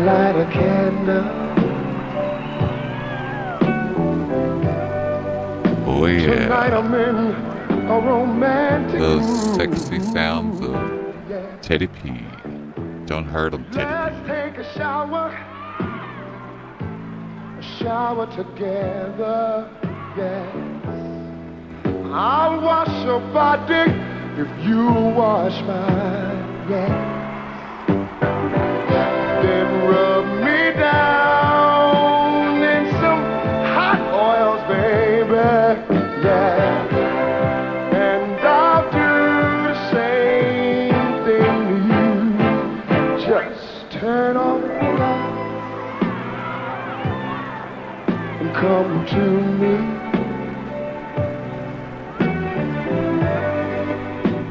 light a candle. Oh yeah. Tonight I'm in a romantic Those mood. sexy sounds of Teddy P. Don't hurt him, Teddy Let's P. take a shower together, yes. I'll wash your body if you wash mine, yes. Then rub me down in some hot oils, baby, yeah. And I'll do the same thing to you. Just turn on the light and come to me.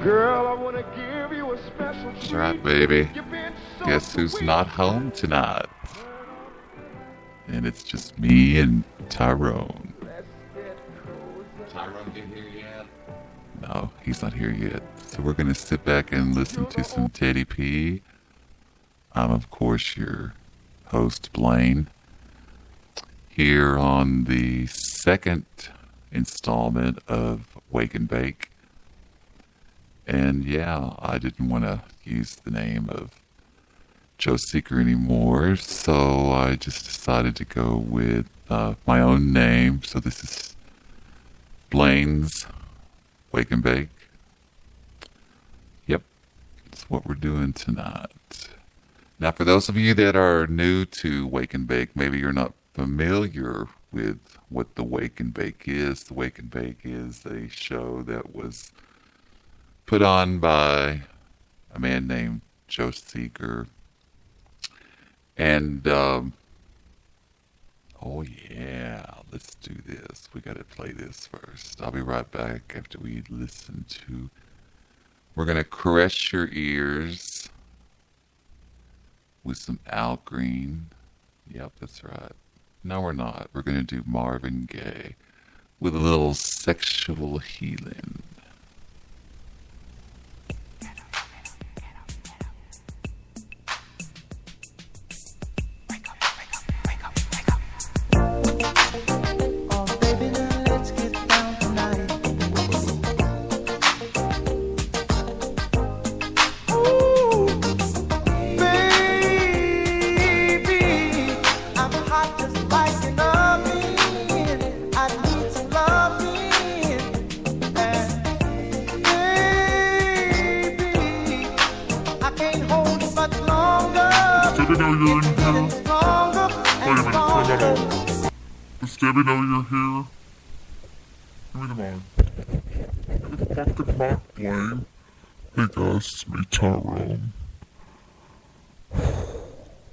Girl, I want to give you a special treat. That's right, baby. Guess who's not home tonight? And it's just me and Tyrone. Tyrone get here yet? No, he's not here yet. So we're going to sit back and listen to some Teddy P. I'm, of course, your host, Blaine, here on the second installment of Wake and Bake. And yeah, I didn't want to use the name of Joe Seeker anymore, so I just decided to go with my own name. So this is Blaine's Wake and Bake. Yep, that's what we're doing tonight. Now, for those of you that are new to Wake and Bake, maybe you're not familiar with what the Wake and Bake is. The Wake and Bake is a show that was put on by a man named Joe Seeker. And, oh yeah, let's do this. We gotta play this first. I'll be right back after we listen to... We're gonna caress your ears with some Al Green. Yep, that's right. No, we're not. We're gonna do Marvin Gaye with a little sexual healing. Debbie know you're here? Give me the mic. Give the fucking mic, Blaine. Hey guys, it's me, Tyrone.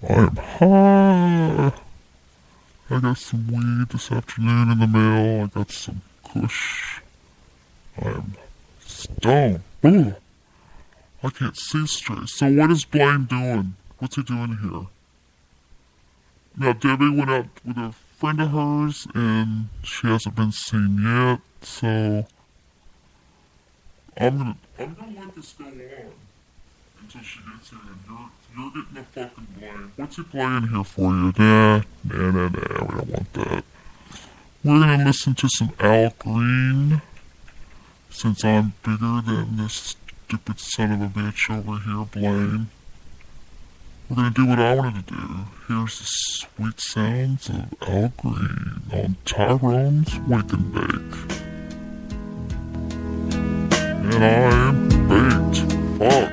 I'm high. I got some weed this afternoon in the mail. I got some kush. I'm stoned. Ugh. I can't see straight. So what is Blaine doing? What's he doing here? Now, Debbie went out with a friend of hers, and she hasn't been seen yet, so I'm gonna let this go on until she gets here, and you're getting a fucking Blaine. What's he playing here for you? Nah, we don't want that. We're gonna listen to some Al Green, since I'm bigger than this stupid son of a bitch over here, Blaine. We're going to do what I wanted to do. Here's the sweet sounds of Al Green on Tyrone's Wake and Bake. And I'm baked. Fuck.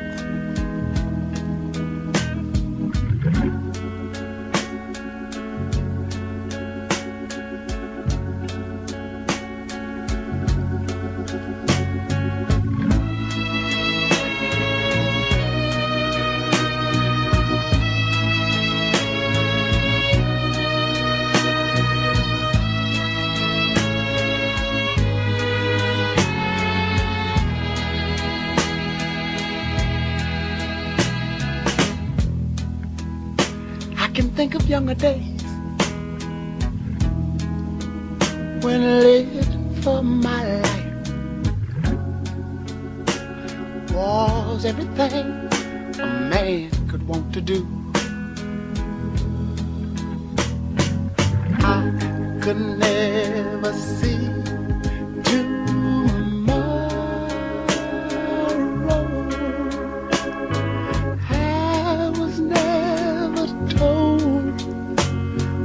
Think of younger days when I lived for my life was everything a man could want to do. could never see tomorrow. I was never told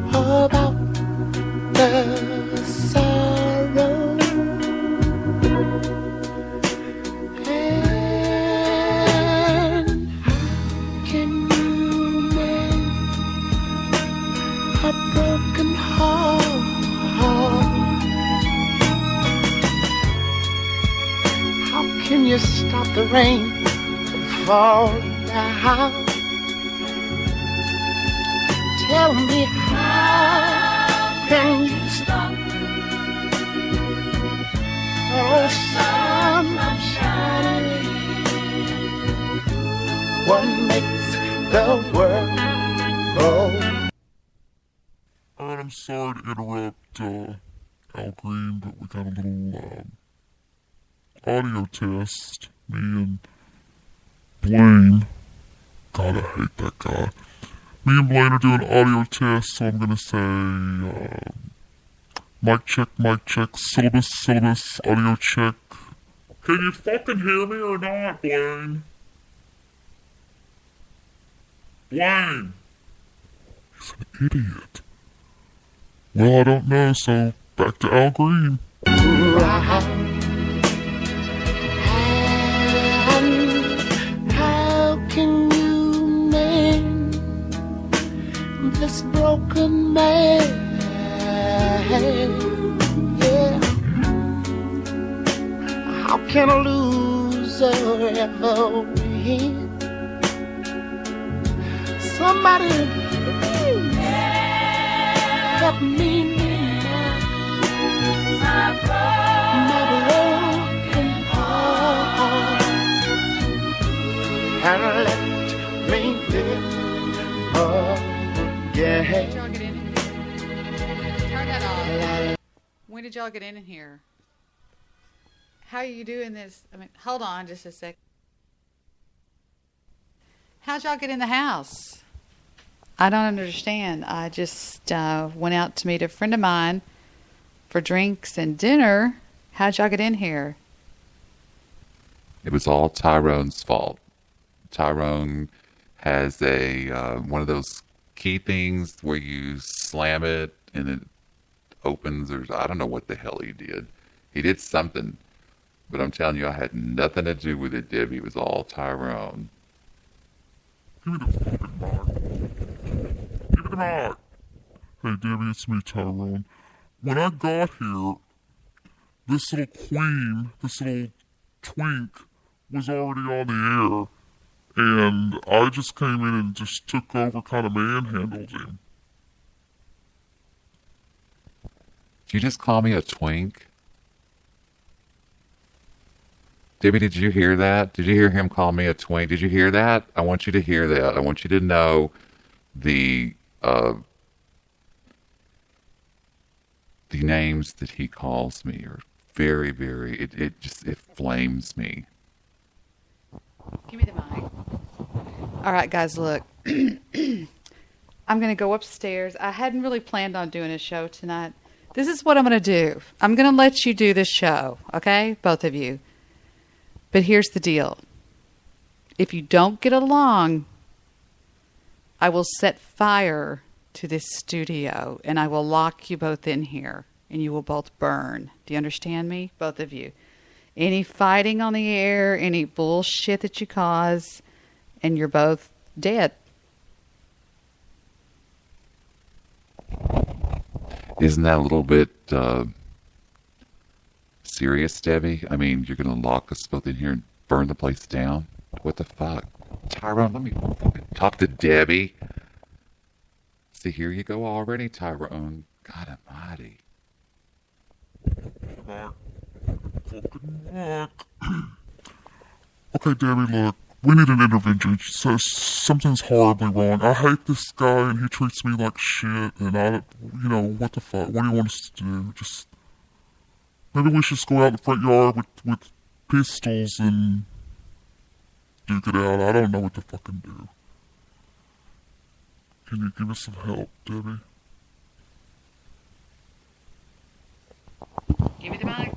about the sorrow. And how can you mend a broken heart? How can you stop the rain from falling down? Tell me, how can you stop the sun from shining? What makes the world go? Alright, I'm sorry to interrupt Al Green, but we got a little audio test. Me and Blaine. God, I hate that guy. Me and Blaine are doing audio tests, so I'm gonna say mic check, syllabus, audio check. Can you fucking hear me or not, Blaine? Blaine! He's an idiot. Well, I don't know, so back to Al Green. How can you mend this broken man? Yeah. How can a loser ever win? Somebody help me mend my broken heart and let me live again. Y'all get in here. Turn that off. When did y'all get in here? How are you doing this? I mean, hold on just a sec. How'd y'all get in the house? I don't understand. I just went out to meet a friend of mine for drinks and dinner. How'd y'all get in here? It was all Tyrone's fault. Tyrone has a one of those key things where you slam it and it opens, or I don't know what the hell he did. He did something, but I'm telling you, I had nothing to do with it, Debbie. It was all Tyrone. Give me the fucking mic. Give me the mic. Hey, Debbie, it's me, Tyrone. When I got here, this little queen, this little twink, was already on the air. And I just came in and just took over, kind of manhandled him. Did you just call me a twink? Debbie, did you hear that? Did you hear him call me a twink? Did you hear that? I want you to hear that. I want you to know the names that he calls me are very, very, it flames me. Give me the mic. All right, guys, look. I'm going to go upstairs. I hadn't really planned on doing a show tonight. This is what I'm going to do. I'm going to let you do this show, okay? Both of you. But here's the deal. If you don't get along, I will set fire to this studio and I will lock you both in here and you will both burn. Do you understand me? Both of you. Any fighting on the air, any bullshit that you cause, and you're both dead. Isn't that a little bit serious, Debbie? I mean, you're going to lock us both in here and burn the place down? What the fuck? Tyrone, let me talk to Debbie. See, here you go already, Tyrone. God almighty. Okay, Debbie, look. We need an intervention. So something's horribly wrong. I hate this guy and he treats me like shit and what the fuck? What do you want us to do? Just, maybe we should just go out in the front yard with pistols and duke it out. I don't know what to fucking do. Can you give us some help, Debbie? Give me the mic.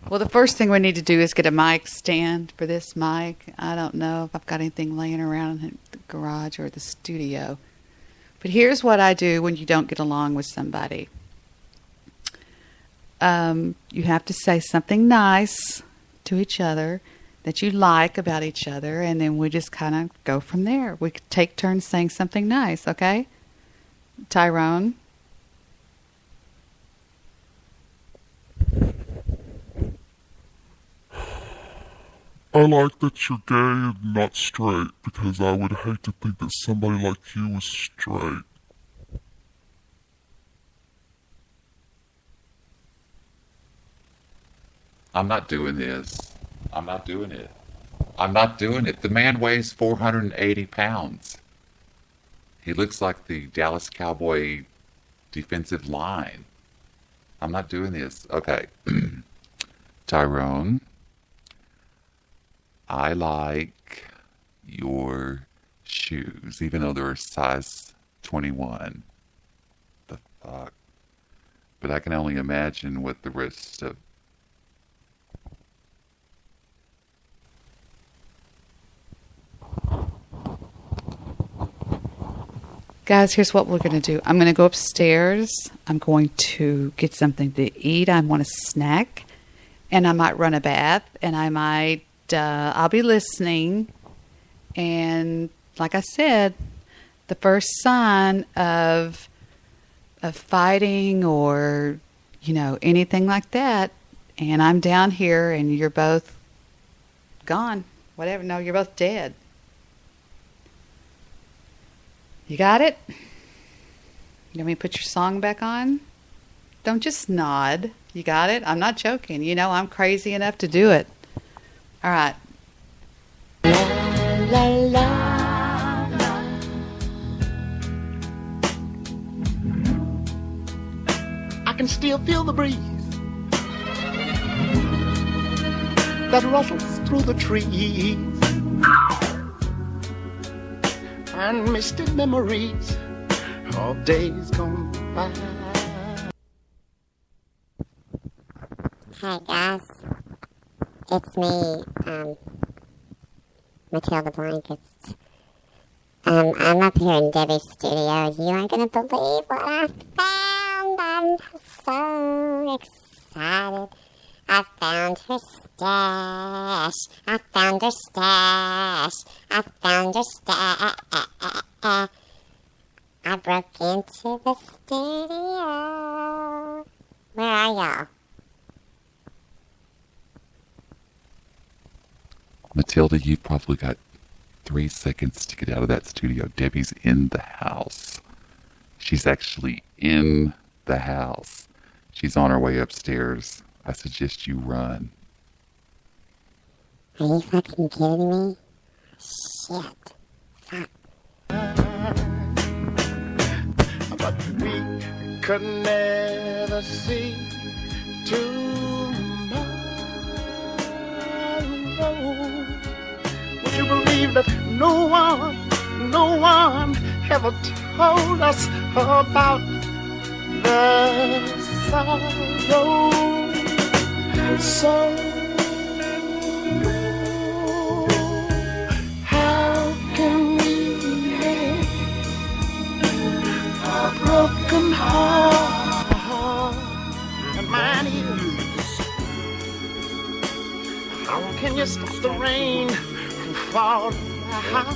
Well, the first thing we need to do is get a mic stand for this mic. I don't know if I've got anything laying around in the garage or the studio. But here's what I do when you don't get along with somebody. You have to say something nice to each other that you like about each other, and then we just kind of go from there. We could take turns saying something nice, okay? Tyrone? I like that you're gay and not straight, because I would hate to think that somebody like you was straight. I'm not doing this. I'm not doing it. I'm not doing it. The man weighs 480 pounds. He looks like the Dallas Cowboy defensive line. I'm not doing this. Okay. Tyrone, I like your shoes, even though they're size 21. The fuck? But I can only imagine what the rest of... Guys, here's what we're going to do. I'm going to go upstairs. I'm going to get something to eat. I want a snack. And I might run a bath. And I might, I'll be listening. And like I said, the first sign of fighting or, you know, anything like that, and I'm down here and you're both gone. Whatever. No, you're both dead. You got it? You want me to put your song back on? Don't just nod. You got it? I'm not joking. You know I'm crazy enough to do it. All right. La, la, la. I can still feel the breeze that rustles through the trees, and misty memories of days gone by. Hi guys, it's me, Matilda Blankets. I'm up here in Debi'S studio. You aren't gonna believe what I found. I'm so excited. I found her stash. I found her stash. I found her stash. I broke into the studio. Where are y'all? Matilda, you've probably got 3 seconds to get out of that studio. Debbie's in the house. She's actually in the house. She's on her way upstairs. I suggest you run. Are you fucking kidding me? Shit. Fuck. But we could never see tomorrow. Would you believe that no one ever told us about the sorrow? So how can we make a broken heart? And mine is, how can you stop the rain from falling down?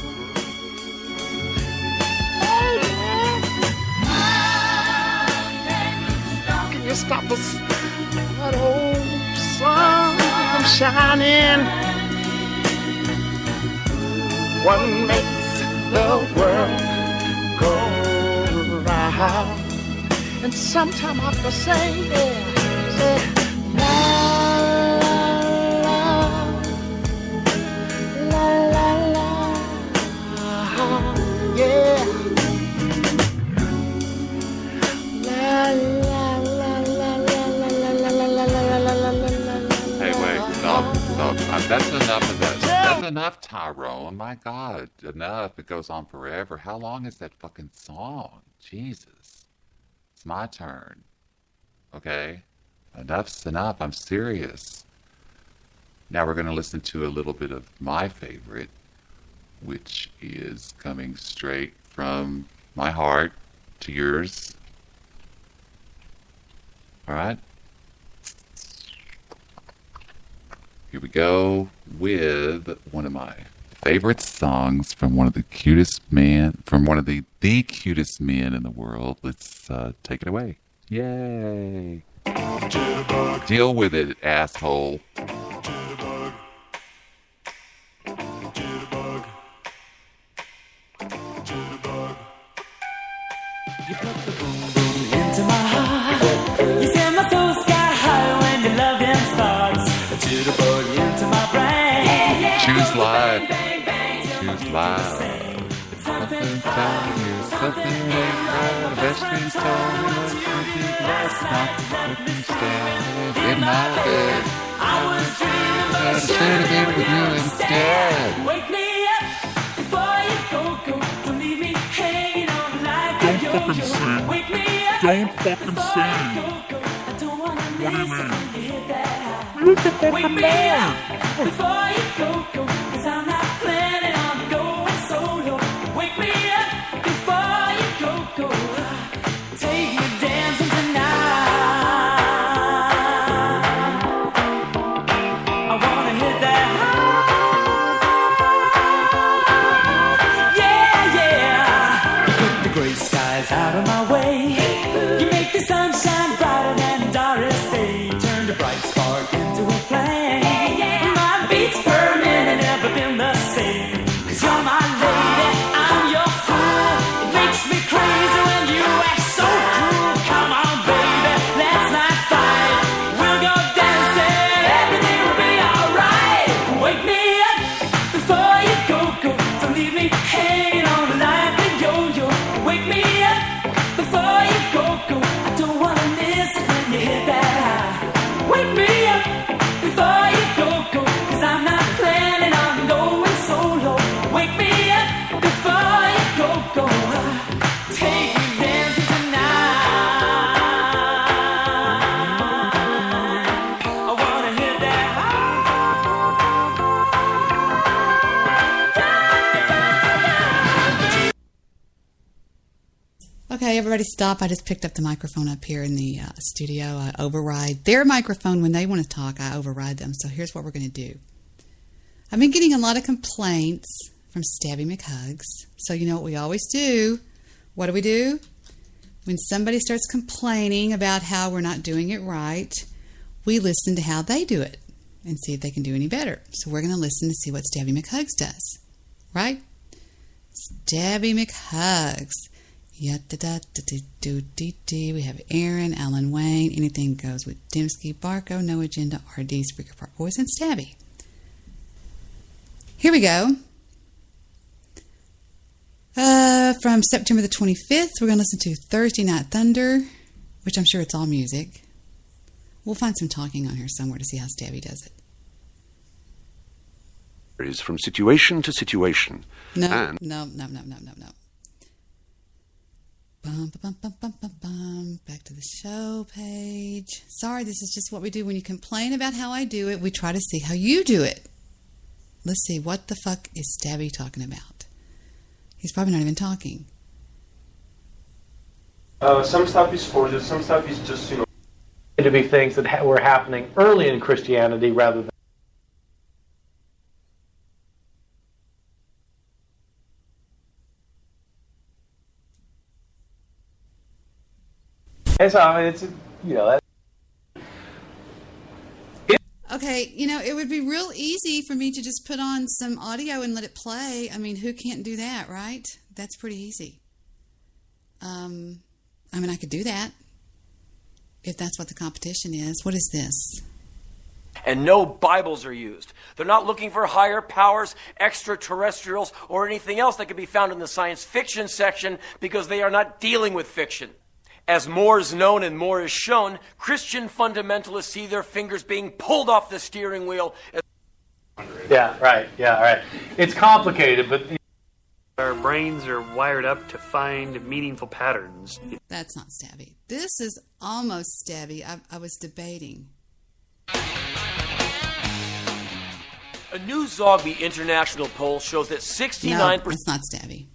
Can you stop that old sun from shining? What makes the world go round? And sometime I have to say, la la la la la, yeah. Hey, wait, stop. That's enough of that. That's enough, Tyrone. My God, enough. It goes on forever. How long is that fucking song? Jesus. It's my turn. Okay? Enough's enough. I'm serious. Now we're going to listen to a little bit of my favorite, which is coming straight from my heart to yours. All right? Here we go with one of my favorite songs from one of the cutest the cutest men in the world. Let's take it away. Yay! Jitterbug. Deal with it, asshole. Jitterbug. Jitterbug. Jitterbug. You put the boom boom into my heart. You send my soul sky high when your loving starts. A jitterbug into my brain. Choose life. Choose life. Something telling you, something ain't right. The best thing's telling you what you did last night. Looking stand in my bed. I was dreaming, but I should have been with you instead. Wake me up before you go. Don't leave me hanging on like a yo-yo. Don't fucking sing. Wake me up. Don't fucking before sing. you go. I don't wanna What do you miss it mean? when you hit that high. You can fucking Wake me sing. up before you go. 'Cause I'm not planning on going solo. Wake me up before you go. Take me dancing tonight. I wanna hit that high. Yeah. You put the gray skies out of my way. You make the sunshine brighter than Doris Day. Turn the bright spark into a flame. My beats per minute never been the same. 'Cause you're my lady, I'm your fool. It makes me crazy when you act so cruel. Come on, baby, let's not fight. We'll go dancing, everything will be alright. Wake me up before you go. Don't leave me hanging on like a yo-yo. Wake me up before you go. I don't wanna miss it when you hit that high. Wake me up before you go. 'Cause I'm not planning on going solo. Wake me up before you go. Take me dancing tonight. I wanna hit that high. Okay, everybody stop. I just picked up the microphone up here in the studio. I override their microphone when they want to talk. I override them. So here's what we're going to do. I've been getting a lot of complaints from Stabby McHugs. So you know what we always do? What do? When somebody starts complaining about how we're not doing it right, we listen to how they do it and see if they can do any better. So we're going to listen to see what Stabby McHugs does. Right? Stabby McHugs. We have Aaron, Alan Wayne, Anything Goes with Dembski, Barco, No Agenda, RD, Spreaker Park Boys, and Stabby. Here we go. From September the 25th, we're going to listen to Thursday Night Thunder, which I'm sure it's all music. We'll find some talking on here somewhere to see how Stabby does it. Is from situation to situation. No. And Back to the show page. Sorry, this is just what we do. When you complain about how I do it, we try to see how you do it. Let's see, what the fuck is Stabby talking about? He's probably not even talking. Some stuff is forged, some stuff is just, to be things that were happening early in Christianity rather than... It's that... Okay, it would be real easy for me to just put on some audio and let it play. I mean, who can't do that, right? That's pretty easy. I could do that if that's what the competition is. What is this? And no Bibles are used. They're not looking for higher powers, extraterrestrials, or anything else that could be found in the science fiction section because they are not dealing with fiction. As more is known and more is shown, Christian fundamentalists see their fingers being pulled off the steering wheel. Yeah, right. It's complicated, but Our brains are wired up to find meaningful patterns. That's not stabby. This is almost stabby. I was debating. A new Zogby International poll shows that 69%... No, it's not stabby.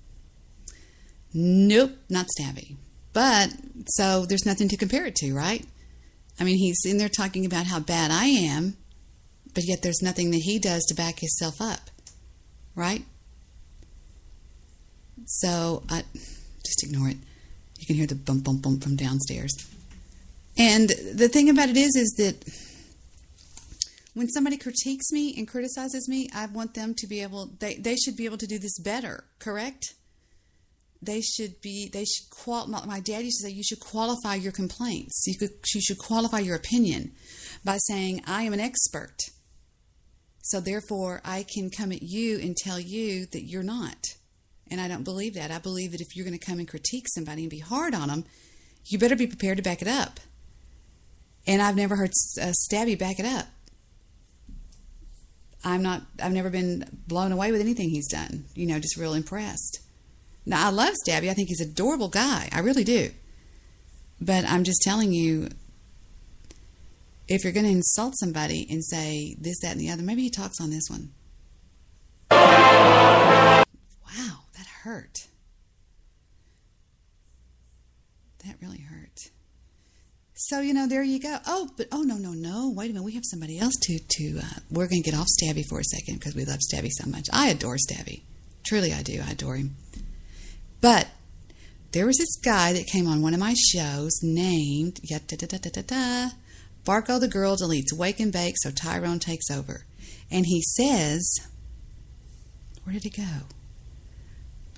Nope, not stabby. But, so there's nothing to compare it to, right? I mean, he's in there talking about how bad I am, but yet there's nothing that he does to back himself up, right? So, just ignore it. You can hear the bump, bump, bump from downstairs. And the thing about it is that when somebody critiques me and criticizes me, I want them to be able, they should be able to do this better, correct? My dad used to say, you should qualify your complaints. You should qualify your opinion by saying, I am an expert. So therefore, I can come at you and tell you that you're not. And I don't believe that. I believe that if you're going to come and critique somebody and be hard on them, you better be prepared to back it up. And I've never heard Stabby back it up. I've never been blown away with anything he's done. Just real impressed. Now, I love Stabby. I think he's an adorable guy. I really do. But I'm just telling you, if you're going to insult somebody and say this, that, and the other, maybe he talks on this one. Wow, that hurt. That really hurt. So, there you go. Oh, no. Wait a minute. We have somebody else we're going to get off Stabby for a second because we love Stabby so much. I adore Stabby. Truly, I do. I adore him. But there was this guy that came on one of my shows named Barco the Girl Deletes Wake and Bake so Tyrone takes over. And he says, where did he go?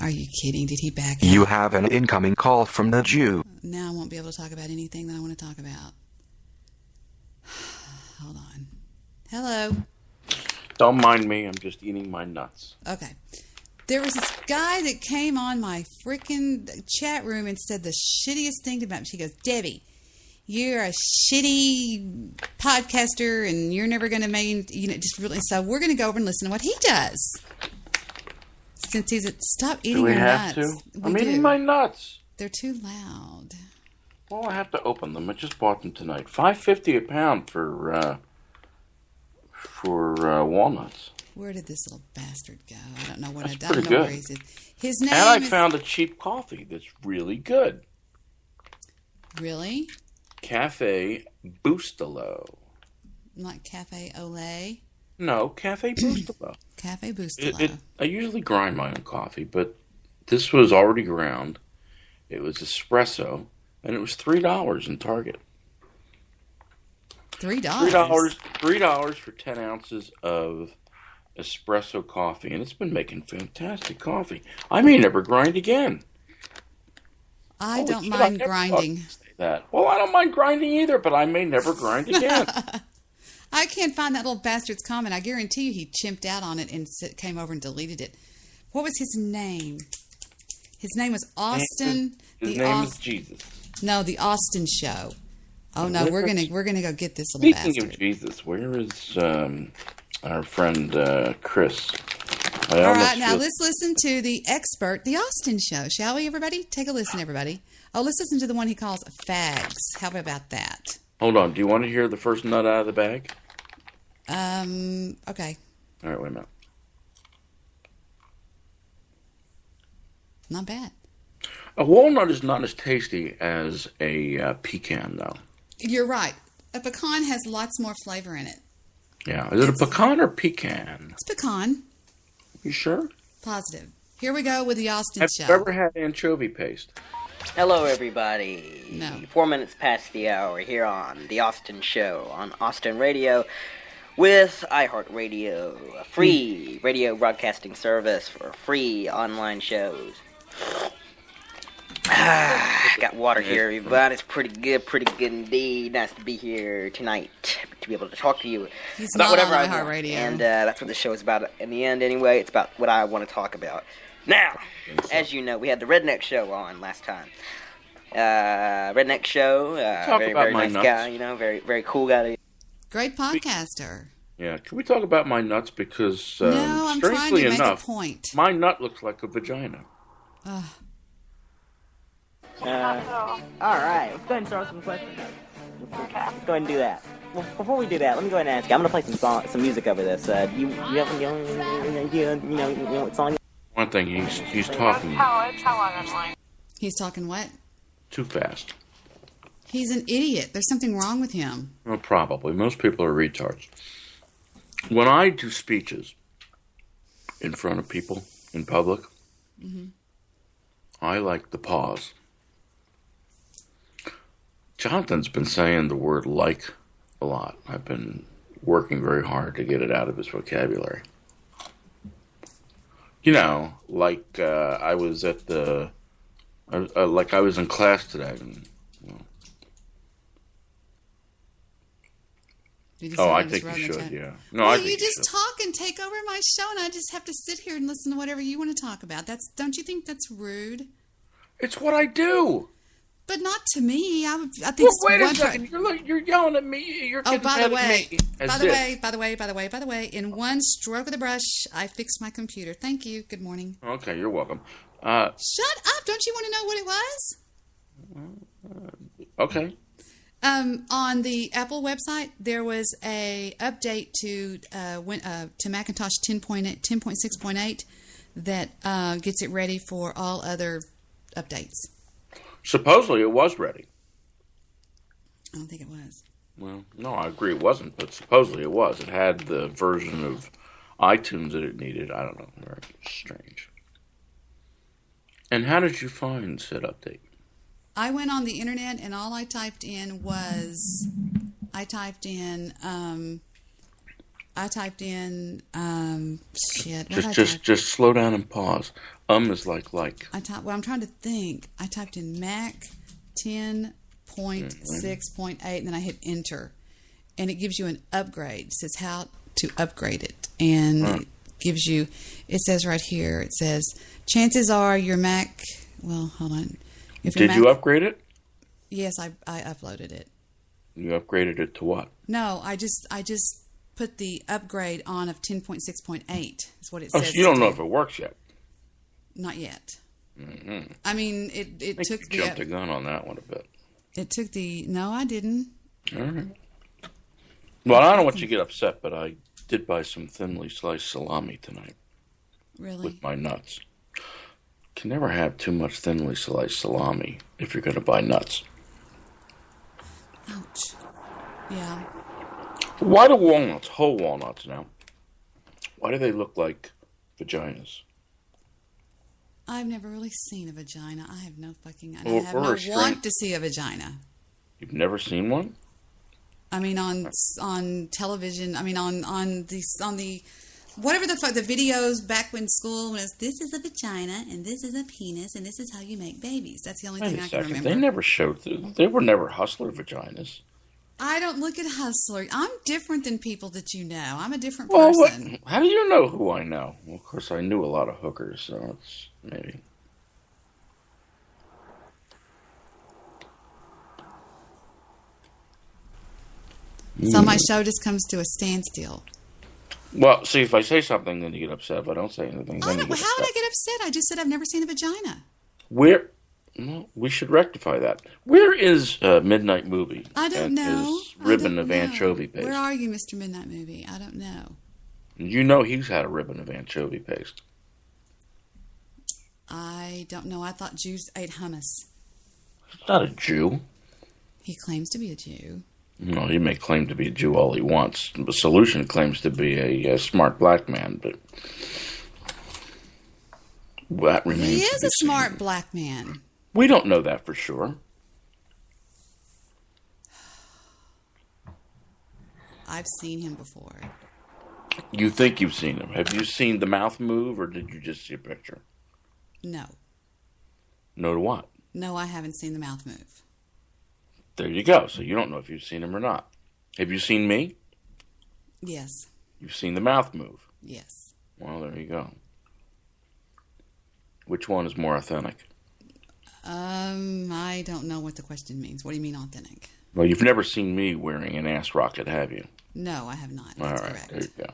Are you kidding? Did he back out? You have an incoming call from the Jew. Now I won't be able to talk about anything that I want to talk about. Hold on. Hello. Don't mind me. I'm just eating my nuts. Okay. There was this guy that came on my freaking chat room and said the shittiest thing about me. She goes, Debbie, you're a shitty podcaster and you're never going to just really. So we're going to go over and listen to what he does. Since he's stop eating your nuts. Do we have to? I'm eating my nuts. They're too loud. Well, I have to open them. I just bought them tonight. $5.50 a pound for walnuts. Where did this little bastard go? I don't know what That's I don't know good. where he's at. His name and I is... found a cheap coffee that's really good. Really? Cafe Bustelo. Like Cafe Olay? No, Cafe Bustelo. Cafe Bustelo. I usually grind my own coffee, but this was already ground. It was espresso, and it was $3 in Target. $3? $3 for 10 ounces of espresso coffee, and it's been making fantastic coffee. I may never grind again. I don't mind grinding. Well, I don't mind grinding either, but I may never grind again. I can't find that little bastard's comment. I guarantee you he chimped out on it and came over and deleted it. What was his name? His name was Austin. His name is Jesus. No, the Austin Show. Oh no, we're gonna go get this little bastard. Speaking of Jesus, where is our friend Chris? All right, now let's listen to the expert, the Austin Show, shall we, everybody? Take a listen, everybody. Oh, let's listen to the one he calls fags. How about that? Hold on. Do you want to hear the first nut out of the bag? Okay. All right, wait a minute. Not bad. A walnut is not as tasty as a pecan, though. You're right. A pecan has lots more flavor in it. Yeah. Is it a pecan or pecan? It's pecan. You sure? Positive. Here we go with the Austin Show. Have you ever had anchovy paste? Hello, everybody. No. 4 minutes past the hour here on The Austin Show on Austin Radio with iHeartRadio, a free radio broadcasting service for free online shows. Got water here, everybody. It's pretty good indeed. Nice to be here tonight to be able to talk to you about whatever I want. Radio. And that's what the show is about in the end anyway. It's about what I want to talk about. Now, as you know, we had the Redneck Show on last time. Redneck Show, very nice guy, very, very cool guy. Great podcaster. Yeah, can we talk about my nuts? Because, No, I'm trying strangely to make enough, a point. my nut looks like a vagina. All right, let's go ahead and start with some questions. Let's go ahead and do that. Well, before we do that, let me go ahead and ask you. I'm going to play some music over this. You have any idea, what song? One thing, he's talking He's talking what? too fast. He's an idiot. There's something wrong with him. Well, probably. Most people are retards. When I do speeches in front of people in public, I like the pause. Jonathan's been saying the word like a lot. I've been working very hard to get it out of his vocabulary. You know, like I was at I was in class today. And, I think you should, yeah. No, well, I think you just should. talk and take over my show, and I just have to sit here and listen to whatever you want to talk about. Don't you think that's rude? It's what I do. But not to me. I think. Well, it's wait a one second. You're yelling at me. You're Oh, getting by mad the at way, me. by the way, in one stroke of the brush, I fixed my computer. Thank you. Good morning. Okay, you're welcome. Shut up! Don't you want to know what it was? Okay. On the Apple website, there was a update to Macintosh 10.6.8 that gets it ready for all other updates. Supposedly it was ready. I don't think it was. Well, no, I agree it wasn't, but supposedly it was. It had the version of iTunes that it needed. I don't know. Very strange. And how did you find said update? I went on the internet and all I typed in was, Just slow down and pause. Is like. I'm trying to think. I typed in Mac 10.6.8 and then I hit enter. And it gives you an upgrade. It says how to upgrade it. And it gives you, it says right here, it says, chances are your Mac, well, hold on. Did you upgrade it? Yes, I uploaded it. You upgraded it to what? No, I just put the upgrade on of 10.6.8. Is what it says. So you don't know if it works yet? Not yet. Mm-hmm. I mean, it took you jumped the gun on that one a bit. It took the... No, I didn't. All right. Well, I don't want you to get upset, but I did buy some thinly sliced salami tonight. Really? With my nuts. Can never have too much thinly sliced salami if you're going to buy nuts. Ouch. Yeah. Why do walnuts, whole walnuts now, why do they look like vaginas? I've never really seen a vagina. I have no fucking... I Or have no want to see a vagina. You've never seen one? I mean, on television. I mean, on the whatever the videos back when school was. This is a vagina and this is a penis and this is how you make babies. That's the only thing I can remember. They never showed. They were never hustler vaginas. I don't look at hustler. I'm different than people that you know. I'm a different person. How do you know who I know? Well, of course, I knew a lot of hookers, so it's maybe. So my show just comes to a standstill. Well, see, if I say something, then you get upset. If I don't say anything, then you get upset. How would I get upset? I just said I've never seen a vagina. Where? Well, we should rectify that. Where is Midnight Movie? I don't know. His ribbon of anchovy paste. Where are you, Mr. Midnight Movie? I don't know. You know he's had a ribbon of anchovy paste. I don't know. I thought Jews ate hummus. He's not a Jew. He claims to be a Jew. No, he may claim to be a Jew all he wants. The Solution claims to be a smart black man, but that remains. He is a smart black man. We don't know that for sure. I've seen him before. You think you've seen him? Have you seen the mouth move, or did you just see a picture? No. No to what? No, I haven't seen the mouth move. There you go. So you don't know if you've seen him or not. Have you seen me? Yes. You've seen the mouth move? Yes. Well, there you go. Which one is more authentic? I don't know what the question means. What do you mean authentic? Well, you've never seen me wearing an ass rocket, have you? No, I have not. All That's right, correct. there you go.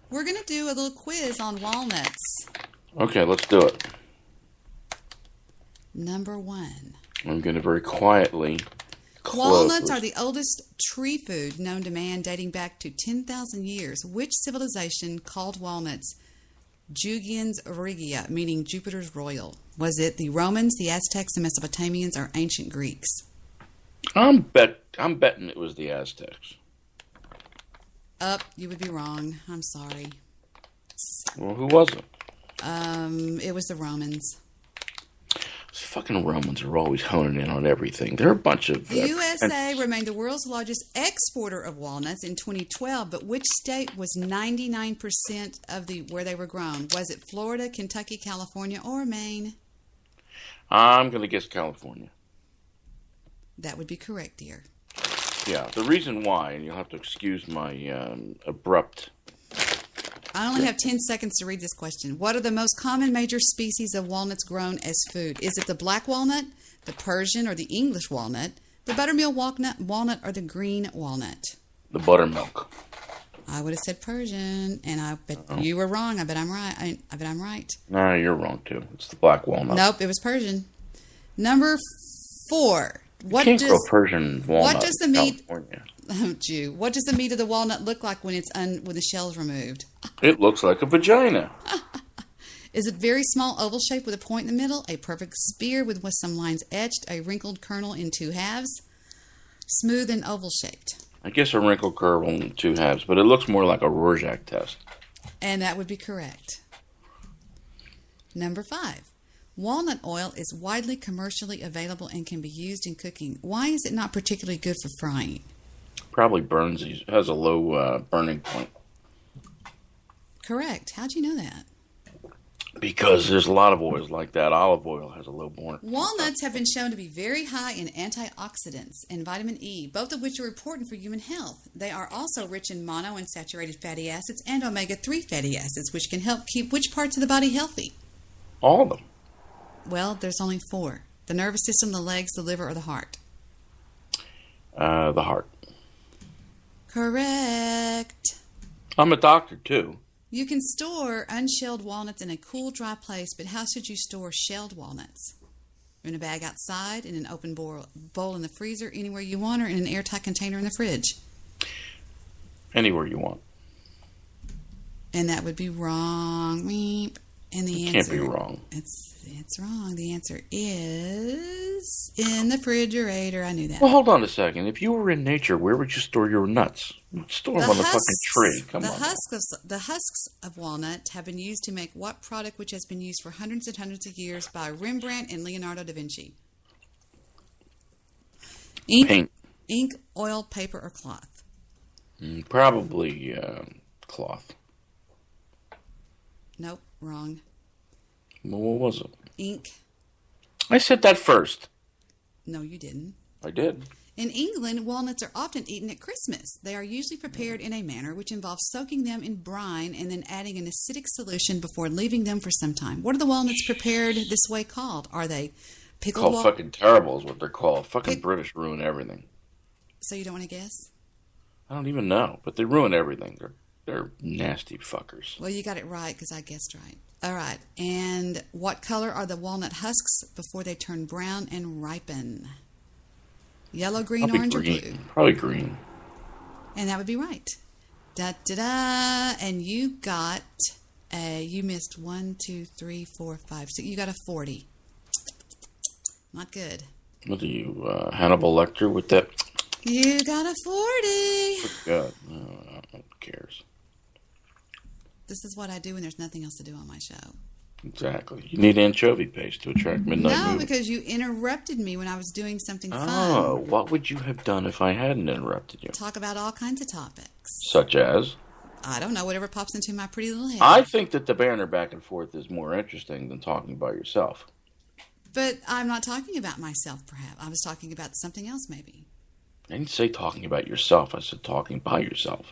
We're going to do a little quiz on walnuts. Okay, let's do it. Number 1. I'm going to very quietly close. Walnuts are the oldest tree food known to man, dating back to 10,000 years. Which civilization called walnuts Jugians Regia, meaning Jupiter's royal? Was it the Romans, the Aztecs, the Mesopotamians, or ancient Greeks? I'm betting it was the Aztecs. You would be wrong. I'm sorry. Well, who was it? It was the Romans. These fucking Romans are always honing in on everything. They're a bunch of... The USA remained the world's largest exporter of walnuts in 2012, but which state was 99% of where they were grown? Was it Florida, Kentucky, California, or Maine? I'm going to guess California. That would be correct, dear. Yeah, the reason why, and you'll have to excuse my abrupt... I only have 10 seconds to read this question. What are the most common major species of walnuts grown as food? Is it the black walnut, the Persian or the English walnut, the buttermilk walnut, or the green walnut? The buttermilk. I would have said Persian, and I bet you were wrong. I bet I'm right. I bet I'm right. No, you're wrong, too. It's the black walnut. Nope, it was Persian. Number 4. You can't grow Persian walnut what does the in meat? California. Oh, Jew. What does the meat of the walnut look like when when the shell's removed? It looks like a vagina. Is it very small, oval shape with a point in the middle? A perfect spear with some lines etched? A wrinkled kernel in 2 halves? Smooth and oval shaped? I guess a wrinkled kernel in 2 halves, but it looks more like a Rorschach test. And that would be correct. Number 5. Walnut oil is widely commercially available and can be used in cooking. Why is it not particularly good for frying? Probably burns. Has a low burning point. Correct. How'd you know that? Because there's a lot of oils like that. Olive oil has a low burning point. Walnuts have been shown to be very high in antioxidants and vitamin E, both of which are important for human health. They are also rich in monounsaturated fatty acids and omega-3 fatty acids, which can help keep which parts of the body healthy? All of them. Well, there's only 4. The nervous system, the legs, the liver, or the heart? The heart. Correct. I'm a doctor, too. You can store unshelled walnuts in a cool, dry place, but how should you store shelled walnuts? In a bag outside, in an open bowl in the freezer, anywhere you want, or in an airtight container in the fridge? Anywhere you want. And that would be wrong. Meep. And the answer Can't be wrong. It's wrong. The answer is in the refrigerator. I knew that. Well, hold on a second. If you were in nature, where would you store your nuts? You'd store them on the fucking tree. Come on. The husks of walnut have been used to make what product which has been used for hundreds and hundreds of years by Rembrandt and Leonardo da Vinci? Paint. Ink, oil, paper, or cloth? Probably cloth. Nope, wrong. Well, what was it? Ink. I said that first. No, you didn't. I did. In England, walnuts are often eaten at Christmas. They are usually prepared in a manner which involves soaking them in brine and then adding an acidic solution before leaving them for some time. What are the walnuts prepared this way called? Are they pickled Called fucking terrible is what they're called. Fucking British ruin everything. So you don't want to guess? I don't even know, but they ruin everything. They're nasty fuckers. Well, you got it right because I guessed right. All right. And what color are the walnut husks before they turn brown and ripen? Yellow, green, orange, or blue? Probably green. And that would be right. Da-da-da. And you got you missed 1, 2, 3, 4, 5, 6. You got a 40. Not good. What are you, Hannibal Lecter with that? You got a 40. God, who cares? This is what I do when there's nothing else to do on my show. Exactly. You need anchovy paste to attract midnight No, movie. because you interrupted me when I was doing something fun. Oh, what would you have done if I hadn't interrupted you? Talk about all kinds of topics. Such as? I don't know, whatever pops into my pretty little head. I think that the banter back and forth is more interesting than talking about yourself. But I'm not talking about myself, perhaps. I was talking about something else, maybe. I didn't say talking about yourself. I said talking by yourself.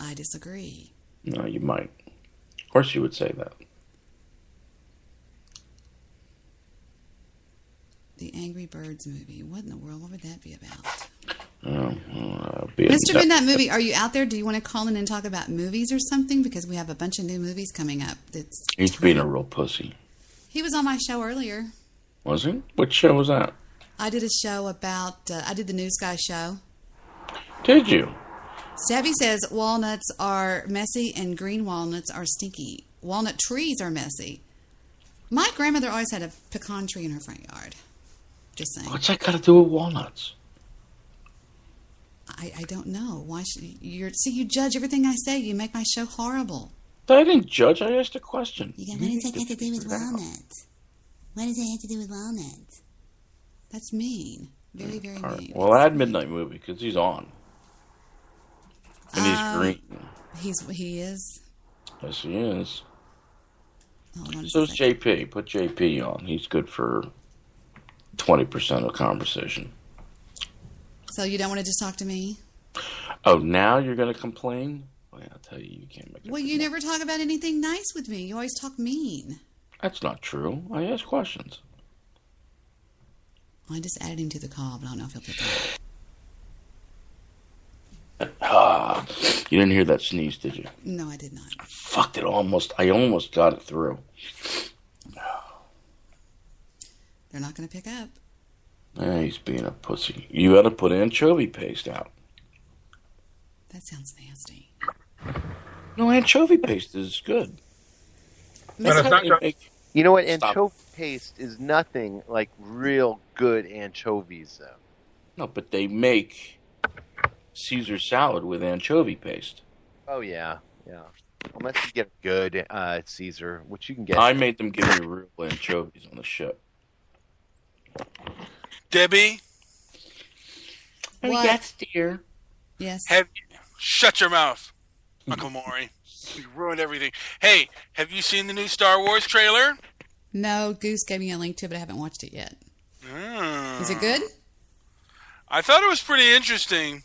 I disagree. No, you might. Of course you would say that. The Angry Birds movie. What in the world? What would that be about? Mr. Midnight Movie, are you out there? Do you want to call in and talk about movies or something? Because we have a bunch of new movies coming up. He's being a real pussy. He was on my show earlier. Was he? What show was that? I did a show about, I did the News Guy show. Did you? Stabby says walnuts are messy and green walnuts are stinky. Walnut trees are messy. My grandmother always had a pecan tree in her front yard. Just saying. What's that got to do with walnuts? I don't know. Why should you? See, you judge everything I say. You make my show horrible. I didn't judge. I asked a question. What does that have to do with walnuts? What does that have to do with walnuts? That's mean. Very, very mean. Well, add Midnight Movie because he's on. And he's green. He is? Yes, he is. So's JP. Put JP on. He's good for 20% of the conversation. So you don't want to just talk to me? Oh, now you're going to complain? Well, I'll tell you, you can't make it. Well, you never talk about anything nice with me. You always talk mean. That's not true. I ask questions. I just added him to the call, but I don't know if he'll pick up. You didn't hear that sneeze, did you? No, I did not. Fucked it almost. I almost got it through. They're not going to pick up. He's being a pussy. You got to put anchovy paste out. That sounds nasty. No, anchovy paste is good. You know what? Anchovy paste is nothing like real good anchovies, though. No, but they make Caesar salad with anchovy paste. Oh, yeah. Unless you get good Caesar, which you can get. I made them give me real anchovies on the ship. Debbie? What? Yes, dear. Yes. Shut your mouth, Uncle Maury. You ruined everything. Hey, have you seen the new Star Wars trailer? No, Goose gave me a link to it, but I haven't watched it yet. Is it good? I thought it was pretty interesting,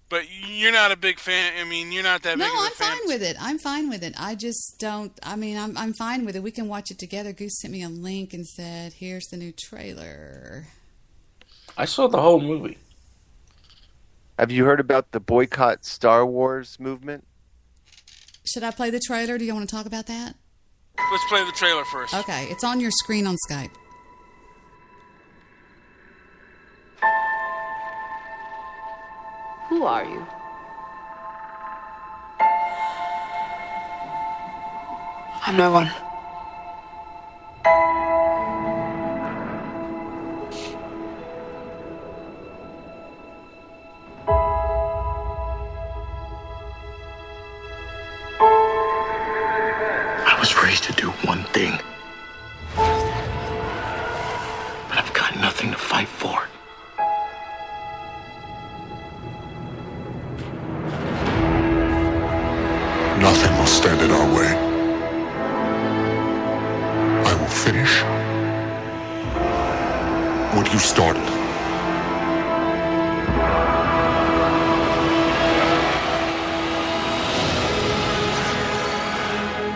but you're not a big fan. I mean, you're not that big of a fan. No, I'm fine with it. I just don't. I mean, I'm fine with it. We can watch it together. Goose sent me a link and said, "Here's the new trailer." I saw the whole movie. Have you heard about the boycott Star Wars movement? Should I play the trailer? Do you want to talk about that? Let's play the trailer first. Okay, it's on your screen on Skype. Who are you? I'm no one. I was raised to do one thing. But I've got nothing to fight for. Nothing will stand in our way. I will finish what you started.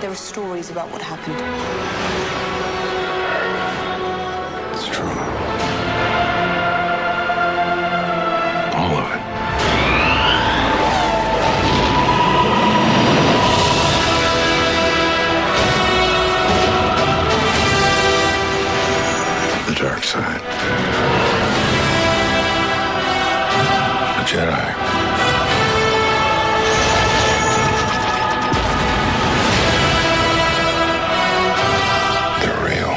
There are stories about what happened. It's true. All of it. The dark side. A Jedi. They're real.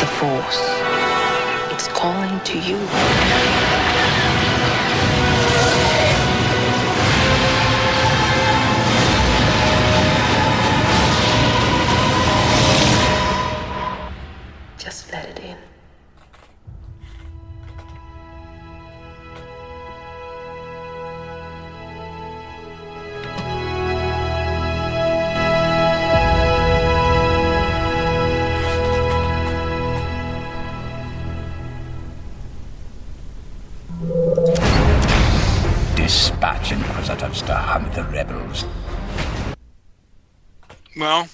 The Force. It's calling to you. Just let it in. Dispatch Inquisitors to hunt the rebels. Well,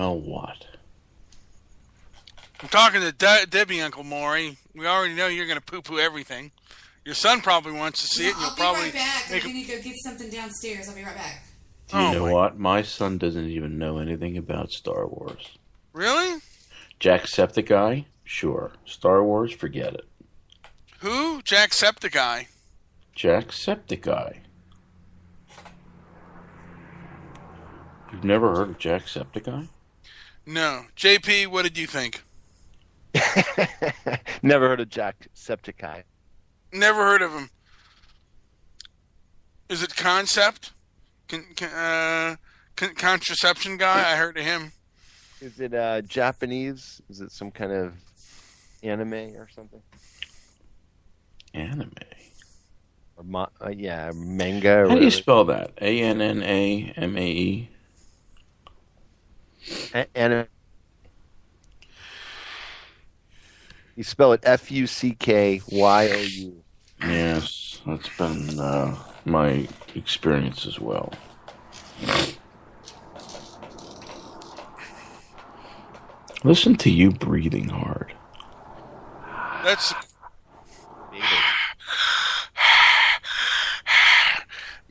Well, what? I'm talking to Debbie, Uncle Maury. We already know you're going to poo-poo everything. Your son probably wants to see it, and you'll I'll be probably right back. I'm make going to go get something downstairs. I'll be right back. Do you know what? My son doesn't even know anything about Star Wars. Really? Jacksepticeye? Sure. Star Wars? Forget it. Who? Jacksepticeye. Jacksepticeye. You've never heard of Jacksepticeye? No. JP, what did you think? Never heard of Jacksepticeye. Never heard of him. Is it Concept? Contraception guy? I heard of him. Is it Japanese? Is it some kind of anime or something? Anime? Or manga? Or How do you spell that? A-N-N-A-M-A-E? Anime. You spell it Fuckyou. Yes, that's been my experience as well. Listen to you breathing hard. That's...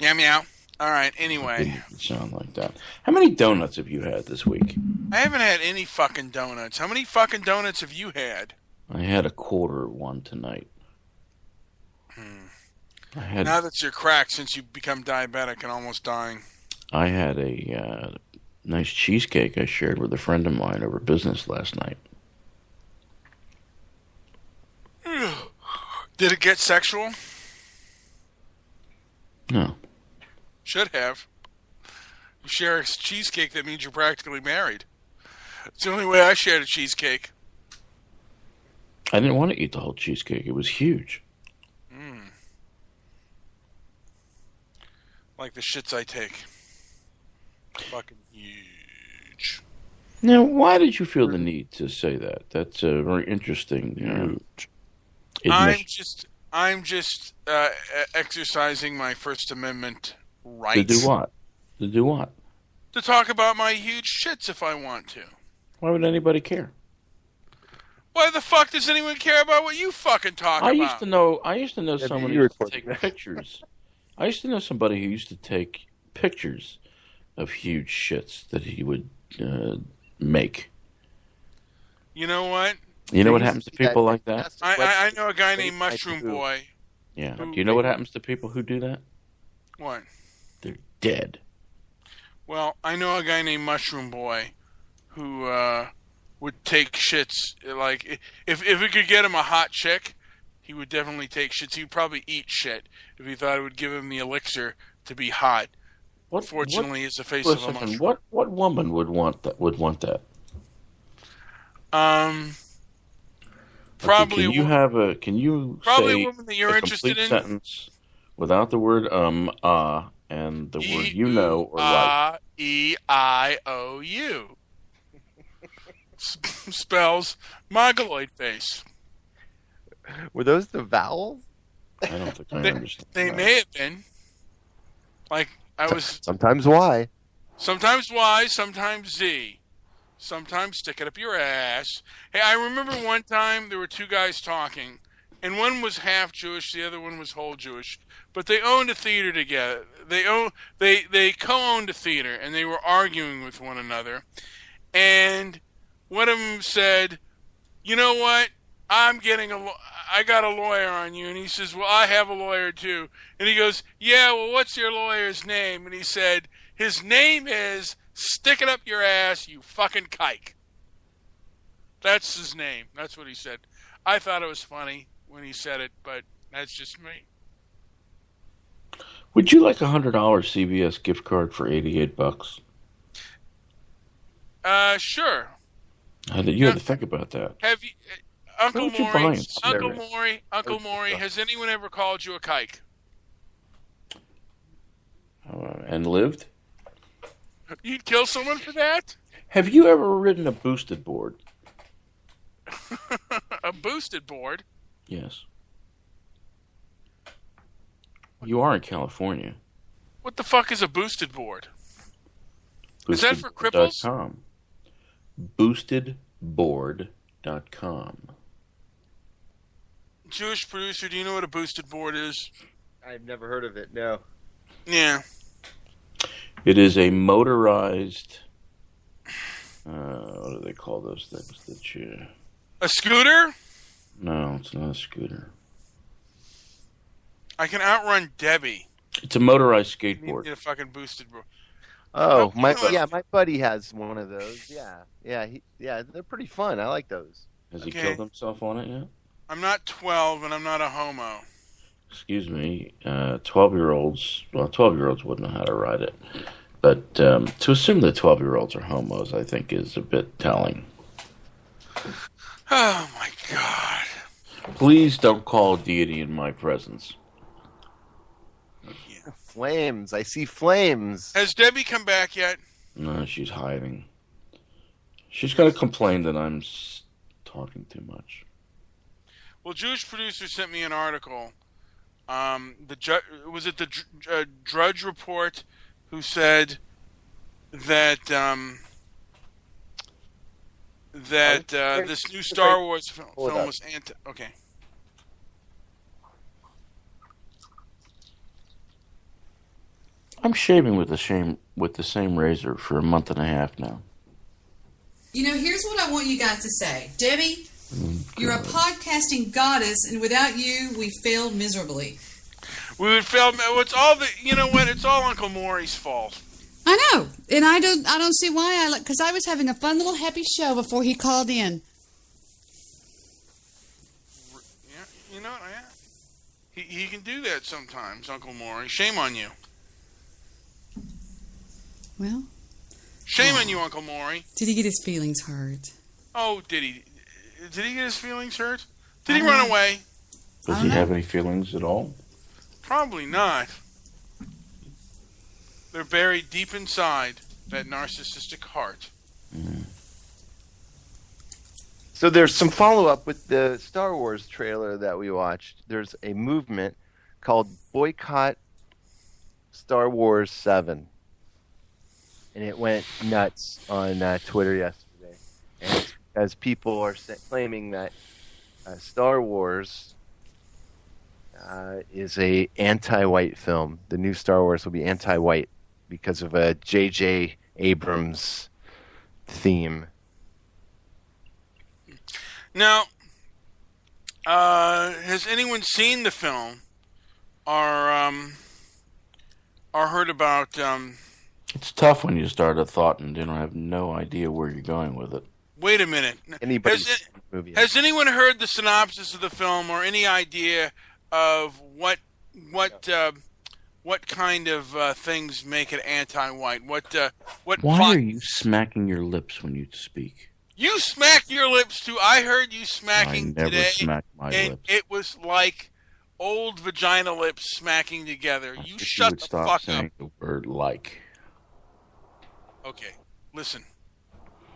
Meow, meow. All right, anyway. Didn't sound like that. How many donuts have you had this week? I haven't had any fucking donuts. How many fucking donuts have you had? I had a quarter of one tonight. Now that's your crack since you've become diabetic and almost dying. I had a nice cheesecake I shared with a friend of mine over business last night. Did it get sexual? No. Should have. You share a cheesecake, that means you're practically married. It's the only way I shared a cheesecake. I didn't want to eat the whole cheesecake. It was huge. Like the shits I take. Fucking huge. Now, why did you feel the need to say that? That's a very interesting I'm just exercising my First Amendment rights. To do what? To do what? To talk about my huge shits if I want to. Why would anybody care? Why the fuck does anyone care about what you fucking talk about? I used to know someone who used to take pictures. I used to know somebody who used to take pictures of huge shits that he would make. You know what? You know what happens to people like that? I know a guy named Mushroom Boy. Yeah. Do you know what happens to people who do that? What? They're dead. Well, I know a guy named Mushroom Boy who would take shits. Like, if we could get him a hot chick, he would definitely take shits. He would probably eat shit if he thought it would give him the elixir to be hot. Fortunately, it's the face of a mushroom. What woman would want that? Probably. Okay, can you probably say a woman that you're interested in? Sentence without the word and the word you know or like. E-I-O-U. Spells mongoloid face. Were those the vowels? I don't think I understand. They may have been. Like, I was... Sometimes Y. Sometimes Y, sometimes Z. Sometimes stick it up your ass. Hey, I remember one time there were two guys talking, and one was half Jewish, the other one was whole Jewish, but they owned a theater together. They co-owned a theater, and they were arguing with one another. And one of them said, "You know what? I got a lawyer on you." And he says, "Well, I have a lawyer too." And he goes, "Yeah, well, what's your lawyer's name?" And he said, "His name is Stick It Up Your Ass, You Fucking Kike." That's his name. That's what he said. I thought it was funny when he said it, but that's just me. Would you like a $100 CVS gift card for $88? Sure. You had to think about that. Have you... Uncle Maury, has anyone ever called you a kike? And lived? You'd kill someone for that? Have you ever ridden a boosted board? A boosted board? Yes. You are in California. What the fuck is a boosted board? Is that for cripples? boostedboard.com. Jewish producer, do you know what a boosted board is? I've never heard of it. No. Yeah. It is a motorized. What do they call those things that you? A scooter? No, it's not a scooter. I can outrun Debbie. It's a motorized You skateboard. need a fucking boosted board. Oh, my buddy has one of those. Yeah, they're pretty fun. I like those. Has he killed himself on it yet? I'm not 12 and I'm not a homo. Excuse me. 12-year-olds. Well, 12-year-olds wouldn't know how to ride it, but to assume that 12-year-olds are homos, I think, is a bit telling. Oh my God! Please don't call deity in my presence. Flames. I see flames. Has Debbie come back yet? No, she's hiding. She's going to complain that I'm talking too much. Well, Jewish producer sent me an article. Was it the Drudge Report, who said that this new Star Wars film was anti. Okay. I'm shaving with the same razor for a month and a half now. You know, here's what I want you guys to say. Debbie, you're a podcasting goddess, and without you, we failed miserably. We would fail. It's all you know what? It's all Uncle Maury's fault. I know, and I don't see why because I was having a fun little happy show before he called in. Yeah, you know, yeah. He can do that sometimes, Uncle Maury. Shame on you. Well, shame on you, Uncle Maury. Did he get his feelings hurt? Oh, did he? Did he get his feelings hurt? Did he run away? Does he have any feelings at all? Probably not. They're buried deep inside that narcissistic heart. Mm. So there's some follow-up with the Star Wars trailer that we watched. There's a movement called Boycott Star Wars 7. And it went nuts on Twitter yesterday. And it's as people are claiming that Star Wars is a anti-white film. The new Star Wars will be anti-white because of a J.J. Abrams theme. Now, has anyone seen the film or heard about? It's tough when you start a thought and you don't have no idea where you're going with it. Wait a minute. Has anyone heard the synopsis of the film or any idea of what kind of things make it anti-white? What Why are you smacking your lips when you speak? You smacked your lips too. I heard you smacking I never today, smacked my and lips. it was like old vagina lips smacking together. You If shut would the stop fuck saying up. the word like. Okay, listen.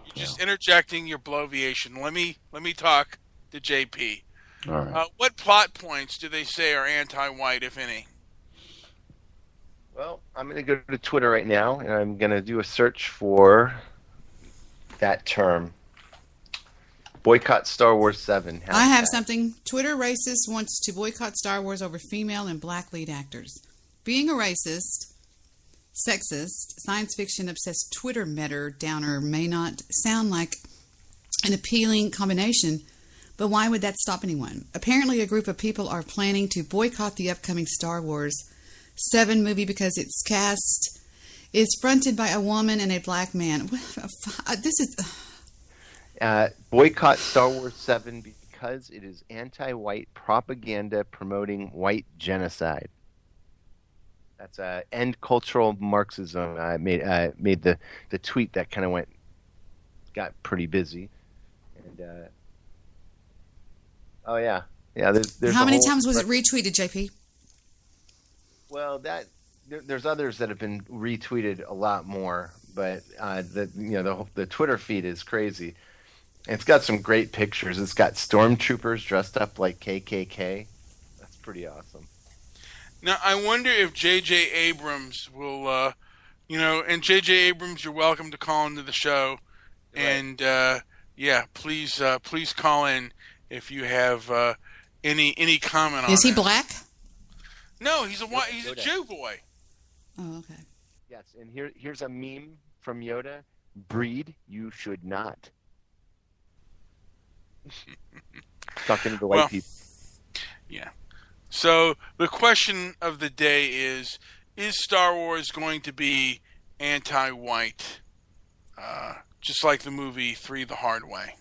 You're just interjecting your bloviation. Let me talk to JP. All right. What plot points do they say are anti-white, if any? Well, I'm going to go to Twitter right now, and I'm going to do a search for that term. Boycott Star Wars 7. I have something. Twitter racist wants to boycott Star Wars over female and black lead actors. Being a racist, sexist, science fiction obsessed Twitter meta downer may not sound like an appealing combination, but why would that stop anyone? Apparently a group of people are planning to boycott the upcoming Star Wars 7 movie because its cast is fronted by a woman and a black man. This is... Boycott Star Wars 7 because it is anti-white propaganda promoting white genocide. That's End Cultural Marxism. Made the tweet that kind of got pretty busy. And oh yeah. There's how many times was it retweeted, JP? Well, there's others that have been retweeted a lot more, but the Twitter feed is crazy. And it's got some great pictures. It's got stormtroopers dressed up like KKK. That's pretty awesome. Now, I wonder if J.J. Abrams will, and J.J. Abrams, you're welcome to call into the show. And please call in if you have any comment on. Is he that. black? No, he's a Jew boy. Oh, okay. Yes, and here's a meme from Yoda. Breed, you should not. Talking to the white people. Yeah. So the question of the day is Star Wars going to be anti-white, just like the movie 3 The Hard Way?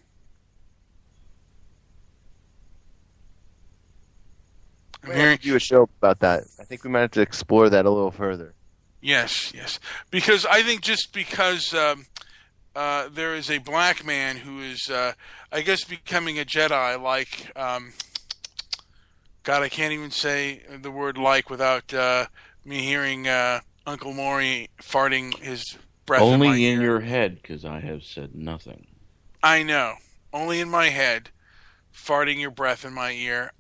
We have to do a show about that. I think we might have to explore that a little further. Yes. Because I think just because there is a black man who is, I guess, becoming a Jedi, like, God, I can't even say the word "like" without me hearing Uncle Maury farting his breath Only in my in ear. your head, because I have said nothing. I know. Only in my head, farting your breath in my ear.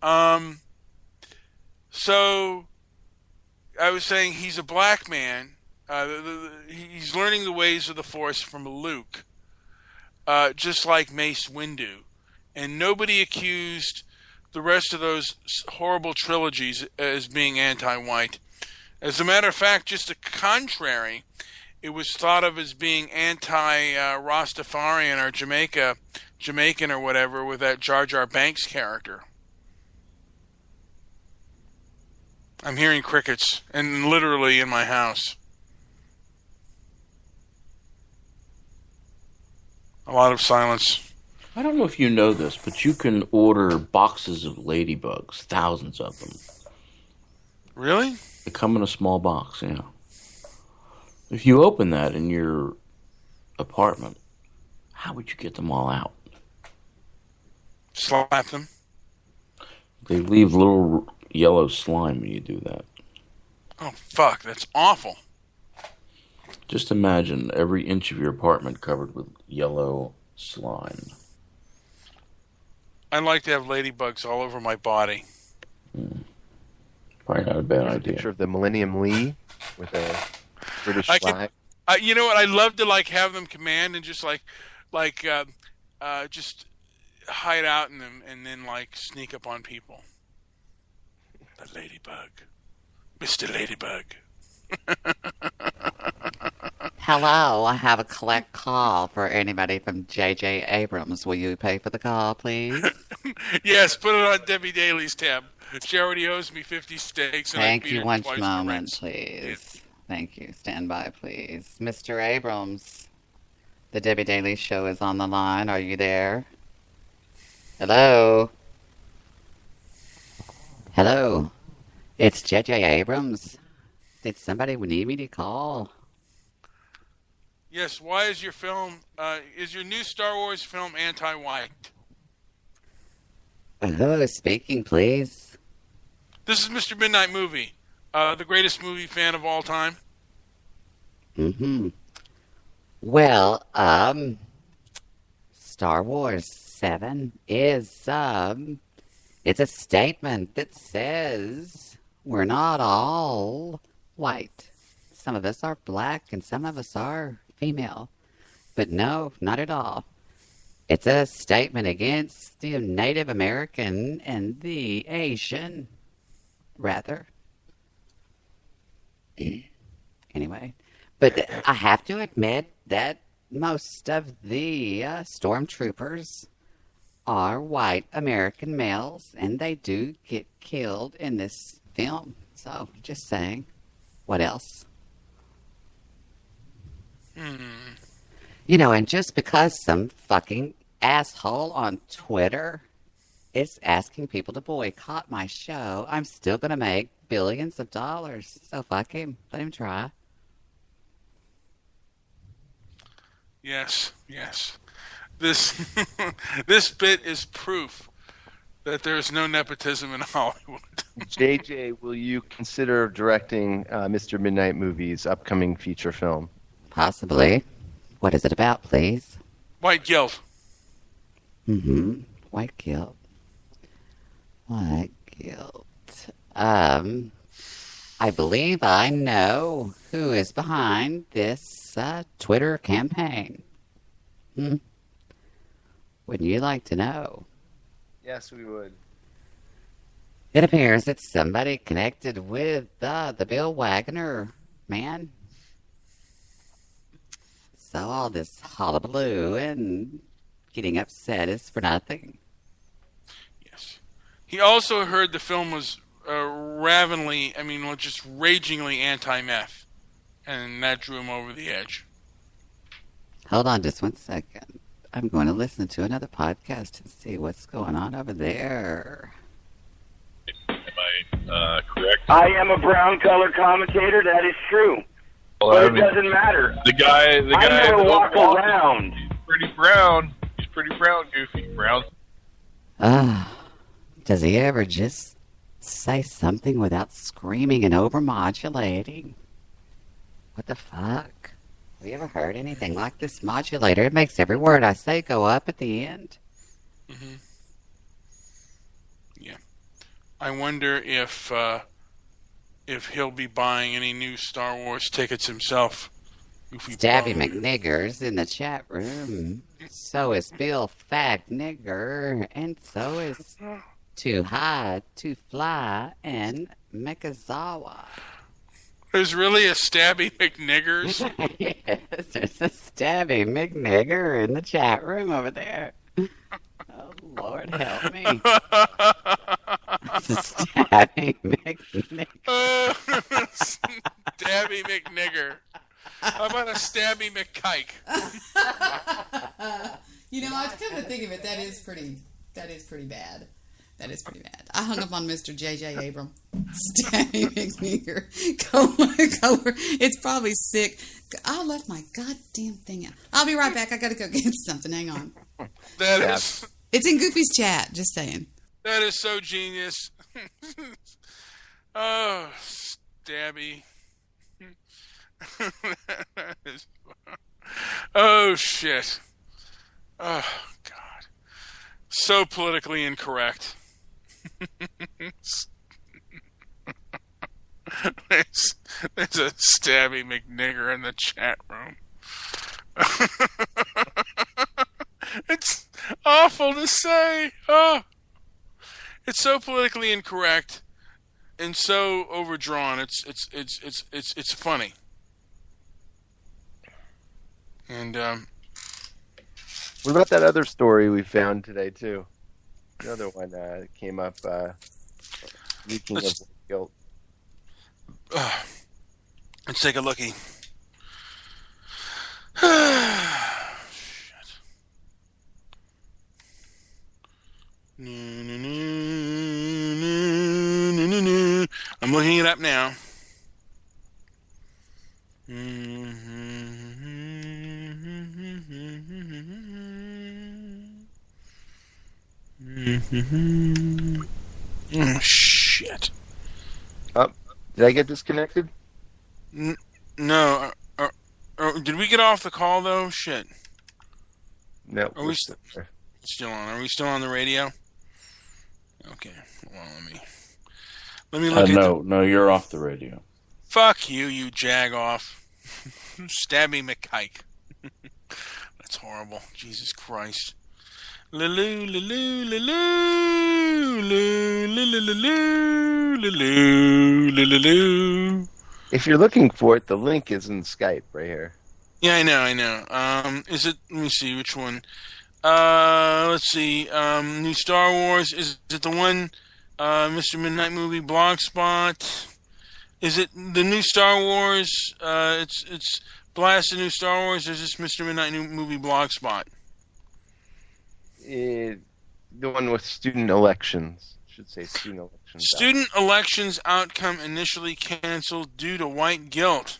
So, I was saying he's a black man. He's learning the ways of the Force from Luke, just like Mace Windu. And nobody accused the rest of those horrible trilogies as being anti-white. As a matter of fact, just the contrary, it was thought of as being anti-Rastafarian or Jamaican or whatever with that Jar Jar Banks character. I'm hearing crickets, and literally in my house. A lot of silence. I don't know if you know this, but you can order boxes of ladybugs, thousands of them. Really? They come in a small box, yeah. If you open that in your apartment, how would you get them all out? Slap them. They leave little yellow slime when you do that. Oh, fuck, that's awful. Just imagine every inch of your apartment covered with yellow slime. I'd like to have ladybugs all over my body. Probably not a bad There's a idea. picture of the Millennium Lee with a British flag. You know what? I'd love to have them command and just just hide out in them and then sneak up on people. The ladybug, Mr. Ladybug. Hello, I have a collect call for anybody from J.J. Abrams. Will you pay for the call, please? Yes, put it on Debbie Daly's tab. She already owes me 50 steaks. And Thank I you. her One twice moment, the please. Thank you. Stand by, please. Mr. Abrams, the Debbie Daly Show is on the line. Are you there? Hello? Hello? It's J.J. Abrams. Did somebody need me to call? Yes, why is your new Star Wars film anti-white? Hello, speaking, please. This is Mr. Midnight Movie, the greatest movie fan of all time. Mm-hmm. Well, Star Wars 7 is, it's a statement that says we're not all white. Some of us are black and some of us are female. But no, not at all. It's a statement against the Native American and the Asian, rather. Anyway, but I have to admit that most of the stormtroopers are white American males, and they do get killed in this film. So, just saying. What else? You know, and just because some fucking asshole on Twitter is asking people to boycott my show, I'm still gonna make billions of dollars. So fuck him. Let him try. Yes. This this bit is proof that there's no nepotism in Hollywood. JJ, will you consider directing Mr. Midnight Movie's upcoming feature film? Possibly. What is it about, please? White guilt. Mm-hmm. White guilt. White guilt. I believe I know who is behind this Twitter campaign. Wouldn't you like to know? Yes, we would. It appears it's somebody connected with the Bill Wagner man. So all this hullabaloo and getting upset is for nothing. Yes. He also heard the film was just ragingly anti-meth. And that drew him over the edge. Hold on just 1 second. I'm going to listen to another podcast and see what's going on over there. Am I correct? I am a brown color commentator. That is true. Well, but it doesn't matter. The guy. I never walk around. He's pretty brown. He's pretty brown, Goofy. Brown. Does he ever just say something without screaming and overmodulating? What the fuck? Have you ever heard anything like this modulator? It makes every word I say go up at the end. Mm-hmm. Yeah. I wonder if he'll be buying any new Star Wars tickets himself. Stabby McNigger's in the chat room. So is Bill Fag Nigger. And so is Too High to Fly and Mekazawa. There's really a Stabby McNiggers? Yes, there's a Stabby McNigger in the chat room over there. Oh, Lord help me. It's a Stabby McNigger. Stabby McNigger. How about a Stabby McKike? You know, I've come to think of it, that is pretty bad. That is pretty bad. I hung up on Mr. J.J. Abram. Stabby McNigger. Color. It's probably sick. I left my goddamn thing out. I'll be right back. I gotta go get something. Hang on. It's in Goofy's chat. Just saying. That is so genius. Oh, Stabby. Oh, shit. Oh, God. So politically incorrect. There's a Stabby McNigger in the chat room. It's awful to say. Oh, it's so politically incorrect and so overdrawn. It's funny. And what about that other story we found today too? Another one that came up. Leaking of guilt. Let's take a lookie. I'm looking it up now. Oh, shit. Oh, did I get disconnected? No. Did we get off the call, though? Shit. No. Are we still on? Are we still on the radio? Okay. Well, let me look at No, you're off the radio. Fuck you, you jag-off. Stabby McKike. That's horrible. Jesus Christ. Lulu, lulu, lulu, lulu, lulu, lulu, lulu. If you're looking for it, the link is in Skype right here. Yeah, I know. Is it? Let me see which one. Let's see. New Star Wars. Is it the one? Mr. Midnight Movie Blogspot. Is it the new Star Wars? It's Blast the New Star Wars. Or is this Mr. Midnight Movie Blogspot? The one with student elections. Should say student elections. Student elections outcome initially canceled due to white guilt.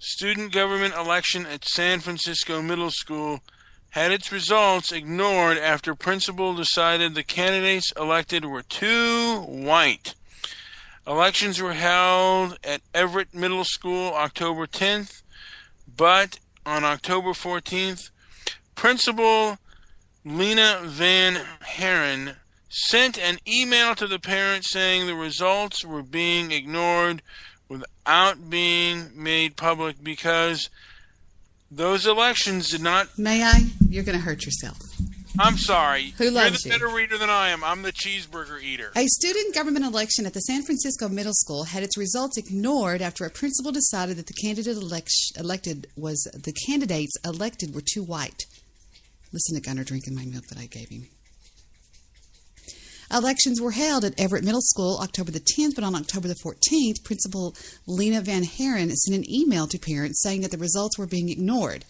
Student government election at San Francisco Middle School had its results ignored after principal decided the candidates elected were too white. Elections were held at Everett Middle School October 10th, but on October 14th, Principal Lena Van Haren sent an email to the parents saying the results were being ignored without being made public because Those elections did not... May I? You're going to hurt yourself. I'm sorry. Who loves You're the you? better reader than I am. I'm the cheeseburger eater. A student government election at the San Francisco Middle School had its results ignored after a principal decided that the candidates elected were too white. Listen to Gunner drinking my milk that I gave him. Elections were held at Everett Middle School October the 10th, but on October the 14th, Principal Lena Van Haren sent an email to parents saying that the results were being ignored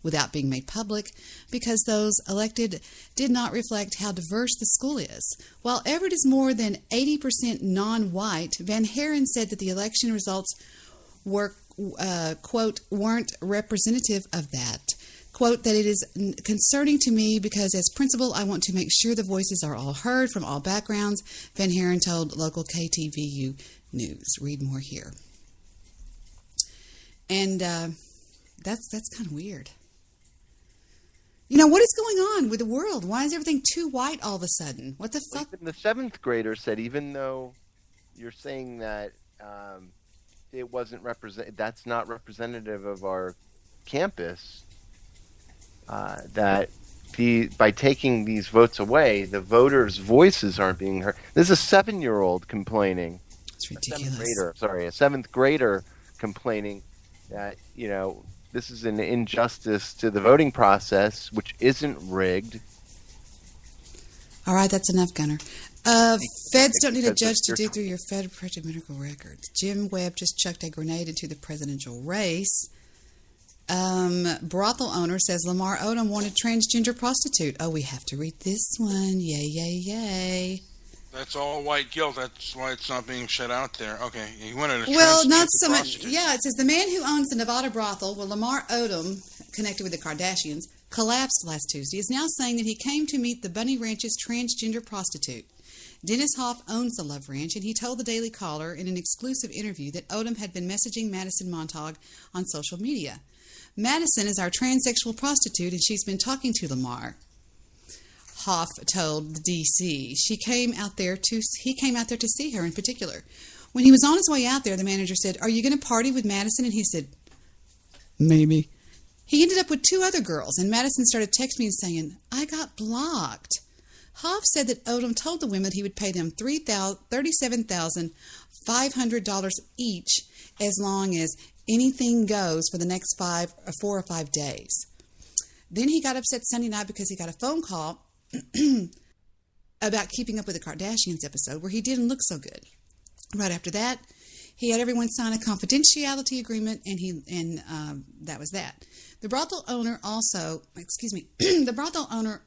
without being made public because those elected did not reflect how diverse the school is. While Everett is more than 80% non-white, Van Haren said that the election results were, quote, weren't representative of that. Quote, that it is concerning to me because as principal, I want to make sure the voices are all heard from all backgrounds, Van Haren told local KTVU News. Read more here. And that's kind of weird. You know, what is going on with the world? Why is everything too white all of a sudden? What the fuck? Even the 7th grader said, even though you're saying that it wasn't that's not representative of our campus, that by taking these votes away, the voters' voices aren't being heard. This is a 7-year-old complaining. It's ridiculous. A 7th grader complaining that, you know, this is an injustice to the voting process, which isn't rigged. All right, that's enough, Gunner. Feds don't need a judge to dig through your Fed-approved medical records. Jim Webb just chucked a grenade into the presidential race. Brothel owner says Lamar Odom wanted transgender prostitute. Oh, we have to read this one. Yay, yay, yay. That's all white guilt. That's why it's not being shut out there. Okay, he wanted a well, not transgender so much. prostitute. Yeah, it says the man who owns the Nevada brothel, where Lamar Odom, connected with the Kardashians, collapsed last Tuesday, is now saying that he came to meet the Bunny Ranch's transgender prostitute. Dennis Hoff owns the Love Ranch, and he told the Daily Caller in an exclusive interview that Odom had been messaging Madison Montag on social media. Madison is our transsexual prostitute, and she's been talking to Lamar. Hoff told the DC he came out there to see her in particular. When he was on his way out there, the manager said, "Are you going to party with Madison?" And he said, "Maybe." He ended up with 2 other girls, and Madison started texting me and saying, "I got blocked." Hoff said that Odom told the women he would pay them $37,500 each as long as anything goes for the next 4 or 5 days. Then he got upset Sunday night because he got a phone call about Keeping Up with the Kardashians episode where he didn't look so good. Right after that, he had everyone sign a confidentiality agreement, and that was that. The brothel owner the brothel owner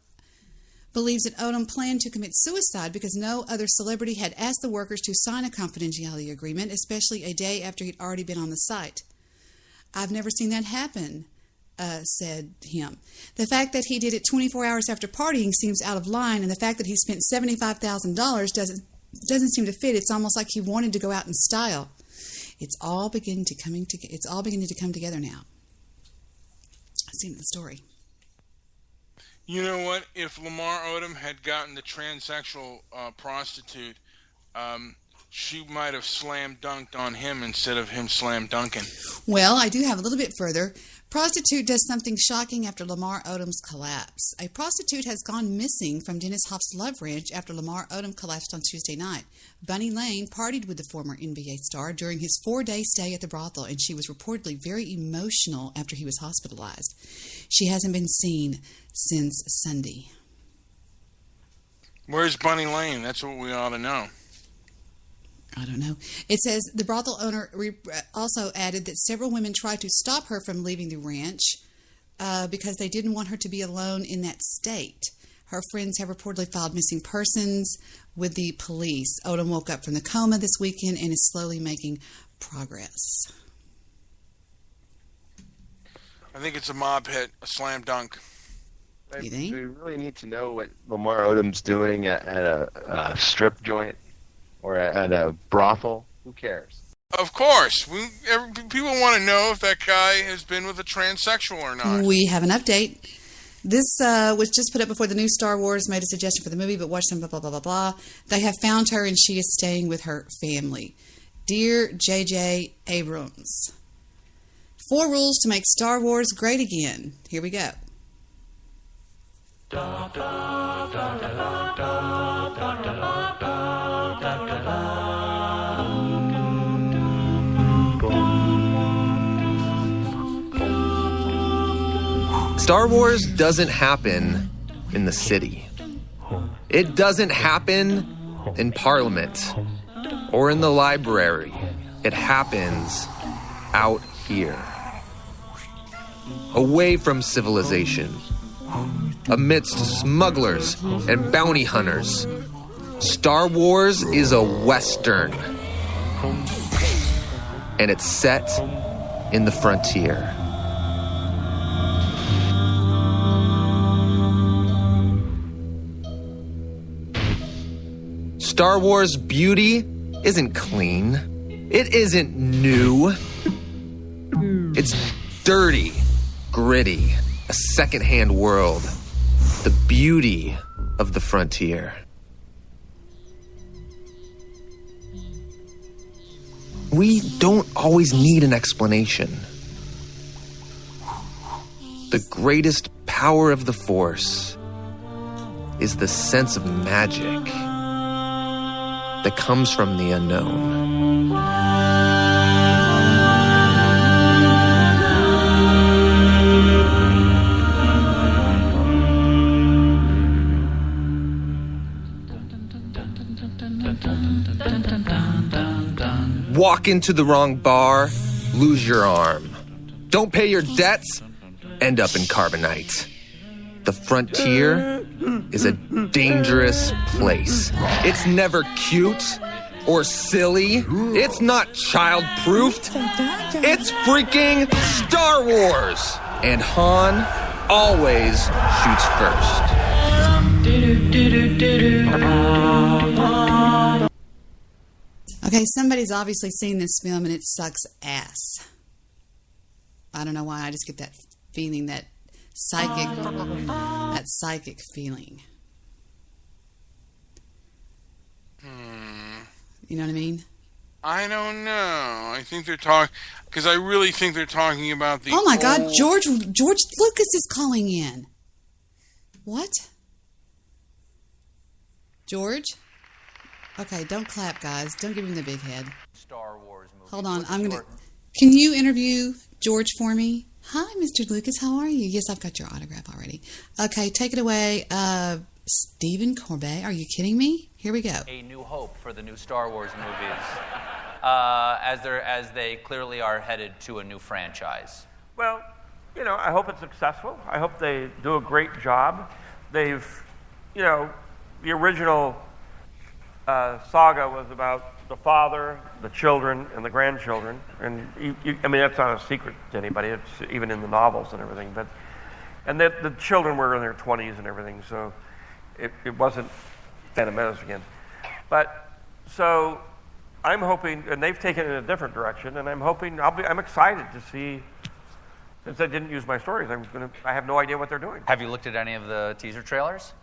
believes that Odom planned to commit suicide because no other celebrity had asked the workers to sign a confidentiality agreement, especially a day after he'd already been on the site. "I've never seen that happen," said him. "The fact that he did it 24 hours after partying seems out of line, and the fact that he spent $75,000 doesn't seem to fit. It's almost like he wanted to go out in style." It's all beginning to come together now. I've seen the story. You know what? If Lamar Odom had gotten the transsexual prostitute, she might have slam dunked on him instead of him slam dunking. Well, I do have a little bit further. Prostitute does something shocking after Lamar Odom's collapse. A prostitute has gone missing from Dennis Hoff's Love Ranch after Lamar Odom collapsed on Tuesday night. Bunny Lane partied with the former NBA star during his 4-day stay at the brothel, and she was reportedly very emotional after he was hospitalized. She hasn't been seen since Sunday. Where's Bunny Lane? That's what we ought to know. I don't know. It says the brothel owner also added that several women tried to stop her from leaving the ranch because they didn't want her to be alone in that state. Her friends have reportedly filed missing persons with the police. Odom woke up from the coma this weekend and is slowly making progress. I think it's a mob hit, a slam dunk. You think? Do we really need to know what Lamar Odom's doing at a strip joint? Or at a brothel? Who cares? Of course. People want to know if that guy has been with a transsexual or not. We have an update. This was just put up before the new Star Wars made a suggestion for the movie, but watch them, blah, blah, blah, blah, blah. They have found her, and she is staying with her family. Dear J.J. Abrams, 4 rules to make Star Wars great again. Here we go. Star Wars doesn't happen in the city. It doesn't happen in Parliament or in the library. It happens out here, away from civilization, amidst smugglers and bounty hunters. Star Wars is a Western, and it's set in the frontier. Star Wars beauty isn't clean. It isn't new. It's dirty, gritty, a secondhand world. The beauty of the frontier. We don't always need an explanation. The greatest power of the Force is the sense of magic that comes from the unknown. Walk into the wrong bar, lose your arm. Don't pay your debts, end up in carbonite. The frontier is a dangerous place. It's never cute or silly. It's not child-proofed. It's freaking Star Wars. And Han always shoots first. Okay, somebody's obviously seen this film and it sucks ass. I don't know why, I just get that feeling, that psychic feeling. You know what I mean? I don't know. I think they're talking, because I really think they're talking about the. Oh my God, George Lucas is calling in. What? George? Okay, don't clap, guys. Don't give him the big head. Star Wars movie. Hold on, Can you interview George for me? Hi, Mr. Lucas. How are you? Yes, I've got your autograph already. Okay, take it away. Stephen Corbett, are you kidding me? Here we go. A new hope for the new Star Wars movies, as they clearly are headed to a new franchise. Well, I hope it's successful. I hope they do a great job. They've, the original saga was about the father, the children, and the grandchildren. And that's not a secret to anybody. It's even in the novels and everything. And the children were in their 20s and everything, so it wasn't Phantom Menace again. But so I'm hoping, and they've taken it in a different direction, and I'm hoping I'm excited to see. Since I didn't use my stories, I have no idea what they're doing. Have you looked at any of the teaser trailers?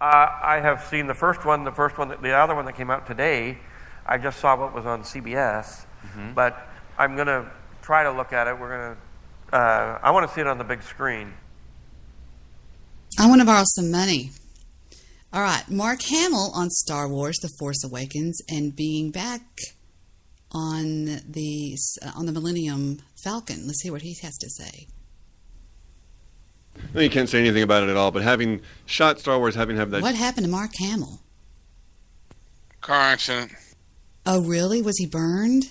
I have seen the first one, the other one that came out today. I just saw what was on CBS, but I'm going to try to look at it. I want to see it on the big screen. I want to borrow some money. All right, Mark Hamill on Star Wars: The Force Awakens and being back on the Millennium Falcon. Let's hear what he has to say. Well, you can't say anything about it at all, but having shot Star Wars, having that... What happened to Mark Hamill? Car accident. Oh, really? Was he burned?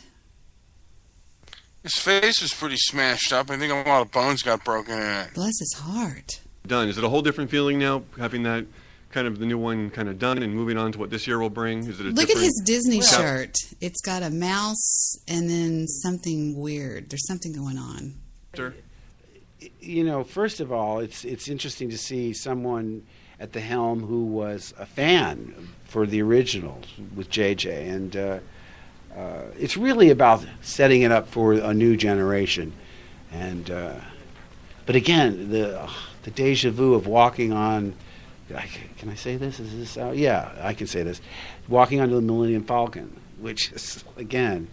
His face was pretty smashed up. I think a lot of bones got broken in it. Bless his heart. Done. Is it a whole different feeling now, having that kind of the new one kind of done and moving on to what this year will bring? Is it a Look at his Disney shirt. It's got a mouse and then something weird. There's something going on. Sure. First of all, it's interesting to see someone at the helm who was a fan for the originals with J.J. And it's really about setting it up for a new generation. And but again, the deja vu of walking on. Can I say this? Is this out? Yeah, I can say this. Walking onto the Millennium Falcon, which is, again,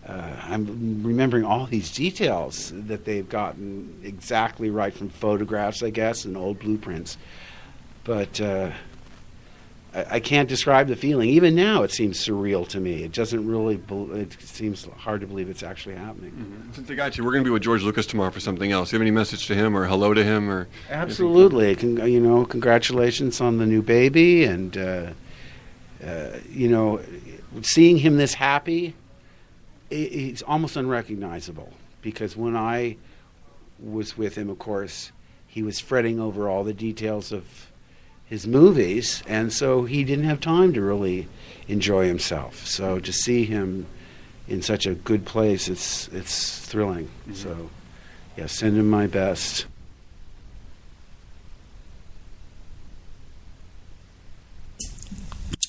I'm remembering all these details that they've gotten exactly right from photographs, I guess, and old blueprints. But I can't describe the feeling. Even now, it seems surreal to me. It doesn't really. It seems hard to believe it's actually happening. Mm-hmm. Since I got you, we're going to be with George Lucas tomorrow for something else. Do you have any message to him or hello to him or? Absolutely. Congratulations on the new baby, and seeing him this happy, it's almost unrecognizable. Because when I was with him, of course, he was fretting over all the details of his movies, and so he didn't have time to really enjoy himself. So to see him in such a good place, it's thrilling. Mm-hmm. So, yeah, send him my best.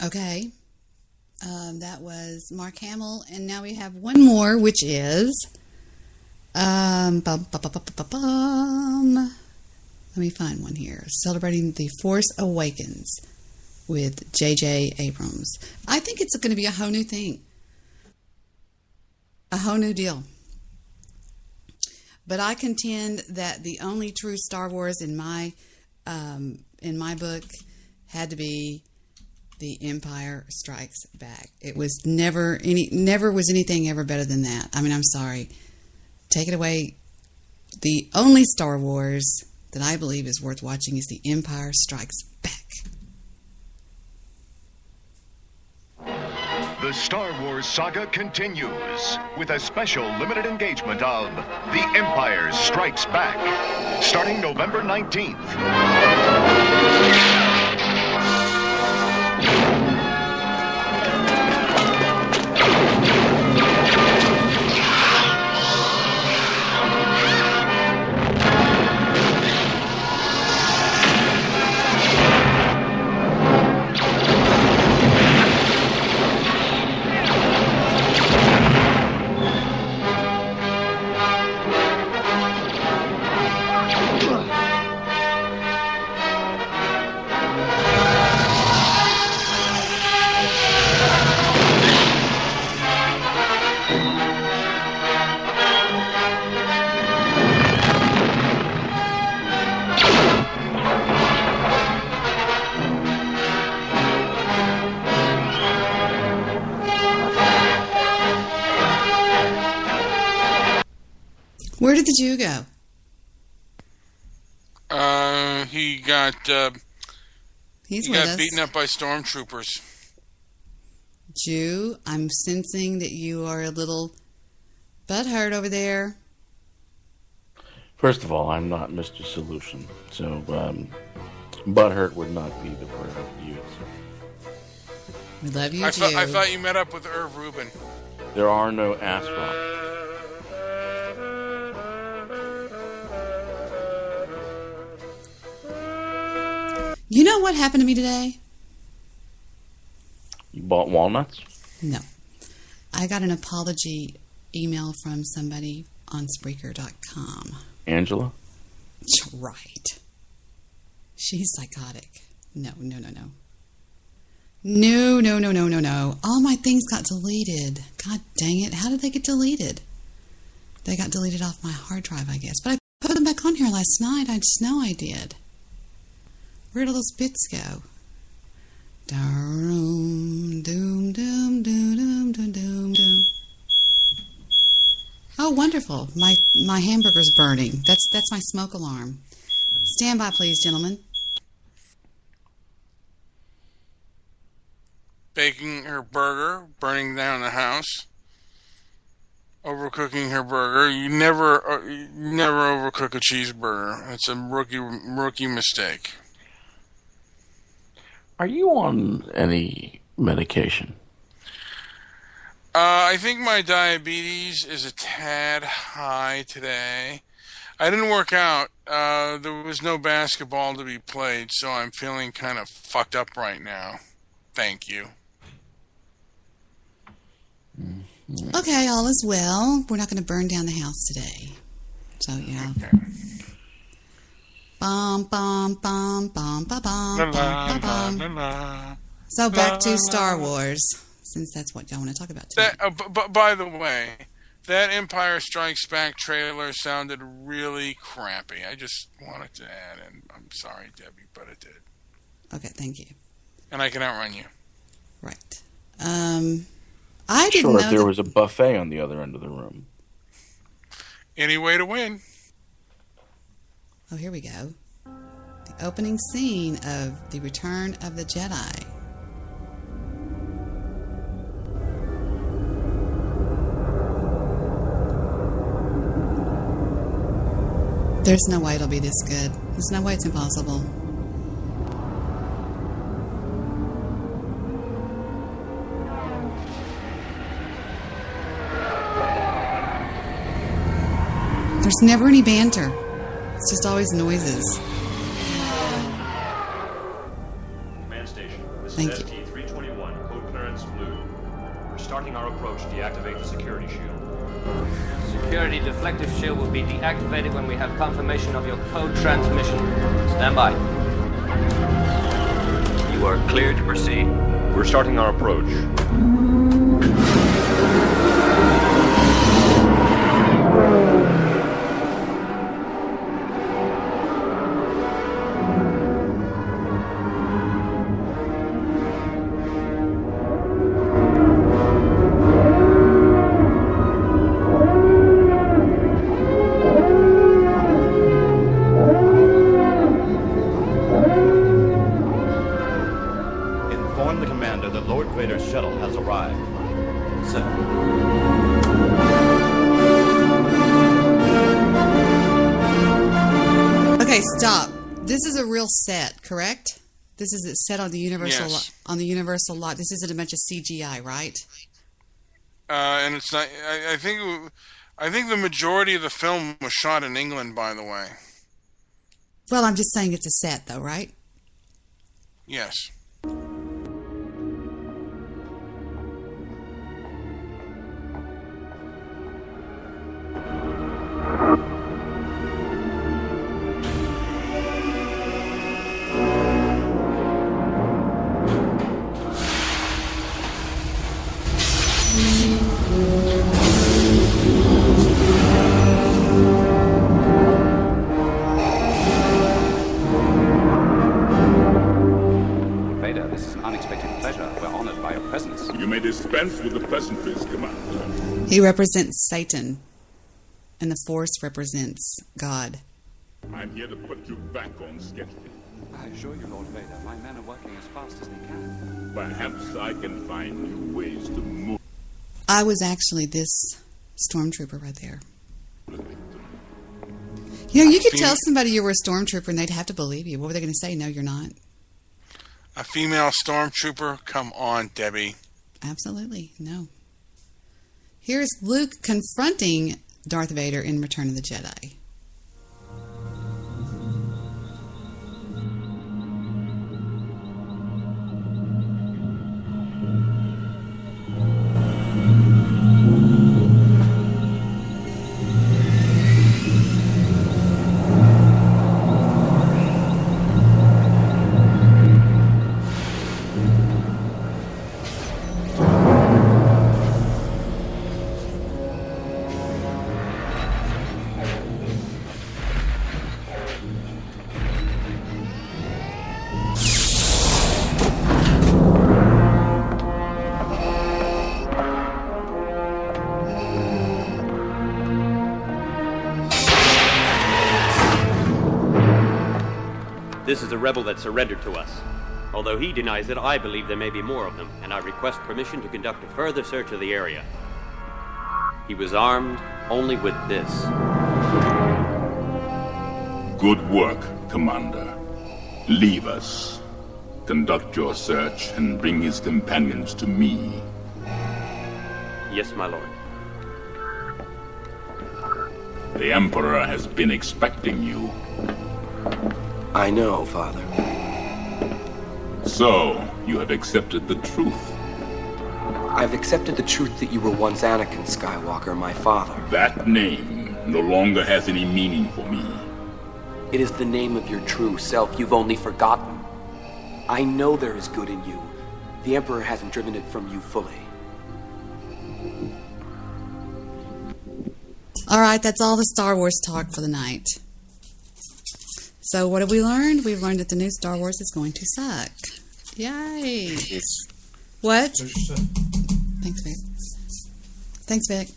Okay. That was Mark Hamill, and now we have one more, which is let me find one here. Celebrating The Force Awakens with J.J. Abrams. I think it's going to be a whole new thing. A whole new deal. But I contend that the only true Star Wars in my book had to be The Empire Strikes Back. It was never was anything ever better than that. I mean, I'm sorry. Take it away. The only Star Wars that I believe is worth watching is The Empire Strikes Back. The Star Wars saga continues with a special limited engagement of The Empire Strikes Back, starting November 19th. Where did the Jew go? He got beaten up by stormtroopers. Jew, I'm sensing that you are a little butthurt over there. First of all, I'm not Mr. Solution, so butthurt would not be the word I would use. We love you, Jew. I thought you met up with Irv Rubin. There are no ass rocks. You know what happened to me today? You bought walnuts? No. I got an apology email from somebody on Spreaker.com. Angela? Right. She's psychotic. No. No. All my things got deleted. God dang it. How did they get deleted? They got deleted off my hard drive, I guess. But I put them back on here last night. I just know I did. Where'd all those bits go? Doom, doom, doom, doom, doom, doom, doom. Oh, wonderful. My hamburger's burning. That's my smoke alarm. Stand by, please, gentlemen. Baking her burger, burning down the house, overcooking her burger. You never overcook a cheeseburger. It's a rookie mistake. Are you on any medication? I think my diabetes is a tad high today. I didn't work out. There was no basketball to be played, so I'm feeling kind of fucked up right now. Thank you. Okay, all is well. We're not going to burn down the house today. So, yeah. Okay. Bum, bum, bum, bum, bum, bum, bum, bum. So back to Star Wars. since that's what y'all want to talk about today. But by the way, that Empire Strikes Back trailer sounded really crappy. I just wanted to add, and I'm sorry, Debbie, but it did. Okay, thank you. And I can outrun you. Right. I didn't know if there was a buffet on the other end of the room. Any way to win. Oh, here we go. The opening scene of The Return of the Jedi. There's no way it'll be this good. There's no way it's impossible. There's never any banter. It's just always noises. Command station. This Thank is you. ST-321, code clearance blue. We're starting our approach. Deactivate the security shield. Security deflective shield will be deactivated when we have confirmation of your code transmission. Stand by. You are cleared to proceed. We're starting our approach. Inform the commander that Lord Vader's shuttle has arrived. Sir. Okay, stop. This is a real set, correct? This is a set on the Universal on the Universal lot. This isn't a bunch of CGI, right? And it's not. I think the majority of the film was shot in England. By the way. Well, I'm just saying it's a set, though, right? Yes. Vader, this is an unexpected pleasure. We're honored by your presence. You may dispense with the pleasantries, Commander. He represents Satan, and the Force represents God. I'm here to put you back on schedule. I assure you, Lord Vader, my men are working as fast as they can. Perhaps I can find new ways to move. I was actually this stormtrooper right there. You know, you could tell somebody you were a stormtrooper and they'd have to believe you. What were they going to say? No, you're not. A female stormtrooper? Come on, Debbie. Absolutely. No. Here's Luke confronting Darth Vader in Return of the Jedi. This is a rebel that surrendered to us. Although he denies it, I believe there may be more of them, and I request permission to conduct a further search of the area. He was armed only with this. Good work, Commander. Leave us. Conduct your search and bring his companions to me. Yes, my lord. The Emperor has been expecting you. I know, Father. So, you have accepted the truth. I've accepted the truth that you were once Anakin Skywalker, my father. That name no longer has any meaning for me. It is the name of your true self you've only forgotten. I know there is good in you. The Emperor hasn't driven it from you fully. All right, that's all the Star Wars talk for the night. So what have we learned? We've learned that the new Star Wars is going to suck. Yay. What? Thanks, Vic. Thanks, Vic.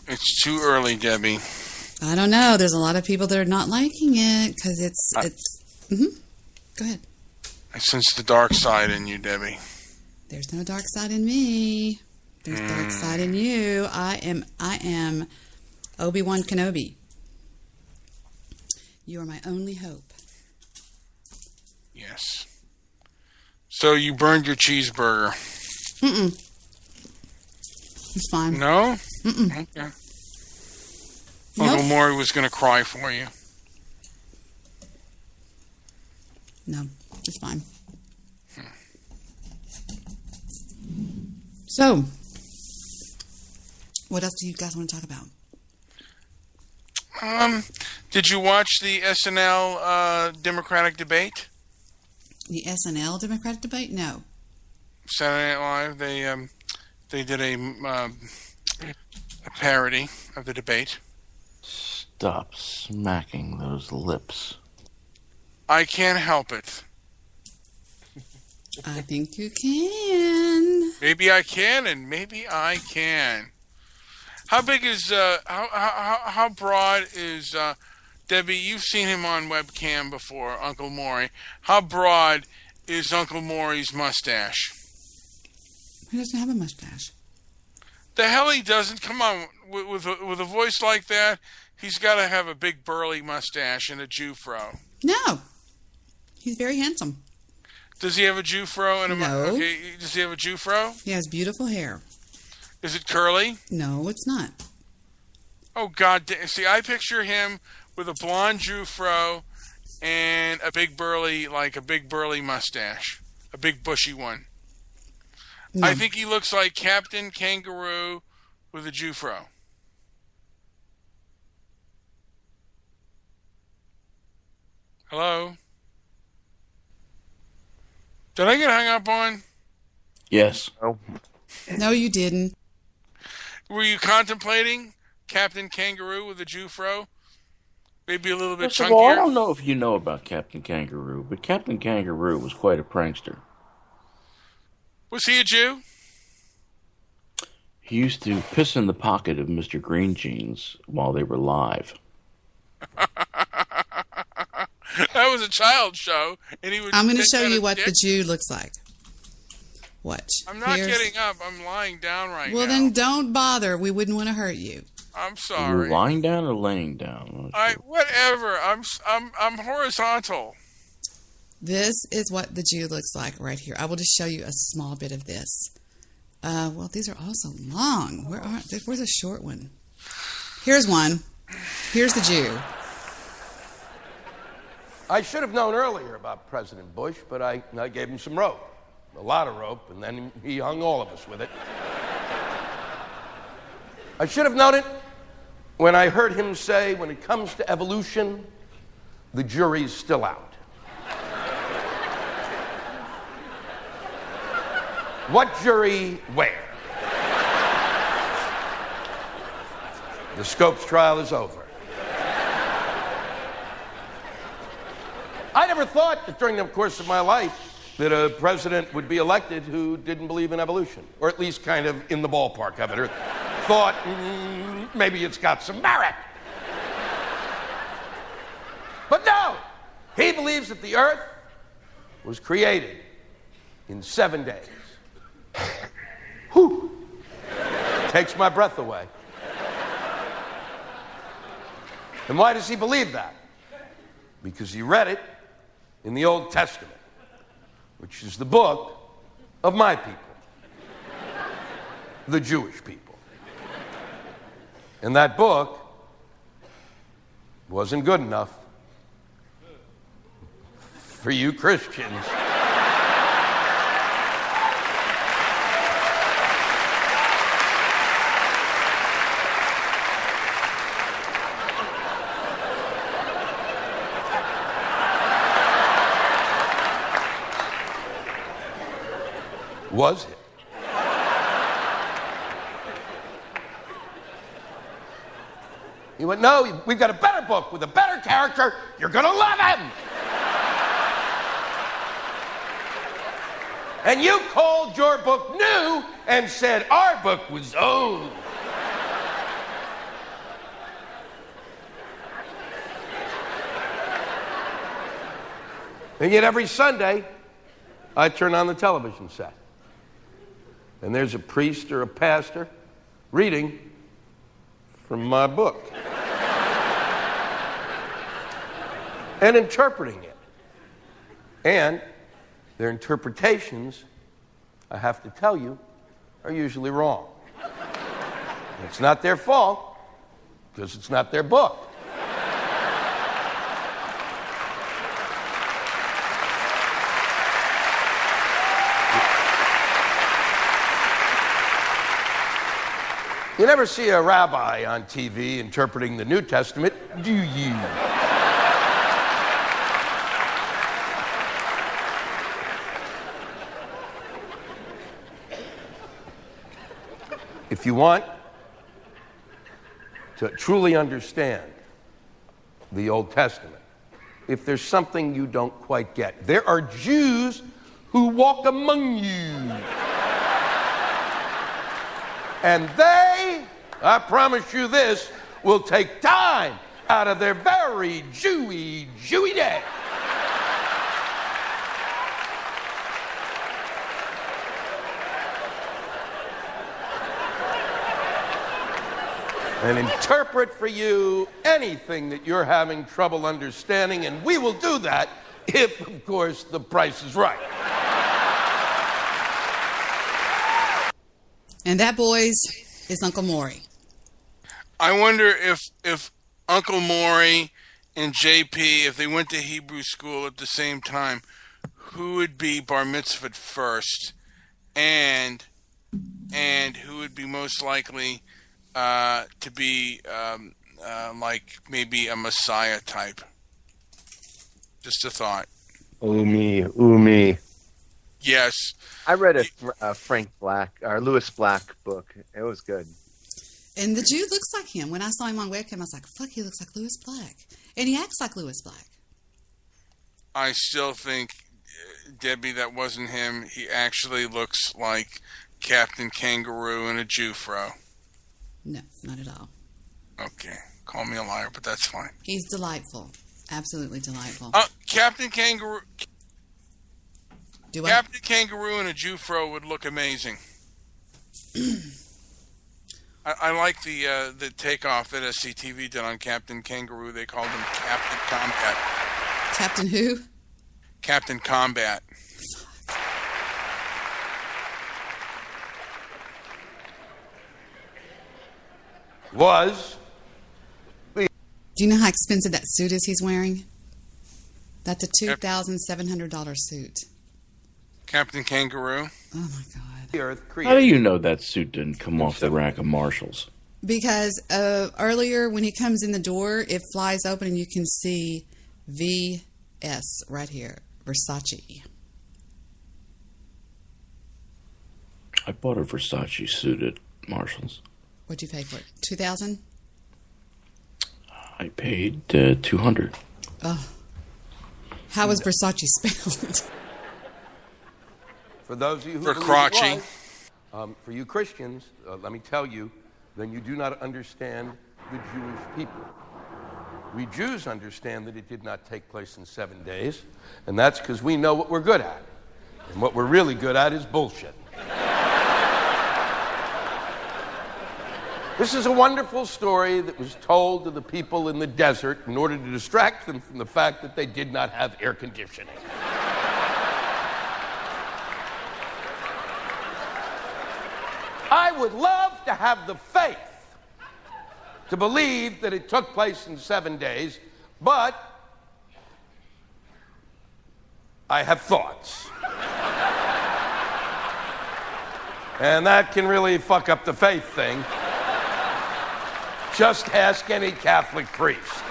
It's too early, Debbie. I don't know. There's a lot of people that are not liking it because it's. Go ahead. I sense the dark side in you, Debbie. There's no dark side in me. There's dark side in you. I am Obi-Wan Kenobi. You are my only hope. Yes. So you burned your cheeseburger. It's fine. No? Okay. Nope. Uncle Maury was going to cry for you. No, it's fine. So, what else do you guys want to talk about? Did you watch the SNL Democratic debate? The SNL Democratic debate? No. Saturday Night Live. They did a parody of the debate. Stop smacking those lips. I can't help it. I think you can. Maybe I can, and maybe I can. How big is how broad is Debbie? You've seen him on webcam before, Uncle Maury. How broad is Uncle Maury's mustache? He doesn't have a mustache. The hell he doesn't! Come on, with a voice like that, he's got to have a big burly mustache and a Jufro. No, he's very handsome. Does he have a Jufro? No. Okay, does he have a Jufro? He has beautiful hair. Is it curly? No, it's not. Oh, God. See, I picture him with a blonde Jufro and a big burly mustache. A big bushy one. No. I think he looks like Captain Kangaroo with a Jufro. Hello? Did I get hung up on? Yes. No, you didn't. Were you contemplating Captain Kangaroo with a Jufro? Maybe a little bit First of all, I chunkier? don't know if you know about Captain Kangaroo, but Captain Kangaroo was quite a prankster. Was he a Jew? He used to piss in the pocket of Mr. Green Jeans while they were live. That was a child show, and he would. I'm going to take show out you a what dick. the Jew looks like. Watch. I'm not getting up. I'm lying down right Well, now. then don't bother. We wouldn't want to hurt you. I'm Are sorry. you lying down or laying down? Whatever. I'm horizontal. This is what the Jew looks like right here. I will just show you a small bit of this. Well, these are all so long. Where's a short one? Here's one. Here's the Jew. I should have known earlier about President Bush, but I gave him some rope. A lot of rope, and then he hung all of us with it. I should have known it when I heard him say, when it comes to evolution, the jury's still out. What jury where? The Scopes trial is over. I never thought that during the course of my life that a president would be elected who didn't believe in evolution, or at least kind of in the ballpark of it, or thought maybe it's got some merit. But no, he believes that the earth was created in 7 days. Whew. Takes my breath away. And why does he believe that? Because he read it in the Old Testament, which is the book of my people, the Jewish people. And that book wasn't good enough for you Christians. Was it? He went, no, we've got a better book with a better character. You're going to love him. And you called your book new and said our book was old. And yet every Sunday, I turn on the television set. And there's a priest or a pastor reading from my book. And interpreting it. And their interpretations, I have to tell you, are usually wrong. And it's not their fault, because it's not their book. You never see a rabbi on TV interpreting the New Testament, do you? If you want to truly understand the Old Testament, if there's something you don't quite get, there are Jews who walk among you. And they, I promise you this, will take time out of their very Jewy day. And interpret for you anything that you're having trouble understanding, and we will do that if, of course, the price is right. And that, boys, is Uncle Maury. I wonder if Uncle Maury and JP, if they went to Hebrew school at the same time, who would be bar mitzvahed first, and who would be most likely to be like maybe a Messiah type. Just a thought. Ooh me. Yes. I read a Frank Black or Lewis Black book. It was good. And the Jew looks like him. When I saw him on webcam, I was like, fuck, he looks like Lewis Black. And he acts like Lewis Black. I still think, Debbie, that wasn't him. He actually looks like Captain Kangaroo in a Jew fro. No, not at all. Okay. Call me a liar, but that's fine. He's delightful. Absolutely delightful. Captain Kangaroo... Do I? Captain Kangaroo in a Jew fro would look amazing. I like the takeoff that SCTV did on Captain Kangaroo. They called him Captain Combat. Captain who? Captain Combat. Was. Do you know how expensive that suit is he's wearing? That's a $2,700 suit. Captain Kangaroo. Oh my God! How do you know that suit didn't come off the rack of Marshalls? Because earlier when he comes in the door, it flies open and you can see VS right here, Versace. I bought a Versace suit at Marshalls. What'd you pay for it? $2,000? I paid $200. Oh, how was Versace spelled? For those of you who for believe crotchy. it was, for you Christians, let me tell you, then you do not understand the Jewish people. We Jews understand that it did not take place in 7 days, and that's because we know what we're good at. And what we're really good at is bullshit. This is a wonderful story that was told to the people in the desert in order to distract them from the fact that they did not have air conditioning. I would love to have the faith to believe that it took place in 7 days, but I have thoughts. And that can really fuck up the faith thing. Just ask any Catholic priest.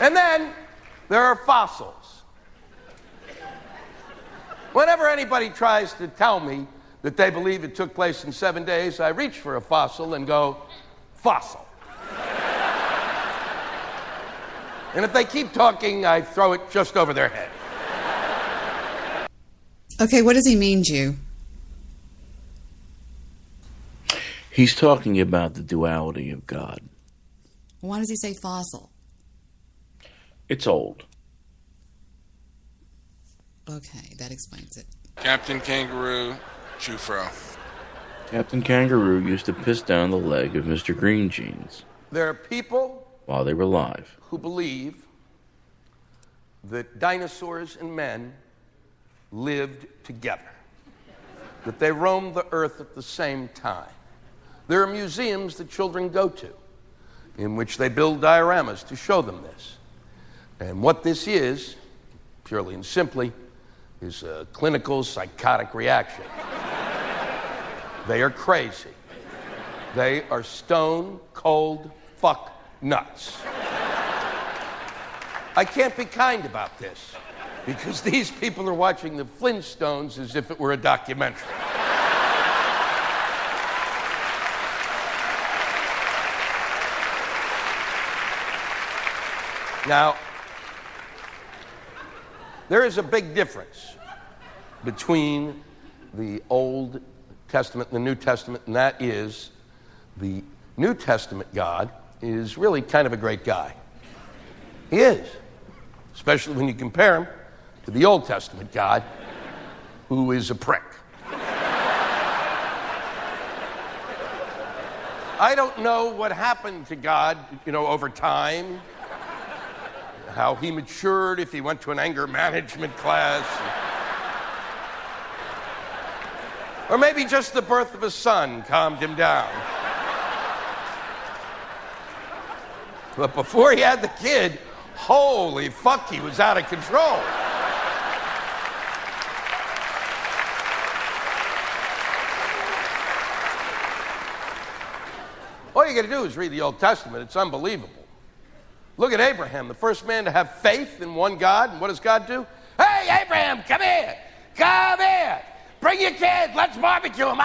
And then there are fossils. Whenever anybody tries to tell me that they believe it took place in 7 days, I reach for a fossil and go, fossil. And if they keep talking, I throw it just over their head. Okay, what does he mean, Jew? He's talking about the duality of God. Why does he say fossil? It's old. Okay, that explains it. Captain Kangaroo, Jufro. Captain Kangaroo used to piss down the leg of Mr. Green Jeans There are people while they were alive. who believe that dinosaurs and men lived together, that they roamed the earth at the same time. There are museums that children go to in which they build dioramas to show them this. And what this is, purely and simply, is a clinical psychotic reaction. They are crazy. They are stone cold fuck nuts. I can't be kind about this because these people are watching the Flintstones as if it were a documentary. Now, there is a big difference between the Old Testament and the New Testament, and that is the New Testament God is really kind of a great guy. He is, especially when you compare him to the Old Testament God, who is a prick. I don't know what happened to God, over time. How he matured, if he went to an anger management class. Or maybe just the birth of a son calmed him down. But before he had the kid, holy fuck, he was out of control. All you got to do is read the Old Testament. It's unbelievable. Look at Abraham, the first man to have faith in one God. And what does God do? Hey, Abraham, come here. Come here. Bring your kids. Let's barbecue them.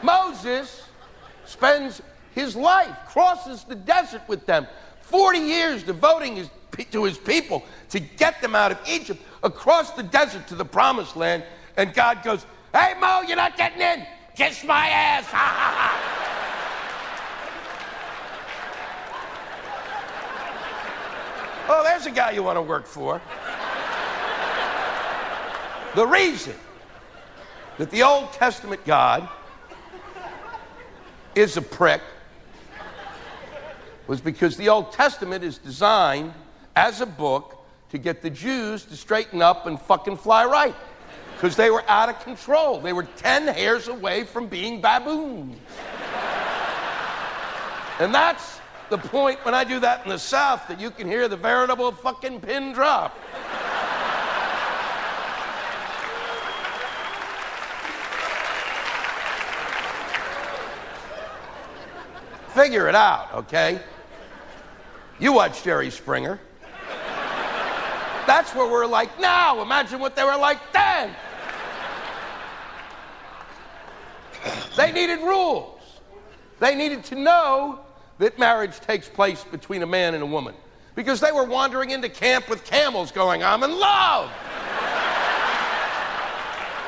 Moses spends his life, crosses the desert with them, 40 years devoting to his people to get them out of Egypt, across the desert to the promised land. And God goes, hey, Mo, you're not getting in. Kiss my ass. Oh, there's a guy you want to work for. The reason that the Old Testament God is a prick was because the Old Testament is designed as a book to get the Jews to straighten up and fucking fly right. Because they were out of control. They were 10 hairs away from being baboons. And that's the point when I do that in the South, that you can hear the veritable fucking pin drop. Figure it out, okay? You watch Jerry Springer. That's what we're like now. Imagine what they were like then. They needed rules. They needed to know that marriage takes place between a man and a woman. Because they were wandering into camp with camels going, I'm in love.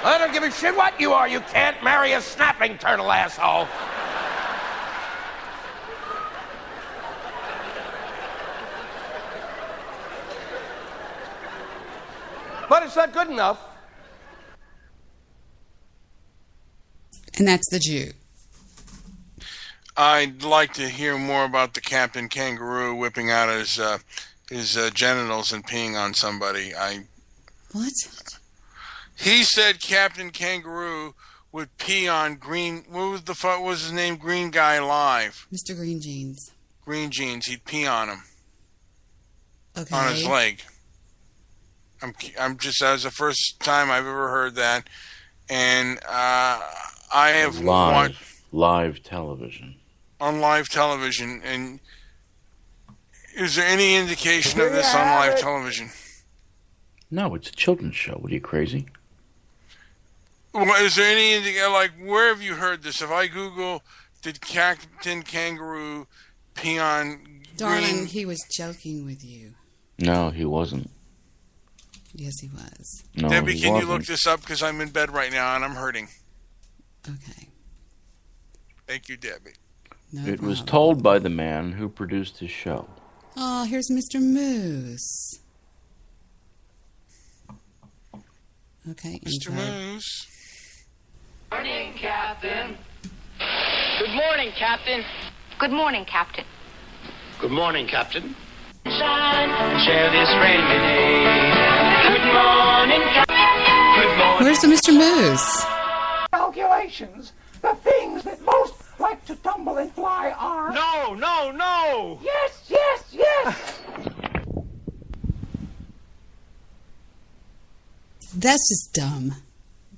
I don't give a shit what you are. You can't marry a snapping turtle, asshole. But it's not good enough. And that's the Jew. I'd like to hear more about the Captain Kangaroo whipping out his genitals and peeing on somebody. What? He said Captain Kangaroo would pee on Green. What was his name? Green guy live. Mr. Green Jeans. Green Jeans. He'd pee on him. Okay. On his leg. I'm just. That was the first time I've ever heard that, and I have live television. on live television. And is there any indication of this on live television? No, it's a children's show. What are you, crazy? Well, is there any like, where have you heard this? If I Google, did Captain Kangaroo pee on Darling, green? he was joking with you. No, he wasn't. Yes, he was. No, Debbie, he can wasn't. you look this up? Because I'm in bed right now and I'm hurting. Okay. Thank you, Debbie. It was told by the man who produced his show. Oh, here's Mr. Moose. Okay. Mr. info. Moose. Morning, Captain. Good morning, Captain. Good morning, Captain. Good morning, Captain. Share this friendly day. Good morning, Captain. Good morning. Where's the Mr. Moose? Calculations, the things that most like to tumble and fly are... No, no, no! Yes, yes, yes! That's just dumb.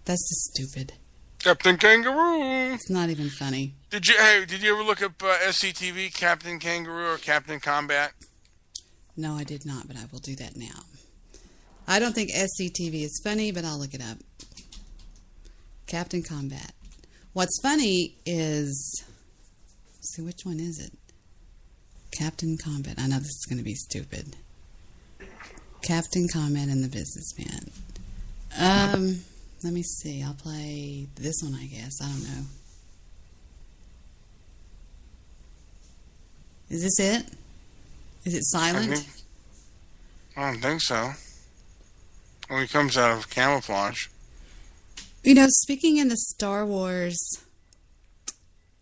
That's just stupid. Captain Kangaroo. It's not even funny. Did you ever look up SCTV, Captain Kangaroo, or Captain Combat? No, I did not, but I will do that now. I don't think SCTV is funny, but I'll look it up. Captain Combat. What's funny is... See, which one is it? Captain Combat. I know this is going to be stupid. Captain Combat and the Businessman. Let me see. I'll play this one, I guess. I don't know. Is this it? Is it silent? I don't think so. Well, he comes out of camouflage. You know, speaking in the Star Wars,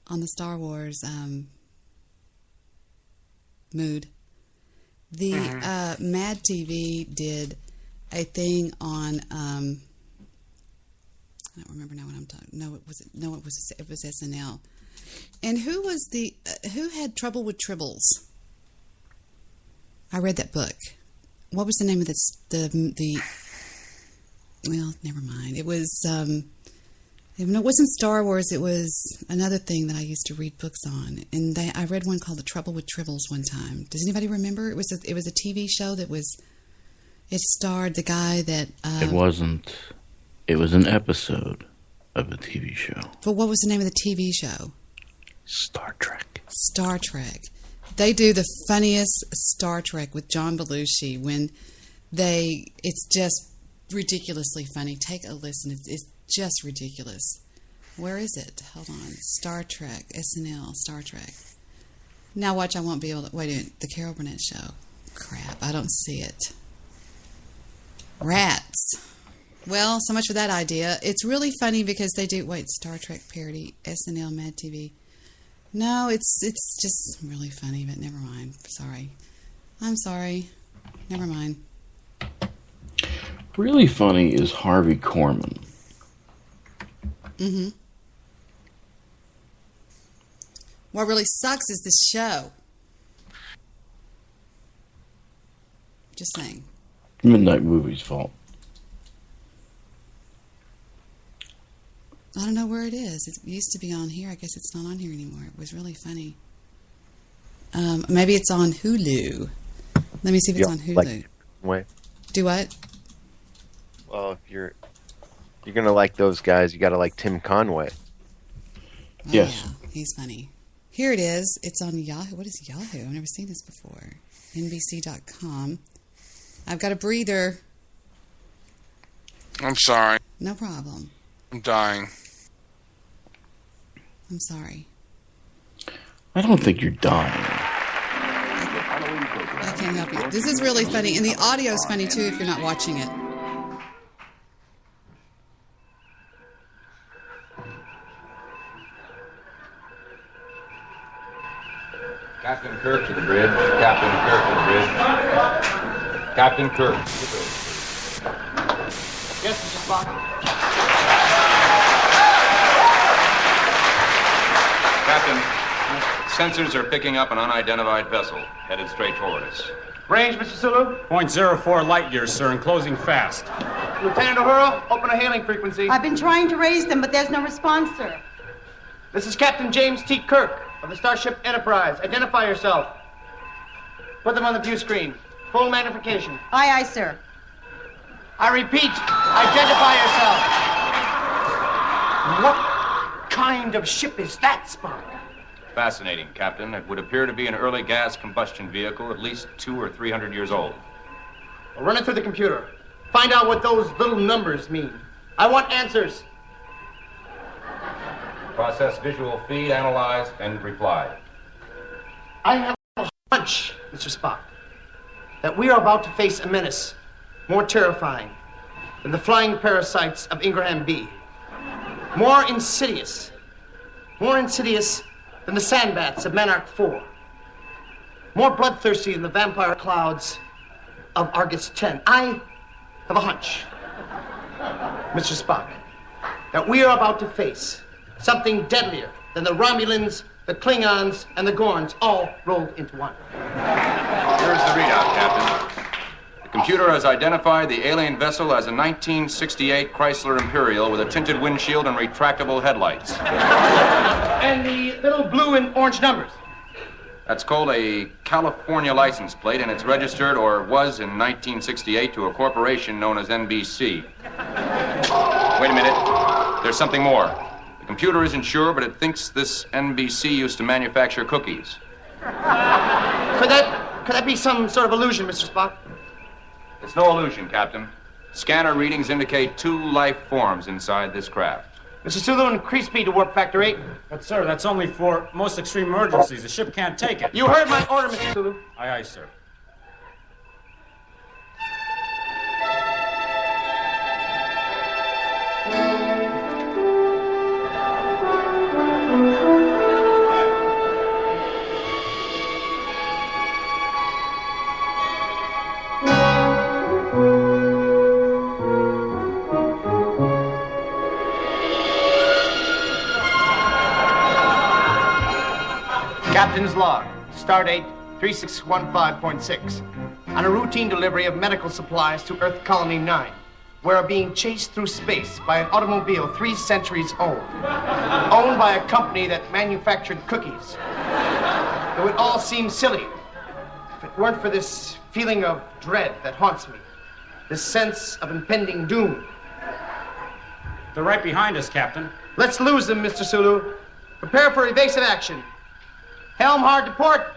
on the Star Wars mood, the Mad TV did a thing on I don't remember now what I'm talking. It was SNL. And who was who had trouble with tribbles? I read that book. What was the name of the well, never mind. It was it wasn't Star Wars, it was another thing that I used to read books on. And I read one called The Trouble with Tribbles one time. Does anybody remember? It was a TV show that it starred the guy that It wasn't. It was an episode of a TV show. But what was the name of the TV show? Star Trek. Star Trek. They do the funniest Star Trek with John Belushi when it's just ridiculously funny. Take a listen. It's just ridiculous. Where is it? Hold on. Star Trek. SNL. Star Trek. Now watch, I won't be able to... Wait a minute. The Carol Burnett Show. Crap. I don't see it. Rats. Well, so much for that idea. It's really funny because they do... Wait, Star Trek parody, SNL, Mad TV. No, it's just really funny, but never mind. Sorry. I'm sorry. Never mind. Really funny is Harvey Korman. Mm-hmm. What really sucks is this show. Just saying. Midnight Movie's fault. I don't know where it is. It used to be on here. I guess it's not on here anymore. It was really funny. Maybe it's on Hulu. Let me see if it's on Hulu. Wait. Do what? Well, if you're gonna like those guys, you gotta like Tim Conway. Oh, yes. Yeah, he's funny. Here it is. It's on Yahoo. What is Yahoo? I've never seen this before. NBC.com. I've got a breather. I'm sorry. No problem. I'm dying. I'm sorry. I don't think you're dying. I can't help you. This is really funny, and the audio is funny too if you're not watching it. Captain Kirk to the bridge. Captain Kirk to the bridge. Captain Kirk to the bridge. Yes, Mr. Spock. Captain, sensors are picking up an unidentified vessel headed straight toward us. Range, Mr. Sulu? 0.04 light years, sir, and closing fast. Lieutenant Uhura, open a hailing frequency. I've been trying to raise them, but there's no response, sir. This is Captain James T. Kirk. of the Starship Enterprise. Identify yourself. Put them on the view screen. Full magnification. Aye, aye, sir. I repeat, identify yourself. What kind of ship is that, Spock? Fascinating, Captain. It would appear to be an early gas combustion vehicle, at least 200 or 300 years old. I'll run it through the computer. Find out what those little numbers mean. I want answers. Process visual feed, analyze, and reply. I have a hunch, Mr. Spock, that we are about to face a menace more terrifying than the flying parasites of Ingraham B. More insidious than the sandbats of Monarch 4. More bloodthirsty than the vampire clouds of Argus 10. I have a hunch, Mr. Spock, that we are about to face something deadlier than the Romulans, the Klingons, and the Gorns all rolled into one. Here's the readout, Captain. The computer has identified the alien vessel as a 1968 Chrysler Imperial with a tinted windshield and retractable headlights. And the little blue and orange numbers. That's called a California license plate, and it's registered, or was in 1968, to a corporation known as NBC. Wait a minute. There's something more. The computer isn't sure, but it thinks this NBC used to manufacture cookies. Could that be some sort of illusion, Mr. Spock? It's no illusion, Captain. Scanner readings indicate 2 life forms inside this craft. Mr. Sulu, increase speed to warp factor 8. But, sir, that's only for most extreme emergencies. The ship can't take it. You heard my order, Mr. Sulu. Aye, aye, sir. Captain's log, stardate 3615.6. On a routine delivery of medical supplies to Earth Colony 9, we are being chased through space by an automobile 3 centuries old, owned by a company that manufactured cookies. It would all seem silly if it weren't for this feeling of dread that haunts me, this sense of impending doom. They're right behind us, Captain. Let's lose them, Mr. Sulu. Prepare for evasive action. Helm hard to port.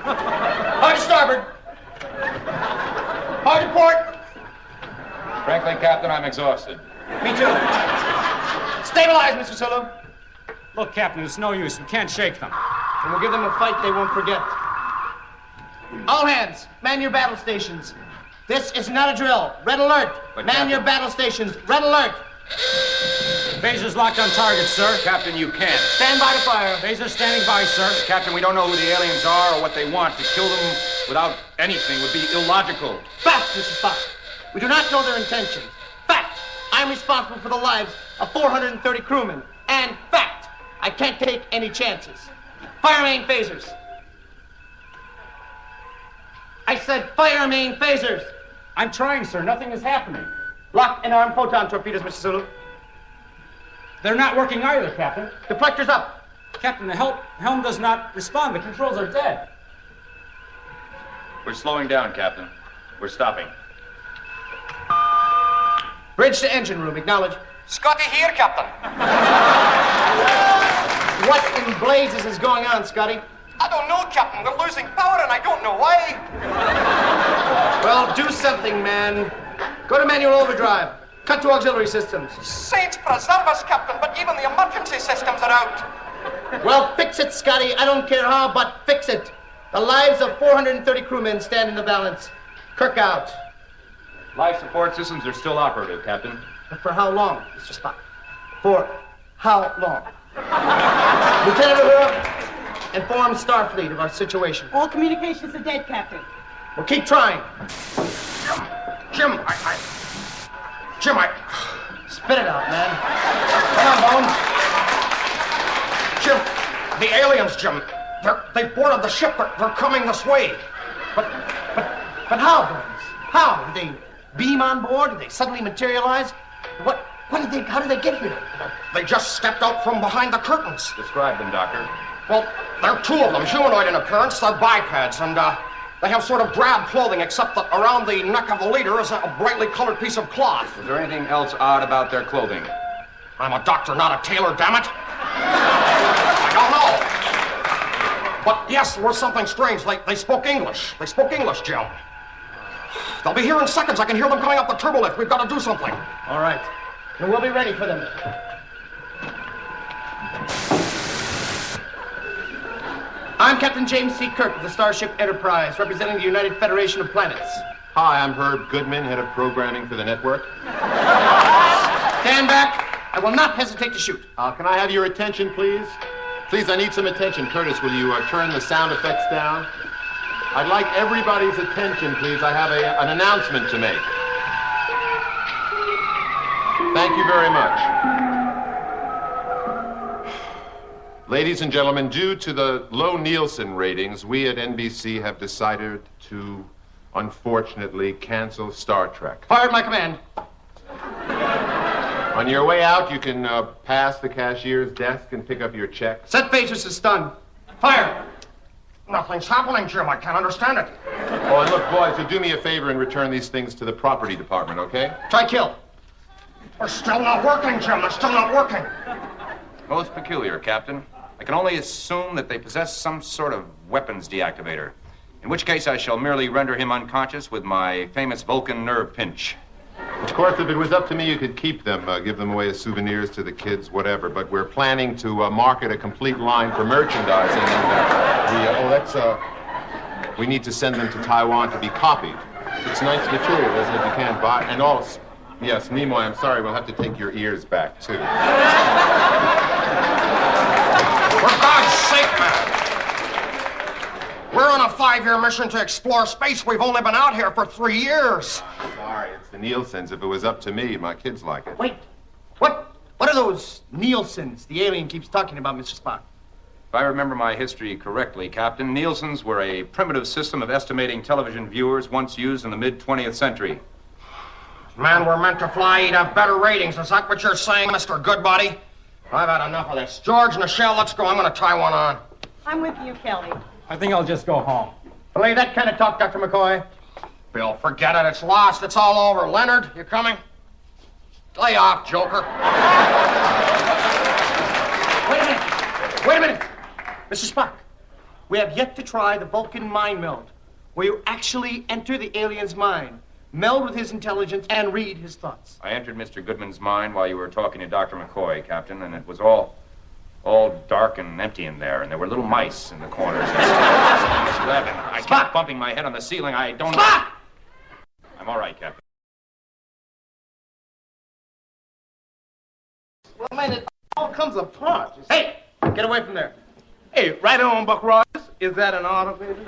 Hard to starboard. Hard to port. Frankly, Captain, I'm exhausted. Me too. Stabilize, Mr. Sulu. Look, Captain, it's no use. We can't shake them. And we'll give them a fight they won't forget. All hands, man your battle stations. This is not a drill. Red alert. But man Captain, your battle stations. Red alert. Phaser's locked on target, sir. Captain, you can't. Stand by to fire. Phaser standing by, sir. Captain, we don't know who the aliens are or what they want. To kill them without anything would be illogical. Fact, Mr. Spock. We do not know their intentions. Fact, I'm responsible for the lives of 430 crewmen. And fact, I can't take any chances. Fire main phasers. I said fire main phasers. I'm trying, sir. Nothing is happening. Lock and arm photon torpedoes, Mr. Sulu. They're not working either, Captain. Deflectors up. Captain, the helm does not respond. The controls are dead. We're slowing down, Captain. We're stopping. Bridge to engine room, acknowledge. Scotty here, Captain. What in blazes is going on, Scotty? I don't know, Captain. We're losing power and I don't know why. Well, do something, man. Go to manual overdrive. Cut to auxiliary systems. Saints preserve us, Captain, but even the emergency systems are out. Well, fix it, Scotty. I don't care how, but fix it. The lives of 430 crewmen stand in the balance. Kirk out. Life support systems are still operative, Captain. But for how long, Mr. Spock? For how long? Lieutenant Uhura, inform Starfleet of our situation. All communications are dead, Captain. Well, keep trying. Jim, Spit it out, man. Come on, Bones. Jim, the aliens, Jim. They boarded the ship. They're coming this way. But how, Bones? How? Did they beam on board? Did they suddenly materialize? What How did they get here? They just stepped out from behind the curtains. Describe them, Doctor. Well, there are two of them, humanoid in appearance. They're bipeds, and they have sort of drab clothing, except that around the neck of the leader is a brightly colored piece of cloth. Is there anything else odd about their clothing? I'm a doctor, not a tailor, damn it. I don't know. But yes, there was something strange. They spoke English. They spoke English, Jim. They'll be here in seconds. I can hear them coming up the turbo lift. We've got to do something. All right. And we'll be ready for them. I'm Captain James C. Kirk of the Starship Enterprise, representing the United Federation of Planets. Hi, I'm Herb Goodman, head of programming for the network. Stand back. I will not hesitate to shoot. Can I have your attention, please? Please, I need some attention. Curtis, will you turn the sound effects down? I'd like everybody's attention, please. I have an announcement to make. Thank you very much. Ladies and gentlemen, due to the low Nielsen ratings, we at NBC have decided to, unfortunately, cancel Star Trek. Fired my command. On your way out, you can pass the cashier's desk and pick up your check. Set Phaedrus is stunned. Fire! Nothing's happening, Jim. I can't understand it. Oh, and look, boys, you do me a favor and return these things to the property department, okay? Try kill. They're still not working, Jim. They're still not working. Most peculiar, Captain. I can only assume that they possess some sort of weapons deactivator, in which case I shall merely render him unconscious with my famous Vulcan nerve pinch. Of course, if it was up to me, you could keep them, give them away as souvenirs to the kids, whatever. But we're planning to market a complete line for merchandising, and we need to send them to Taiwan to be copied. It's nice material, isn't it? You can't buy. And also, yes, Nimoy, I'm sorry, we'll have to take your ears back too. For God's sake, man! We're on a 5-year mission to explore space. We've only been out here for 3 years. Sorry, it's the Nielsen's. If it was up to me, my kids like it. Wait. What are those Nielsen's the alien keeps talking about, Mr. Spock? If I remember my history correctly, Captain, Nielsen's were a primitive system of estimating television viewers once used in the mid-20th century. Man, we're meant to fly. You'd have better ratings. Is that what you're saying, Mr. Goodbody? I've had enough of this. George, Nichelle, let's go. I'm going to tie one on. I'm with you, Kelly. I think I'll just go home. Believe that kind of talk, Dr. McCoy. Bill, forget it. It's lost. It's all over. Leonard, you coming? Lay off, Joker. Wait a minute. Mr. Spock, we have yet to try the Vulcan mind meld, where you actually enter the alien's mind, meld with his intelligence, and read his thoughts. I entered Mr. Goodman's mind while you were talking to Dr. McCoy, Captain, and it was all dark and empty in there, and there were little mice in the corners. I kept bumping my head on the ceiling. I don't know. Spock! I'm all right, Captain. Well, man, it all comes apart. Hey, get away from there. Hey, right on, Buck Rogers. Is that an order, baby?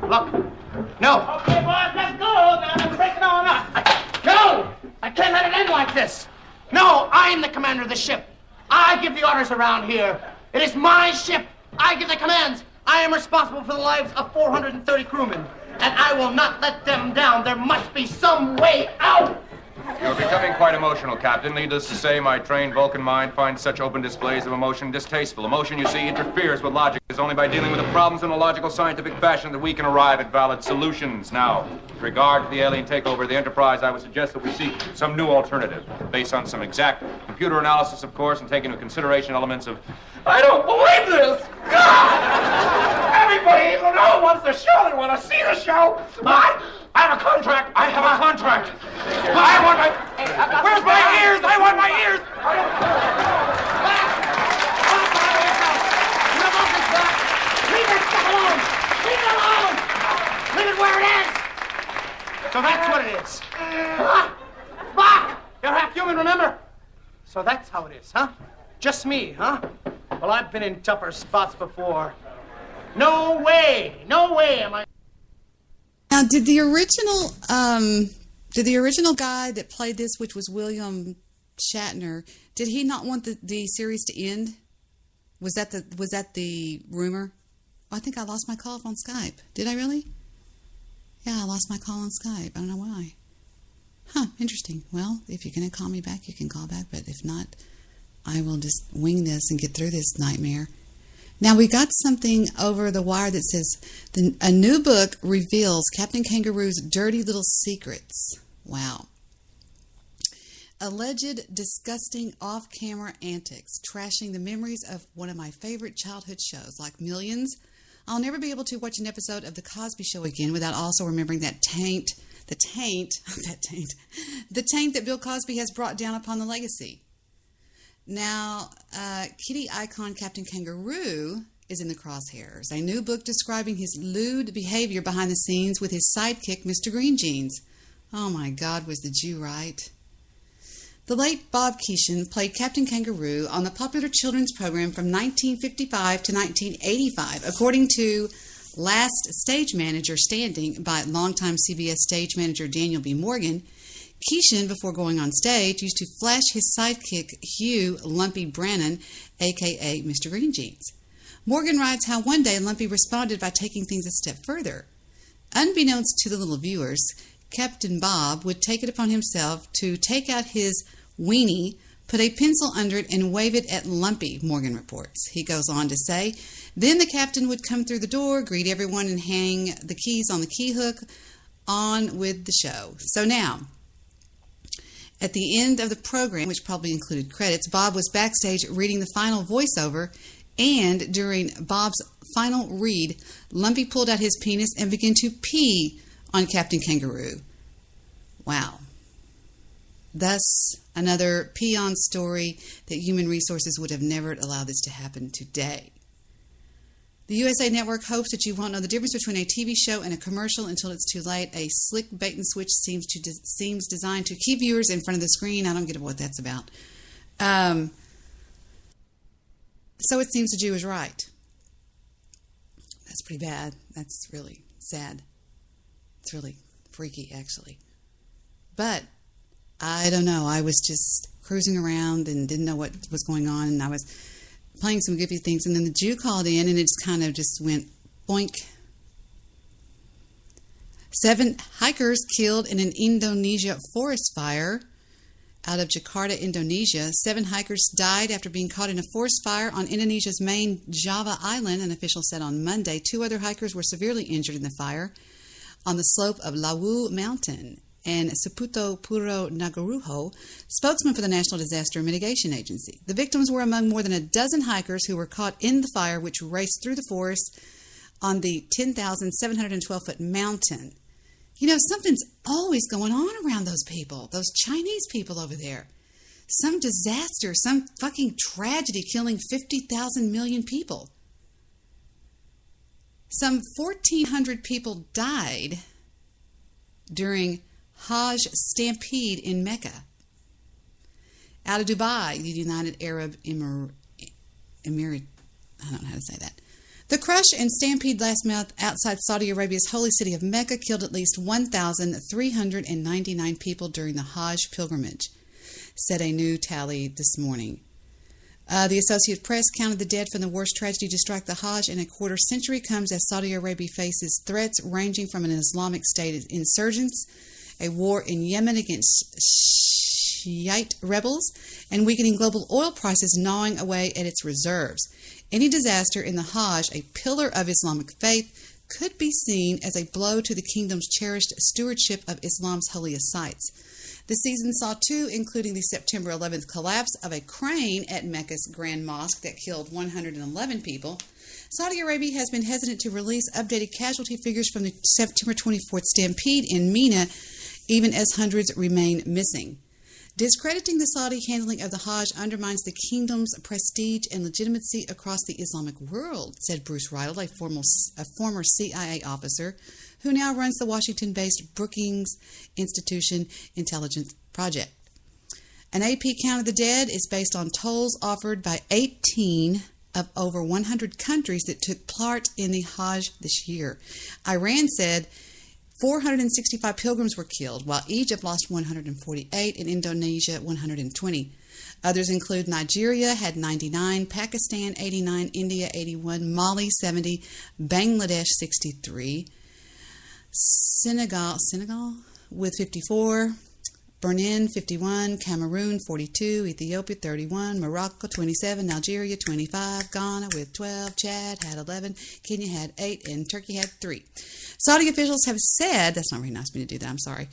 Look. No. Okay, boys, let's go. Now, let's break it on up. No! I can't let it end like this. No, I'm the commander of the ship. I give the orders around here. It is my ship. I give the commands. I am responsible for the lives of 430 crewmen, and I will not let them down. There must be some way out. You're becoming quite emotional, Captain. Needless to say, my trained Vulcan mind finds such open displays of emotion distasteful. Emotion, you see, interferes with logic. It's only by dealing with the problems in a logical, scientific fashion that we can arrive at valid solutions. Now, with regard to the alien takeover of the Enterprise, I would suggest that we seek some new alternative, based on some exact computer analysis, of course, and taking into consideration elements of... I don't believe this! God! Everybody even know wants the show. They want to see the show. I have a contract. I have a contract. I want my... Where's my ears? I want my ears. Leave that stuff alone. Leave it alone. Leave it where it is. So that's what it is. Spock, you're half human, remember? So that's how it is, huh? Just me, huh? Well, I've been in tougher spots before. No way am I... Now, did the original guy that played this, which was William Shatner, did he not want the series to end? Was that the rumor? Oh, I think I lost my call on Skype. Did I really? Yeah, I lost my call on Skype. I don't know why. Huh. Huh, interesting. Well, if you're going to call me back, you can call back. But if not, I will just wing this and get through this nightmare. Now, we got something over the wire that says a new book reveals Captain Kangaroo's dirty little secrets. Wow. Alleged disgusting off-camera antics, trashing the memories of one of my favorite childhood shows, like Millions. I'll never be able to watch an episode of The Cosby Show again without also remembering the taint that Bill Cosby has brought down upon the legacy. Now, kitty icon Captain Kangaroo is in the crosshairs. A new book describing his lewd behavior behind the scenes with his sidekick, Mr. Green Jeans. Oh my God, was the Jew right? The late Bob Keeshan played Captain Kangaroo on the popular children's program from 1955 to 1985, according to Last Stage Manager Standing by longtime CBS stage manager Daniel B. Morgan. Keeshan, before going on stage, used to flash his sidekick Hugh Lumpy Brannon, a.k.a. Mr. Green Jeans. Morgan writes how one day Lumpy responded by taking things a step further. Unbeknownst to the little viewers, Captain Bob would take it upon himself to take out his weenie, put a pencil under it, and wave it at Lumpy, Morgan reports. He goes on to say, then the captain would come through the door, greet everyone, and hang the keys on the key hook. On with the show. So now, at the end of the program, which probably included credits, Bob was backstage reading the final voiceover, and during Bob's final read, Lumpy pulled out his penis and began to pee on Captain Kangaroo. Wow. Thus, another peon story that Human Resources would have never allowed this to happen today. The USA Network hopes that you won't know the difference between a TV show and a commercial until it's too late. A slick bait and switch seems designed to keep viewers in front of the screen. I don't get what that's about. So it seems the Jew is right. That's pretty bad. That's really sad. It's really freaky, actually. But I don't know. I was just cruising around and didn't know what was going on, and I was playing some goofy things, and then the Jew called in, and it just kind of just went boink. 7 hikers killed in an Indonesia forest fire. Out of Jakarta, Indonesia, 7 hikers died after being caught in a forest fire on Indonesia's main Java island, an official said on Monday. 2 other hikers were severely injured in the fire on the slope of Lawu Mountain. And Saputo Puro Nugroho, spokesman for the National Disaster Mitigation Agency. The victims were among more than a dozen hikers who were caught in the fire, which raced through the forest on the 10,712-foot mountain. You know, something's always going on around those people, those Chinese people over there. Some disaster, some fucking tragedy killing 50,000 million people. Some 1,400 people died during Hajj stampede in Mecca. Out of Dubai, the United Arab Emirates, I don't know how to say that. The crush and stampede last month outside Saudi Arabia's holy city of Mecca killed at least 1,399 people during the Hajj pilgrimage, said a new tally this morning. The Associated Press counted the dead from the worst tragedy to strike the Hajj in a quarter century comes as Saudi Arabia faces threats ranging from an Islamic State insurgents, a war in Yemen against Shiite rebels, and weakening global oil prices gnawing away at its reserves. Any disaster in the Hajj, a pillar of Islamic faith, could be seen as a blow to the kingdom's cherished stewardship of Islam's holiest sites. The season saw 2, including the September 11th collapse of a crane at Mecca's Grand Mosque that killed 111 people. Saudi Arabia has been hesitant to release updated casualty figures from the September 24th stampede in Mina, even as hundreds remain missing. Discrediting the Saudi handling of the Hajj undermines the kingdom's prestige and legitimacy across the Islamic world, said Bruce Riedel, a former CIA officer who now runs the Washington-based Brookings Institution Intelligence Project. An AP count of the dead is based on tolls offered by 18 of over 100 countries that took part in the Hajj this year. Iran said 465 pilgrims were killed, while Egypt lost 148 and Indonesia 120. Others include Nigeria had 99, Pakistan 89, India 81, Mali 70, Bangladesh 63, Senegal with 54, Benin 51, Cameroon 42, Ethiopia 31, Morocco 27, Algeria 25, Ghana with 12, Chad had 11, Kenya had 8, and Turkey had 3. Saudi officials have said, that's not very nice of me to do that, I'm sorry.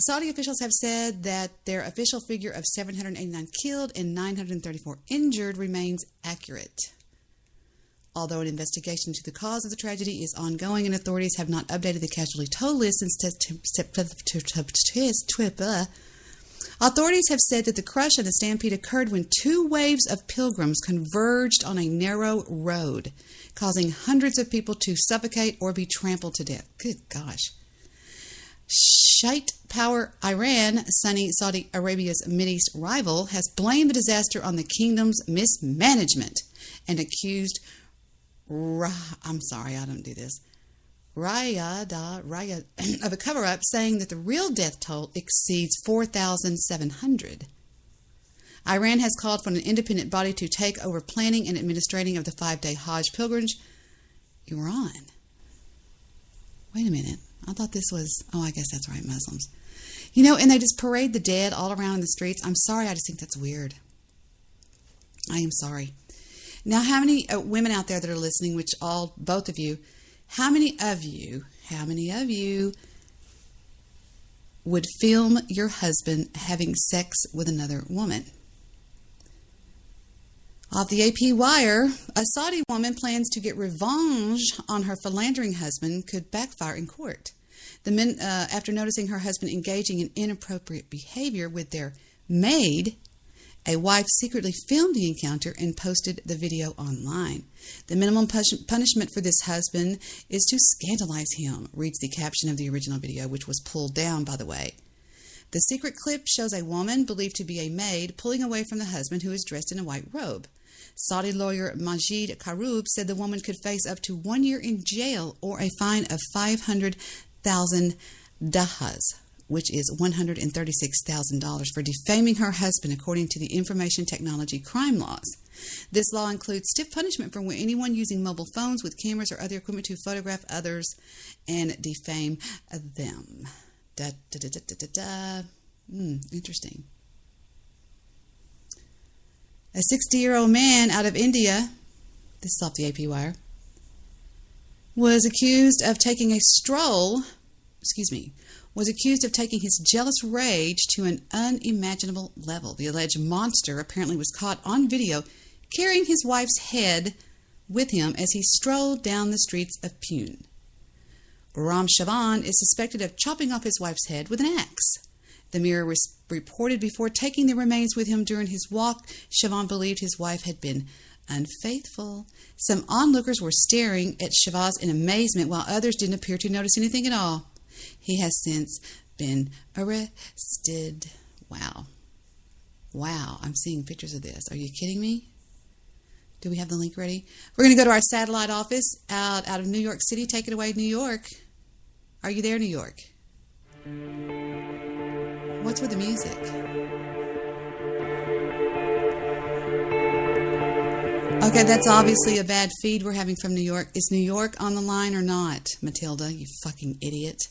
Saudi officials have said that their official figure of 789 killed and 934 injured remains accurate. Although an investigation into the cause of the tragedy is ongoing and authorities have not updated the casualty toll list since authorities have said that the crush and the stampede occurred when 2 waves of pilgrims converged on a narrow road, causing hundreds of people to suffocate or be trampled to death. Good gosh. Shiite power Iran, Sunni Saudi Arabia's Mideast rival, has blamed the disaster on the kingdom's mismanagement and accused Riyadh of a cover-up, saying that the real death toll exceeds 4,700. Iran has called for an independent body to take over planning and administrating of the 5-day Hajj pilgrimage. Iran. Wait a minute. I thought this was, I guess that's right, Muslims. And they just parade the dead all around in the streets. I'm sorry, I just think that's weird. I am sorry. Now, how many women out there that are listening, which both of you, how many of you would film your husband having sex with another woman? Off the AP wire, a Saudi woman plans to get revenge on her philandering husband could backfire in court. The men, after noticing her husband engaging in inappropriate behavior with their maid, a wife secretly filmed the encounter and posted the video online. The minimum punishment for this husband is to scandalize him, reads the caption of the original video, which was pulled down, by the way. The secret clip shows a woman believed to be a maid pulling away from the husband, who is dressed in a white robe. Saudi lawyer Majid Karoub said the woman could face up to 1 year in jail or a fine of 500,000 dahas, which is $136,000, for defaming her husband, according to the information technology crime laws. This law includes stiff punishment for anyone using mobile phones with cameras or other equipment to photograph others and defame them. Interesting. A 60-year-old man out of India, this is off the AP wire, was accused of taking his jealous rage to an unimaginable level. The alleged monster apparently was caught on video carrying his wife's head with him as he strolled down the streets of Pune. Ram Shavan is suspected of chopping off his wife's head with an axe. The Mirror reported before taking the remains with him during his walk, Shavan believed his wife had been unfaithful. Some onlookers were staring at Shavaz in amazement, while others didn't appear to notice anything at all. He has since been arrested. Wow, I'm seeing pictures of this. Are you kidding me? Do we have the link ready? We're going to go to our satellite office out of New York City. Take it away, New York. Are you there, New York? What's with the music? Okay, that's obviously a bad feed we're having from New York. Is New York on the line or not, Matilda, you fucking idiot?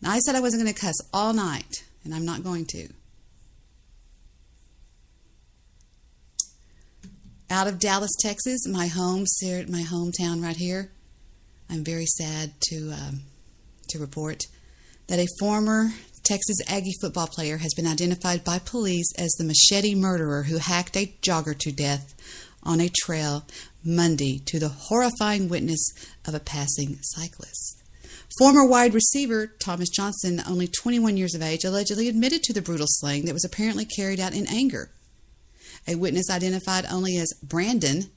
Now, I said I wasn't going to cuss all night, and I'm not going to. Out of Dallas, Texas, my hometown right here, I'm very sad to report that a former Texas Aggie football player has been identified by police as the machete murderer who hacked a jogger to death on a trail Monday, to the horrifying witness of a passing cyclist. Former wide receiver Thomas Johnson, only 21 years of age, allegedly admitted to the brutal slaying that was apparently carried out in anger. A witness identified only as Brandon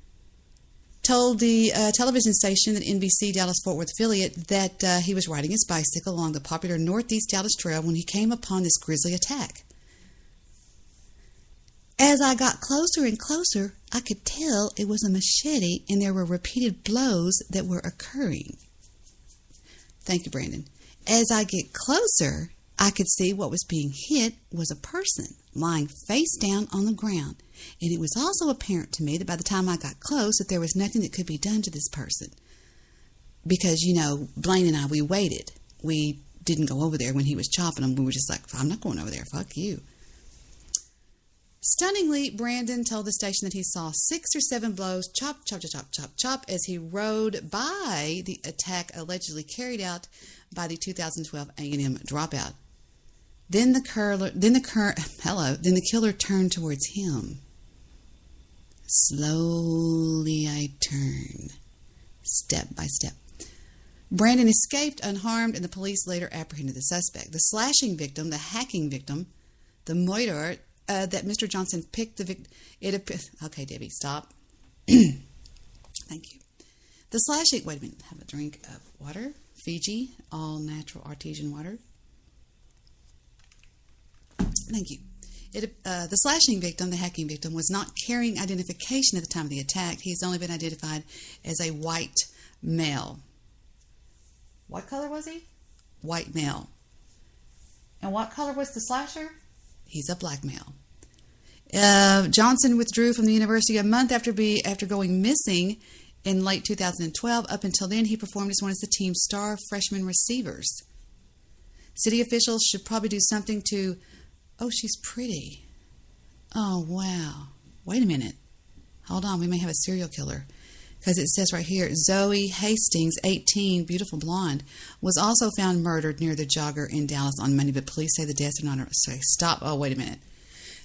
told the television station, that NBC Dallas-Fort Worth affiliate, that he was riding his bicycle along the popular Northeast Dallas Trail when he came upon this grisly attack. As I got closer and closer, I could tell it was a machete, and there were repeated blows that were occurring. Thank you, Brandon. As I get closer, I could see what was being hit was a person lying face down on the ground. And it was also apparent to me that by the time I got close, that there was nothing that could be done to this person. Because, Blaine and I, we waited. We didn't go over there when he was chopping them. We were just like, I'm not going over there. Fuck you. Stunningly, Brandon told the station that he saw 6 or 7 blows, chop, chop, chop, chop, chop, as he rode by the attack allegedly carried out by the 2012 A&M dropout. Then the killer turned towards him. Slowly I turn, step by step. Brandon escaped unharmed, and the police later apprehended the suspect. The slashing victim, the hacking victim, the murderer that Mr. Johnson picked the victim. Okay, Debbie, stop. Thank you. The slashing. Wait a minute. Have a drink of water. Fiji, all natural artesian water. Thank you. The slashing victim, the hacking victim, was not carrying identification at the time of the attack. He's only been identified as a white male. What color was he? White male. And what color was the slasher? He's a black male. Johnson withdrew from the university a month after going missing in late 2012. Up until then, he performed as one of the team's star freshman receivers. City officials should probably do something to... Oh, she's pretty. Oh, wow. Wait a minute. Hold on. We may have a serial killer. Because it says right here, Zoe Hastings, 18, beautiful blonde, was also found murdered near the jogger in Dallas on Monday, but police say the deaths are not... Say, stop. Oh, wait a minute.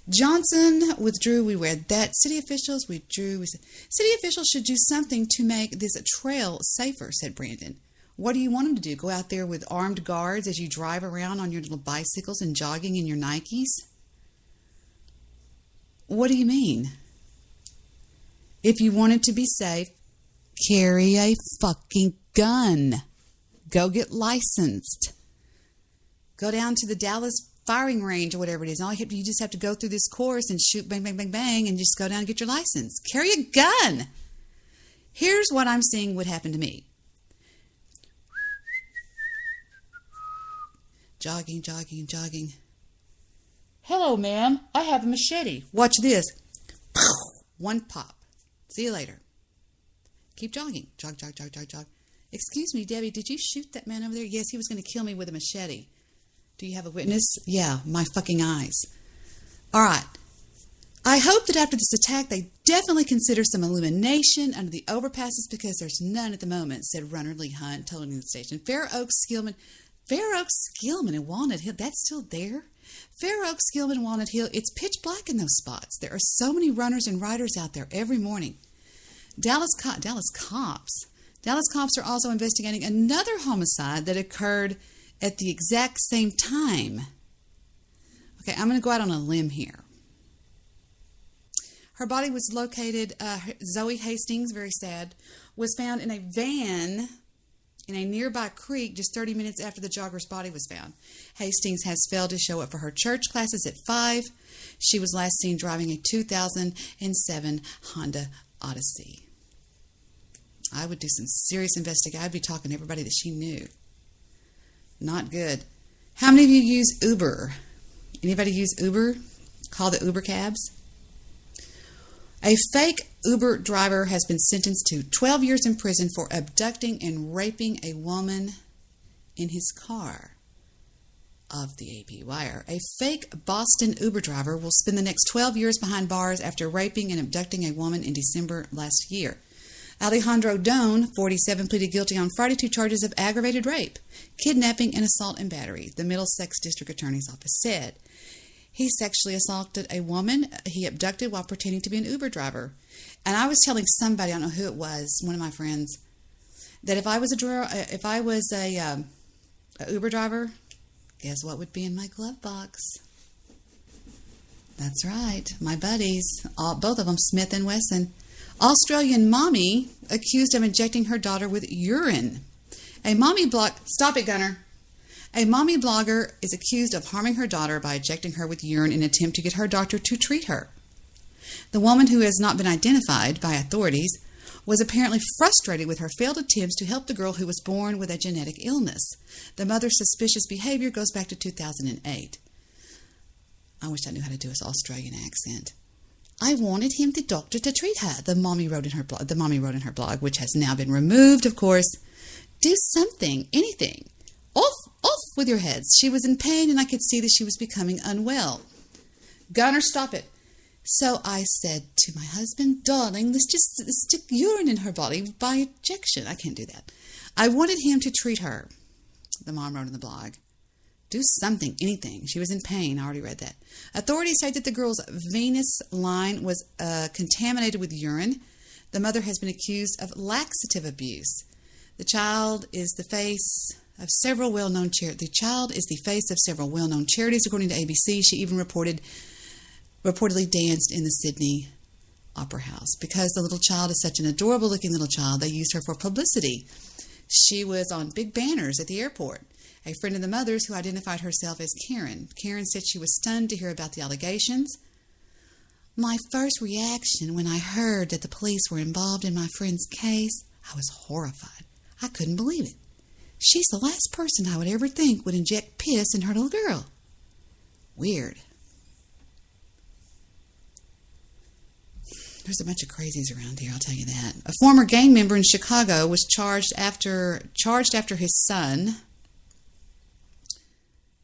Johnson withdrew. We read that. City officials withdrew. We said, city officials should do something to make this trail safer, said Brandon. What do you want them to do? Go out there with armed guards as you drive around on your little bicycles and jogging in your Nikes? What do you mean? If you want it to be safe, carry a fucking gun. Go get licensed. Go down to the Dallas firing range or whatever it is. You just have to go through this course and shoot bang, bang, bang, bang, and just go down and get your license. Carry a gun. Here's what I'm seeing would happen to me. Jogging, jogging, jogging. Hello, ma'am. I have a machete. Watch this. One pop. See you later. Keep jogging. Jog, jog, jog, jog, jog. Excuse me, Debbie, did you shoot that man over there? Yes, he was going to kill me with a machete. Do you have a witness? Yeah, my fucking eyes. All right. I hope that after this attack, they definitely consider some illumination under the overpasses because there's none at the moment, said Runner Lee Hunt, telling the station. Fair Oaks, Skillman and Walnut Hill, that's still there? Fair Oaks, Skillman, Walnut Hill, it's pitch black in those spots. There are so many runners and riders out there every morning. Dallas cops are also investigating another homicide that occurred at the exact same time. Okay, I'm going to go out on a limb here. Her body was located, Zoe Hastings, very sad, was found in a van in a nearby creek just 30 minutes after the jogger's body was found. Hastings has failed to show up for her church classes at 5. She was last seen driving a 2007 Honda Odyssey. I would do some serious investigation. I'd be talking to everybody that she knew. Not good. How many of you use Uber? Anybody use Uber? Call the Uber cabs? A fake Uber driver has been sentenced to 12 years in prison for abducting and raping a woman in his car. Of the AP Wire. A fake Boston Uber driver will spend the next 12 years behind bars after raping and abducting a woman in December last year. Alejandro Doan, 47, pleaded guilty on Friday to charges of aggravated rape, kidnapping, and assault and battery, the Middlesex District Attorney's Office said. He sexually assaulted a woman he abducted while pretending to be an Uber driver. And I was telling somebody, I don't know who it was, one of my friends, that if I was a Uber driver, guess what would be in my glove box? That's right, my buddies, both of them, Smith and Wesson. Australian mommy accused of injecting her daughter with urine. Stop it, Gunner. A mommy blogger is accused of harming her daughter by injecting her with urine in an attempt to get her doctor to treat her. The woman, who has not been identified by authorities, was apparently frustrated with her failed attempts to help the girl who was born with a genetic illness. The mother's suspicious behavior goes back to 2008. I wish I knew how to do this Australian accent. I wanted the doctor to treat her, the mommy wrote in her blog, which has now been removed, of course. Do something, anything. Off with your heads. She was in pain, and I could see that she was becoming unwell. Gunner, stop it. So I said to my husband, darling, let's just stick urine in her body by injection. I can't do that. I wanted him to treat her. The mom wrote in the blog. Do something, anything. She was in pain. I already read that. Authorities say that the girl's venous line was contaminated with urine. The mother has been accused of laxative abuse. The child is the face of several well-known charities. The child is the face of several well-known charities, according to ABC. She even reportedly danced in the Sydney Opera House. Because the little child is such an adorable-looking little child, they used her for publicity. She was on big banners at the airport. A friend of the mother's who identified herself as Karen. Karen said she was stunned to hear about the allegations. My first reaction when I heard that the police were involved in my friend's case, I was horrified. I couldn't believe it. She's the last person I would ever think would inject piss in her little girl. Weird. There's a bunch of crazies around here, I'll tell you that. A former gang member in Chicago was charged after his son,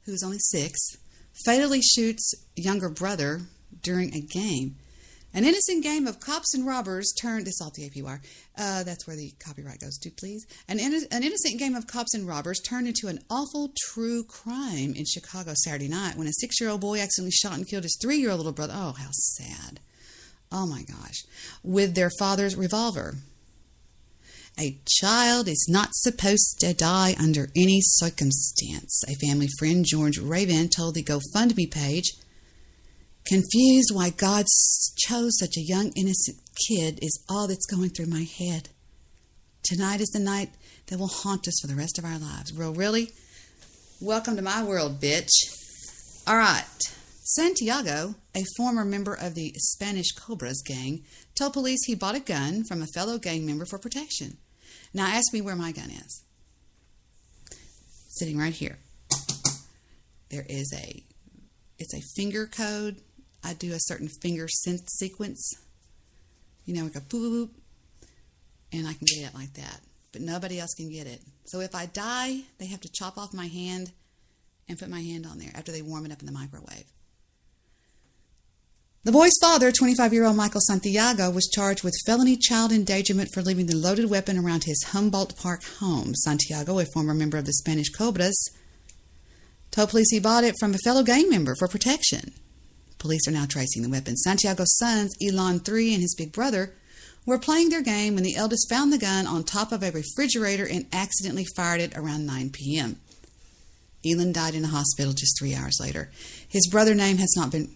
who's only 6, fatally shoots younger brother during a game. An innocent game of cops and robbers turned... This is off the AP wire. That's where the copyright goes to, please. An innocent game of cops and robbers turned into an awful true crime in Chicago Saturday night when a 6-year-old boy accidentally shot and killed his 3-year-old little brother. Oh, how sad. Oh, my gosh. With their father's revolver. A child is not supposed to die under any circumstance. A family friend, George Raven, told the GoFundMe page, confused why God chose such a young, innocent kid is all that's going through my head. Tonight is the night that will haunt us for the rest of our lives. Well, really? Welcome to my world, bitch. All right. Santiago, a former member of the Spanish Cobras gang, told police he bought a gun from a fellow gang member for protection. Now ask me where my gun is. Sitting right here. It's a finger code. I do a certain finger synth sequence. You know, like a boop, boop, boop. And I can get it like that. But nobody else can get it. So if I die, they have to chop off my hand and put my hand on there after they warm it up in the microwave. The boy's father, 25-year-old Michael Santiago, was charged with felony child endangerment for leaving the loaded weapon around his Humboldt Park home. Santiago, a former member of the Spanish Cobras, told police he bought it from a fellow gang member for protection. Police are now tracing the weapon. Santiago's sons, Elon 3 and his big brother, were playing their game when the eldest found the gun on top of a refrigerator and accidentally fired it around 9 p.m. Elon died in a hospital just 3 hours later. His brother's name has not been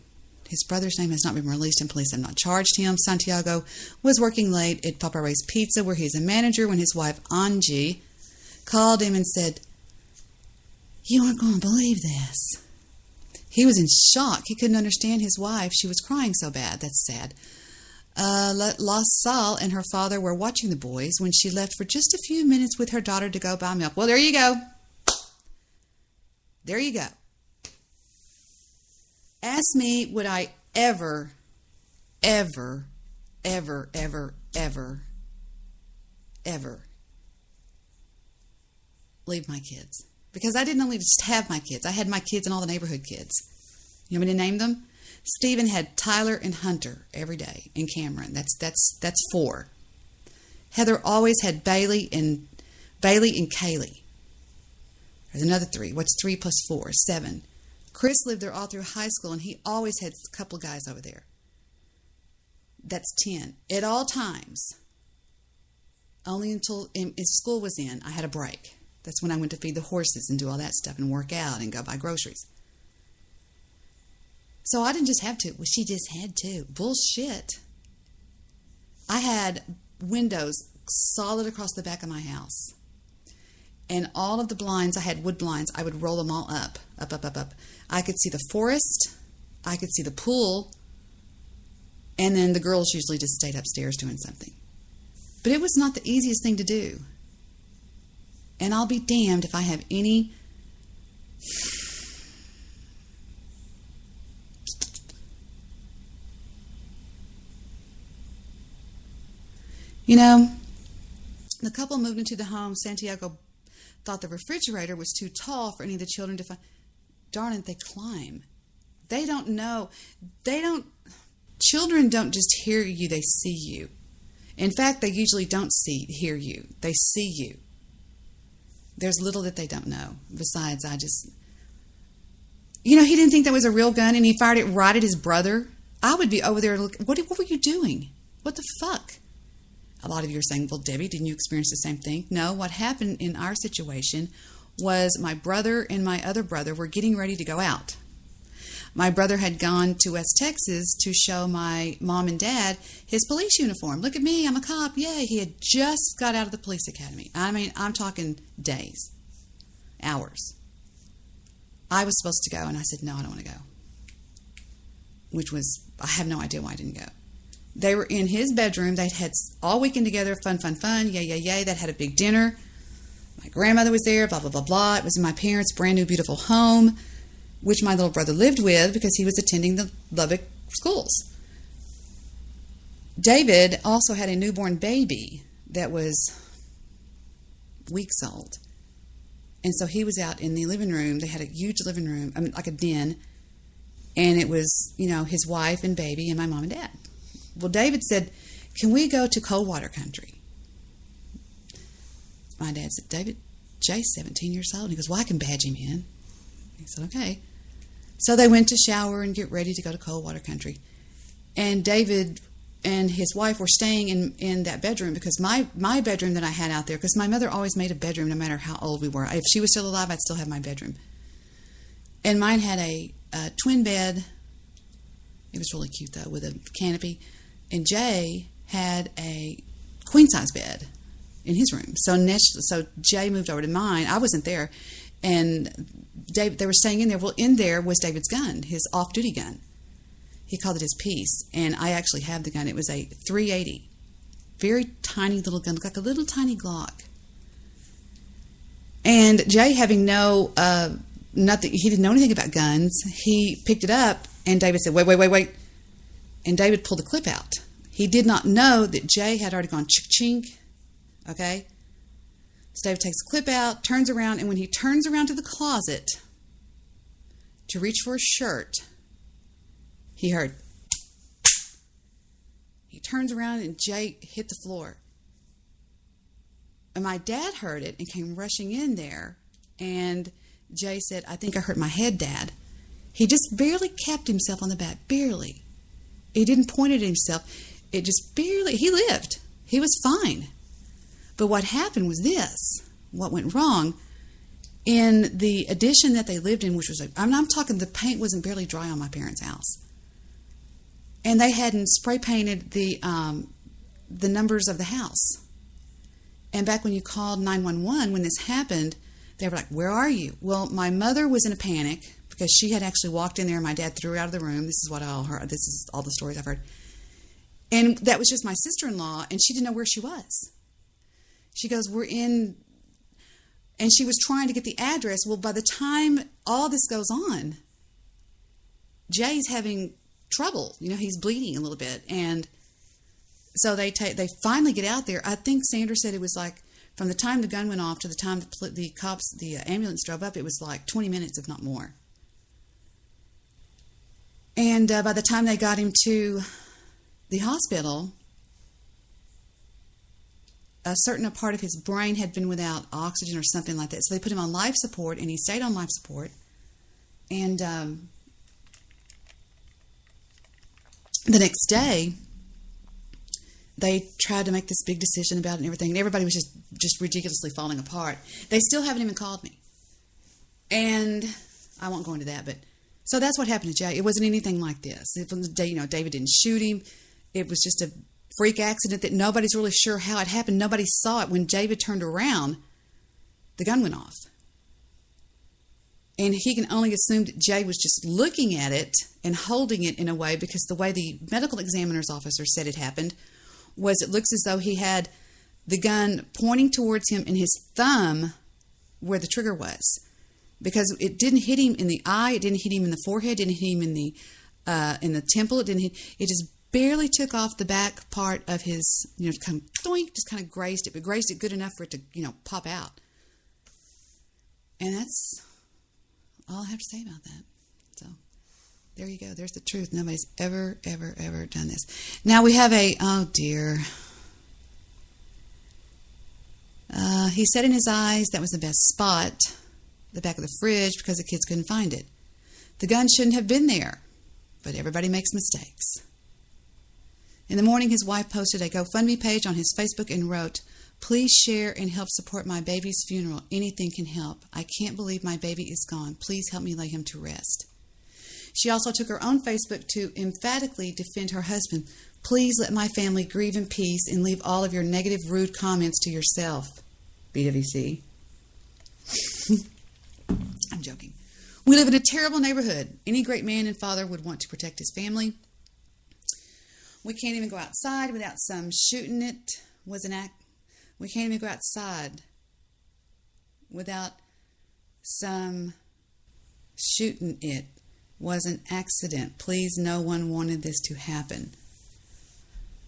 released and police have not charged him. Santiago was working late at Papa Ray's Pizza, where he's a manager, when his wife, Angie, called him and said, "You aren't going to believe this." He was in shock. He couldn't understand his wife. She was crying so bad. That's sad. La Salle and her father were watching the boys when she left for just a few minutes with her daughter to go buy milk. Well, there you go. There you go. Ask me, would I ever leave my kids? Because I didn't only just have my kids. I had my kids and all the neighborhood kids. You want me to name them? Stephen had Tyler and Hunter every day, and Cameron. That's 4. Heather always had Bailey and Kaylee. There's another 3. What's 3 plus 4? 7. Chris lived there all through high school, and he always had a couple guys over there. That's 10. At all times, only until school was in, I had a break. That's when I went to feed the horses and do all that stuff and work out and go buy groceries. So I didn't just have to. Well, she just had to. Bullshit. I had windows solid across the back of my house. And all of the blinds, I had wood blinds, I would roll them all up. I could see the forest. I could see the pool. And then the girls usually just stayed upstairs doing something. But it was not the easiest thing to do. And I'll be damned if I have any... You know, the couple moved into the home Santiago thought the refrigerator was too tall for any of the children to find. Darling, they climb. They don't know. Children don't just hear you, they see you. In fact, they usually don't hear you. They see you. There's little that they don't know. Besides, he didn't think that was a real gun, and he fired it right at his brother. I would be over there looking, what were you doing? What the fuck? A lot of you are saying, well, Debbie, didn't you experience the same thing? No, what happened in our situation was my brother and my other brother were getting ready to go out. My brother had gone to West Texas to show my mom and dad his police uniform. Look at me, I'm a cop, yay. He had just got out of the police academy. I mean, I'm talking days, hours. I was supposed to go, and I said, no, I don't want to go. I have no idea why I didn't go. They were in his bedroom. They'd had all weekend together, fun, yay. They'd had a big dinner. My grandmother was there, blah, blah, blah, blah. It was in my parents' brand new, beautiful home, which my little brother lived with because he was attending the Lubbock schools. David also had a newborn baby that was weeks old. And so he was out in the living room. They had a huge living room, like a den. And it was, his wife and baby and my mom and dad. Well, David said, can we go to Coldwater Country? My dad said, David, Jay's 17 years old. And he goes, well, I can badge him in. He said, okay. So they went to shower and get ready to go to Coldwater Country. And David and his wife were staying in that bedroom because my bedroom that I had out there, because my mother always made a bedroom no matter how old we were. If she was still alive, I'd still have my bedroom. And mine had a twin bed. It was really cute, though, with a canopy. And Jay had a queen-size bed in his room. So Jay moved over to mine. I wasn't there. And they were staying in there. Well, in there was David's gun, his off-duty gun. He called it his piece. And I actually have the gun. It was a .380. Very tiny little gun. Looked like a little tiny Glock. And Jay, having nothing, he didn't know anything about guns. He picked it up, and David said, wait. And David pulled the clip out. He did not know that Jay had already gone chink, okay? So David takes the clip out, turns around, and when he turns around to the closet to reach for his shirt, he heard. He turns around, and Jay hit the floor. And my dad heard it and came rushing in there, and Jay said, I think I hurt my head, Dad. He just barely capped himself on the back, barely. He didn't point at himself. It just barely, he lived. He was fine. But what happened was this. What went wrong, in the addition that they lived in, which was, I'm talking the paint wasn't barely dry on my parents' house. And they hadn't spray painted the numbers of the house. And back when you called 911, when this happened, they were like, where are you? Well, my mother was in a panic because she had actually walked in there and my dad threw her out of the room. This is what I all heard. This is all the stories I've heard. And that was just my sister-in-law, and she didn't know where she was. She goes, we're in, and she was trying to get the address. Well, by the time all this goes on, Jay's having trouble. He's bleeding a little bit. And so they finally get out there. I think Sandra said it was like, from the time the gun went off to the time the ambulance drove up, it was like 20 minutes, if not more. And by the time they got him to the hospital, a certain part of his brain had been without oxygen or something like that. So they put him on life support, and he stayed on life support. And the next day, they tried to make this big decision about it and everything, and everybody was just ridiculously falling apart. They still haven't even called me. And I won't go into that, but so that's what happened to Jay. It wasn't anything like this. David didn't shoot him. It was just a freak accident that nobody's really sure how it happened. Nobody saw it. When David turned around, the gun went off. And he can only assume that Jay was just looking at it and holding it in a way, because the way the medical examiner's officer said it happened was it looks as though he had the gun pointing towards him and his thumb where the trigger was. Because it didn't hit him in the eye, it didn't hit him in the forehead, it didn't hit him in the temple, it just barely took off the back part of his, kind of doink, just kind of grazed it, but grazed it good enough for it to, pop out. And that's all I have to say about that. So there you go. There's the truth. Nobody's ever done this. Now we have oh dear. He said in his eyes that was the best spot, the back of the fridge, because the kids couldn't find it. The gun shouldn't have been there, but everybody makes mistakes. In the morning, his wife posted a GoFundMe page on his Facebook and wrote, "Please share and help support my baby's funeral. Anything can help. I can't believe my baby is gone. Please help me lay him to rest." She also took her own Facebook to emphatically defend her husband. "Please let my family grieve in peace and leave all of your negative, rude comments to yourself." BWC. I'm joking. "We live in a terrible neighborhood. Any great man and father would want to protect his family. We can't even go outside without some shooting it was an act. We can't even go outside without some shooting it was an accident. Please, no one wanted this to happen."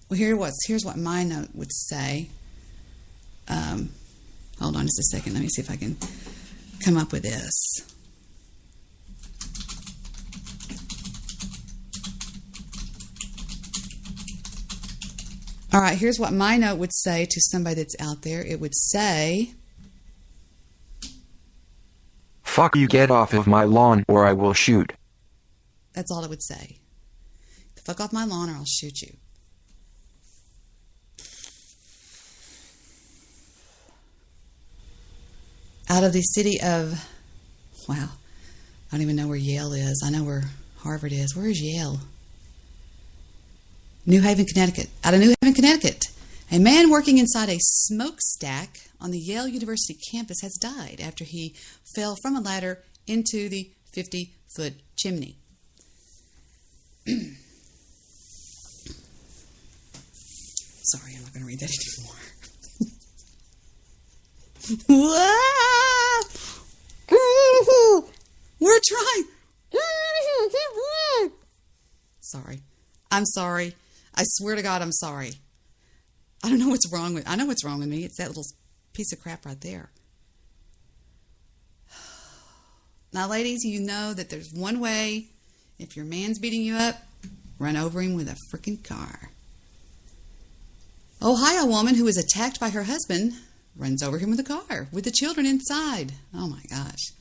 Well, here's what my note would say. Hold on just a second. Let me see if I can come up with this. All right, here's what my note would say to somebody that's out there. It would say, "Fuck you, get off of my lawn or I will shoot." That's all it would say. "Fuck off my lawn or I'll shoot you." Out of the city of, wow, I don't even know where Yale is. I know where Harvard is. Where is Yale? New Haven, Connecticut. Out of New Haven, Connecticut, a man working inside a smokestack on the Yale University campus has died after he fell from a ladder into the 50-foot chimney. Sorry, I'm not going to read that anymore. We're trying. Sorry. I'm sorry. I swear to God, I'm sorry. I don't know what's wrong with. I know what's wrong with me. It's that little piece of crap right there. Now, ladies, you know that there's one way. If your man's beating you up, run over him with a freaking car. Ohio woman who was attacked by her husband runs over him with a car with the children inside. Oh my gosh.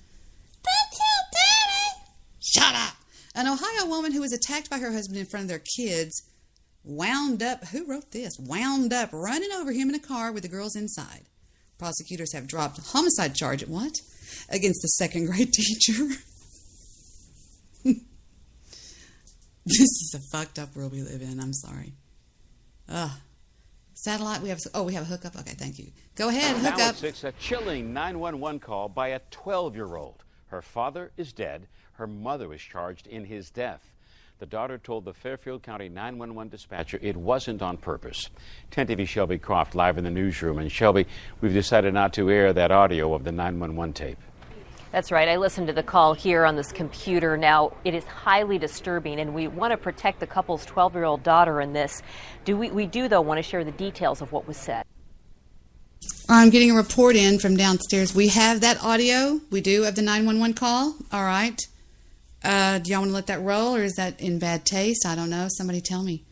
Shut up. An Ohio woman who was attacked by her husband in front of their kids wound up running over him in a car with the girls inside. Prosecutors have dropped homicide charge against the second grade teacher. This is a fucked up world we live in. I'm sorry. Satellite, we have a hookup. Okay, thank you. Go ahead, hook now up. At 6, a chilling 911 call by a 12-year-old. Her father is dead. Her mother was charged in his death. The daughter told the Fairfield County 911 dispatcher it wasn't on purpose. 10 TV Shelby Croft live in the newsroom. And Shelby, we've decided not to air that audio of the 911 tape. That's right. I listened to the call here on this computer. Now, it is highly disturbing, and we want to protect the couple's 12-year-old daughter in this. We do, though, want to share the details of what was said. I'm getting a report in from downstairs. We have that audio. We do of the 911 call. All right. Do y'all want to let that roll, or is that in bad taste? I don't know. Somebody tell me.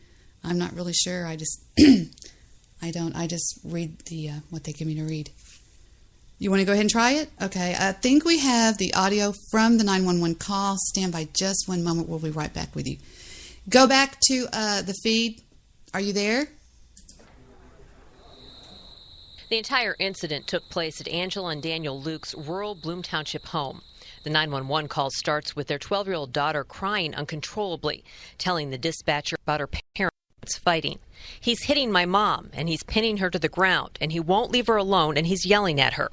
I'm not really sure. I just I just read the what they give me to read. You want to go ahead and try it? Okay. I think we have the audio from the 911 call. Stand by just one moment. We'll be right back with you. Go back to the feed. Are you there? The entire incident took place at Angela and Daniel Luke's rural Bloom Township home. The 911 call starts with their 12-year-old daughter crying uncontrollably, telling the dispatcher about her parents fighting. "He's hitting my mom, and he's pinning her to the ground, and he won't leave her alone, and he's yelling at her."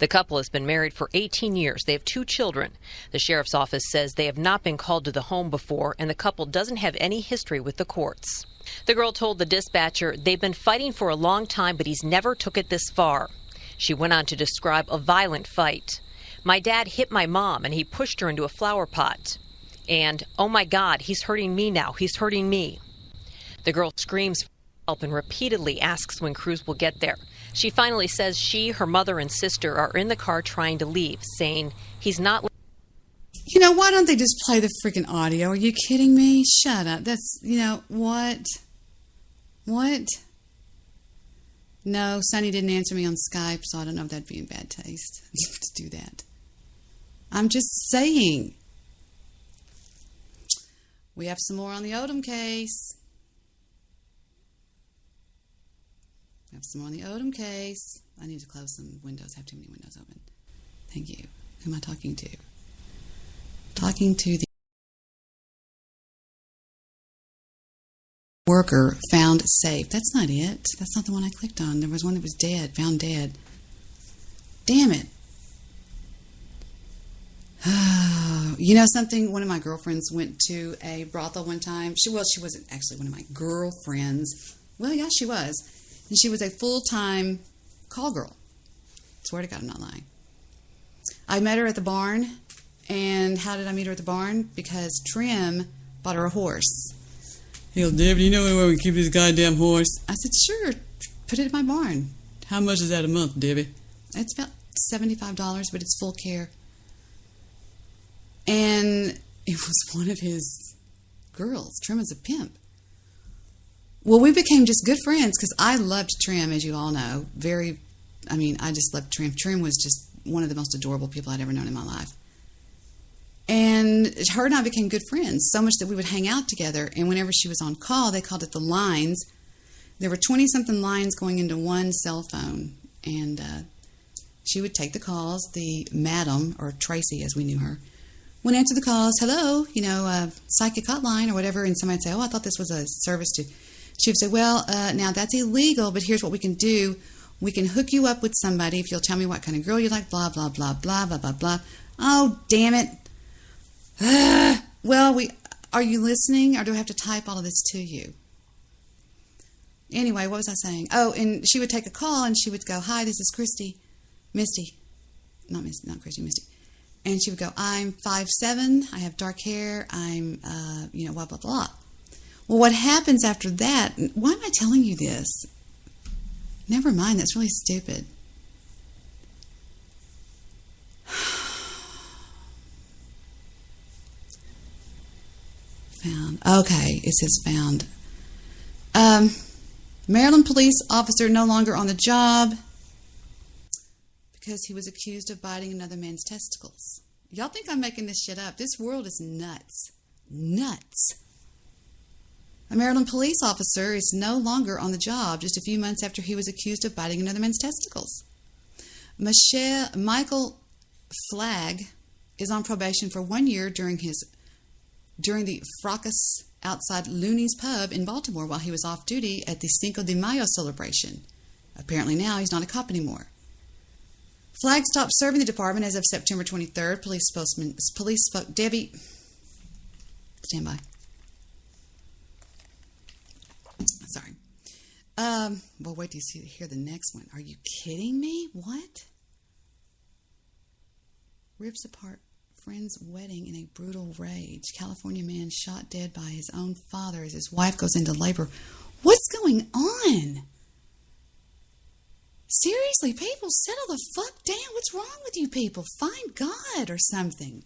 The couple has been married for 18 years. They have 2 children. The sheriff's office says they have not been called to the home before, and the couple doesn't have any history with the courts. The girl told the dispatcher they've been fighting for a long time, but he's never took it this far. She went on to describe a violent fight. "My dad hit my mom, and he pushed her into a flower pot." And, "Oh my God, he's hurting me now. He's hurting me." The girl screams for help and repeatedly asks when crews will get there. She finally says she, her mother, and sister are in the car trying to leave, saying he's not. You know, why don't they just play the freaking audio? Are you kidding me? Shut up. That's, you know, what? What? No, Sonny didn't answer me on Skype, so I don't know if that'd be in bad taste to do that. I'm just saying. We have some more on the Odom case. We have some more on the Odom case. I need to close some windows. I have too many windows open. Thank you. Who am I talking to? Talking to the worker found safe. That's not it. That's not the one I clicked on. There was one that was dead, found dead. Damn it. You know something? One of my girlfriends went to a brothel one time. She wasn't actually one of my girlfriends. Well, yeah, she was. And she was a full-time call girl. Swear to God, I'm not lying. I met her at the barn. And how did I meet her at the barn? Because Trim bought her a horse. He goes, Debbie, you know where we keep this goddamn horse? I said, sure, put it in my barn. How much is that a month, Debbie? It's about $75, but it's full care. And it was one of his girls. Trim is a pimp. Well, we became just good friends because I loved Trim, as you all know. I just loved Trim. Trim was just one of the most adorable people I'd ever known in my life. And her and I became good friends, so much that we would hang out together. And whenever she was on call, they called it the lines. There were 20-something lines going into one cell phone. And she would take the calls. The madam, or Tracy as we knew her, would answer the calls. Hello, psychic hotline or whatever. And somebody would say, oh, I thought this was a service to... She would say, well, now that's illegal, but here's what we can do. We can hook you up with somebody if you'll tell me what kind of girl you like, blah, blah, blah, blah, blah, blah, blah. Oh, damn it. Well, are you listening, or do I have to type all of this to you? Anyway, what was I saying? Oh, and she would take a call, and she would go, hi, this is Misty. Not Christy, Misty. And she would go, I'm 5'7", I have dark hair, I'm, blah, blah, blah. Well, what happens after that, why am I telling you this? Never mind, that's really stupid. Found. Okay, it says found. Maryland police officer no longer on the job because he was accused of biting another man's testicles. Y'all think I'm making this shit up? This world is nuts. Nuts. A Maryland police officer is no longer on the job just a few months after he was accused of biting another man's testicles. Michael Flagg is on probation for 1 year during the fracas outside Looney's Pub in Baltimore while he was off duty at the Cinco de Mayo celebration. Apparently now he's not a cop anymore. Flagg stopped serving the department as of September 23rd. Police spoke. Debbie, stand by. Sorry. Well, wait till you hear the next one. Are you kidding me? What? Rips apart friend's wedding in a brutal rage. California man shot dead by his own father as his wife goes into labor. What's going on? Seriously, people, settle the fuck down. What's wrong with you people? Find God or something.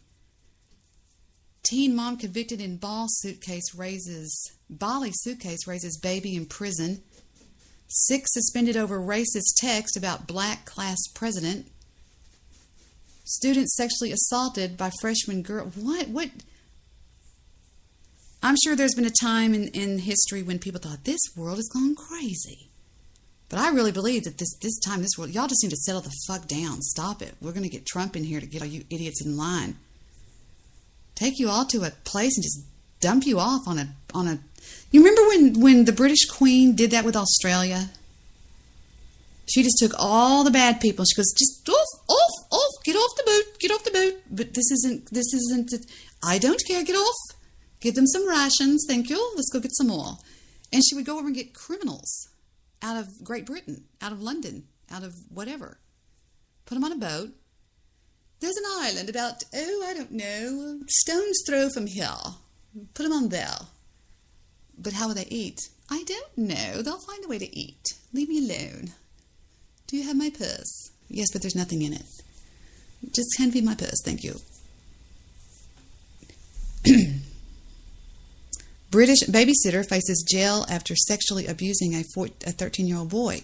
Teen mom convicted in Bali suitcase raises baby in prison. 6 suspended over racist text about black class president. Student sexually assaulted by freshman girl. What? I'm sure there's been a time in history when people thought this world has gone crazy. But I really believe that this world, y'all just need to settle the fuck down. Stop it. We're going to get Trump in here to get all you idiots in line. Take you all to a place and just dump you off on a. You remember when the British Queen did that with Australia? She just took all the bad people. She goes, just off, get off the boat. But this isn't. I don't care. Get off. Give them some rations. Thank you. Let's go get some more. And she would go over and get criminals out of Great Britain, out of London, out of whatever. Put them on a boat. There's an island about, I don't know, stone's throw from here. Put them on there. But how will they eat? I don't know. They'll find a way to eat. Leave me alone. Do you have my purse? Yes, but there's nothing in it. Just hand me my purse, thank you. British babysitter faces jail after sexually abusing a 13-year-old boy.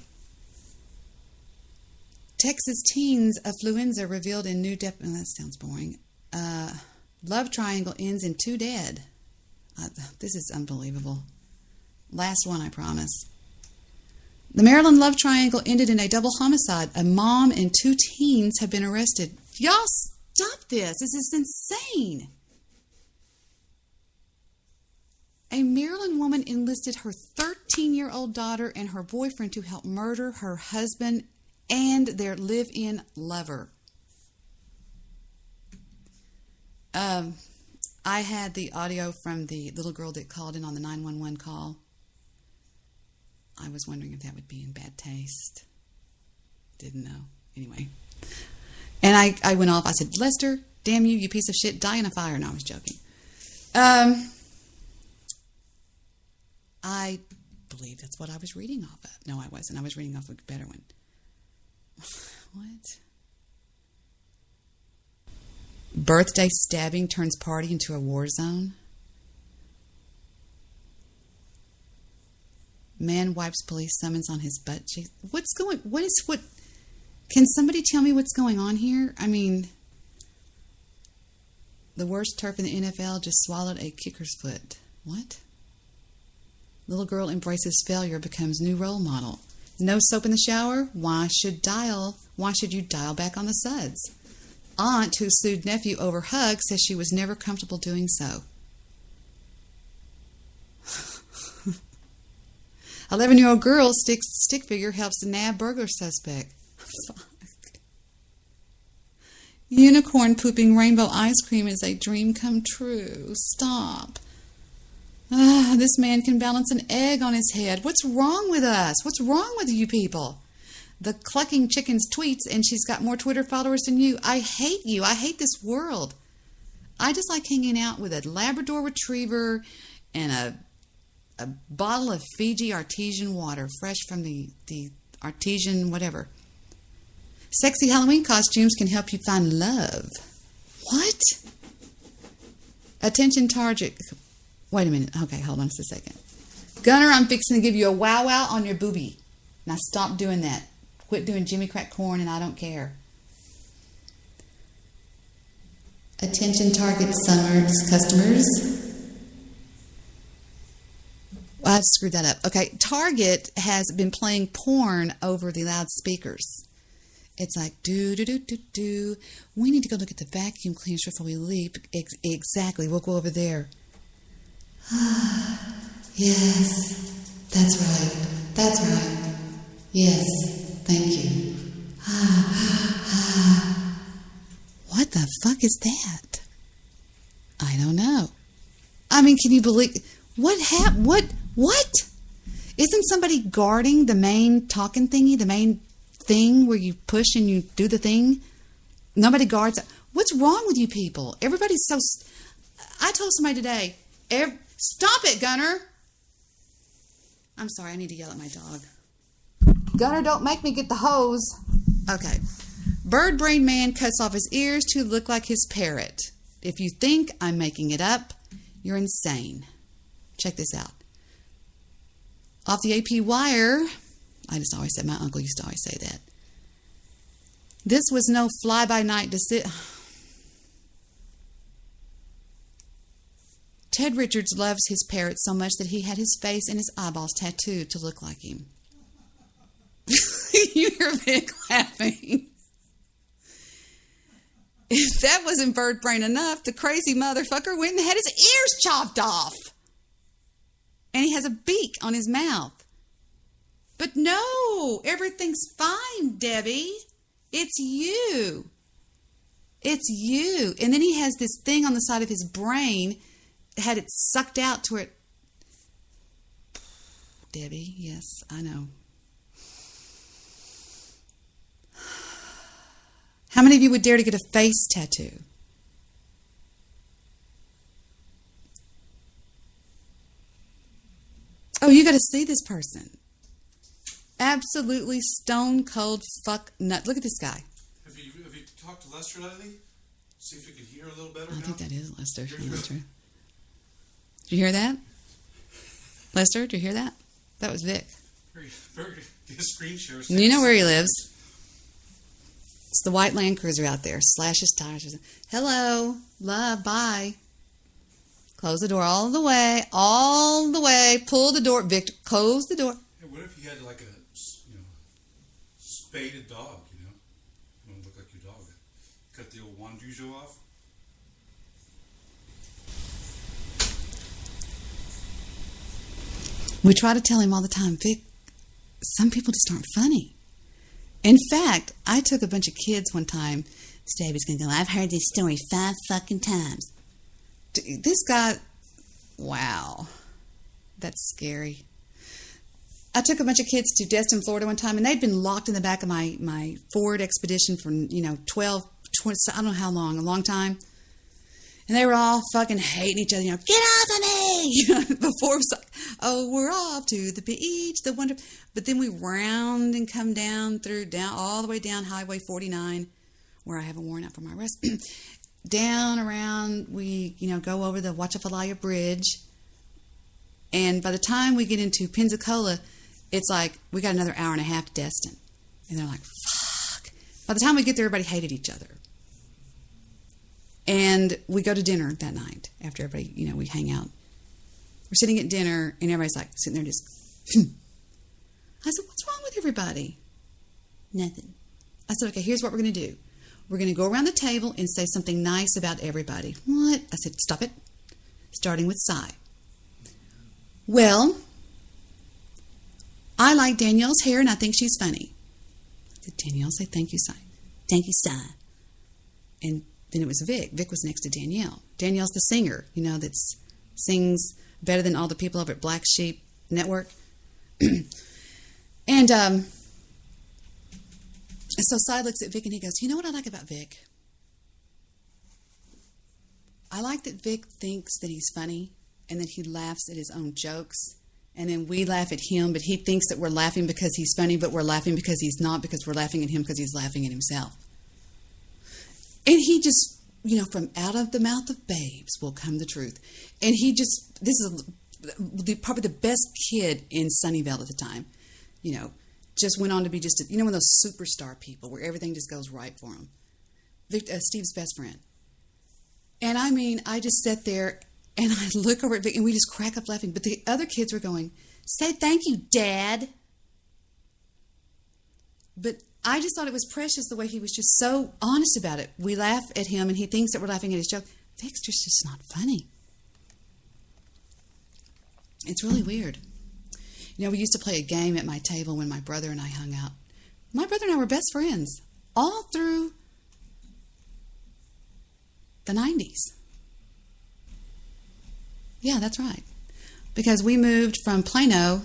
Texas teens affluenza revealed in new that sounds boring. Love triangle ends in 2 dead. This is unbelievable. Last one, I promise. The Maryland love triangle ended in a double homicide. A mom and 2 teens have been arrested. Y'all stop this. This is insane. A Maryland woman enlisted her 13-year-old daughter and her boyfriend to help murder her husband and their live-in lover. I had the audio from the little girl that called in on the 911 call. I was wondering if that would be in bad taste. Didn't know. Anyway. And I went off. I said, Lester, damn you, you piece of shit, die in a fire. No, I was joking. I believe that's what I was reading off of. No, I wasn't. I was reading off of a better one. What? Birthday stabbing turns party into a war zone. Man wipes police summons on his butt cheeks. Can somebody tell me what's going on here? I mean, the worst turf in the NFL just swallowed a kicker's foot. What? Little girl embraces failure, becomes new role model. No soap in the shower? Why should you dial back on the suds? Aunt who sued nephew over hug says she was never comfortable doing so. 11-year-old girl stick figure helps nab burglar suspect. Fuck. Unicorn pooping rainbow ice cream is a dream come true. Stop. This man can balance an egg on his head. What's wrong with us? What's wrong with you people? The clucking chickens tweets and she's got more Twitter followers than you. I hate you. I hate this world. I just like hanging out with a Labrador Retriever and a bottle of Fiji artesian water, fresh from the artesian whatever. Sexy Halloween costumes can help you find love. What? Attention target. Wait a minute. Okay, hold on just a second. Gunner, I'm fixing to give you a wow-wow on your boobie. Now stop doing that. Quit doing Jimmy Crack Corn and I don't care. Attention Target customers. I screwed that up. Okay, Target has been playing porn over the loudspeakers. It's like, do. We need to go look at the vacuum cleaners before we leave. Exactly, we'll go over there. Yes, that's right. Yes, thank you. What the fuck is that? I don't know. I mean, can you believe... What? Isn't somebody guarding the main talking thingy, the main thing where you push and you do the thing? Nobody guards it. What's wrong with you people? Everybody's so... I told somebody today, stop it, Gunner! I'm sorry, I need to yell at my dog. Gunner, don't make me get the hose. Okay. Bird brain man cuts off his ears to look like his parrot. If you think I'm making it up, you're insane. Check this out. Off the AP wire, I just always said, my uncle used to always say that. This was no fly-by-night decision. Ted Richards loves his parrot so much that he had his face and his eyeballs tattooed to look like him. You hear Vic laughing. If that wasn't bird brain enough, the crazy motherfucker went and had his ears chopped off. And he has a beak on his mouth. But no, everything's fine, Debbie. It's you. It's you. And then he has this thing on the side of his brain, had it sucked out to it. Debbie, yes, I know. How many of you would dare to get a face tattoo? Oh, you got to see this person. Absolutely stone cold fuck nut. Look at this guy. Have you talked to Lester lately? See if you can hear a little better. I think that is Lester. Lester. Did you hear that? Lester, did you hear that? That was Vic. His screen shares. You know where he lives. It's the white Land Cruiser out there. Slashes tires. Hello. Love. Bye. Close the door all the way. All the way. Pull the door. Victor, close the door. Hey, what if you had like a spaded dog, you know? It wouldn't look like your dog. Cut the old Wandujo off. We try to tell him all the time, Vic, some people just aren't funny. In fact, I took a bunch of kids one time. Stabby's going to go, I've heard this story 5 fucking times. This guy, wow, that's scary. I took a bunch of kids to Destin, Florida one time, and they'd been locked in the back of my Ford Expedition for, 12, 20, I don't know how long, a long time. And they were all fucking hating each other, get off of me! Before it was like, oh, we're off to the beach, the wonder. But then we round and come down all the way down Highway 49, where I have a warrant out for my arrest. Down around, we, go over the Wachafalaya Bridge. And by the time we get into Pensacola, it's like, we got another hour and a half to Destin. And they're like, fuck. By the time we get there, everybody hated each other. And we go to dinner that night after everybody, we hang out. We're sitting at dinner, and everybody's like sitting there just, I said, what's wrong with everybody? Nothing. I said, okay, here's what we're going to do. We're going to go around the table and say something nice about everybody. What? I said, stop it. Starting with Cy. Well, I like Danielle's hair, and I think she's funny. I said, Danielle, say thank you, Cy. Thank you, Cy. And then it was Vic. Vic was next to Danielle. Danielle's the singer, that sings better than all the people over at Black Sheep Network. And so Cy looks at Vic and he goes, you know what I like about Vic? I like that Vic thinks that he's funny and that he laughs at his own jokes. And then we laugh at him, but he thinks that we're laughing because he's funny, but we're laughing because he's not, because we're laughing at him because he's laughing at himself. And he just, from out of the mouth of babes will come the truth. And he just, this is probably the best kid in Sunnyvale at the time, just went on to be just, one of those superstar people where everything just goes right for him. Steve's best friend. And I mean, I just sat there and I look over at Vic and we just crack up laughing. But the other kids were going, say thank you, Dad. But I just thought it was precious the way he was just so honest about it. We laugh at him and he thinks that we're laughing at his joke. Vic's just not funny. It's really weird. We used to play a game at my table when my brother and I hung out. My brother and I were best friends all through the 90s. Yeah, that's right. Because we moved from Plano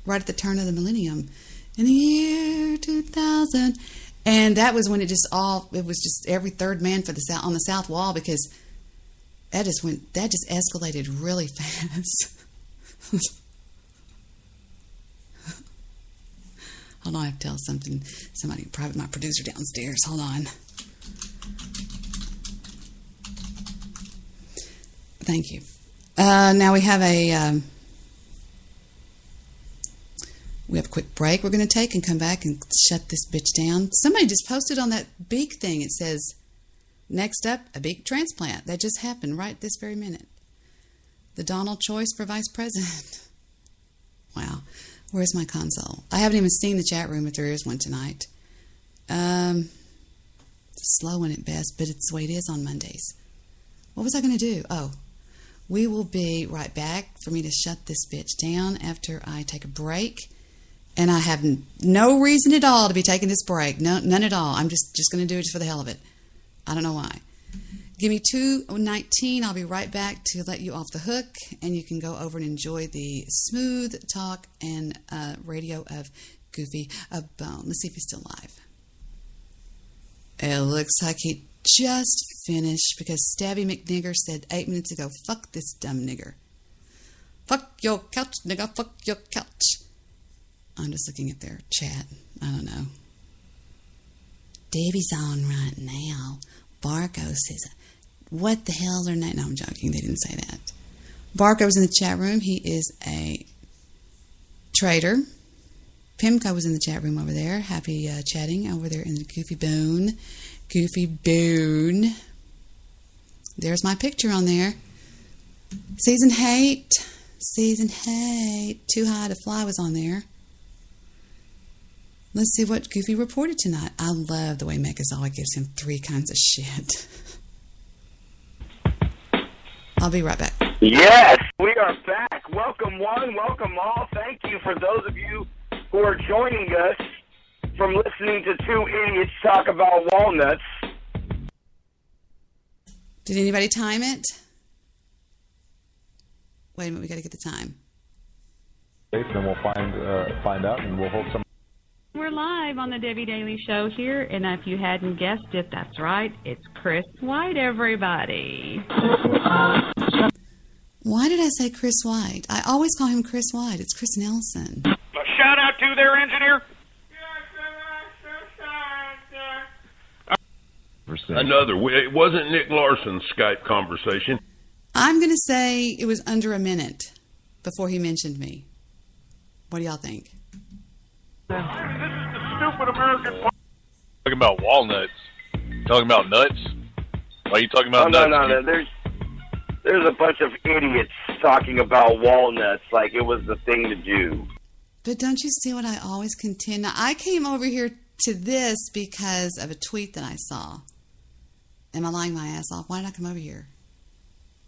right at the turn of the millennium in the year 2000. And that was when it was just every third man on the south wall, because that just escalated really fast. Hold on, I have to tell something. My producer downstairs. Hold on. Thank you. Now we have a quick break we're going to take and come back and shut this bitch down. Somebody just posted on that beak thing. It says, next up, a beak transplant. That just happened right this very minute. The Donald choice for vice president. Wow. Where's my console? I haven't even seen the chat room if there is one tonight. It's a slow one at best, but it's the way it is on Mondays. What was I going to do? Oh, we will be right back for me to shut this bitch down after I take a break. And I have no reason at all to be taking this break. No, none at all. I'm just going to do it just for the hell of it. I don't know why. Give me 2:19. I'll be right back to let you off the hook, and you can go over and enjoy the smooth talk and radio of Goofy Bone. Let's see if he's still alive. It looks like he just finished, because Stabby McNigger said 8 minutes ago, fuck this dumb nigger. Fuck your couch, nigga, fuck your couch. I'm just looking at their chat. I don't know. Debbie's on right now. Barco says, what the hell's her name? No, I'm joking. They didn't say that. Barco was in the chat room. He is a trader. Pimco was in the chat room over there. Happy chatting over there in the Goofy Boone. Goofy Boone. There's my picture on there. Season Hate. Season Hate. Too High to Fly was on there. Let's see what Goofy reported tonight. I love the way Mekazawa gives him 3 kinds of shit. I'll be right back. Yes, we are back. Welcome one, welcome all. Thank you for those of you who are joining us from listening to 2 idiots talk about walnuts. Did anybody time it? Wait a minute, we got to get the time. And we'll find out, and we'll hold some. We're live on the Debbie Daily Show here, and if you hadn't guessed it, that's right, it's Chris White, everybody. Why did I say Chris White? I always call him Chris White. It's Chris Nelson. A shout out to their engineer. Another. It wasn't Nick Larson's Skype conversation. I'm going to say it was under a minute before he mentioned me. What do y'all think? This is the stupid American. Talking about walnuts. Talking about nuts. Why are you talking about nuts? No. There's a bunch of idiots talking about walnuts like it was the thing to do. But don't you see what I always contend? Now, I came over here to this because of a tweet that I saw. Am I lying my ass off? Why did I come over here?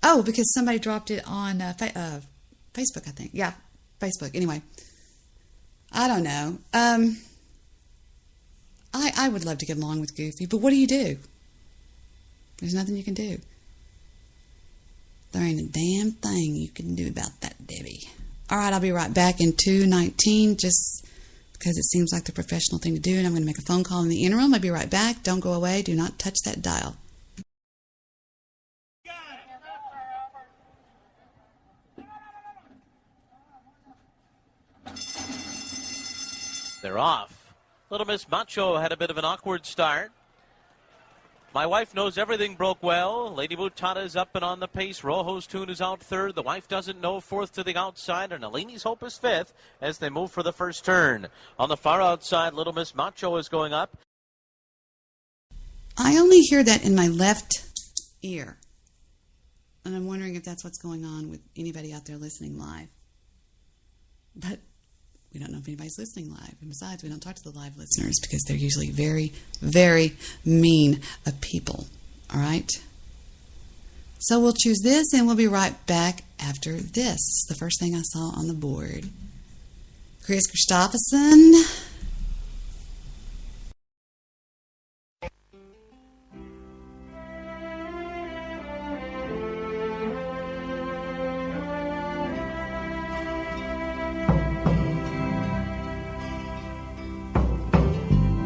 Oh, because somebody dropped it on Facebook, I think. Yeah, Facebook. Anyway, I don't know. I would love to get along with Goofy, but what do you do? There's nothing you can do. There ain't a damn thing you can do about that, Debbie. All right, I'll be right back in 2:19, just because it seems like the professional thing to do, and I'm going to make a phone call in the interim. I'll be right back. Don't go away. Do not touch that dial. They're off. Little Miss Macho had a bit of an awkward start. My Wife Knows Everything broke well. Lady Mutada is up and on the pace. Rojo's Tune is out third. The Wife Doesn't Know fourth to the outside. And Eleni's Hope is fifth as they move for the first turn. On the far outside, Little Miss Macho is going up. I only hear that in my left ear. And I'm wondering if that's what's going on with anybody out there listening live. But we don't know if anybody's listening live. And besides, we don't talk to the live listeners because they're usually very, very mean people. All right? So we'll choose this, and we'll be right back after this. It's the first thing I saw on the board. Chris Christopherson.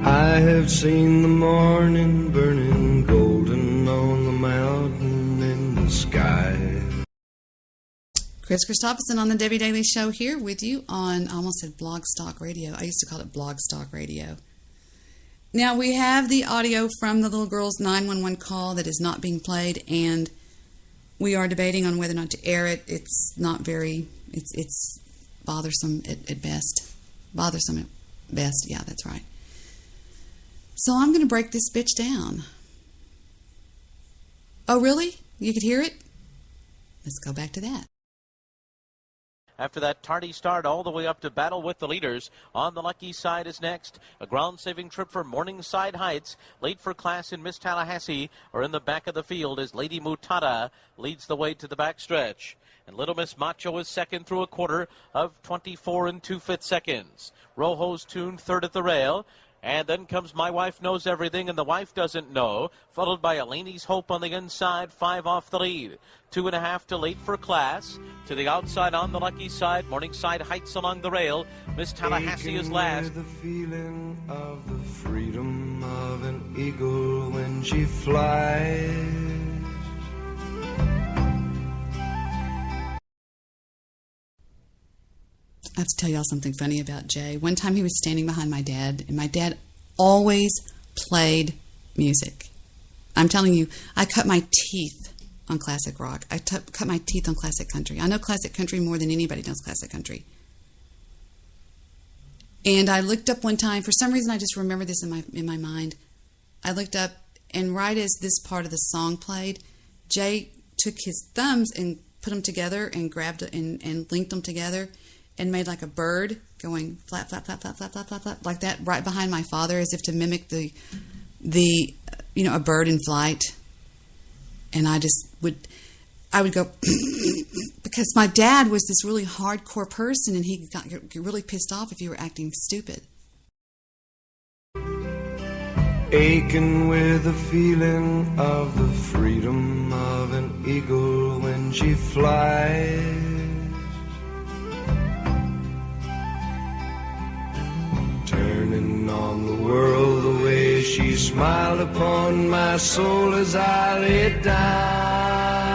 I have seen the morning burning golden on the mountain in the sky. Chris Christopherson on the Debbie Daily Show here with you on, I almost said Blog Stock Radio. I used to call it Blog Stock Radio. Now we have the audio from the little girl's 911 call that is not being played, and we are debating on whether or not to air it. It's not very, it's bothersome at best. Bothersome at best, yeah, that's right. So I'm going to break this bitch down. Oh, really? You could hear it? Let's go back to that. After that tardy start all the way up to battle with the leaders. On the lucky side is next. A ground-saving trip for Morningside Heights. Late for class in Miss Tallahassee. Or in the back of the field as Lady Mutada leads the way to the backstretch. And Little Miss Macho is second through a quarter of 24 2/5 seconds. Rojo's Tune third at the rail. And then comes My Wife Knows Everything and The Wife Doesn't Know, followed by Eleni's Hope on the inside, 5 off the lead. 2.5 to Late for Class. To the outside on the lucky side, Morningside Heights along the rail. Miss Tallahassee is last. The feeling of the freedom of an eagle when she flies. I have to tell y'all something funny about Jay. One time he was standing behind my dad, and my dad always played music. I'm telling you, I cut my teeth on classic rock. I cut my teeth on classic country. I know classic country more than anybody knows classic country. And I looked up one time, for some reason I just remember this in my mind. I looked up, and right as this part of the song played, Jay took his thumbs and put them together and grabbed and linked them together and made like a bird going flap, flap, flap, flap, flap, flap, flap, flap, like that right behind my father, as if to mimic the a bird in flight. And I would go because my dad was this really hardcore person, and he got really pissed off if you were acting stupid. Aching with the feeling of the freedom of an eagle when she flies. Turning on the world the way she smiled upon my soul as I lay dying.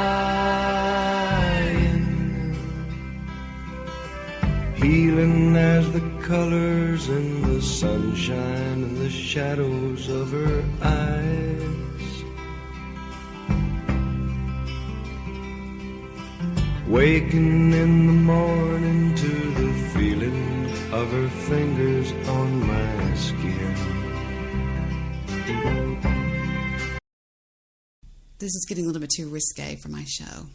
Healing as the colors in the sunshine and the shadows of her eyes. Waking in the morning to the feeling of her fingers on my skin. This is getting a little bit too risque for my show.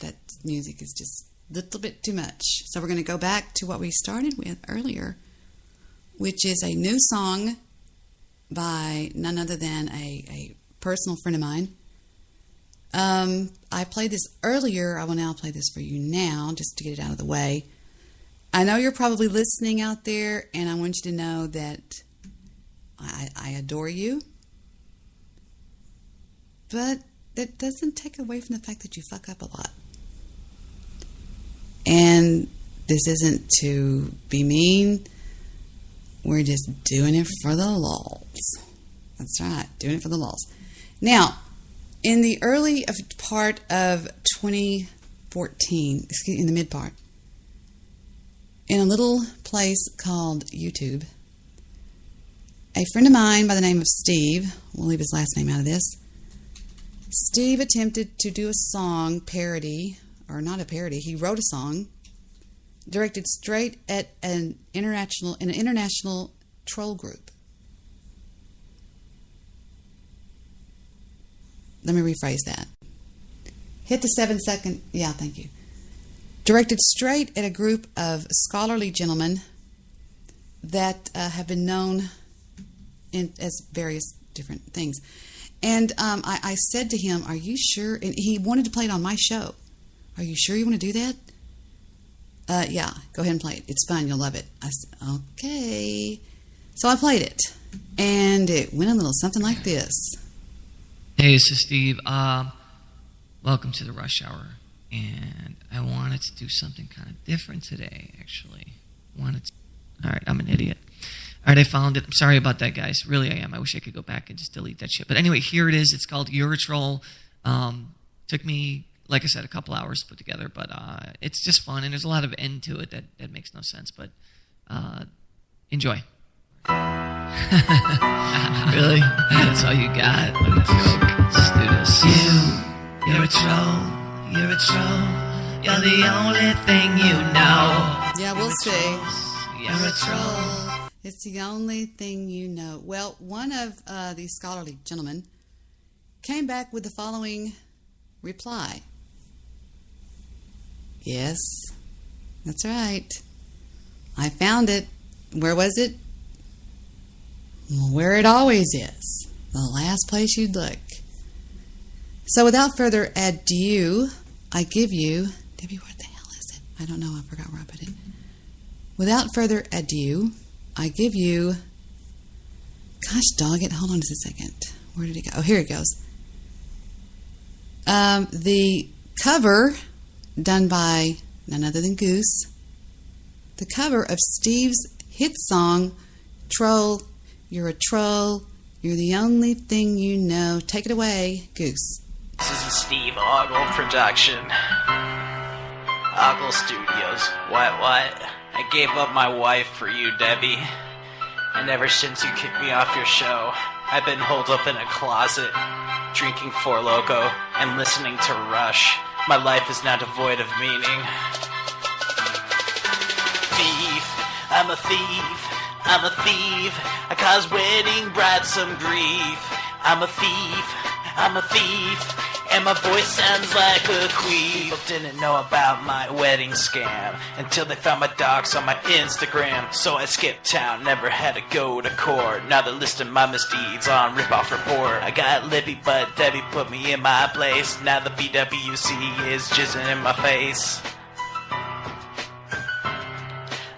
That music is just a little bit too much. So we're going to go back to what we started with earlier, which is a new song by none other than a personal friend of mine. I played this earlier. I will now play this for you now, just to get it out of the way. I know you're probably listening out there, and I want you to know that I adore you. But that doesn't take away from the fact that you fuck up a lot. And this isn't to be mean. We're just doing it for the lulz. That's right, doing it for the lulz. Now, in the early part of 2014, in the mid part, in a little place called YouTube, a friend of mine by the name of Steve, we'll leave his last name out of this, Steve attempted to do a song parody, or not a parody, he wrote a song directed straight at an international troll group. Let me rephrase that. Hit the 7-second, yeah, thank you. Directed straight at a group of scholarly gentlemen that have been known as various different things. And I said to him, are you sure? And he wanted to play it on my show. Are you sure you want to do that? Yeah, go ahead and play it. It's fun. You'll love it. I said, okay. So I played it. And it went a little something like this. Hey, this is Steve. Welcome to the Rush Hour. And I wanted to do something kind of different today, actually. All right, I'm an idiot. All right, I found it. I'm sorry about that, guys. Really, I am. I wish I could go back and just delete that shit. But anyway, here it is. It's called You're a Troll. Took me, like I said, a couple hours to put together. But it's just fun, and there's a lot of end to it that makes no sense. But enjoy. Really? That's all you got? Let's just do this. You're a troll. You're a troll. You're the only thing you know. Yeah, we'll see. You're a troll. It's the only thing you know. Well, one of these scholarly gentlemen came back with the following reply. Yes, that's right. I found it. Where was it? Well, where it always is. The last place you'd look. So without further ado, I give you... Debbie, what the hell is it? I don't know. I forgot where I put it. Without further ado, I give you... Gosh, dog it. Hold on just a second. Where did it go? Oh, here it goes. The cover done by none other than Goose. The cover of Steve's hit song, Troll, You're a Troll, You're the Only Thing You Know. Take it away, Goose. This is a Steve Ogle production. Ogle Studios. What? I gave up my wife for you, Debbie. And ever since you kicked me off your show, I've been holed up in a closet, drinking Four Loko and listening to Rush. My life is now devoid of meaning. Thief, I'm a thief, I'm a thief. I cause wedding brides some grief. I'm a thief, I'm a thief. And my voice sounds like a queef. People didn't know about my wedding scam until they found my docs on my Instagram. So I skipped town, never had to go to court. Now they're listing my misdeeds on Ripoff Report. I got lippy, but Debbie put me in my place. Now the BWC is jizzing in my face.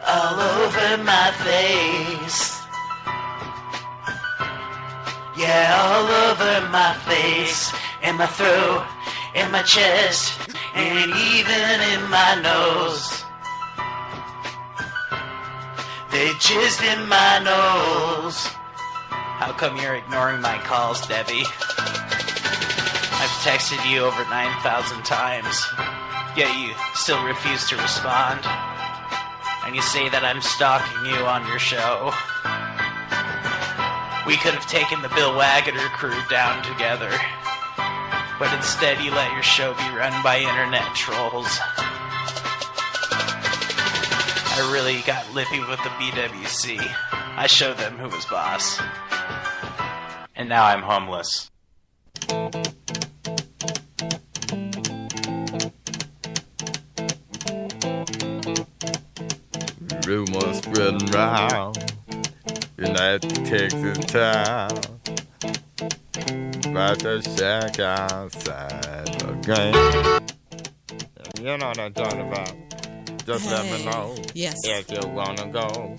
All over my face. Yeah, all over my face. In my throat, in my chest, and even in my nose. They jizzed in my nose. How come you're ignoring my calls, Debbie? I've texted you over 9,000 times, yet you still refuse to respond. And you say that I'm stalking you on your show. We could have taken the Bill Waggoner crew down together. But instead you let your show be run by internet trolls. I really got lippy with the BWC. I showed them who was boss. And now I'm homeless. Rumors spreading round in that Texas town. About to shack outside the game. You know what I'm talking about. Just let me know. Yes. If you wanna go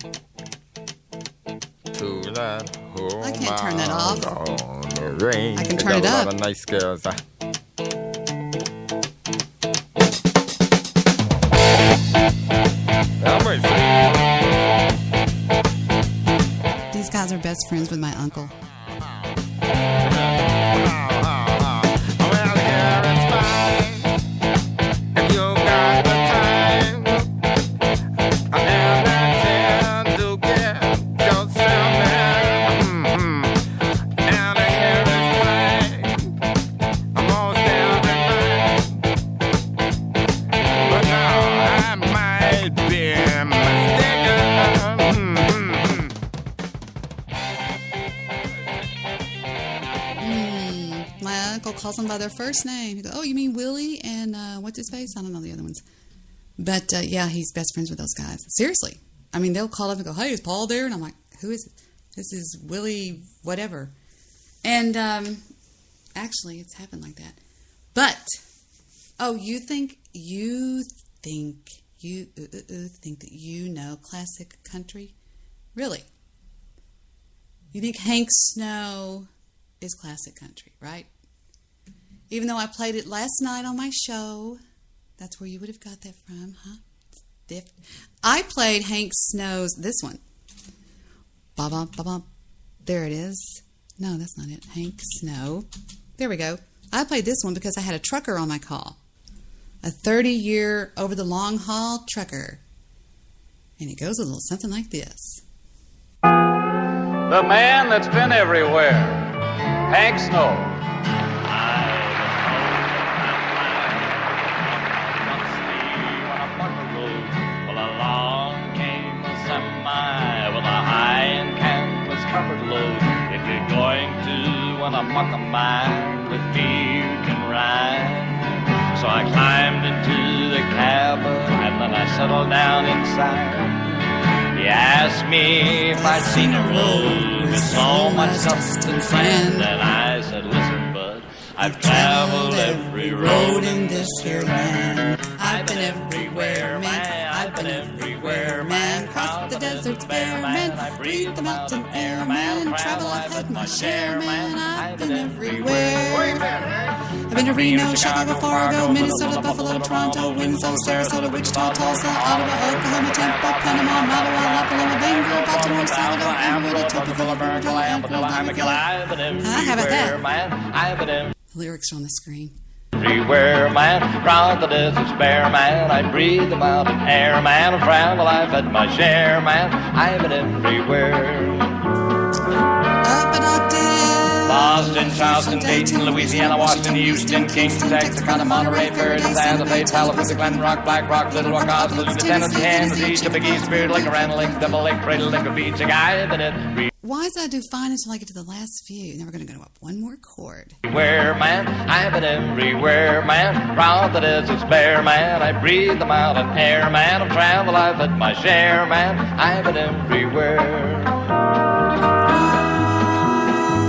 to that whole I can't turn that off. on the ring. I can turn it up. A lot of nice girls. These guys are best friends with my uncle. Calls them by their first name. He goes, "Oh, you mean Willie and what's his face? I don't know the other ones." But yeah, he's best friends with those guys. Seriously. I mean, they'll call up and go, "Hey, is Paul there?" And I'm like, "Who is it?" "This is Willie whatever." And actually, it's happened like that. But, oh, you think that you know classic country? Really? You think Hank Snow is classic country, right? Even though I played it last night on my show, that's where you would have got that from, huh? I played Hank Snow's, this one. Ba-bum, ba-bum. There it is. No, that's not it. Hank Snow. There we go. I played this one because I had a trucker on my call. A 30-year over-the-long-haul trucker. And it goes a little something like this. The man that's been everywhere, Hank Snow. When I muck a mine with me you can ride. So I climbed into the cabin and then I settled down inside. He asked me if I'd seen a road with so much substance and I said, "Listen, bud, I've traveled every road in this here land. I've been everywhere, man. I've been everywhere, man. Crossed the deserts bare, man. I breathed the mountain air, man. Travel, I've had my share, man. I've been everywhere. I've been to Reno, Chicago, Fargo, Minnesota, Buffalo, Toronto, Winslow, Sarasota, Wichita, Tulsa, Ottawa, Oklahoma, Tampa, Panama, Ottawa, La Paloma, Bangor, Baltimore, Salvador, Amarillo, Topeka, Virginia, and Philadelphia. How about that? The lyrics are on the screen. Everywhere, man, round the desert's bare, man. I breathe the mountain air, man. I've round the life at my share, man. I've been everywhere. Boston, Charleston, Dayton, Louisiana, Washington, Houston, Kingston, Texarkana, Monterey, Paris, Santa Fe, Tallahassee, Glen Rock, Black Rock, Little Rock, Osley, Tennessee, Tennessee, Big East, Spirit Lake, Aranda Lake, Double Lake, Cradle Lake, Beach, I've been everywhere. Why is I do fine until I get to the last few? Now we're going to go up one more chord. Everywhere, man, I've been everywhere, man. Round the desert's bare, man. I breathe the mountain air, man. I've traveled the life at my share, man. I've been everywhere.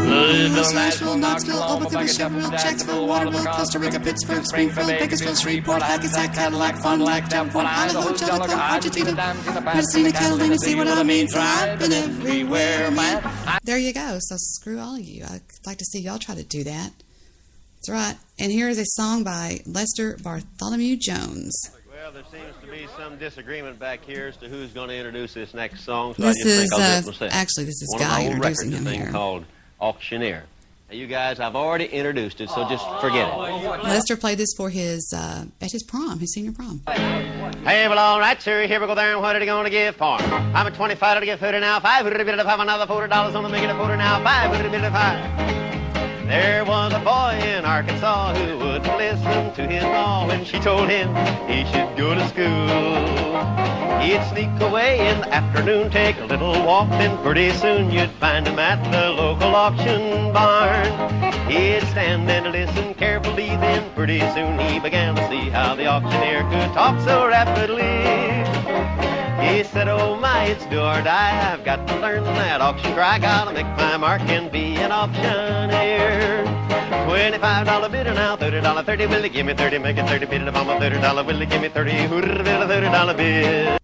Louisville, Nashville, Knoxville, Oklahoma, Chevrolet, Jacksonville, Waterville, Costa Rica, Pittsburgh, Springfield, Bakersfield, Shreveport, Hackensack, Cadillac, Fond du Lac, Davenport, Idaho, Jellicoe, Argentina, Pasadena, Catalina, see what I mean? So I've been everywhere, man. There you go. So screw all of you. I'd like to see y'all try to do that. That's right. And here is a song by Lester Bartholomew Jones. Well, there seems to be some disagreement back here as to who's going to introduce this next song. So This I just is, think I'll do it myself. actually, this is One Guy of my old introducing records, him a thing here. called Auctioneer. Now, you guys, I've already introduced it, so just forget it. Lester played this for his at his prom, his senior prom. Hey, well, all right, sir. Here we go there, and what are they going to give for? I'm a 25 to get 30 now. 5 would have been have another $40 on the make it a 40 now. 5 would have been 5. There was a boy in Arkansas who wouldn't listen to his ma when she told him he should go to school. He'd sneak away in the afternoon, take a little walk, then pretty soon you'd find him at the local auction barn. He'd stand and listen carefully, then pretty soon he began to see how the auctioneer could talk so rapidly. He said, oh my, it's do or die. I've got to learn that auction cry. Gotta make my mark and be an auctioneer. $25 bidder now, $30, 30. Will you give me 30? Make it 30 bid. If I'm a $30, will you give me 30? Who'd have bid a $30 bid?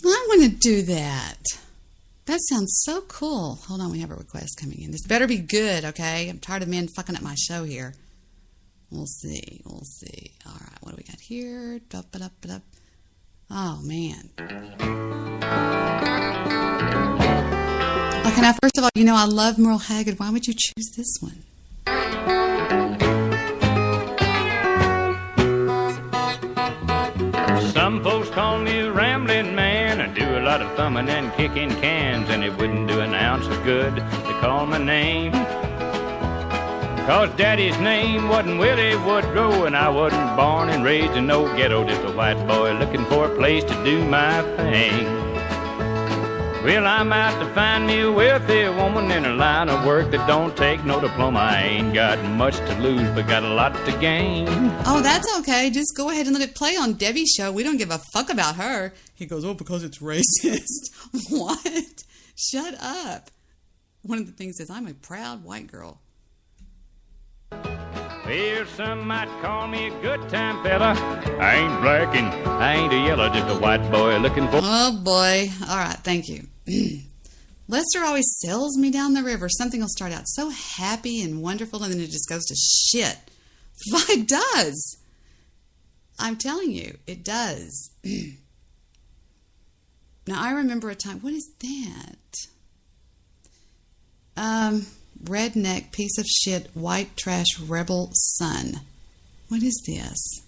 I want to do that. That sounds so cool. Hold on, we have a request coming in. This better be good, okay? I'm tired of men fucking up my show here. We'll see. We'll see. All right, what do we got here? Dup-a-dup-a-dup. Oh, man. Okay, now, first of all, you know I love Merle Haggard. Why would you choose this one? Some folks call me a rambling man. I do a lot of thumbing and kicking cans, and it wouldn't do an ounce of good to call my name. Cause Daddy's name wasn't Willie Woodrow, and I wasn't born and raised in no ghetto, just a white boy looking for a place to do my thing. Well, I'm out to find me a wealthy woman in a line of work that don't take no diploma. I ain't got much to lose, but got a lot to gain. Oh, that's okay. Just go ahead and let it play on Debbie's show. We don't give a fuck about her. He goes, oh, because it's racist. What? Shut up. One of the things is, I'm a proud white girl. Well, some might call me a good time fella. I ain't black and I ain't a yellow, just a white boy looking for... Oh, boy. All right, thank you. Lester always sails me down the river. Something will start out so happy and wonderful, and then it just goes to shit. It does. I'm telling you, it does. Now, I remember a time... What is that? Redneck, piece of shit, white trash, rebel son. What is this?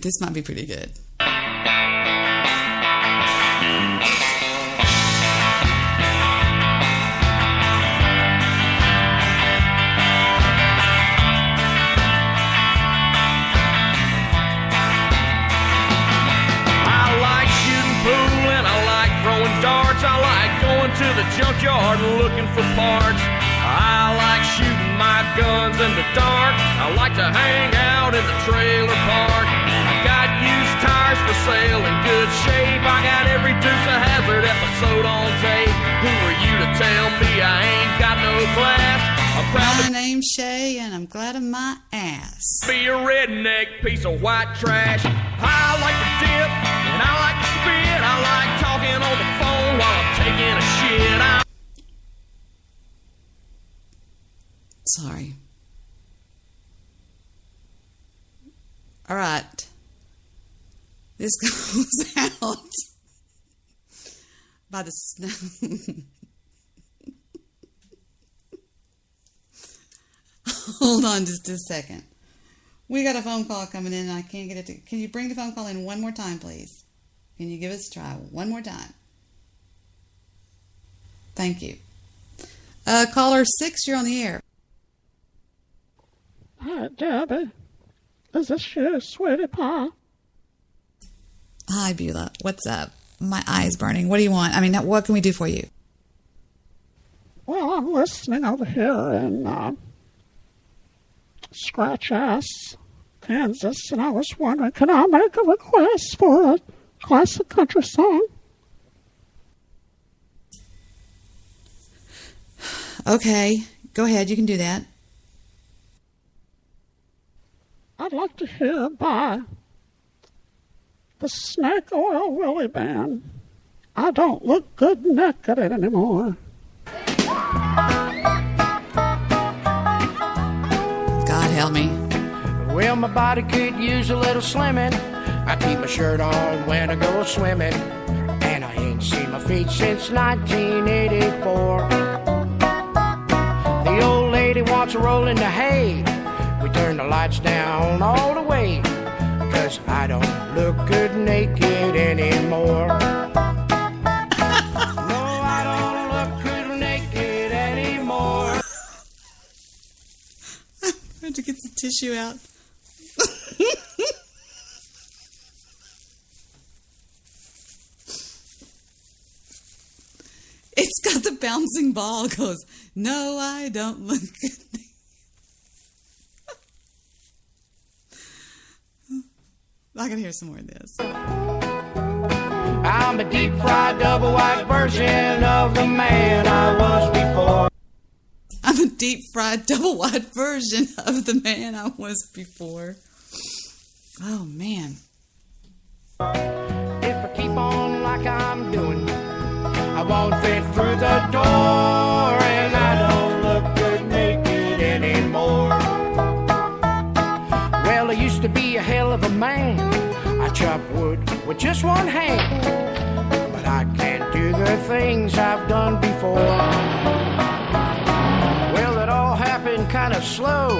This might be pretty good. To the junkyard looking for parts. I like shooting my guns in the dark. I like to hang out in the trailer park. I got used tires for sale in good shape. I got every Dukes of Hazzard episode on tape. Who are you to tell me I ain't got no class? I'm proud my name's Shay, and I'm glad of my ass. Be a redneck piece of white trash. I like to dip and I like to spit. I like talking on the phone while I'm taking a shit. Sorry. All right. This goes out by the snow. Hold on just a second. We got a phone call coming in and I can't get it to... Can you bring the phone call in one more time, please? Can you give us a try one more time? Thank you. Caller 6, you're on the air. Hi, Debbie. Is this you, sweetie pie? Hi, Beulah. What's up? My eye's burning. What do you want? I mean, what can we do for you? Well, I'm listening over here in Scratch Ass, Kansas, and I was wondering, can I make a request for a classic country song? Okay, go ahead. You can do that. I'd like to hear by the Snake Oil Willie Band. I don't look good naked anymore. God help me. Well, my body could use a little slimming. I keep my shirt on when I go swimming, and I ain't seen my feet since 1984. The old lady wants to roll in the hay. We turn the lights down all the way, 'cause I don't look good naked anymore. No, I don't look good naked anymore. I had to get some tissue out. It's got the bouncing ball. It goes, no, I don't look good. I can hear some more of this. I'm a deep fried double wide version of the man I was before. I'm a deep fried double wide version of the man I was before. Oh, man. If I keep on like I'm doing, I won't fit through the door, and I don't look good naked anymore. Well, I used to be a hell of a man. I chop wood with just one hand, but I can't do the things I've done before. Well, it all happened kind of slow,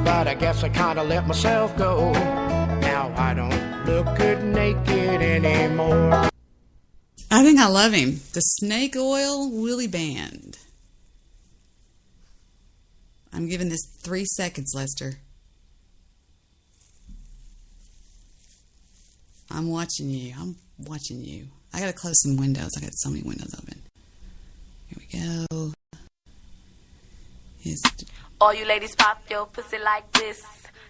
but I guess I kind of let myself go. Now I don't look good naked anymore. I think I love him. The Snake Oil Willie Band. I'm giving this 3 seconds, Lester. I'm watching you. I'm watching you. I gotta close some windows. I got so many windows open. Here we go. All you ladies pop your pussy like this.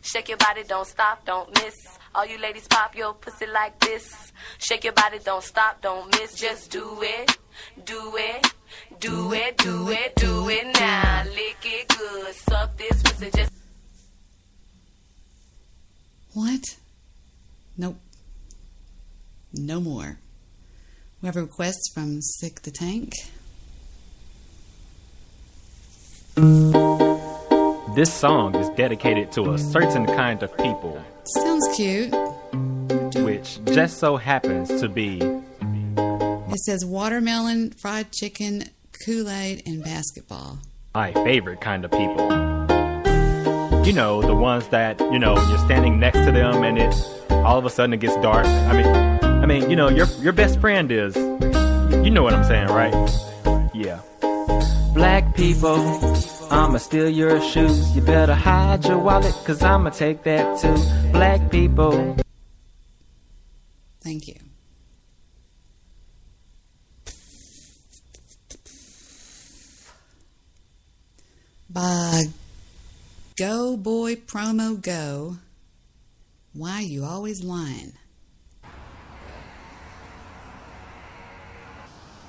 Shake your body, don't stop, don't miss. All you ladies pop your pussy like this. Shake your body, don't stop, don't miss. Just do it, do it, do it, do it, do it now. Lick it good, suck this pussy just. What? Nope. No more. We have a request from Sick the Tank. This song is dedicated to a certain kind of people. Sounds cute. Which just so happens to be... It says watermelon, fried chicken, Kool-Aid, and basketball. My favorite kind of people. You know, the ones that, you know, you're standing next to them and it all of a sudden it gets dark. I mean, you know, your best friend is... You know what I'm saying, right? Yeah. Black people, I'ma steal your shoes. You better hide your wallet, 'cause I'ma take that too. Black people. Thank you. By Go Boy Promo Go. Why you always lying?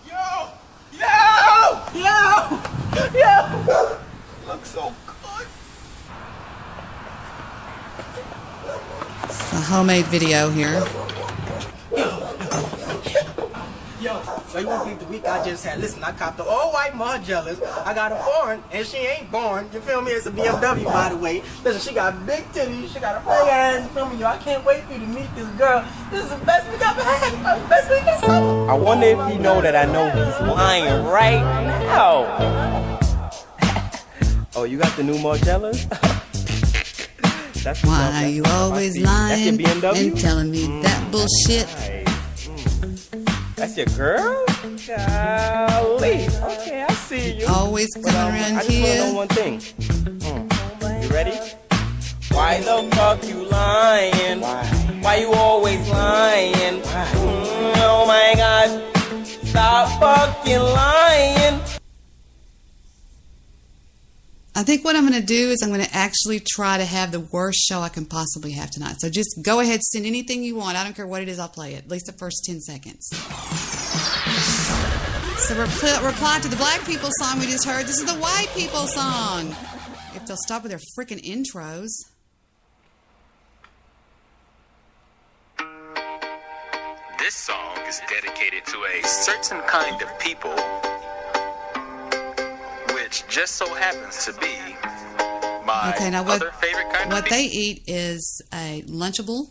Yo! Looks so good. It's a homemade video here. Yo, So you won't believe the week I just had. Listen, I copped the all-white Margielas. I got a foreign, and she ain't born. You feel me? It's a BMW, by the way. Listen, she got big titties. She got a big ass. You feel me? Yo, I can't wait for you to meet this girl. This is the best week I've ever had. Best week of summer. I wonder if he know that I know he's lying right now. Oh, you got the new Margellas? Why are you always lying and telling me that bullshit? That's your girl? Golly. Okay, I see you. Always coming around I just here. want to know one thing. You ready? Why the fuck you lying? Why you always lying? Oh my God. Stop fucking lying. I think what I'm going to do is I'm going to actually try to have the worst show I can possibly have tonight. So just go ahead, send anything you want. I don't care what it is, I'll play it. At least the first 10 seconds. So reply to the black people song we just heard. This is the white people song. If they'll stop with their freaking intros. This song is dedicated to a certain kind of people, which just so happens to be my other favorite kind of what people. they eat is a Lunchable,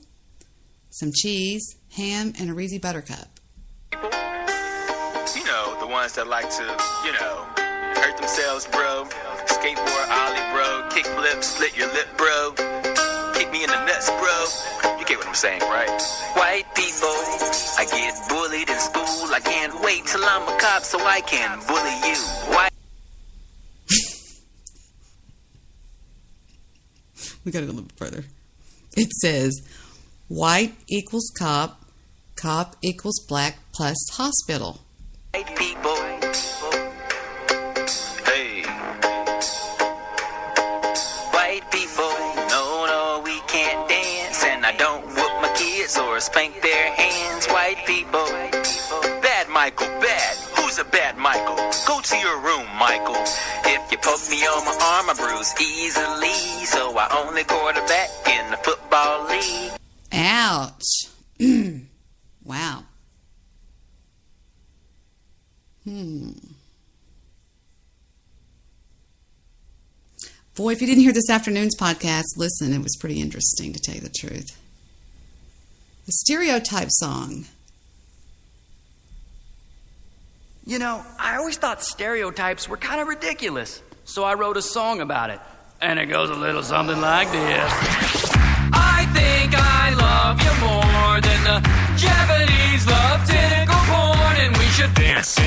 some cheese, ham, and a Reezy Buttercup. You know, the ones that like to, you know, hurt themselves, bro. Skateboard, ollie, bro. Kick flip, split your lip, bro. Kick me in the nuts, bro. You get what I'm saying, right? White people, I get bullied in school. I can't wait till I'm a cop so I can bully you. White. We got to go a little bit further. It says, white equals cop, cop equals black plus hospital. White people. Hey. White people. No, we can't dance. And I don't whoop my kids or spank their hands. White people. Bad Michael, bad. Who's a bad Michael? Go to your room, Michael. If you poke me on my arm, I bruise easily. So I only quarterback in the football league. Ouch. Wow. Boy, if you didn't hear this afternoon's podcast, listen, it was pretty interesting, to tell you the truth. The Stereotype song. You know, I always thought stereotypes were kind of ridiculous, so I wrote a song about it. And it goes a little something like this. I think I love you more than the Japanese love tentacle porn, and we should dance to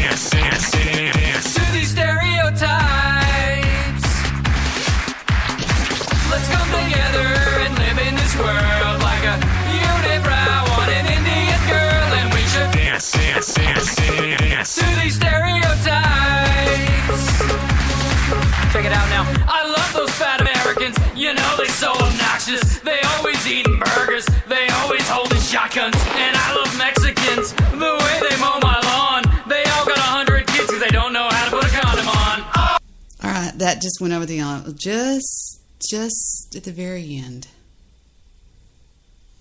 these stereotypes. Let's come together and live in this world like a unibrow on an Indian girl, and we should dance to these stereotypes. Check it out now. I love those fat Americans. You know they're so obnoxious. They always eating burgers. They always holding shotguns. And I love Mexicans. The way they mow my lawn. They all got 100 kids because they don't know how to put a condom on. Oh. All right, that just went over the just at the very end.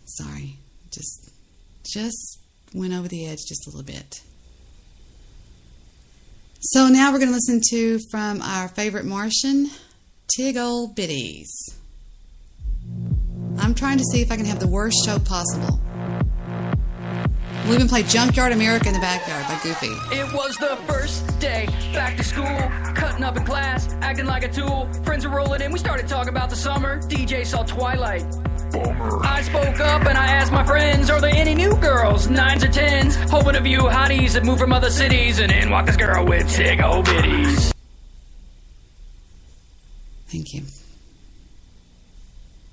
Sorry, just went over the edge just a little bit. So now we're going to listen to from our favorite Martian, Tig Old Bitties. I'm trying to see if I can have the worst show possible. We'll even play Junkyard America in the Backyard by Goofy. It was the first day back to school, cutting up in class, acting like a tool. Friends were rolling in, we started talking about the summer. DJ saw Twilight. Bummer. I spoke up and I asked my friends, are there any new girls, 9s or 10s? Hoping a few hotties that moved from other cities, and in walked this girl with Tig Old Bitties. Thank you.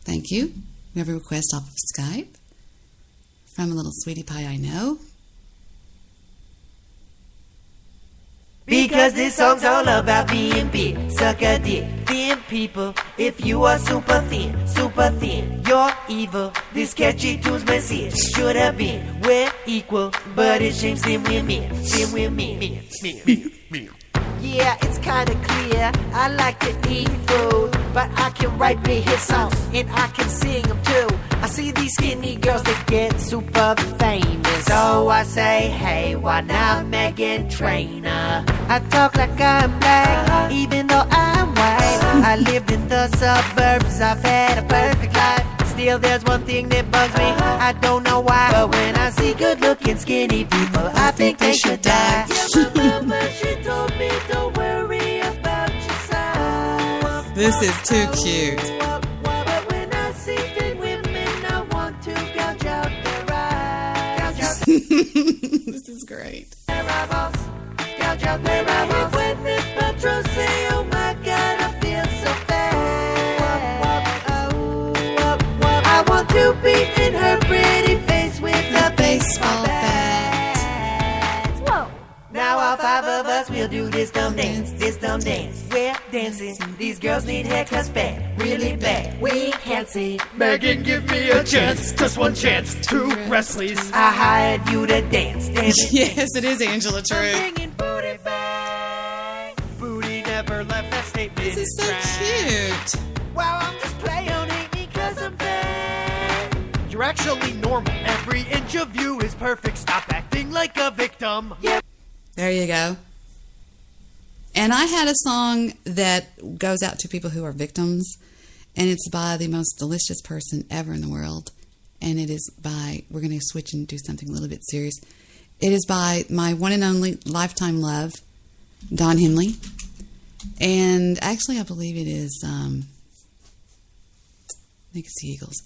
Thank you. We have a request off of Skype from a little sweetie pie I know. Because this song's all about being big, suck a dick, thin people. If you are super thin, you're evil. This catchy tune's message should have been, we're equal, but it shames thin women, Yeah, it's kinda clear, I like to eat food, but I can write big hit songs, and I can sing them too. I see these skinny girls that get super famous. So I say, hey, why not Meghan Trainor? I talk like I'm black, even though I'm white. I lived in the suburbs, I've had a perfect life. Still, there's one thing that bugs me, I don't know why. But when I see good-looking skinny people, I think they should die. She told me, don't worry about your size. This is too cute. But when I see thin women, I want to gouge out their eyes. This is great. Gouge out their eyes. When the patrons say, oh my God, I feel so bad. I want to beat in her pretty face with a baseball bat. Whoa. Now all five of us will do this dumb dance, this dumb dance. We're dancing. These girls need haircuts bad, really bad. We can't see. Megan, give me a chance, just one chance to rest, please. I hired you to dance. Yes, it is Angela True. I'm bringing booty back. Booty never left that statement. This is so cute. Wow, I'm just playing, don't hate me 'cause I'm bad. You're actually normal. Every inch of you is perfect. Stop acting like a victim. Yep. There you go. And I had a song that goes out to people who are victims, and it's by the most delicious person ever in the world. And it is by, we're going to switch and do something a little bit serious. It is by my one and only lifetime love, Don Henley. And actually, I believe it is, I think it's the Eagles.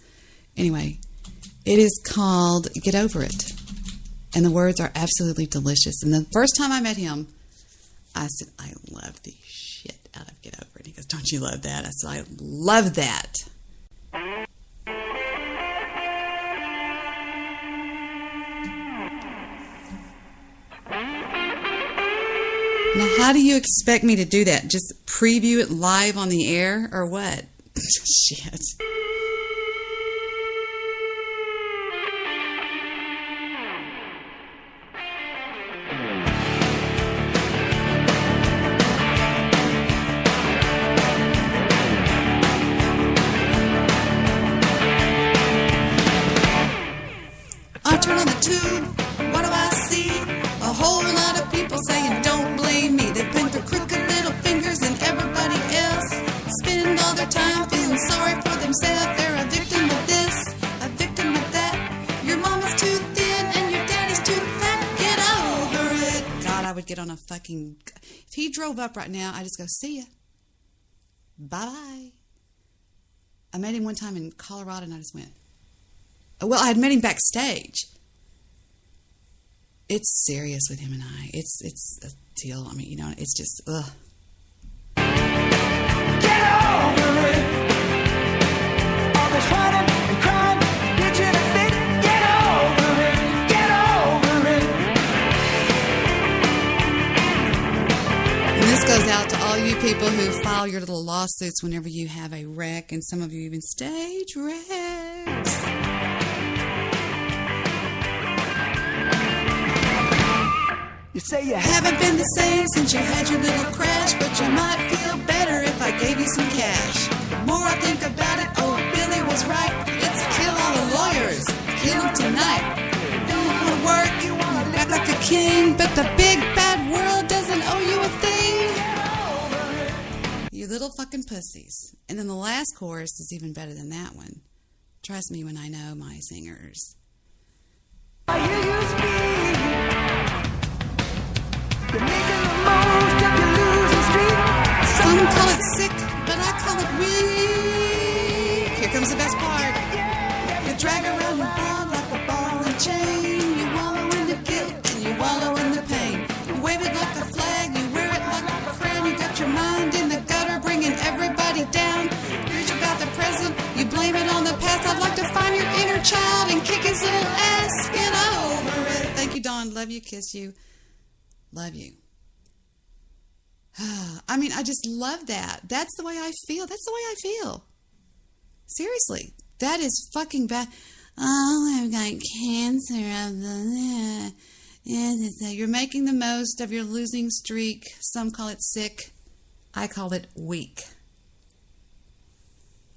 Anyway, it is called Get Over It. And the words are absolutely delicious. And the first time I met him, I said, I love the shit out of Get Over It. He goes, don't you love that? I said, I love that. Now, how do you expect me to do that? Just preview it live on the air or what? Shit. I turn on the tube, what do I see? A whole lot of people saying, don't blame me. They point their crooked little fingers and everybody else. Spend all their time feeling sorry for themselves. They're a victim of this, a victim of that. Your mama's too thin and your daddy's too fat. Get over it. God, I would get on a fucking... If he drove up right now, I'd just go, see ya. Bye-bye. I met him one time in Colorado and I just went... Well, I had met him backstage. It's serious with him and I. It's a deal. I mean, you know, it's just, ugh. Get over it. All this running and crying, bitching and fit. Get over it. Get over it. And this goes out to all you people who file your little lawsuits whenever you have a wreck, and some of you even stage wrecks. You say you haven't been the same since you had your little crash, but you might feel better if I gave you some cash. The more I think about it, oh, Billy was right. Let's kill all the lawyers. Kill them tonight. You want to work, you want to act like a king, but the big bad world doesn't owe you a thing. You little fucking pussies. And then the last chorus is even better than that one. Trust me when I know my singers. I hear you speak. You're making the most of your losing streak. Some call it sick, but I call it weak. Here comes the best part. You drag around your ball like a ball and chain. You wallow in the guilt and you wallow in the pain. You wave it like a flag, you wear it like a crown. You got your mind in the gutter, bringing everybody down. Preach about the present, you blame it on the past. I'd like to find your inner child and kick his little ass. Get over it. Thank you, Dawn. Love you, kiss you. Love you. I mean, I just love that. That's the way I feel. That's the way I feel. Seriously. That is fucking bad. Oh, I've got cancer of the... You're making the most of your losing streak. Some call it sick. I call it weak.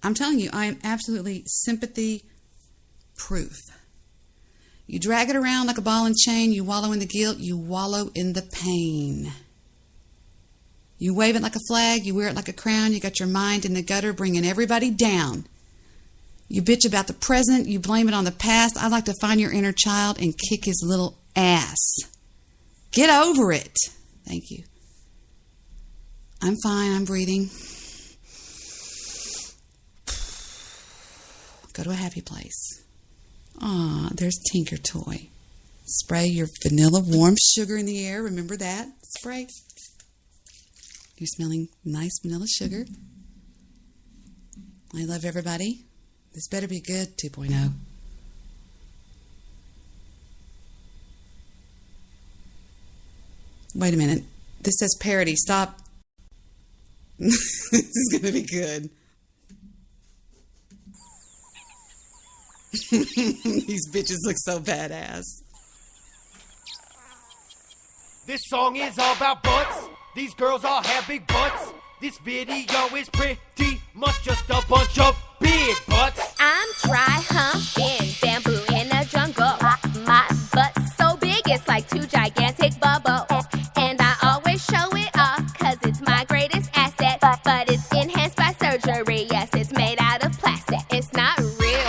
I'm telling you, I am absolutely sympathy proof. You drag it around like a ball and chain. You wallow in the guilt. You wallow in the pain. You wave it like a flag. You wear it like a crown. You got your mind in the gutter, bringing everybody down. You bitch about the present. You blame it on the past. I'd like to find your inner child and kick his little ass. Get over it. Thank you. I'm fine. I'm breathing. Go to a happy place. Aw, there's Tinker Toy. Spray your vanilla warm sugar in the air. Remember that? Spray. You're smelling nice vanilla sugar. I love everybody. This better be good, 2.0. Wait a minute. This says parody. Stop. This is going to be good. These bitches look so badass. This song is all about butts. These girls all have big butts. This video is pretty much just a bunch of big butts. I'm dry humping bamboo in the jungle. My butt's so big it's like 2 gigantic bubbles. And I always show it off cause it's my greatest asset. But it's enhanced by surgery, yes, it's made out of plastic. It's not real.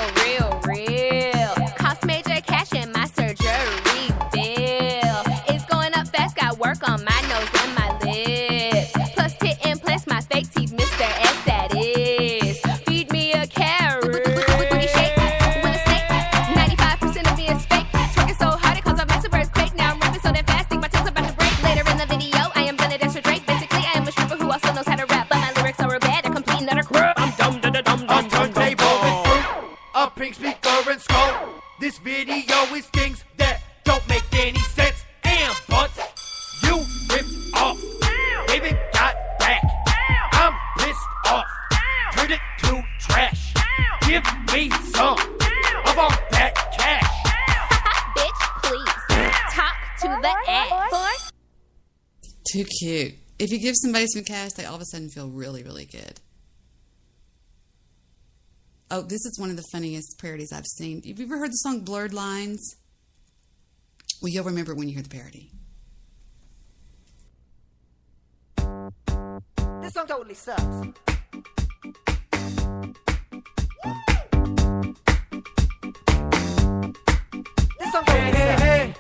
Cost major cash in my surgery bill. It's going up fast, got work on my nose and my lips. Plus tit implants, my fake teeth, Mr. S that is. Feed me a carrot. Booty shake with a snake. 95% of me is fake. Twerking so hard it caused a massive earthquake. Now I'm rapping so damn fast, think my tongue's about to break. Later in the video, I am gonna dance for Drake. Basically, I am a stripper who also knows how to rap, but my lyrics are bad, a complete and utter crap. I'm dumb, a turntable with fruit, a pink speaker and skull. This video is things that don't make any sense. And butts, you ripped off. Baby got back. I'm pissed off. Turned it to trash. Give me some of all that cash. Bitch, please. Talk to the ass. Too cute. If you give somebody some cash, they all of a sudden feel really, really good. Oh, this is one of the funniest parodies I've seen. Have you ever heard the song Blurred Lines? Well, you'll remember it when you hear the parody. This song totally sucks. This song totally sucks. Hey.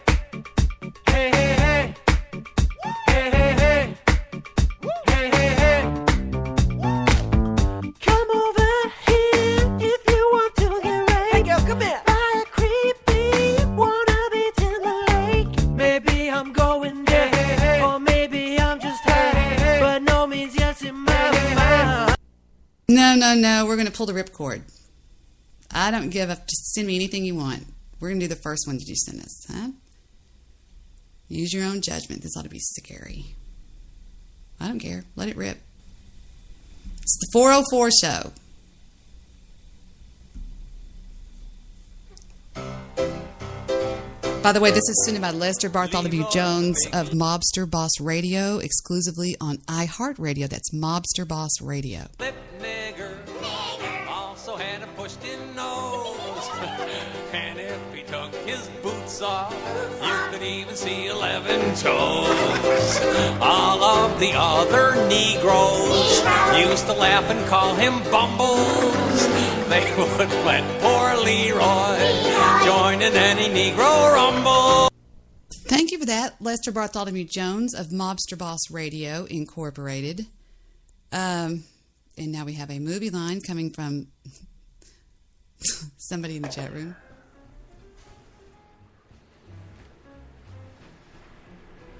Come over here if you want to get raped. Hey girl, come here. By a creepy wannabe Timberlake. Maybe I'm going there, or maybe I'm just high, but no means yes in my mind. No, we're going to pull the ripcord. I don't give up. Just send me anything you want. We're going to do the first one that you send us, huh? Use your own judgment. This ought to be scary. I don't care. Let it rip. It's the 404 show. By the way, this is sent by Lester Bartholomew Jones of Mobster Boss Radio, exclusively on iHeartRadio. That's Mobster Boss Radio. Lip nigger also had a pushed-in nose. And if he took his boots off, you could even see 11 toes. All of the other Negroes used to laugh and call him Bumbles. They would let poor Leroy join in any Negro rumble. Thank you for that, Lester Bartholomew Jones of Mobster Boss Radio, Incorporated. And now we have a movie line coming from somebody in the chat room.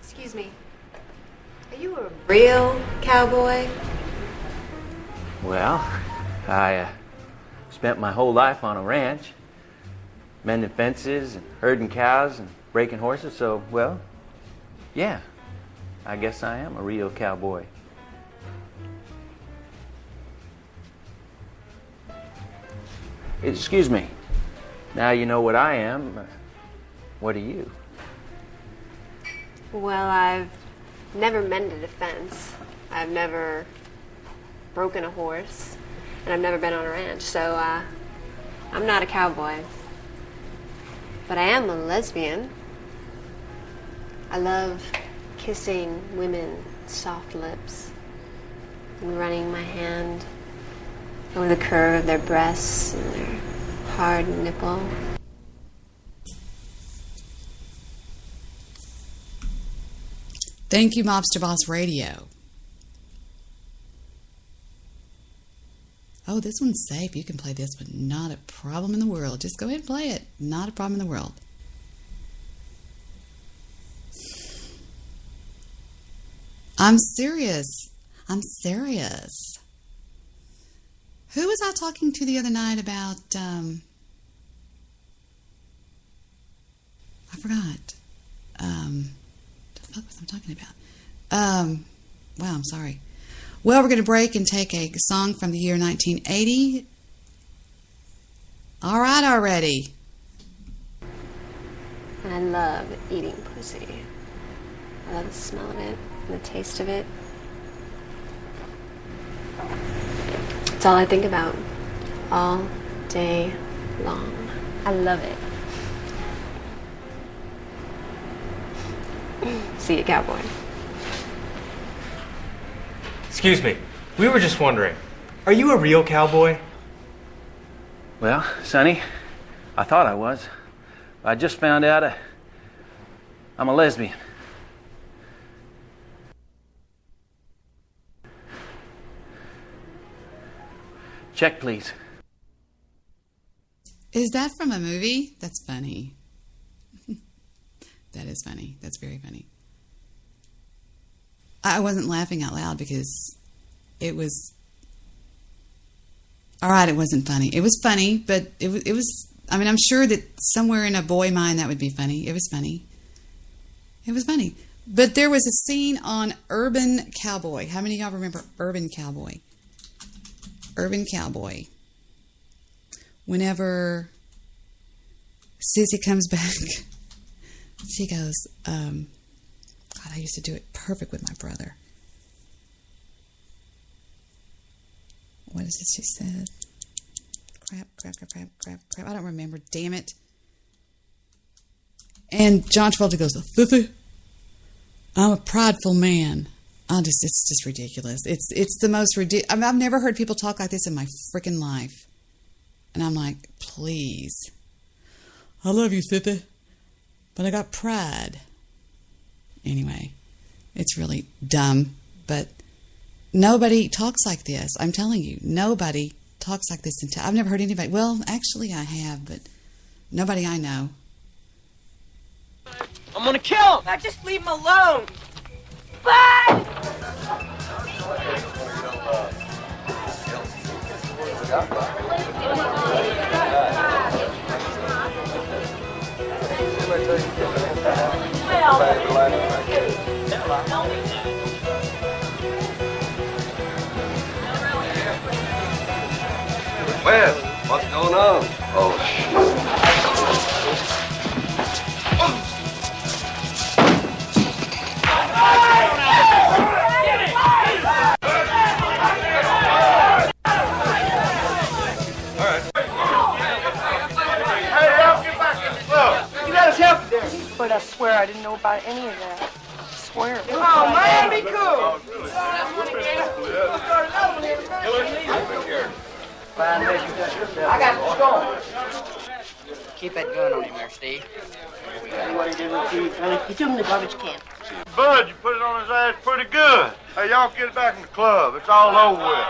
Excuse me. Are you a real cowboy? Well, I spent my whole life on a ranch, mending fences and herding cows and breaking horses, so, well, yeah, I guess I am a real cowboy. Excuse me. Now you know what I am. What are you? Well, I've never mended a fence. I've never broken a horse. And I've never been on a ranch, so I'm not a cowboy. But I am a lesbian. I love kissing women's soft lips and running my hand over the curve of their breasts and their hard nipple. Thank you, Mobster Boss Radio. Oh, this one's safe. You can play this one. Not a problem in the world. Just go ahead and play it. Not a problem in the world. I'm serious. I'm serious. Who was I talking to the other night about, I forgot. The fuck was I talking about? Wow, I'm sorry. Well, we're going to break and take a song from the year 1980. All right, already. And I love eating pussy. I love the smell of it and the taste of it. It's all I think about all day long. I love it. See you, cowboy. Excuse me. We were just wondering, are you a real cowboy? Well, Sonny, I thought I was. I just found out I'm a lesbian. Check, please. Is that from a movie? That's funny. That is funny. That's very funny. I wasn't laughing out loud because it was... All right, it wasn't funny. It was funny, but it was... I mean, I'm sure that somewhere in a boy mind that would be funny. It was funny. It was funny. But there was a scene on Urban Cowboy. How many of y'all remember Urban Cowboy? Urban Cowboy. Whenever Sissy comes back, she goes, God, I used to do it perfect with my brother. What is it she said? Crap. I don't remember, damn it. And John Travolta goes, Fifi, I'm a prideful man. It's just ridiculous. It's the most ridiculous. I mean, I've never heard people talk like this in my freaking life. And I'm like, please. I love you, Fifi, but I got pride. Anyway, it's really dumb, but nobody talks like this. I'm telling you, nobody talks like this. I've never heard anybody. Well, actually, I have, but nobody I know. I'm gonna kill him. Now just leave him alone. Bye! Wes, what's going on? Oh, shit. But I swear I didn't know about any of that. I swear. Oh, Miami cool. I got the stone. Keep that gun on him there, Steve. What he did with Steve, he took him to the garbage can. Bud, you put it on his ass pretty good. Hey, y'all get back in the club. It's all over with.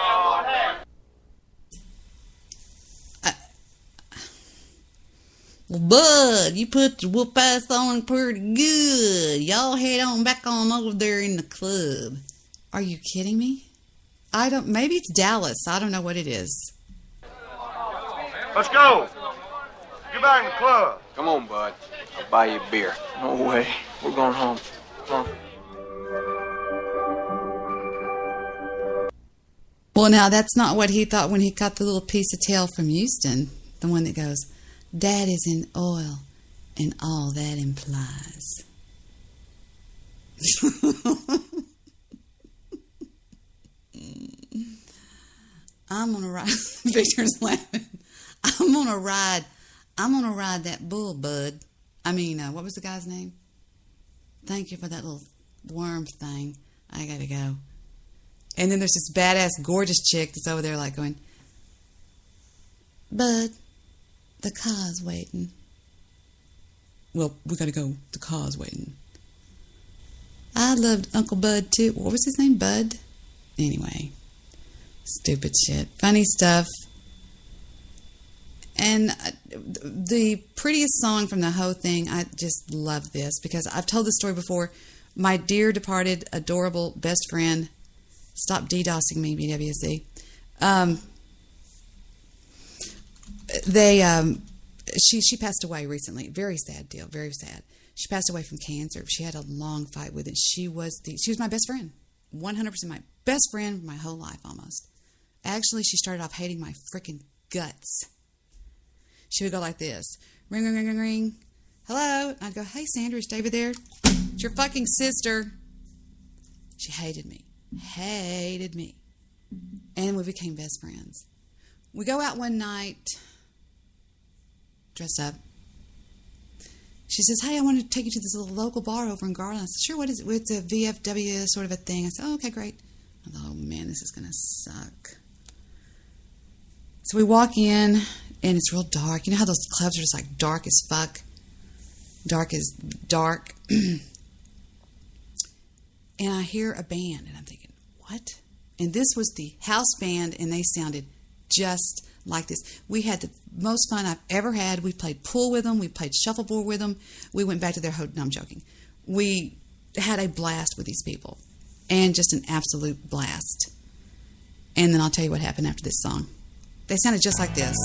Well, Bud, you put your whoop ass on pretty good. Y'all head on back on over there in the club. Are you kidding me? Maybe it's Dallas. I don't know what it is. Let's go. Get back in the club. Come on, Bud. I'll buy you a beer. No way. We're going home. Come on. Well, now, that's not what he thought when he got the little piece of tail from Houston. The one that goes, Dad is in oil, and all that implies. I'm gonna ride. Victor's laughing. I'm gonna ride that bull, Bud. What was the guy's name? Thank you for that little worm thing. I gotta go. And then there's this badass, gorgeous chick that's over there like going, Bud, the car's waiting. Well, we gotta go. The car's waiting. I loved Uncle Bud too. What was his name? Bud? Anyway. Stupid shit. Funny stuff. And the prettiest song from the whole thing, I just love this because I've told this story before. My dear departed, adorable best friend, stop DDoSing me, BWC. She passed away recently. Very sad deal. Very sad. She passed away from cancer. She had a long fight with it. She was my best friend. 100% my best friend my whole life almost. Actually, she started off hating my freaking guts. She would go like this. Ring, ring, ring, ring, ring. Hello? I'd go, hey, Sandra, is David there? It's your fucking sister. She hated me. Hated me. And we became best friends. We go out one night, dressed up. She says, hey, I want to take you to this little local bar over in Garland. I said, sure, what is it? It's a VFW sort of a thing. I said, oh, okay, great. I thought, oh, man, this is going to suck. So we walk in, and it's real dark. You know how those clubs are just like dark as fuck? Dark as dark. And I hear a band, and I'm thinking, what? And this was the house band, and they sounded just like this. We had the most fun I've ever had. We played pool with them. We played shuffleboard with them. We went back to their hotel. No, I'm joking. We had a blast with these people, and just an absolute blast. And then I'll tell you what happened after this song. They sounded just like this.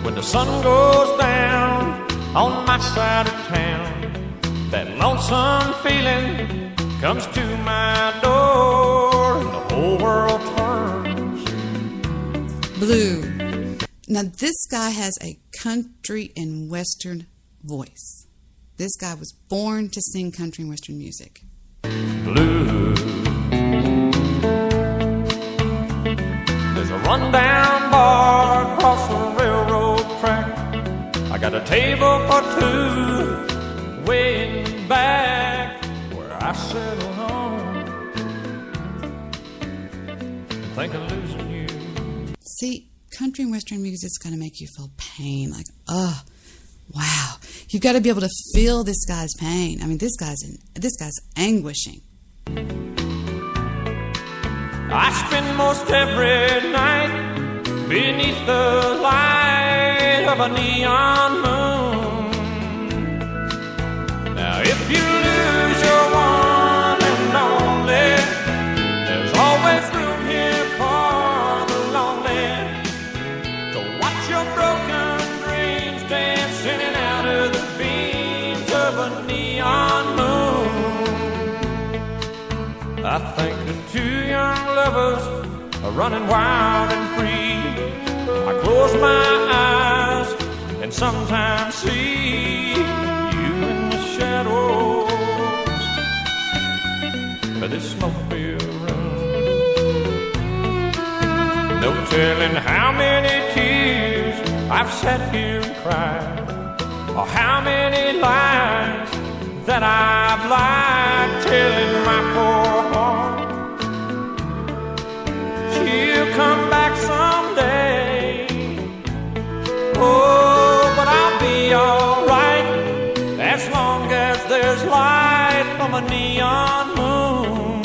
When the sun goes down on my side of town, that lonesome feeling comes to my door, and the whole world turns blue. Now, this guy has a country and western voice. This guy was born to sing country and western music. blue. There's a rundown bar across the railroad track. I got a table for two way in back where I settle home and think of losing you. See, country and western music is going to make you feel pain. Like, oh, wow. You've got to be able to feel this guy's pain. I mean, this guy's anguishing. I spend most every night beneath the light of a neon moon. Now, if you lose your one and only, there's always room here for the lonely to watch your broken dreams dance in and out of the beams of a neon moon. I think the two young lovers are running wild and free. I close my eyes and sometimes see you in the shadows of this smoke-filled room. No telling how many tears I've sat here and cried, or how many lies that I've lied, telling my poor heart she'll come back someday. Oh, but I'll be alright as long as there's light from a neon moon.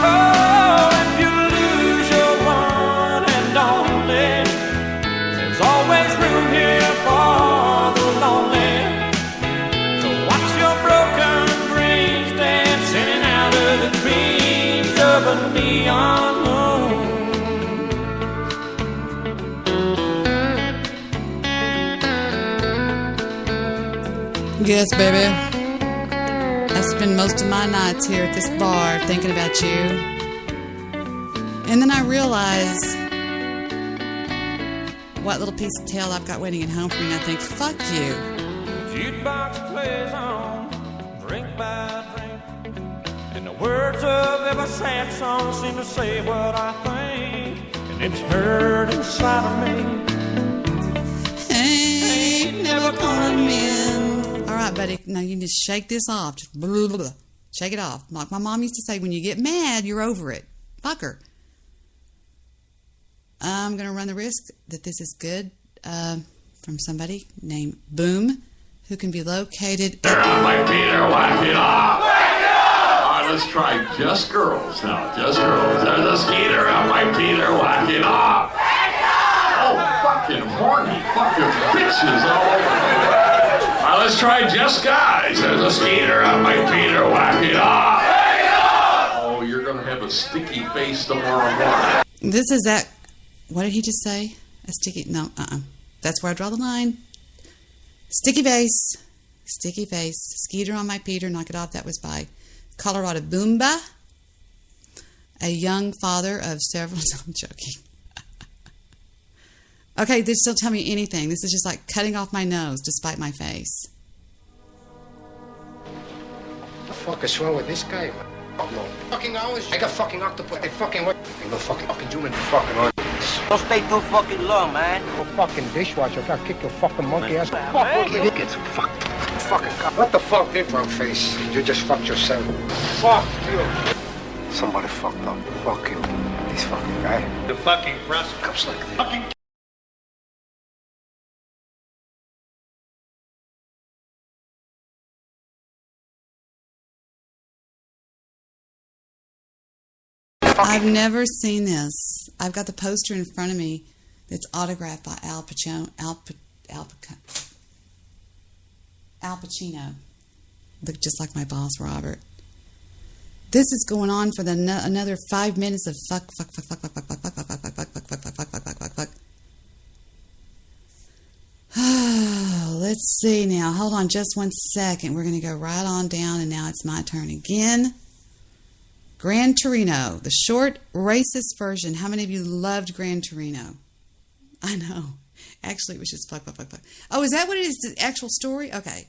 Oh, if you lose your one and only, there's always room here for the lonely to watch your broken dreams dance in and out of the dreams of a neon moon. Yes, baby. I spend most of my nights here at this bar thinking about you. And then I realize what little piece of tail I've got waiting at home for me, and I think, fuck you. Jukebox plays on, drink by drink, and the words of every a sad song seems to say what I think, and it's heard inside of me. Ain't never gonna mend. All right, buddy. Now you can just shake this off. Just blah, blah, blah. Shake it off. Like my mom used to say, when you get mad, you're over it. Fuck her. I'm going to run the risk that this is good from somebody named Boom, who can be located at... My Peter, whack it off! Whack it off! All right, let's try just girls now. Just girls. There's a skeeter on my Peter, whack it off! Whack it off! Oh, fucking horny fucking bitches all over. All right, let's try just guys. There's a skeeter on my Peter, whack it off! Whack it off! Oh, you're going to have a sticky face tomorrow morning. This is that... What did he just say? A sticky... No, That's where I draw the line. Sticky face. Sticky face. Skeeter on my Peter. Knock it off. That was by Colorado Boomba. A young father of several... I'm joking. Okay, this don't tell me anything. This is just like cutting off my nose despite my face. What the fuck is wrong with this guy? No. Fucking hours. I got fucking octopus. They fucking what? Ain't no fucking doing fucking on. Don't stay too fucking long, man. No fucking dishwasher. I'll kick your fucking monkey ass. Fuck, you get some fucked. Fucking cop. What the fuck, big brown face? You just fucked yourself. Fuck you. Somebody fucked up. Fuck you. This fucking guy. The fucking press comes like this. Fucking. I've never seen this. I've got the poster in front of me that's autographed by Al Pacino. Look just like my boss, Robert. This is going on for another 5 minutes of fuck. Let's see now. Hold on just 1 second. We're going to go right on down, and now it's my turn again. Gran Torino, the short, racist version. How many of you loved Gran Torino? I know. Actually, it was just fuck. Oh, is that what it is? The actual story? Okay.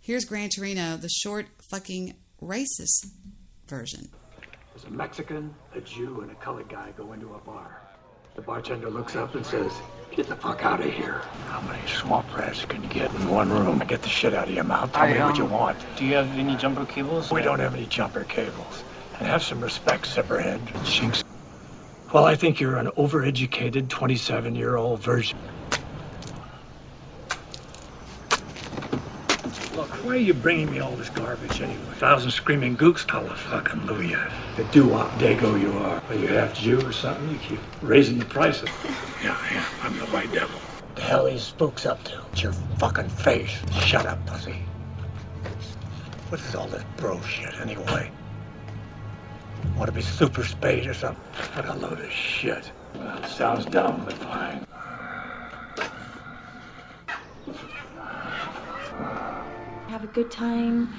Here's Gran Torino, the short, fucking, racist version. There's a Mexican, a Jew, and a colored guy go into a bar. The bartender looks up and says, "Get the fuck out of here." How many swamp rats can you get in one room? Get the shit out of your mouth. Tell me what you want. Do you have any jumper cables? We don't have any jumper cables. And have some respect, Zipperhead. Shinks. Well, I think you're an overeducated 27-year-old virgin. Look, why are you bringing me all this garbage anyway? 1,000 screaming gooks, hallelujah. The doo-wop dago you are. Are you half Jew or something? You keep raising the prices. Yeah, I'm the white devil. The hell these spooks up to? It's your fucking face. Shut up, pussy. What is all this bro shit anyway? Want to be super spade or something? What a load of shit. Well, sounds dumb, but fine. Have a good time,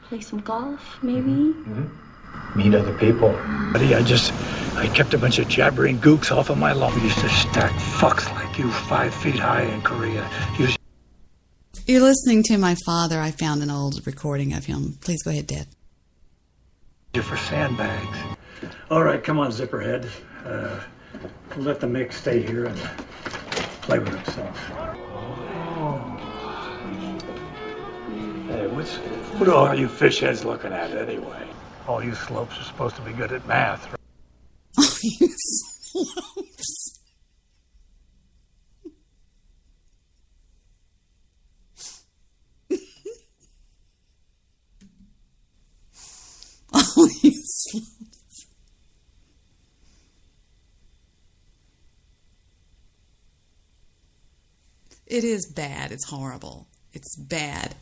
play some golf, maybe? Mm-hmm. Meet other people. I kept a bunch of jabbering gooks off of my lawn. We used to stack fucks like you 5 feet high in Korea. You're listening to my father. I found an old recording of him. Please go ahead, Dad. For sandbags. All right, come on, Zipperhead. Let the Mick stay here and play with himself. Oh. Hey, what are all you fish heads looking at anyway? All you slopes are supposed to be good at math, right? All you slopes. All you slopes. It is bad. It's horrible. It's bad.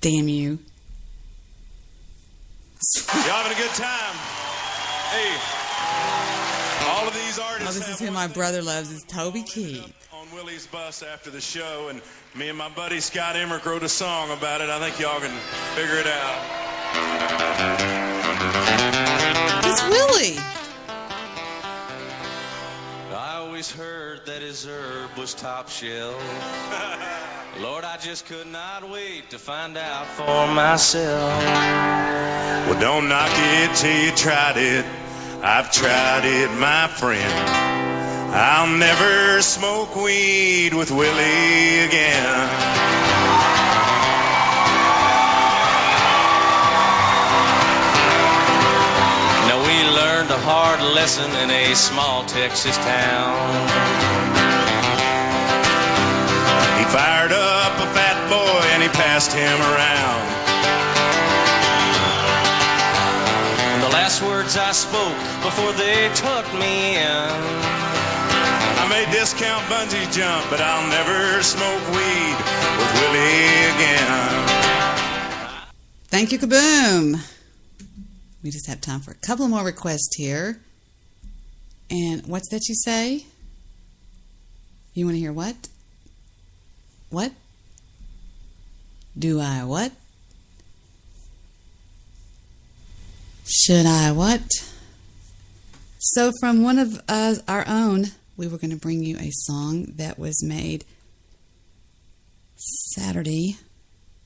Damn you. Y'all having a good time? Hey, all of these artists. Oh, this is who my brother loves. Is Toby Keith. On Willie's bus after the show, and me and my buddy Scott Emmerich wrote a song about it. I think y'all can figure it out. It's Willie. I always heard that his herb was top shelf. Lord, I just could not wait to find out for myself. Well, don't knock it till you tried it. I've tried it, my friend. I'll never smoke weed with Willie again. Now we learned a hard lesson in a small Texas town. He fired up a fat boy and he passed him around. The last words I spoke before they took me in. I may discount bungee jump, but I'll never smoke weed with Willie again. Thank you, Kaboom. We just have time for a couple more requests here. And what's that you say? You want to hear what? What? Do I what? Should I what? So from one of our own, we were going to bring you a song that was made Saturday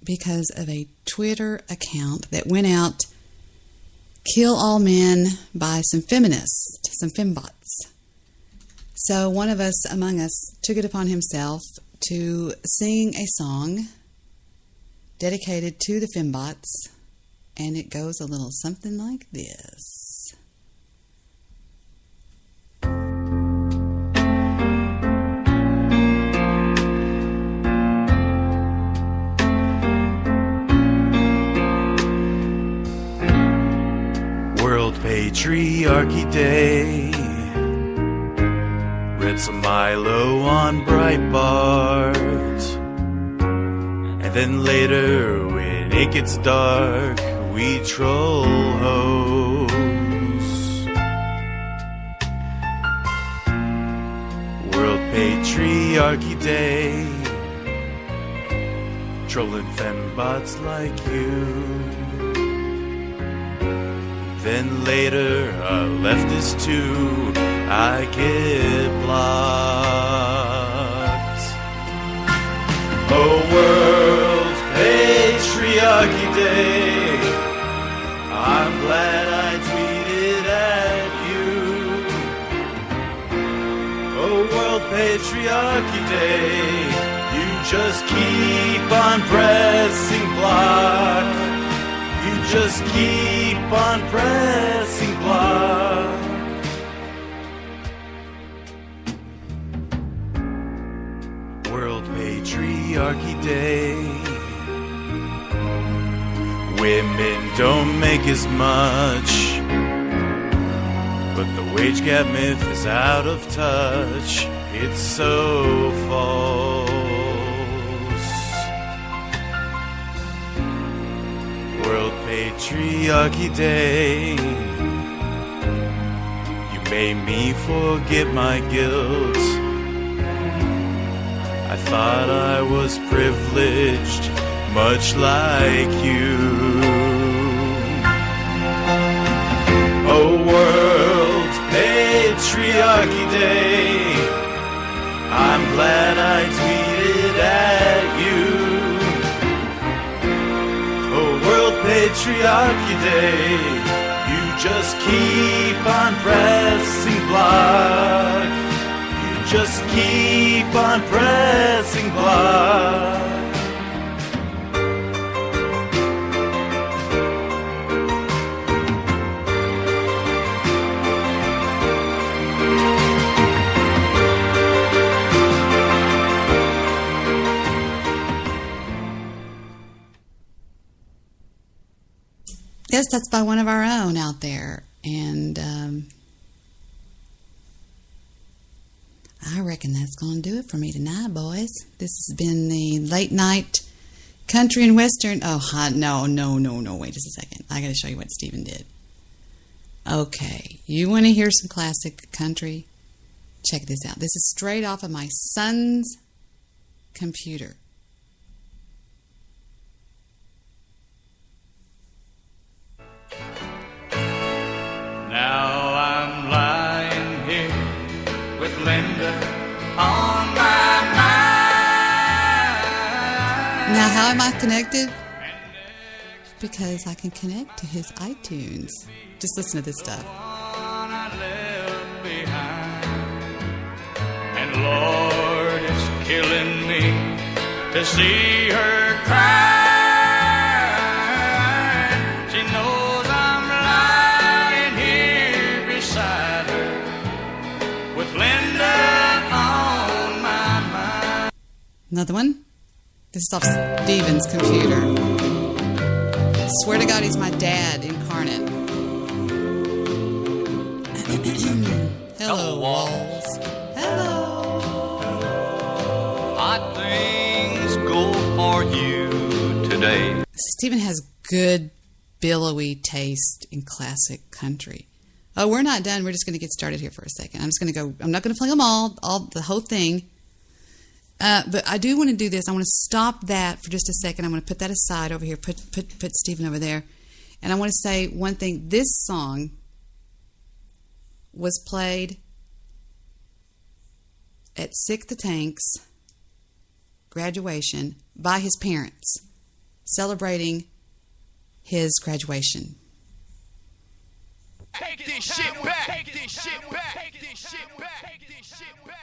because of a Twitter account that went out, Kill All Men by some feminists, some fembots. So one of us among us took it upon himself to sing a song dedicated to the fembots, and it goes a little something like this. World Patriarchy Day. Read some Milo on Breitbart. And then later, when it gets dark, we troll hoes. World Patriarchy Day. Trolling fembots like you. Then later, a leftist too, I get blocked. Oh, World Patriarchy Day, I'm glad I tweeted at you. Oh, World Patriarchy Day, you just keep on pressing block. You just keep on pressing block. World Patriarchy Day. Women don't make as much, but the wage gap myth is out of touch. It's so false. World Patriarchy Day. You made me forget my guilt. I thought I was privileged, much like you. Oh, World Patriarchy Day, I'm glad I tweeted at you. Oh, World Patriarchy Day, you just keep on pressing block. You just keep on pressing block. Yes, that's by one of our own out there. And I reckon that's going to do it for me tonight, boys. This has been the late night country and western. Oh, no. Wait just a second. I got to show you what Stephen did. Okay. You want to hear some classic country? Check this out. This is straight off of my son's computer. Now I'm lying here with Linda on my mind. Why am I connected? Because I can connect to his iTunes. Just listen to this stuff. And Lord, it's killing me to see her cry. She knows I'm lying here beside her with Linda on my mind. Another one. This is off Steven's computer. Swear to God, he's my dad incarnate. Hello, Walls. Hello. Hot things go for you today. Steven has good, billowy taste in classic country. Oh, we're not done. We're just going to get started here for a second. I'm just going to go. I'm not going to play them all the whole thing. But I do want to do this. I want to stop that for just a second. I'm going to put that aside over here. Put Stephen over there. And I want to say one thing. This song was played at Sick the Tank's graduation by his parents, celebrating his graduation. Take this shit back. Take this shit back. Take this shit back. Take this shit back.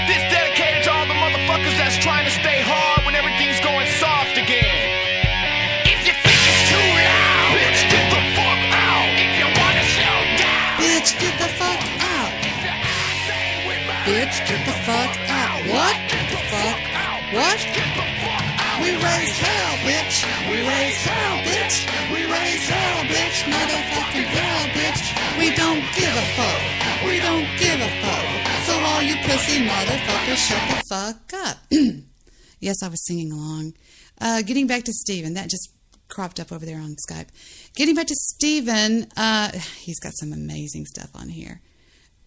This dedicated to all the motherfuckers that's trying to stay hard when everything's going soft again. If you think it's too loud, bitch, get the fuck out. If you wanna slow down, bitch, get the fuck out. Bitch, get the fuck out. What? Get the fuck out. What? We raise hell, bitch. We raise hell, bitch. We raise hell, bitch. Motherfucking hell, bitch. We don't give a fuck. We don't give a fuck. So all you pussy motherfuckers, shut the fuck up. Yes, I was singing along. Getting back to Steven. That just cropped up over there on Skype. Getting back to Steven. He's got some amazing stuff on here.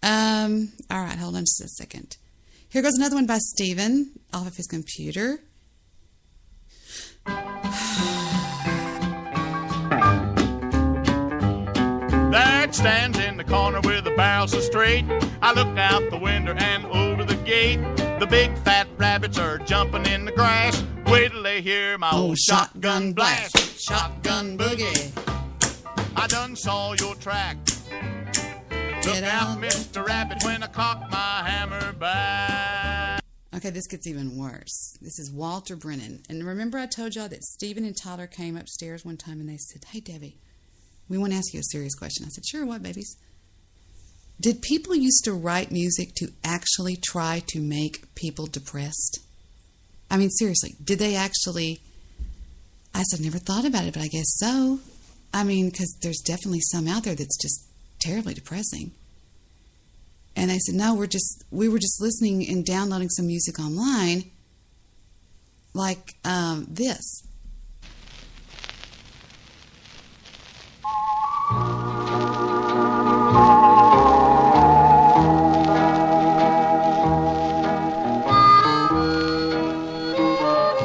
All right, hold on just a second. Here goes another one by Steven off of his computer. There it stands in the corner with the barrel so straight. I look out the window and over the gate. The big fat rabbits are jumping in the grass. Wait till they hear my old shotgun blast. Shotgun boogie. I done saw your track. Look out, Mr. Rabbit, when I cock my hammer back. Okay, this gets even worse. This is Walter Brennan. And remember I told y'all that Stephen and Tyler came upstairs one time and they said, "Hey, Debbie, we want to ask you a serious question." I said, "Sure, what, babies?" Did people used to write music to actually try to make people depressed? I mean, seriously, did they actually? I said, never thought about it, but I guess so. I mean, because there's definitely some out there that's just terribly depressing. And they said, no, we were just listening and downloading some music online, like this.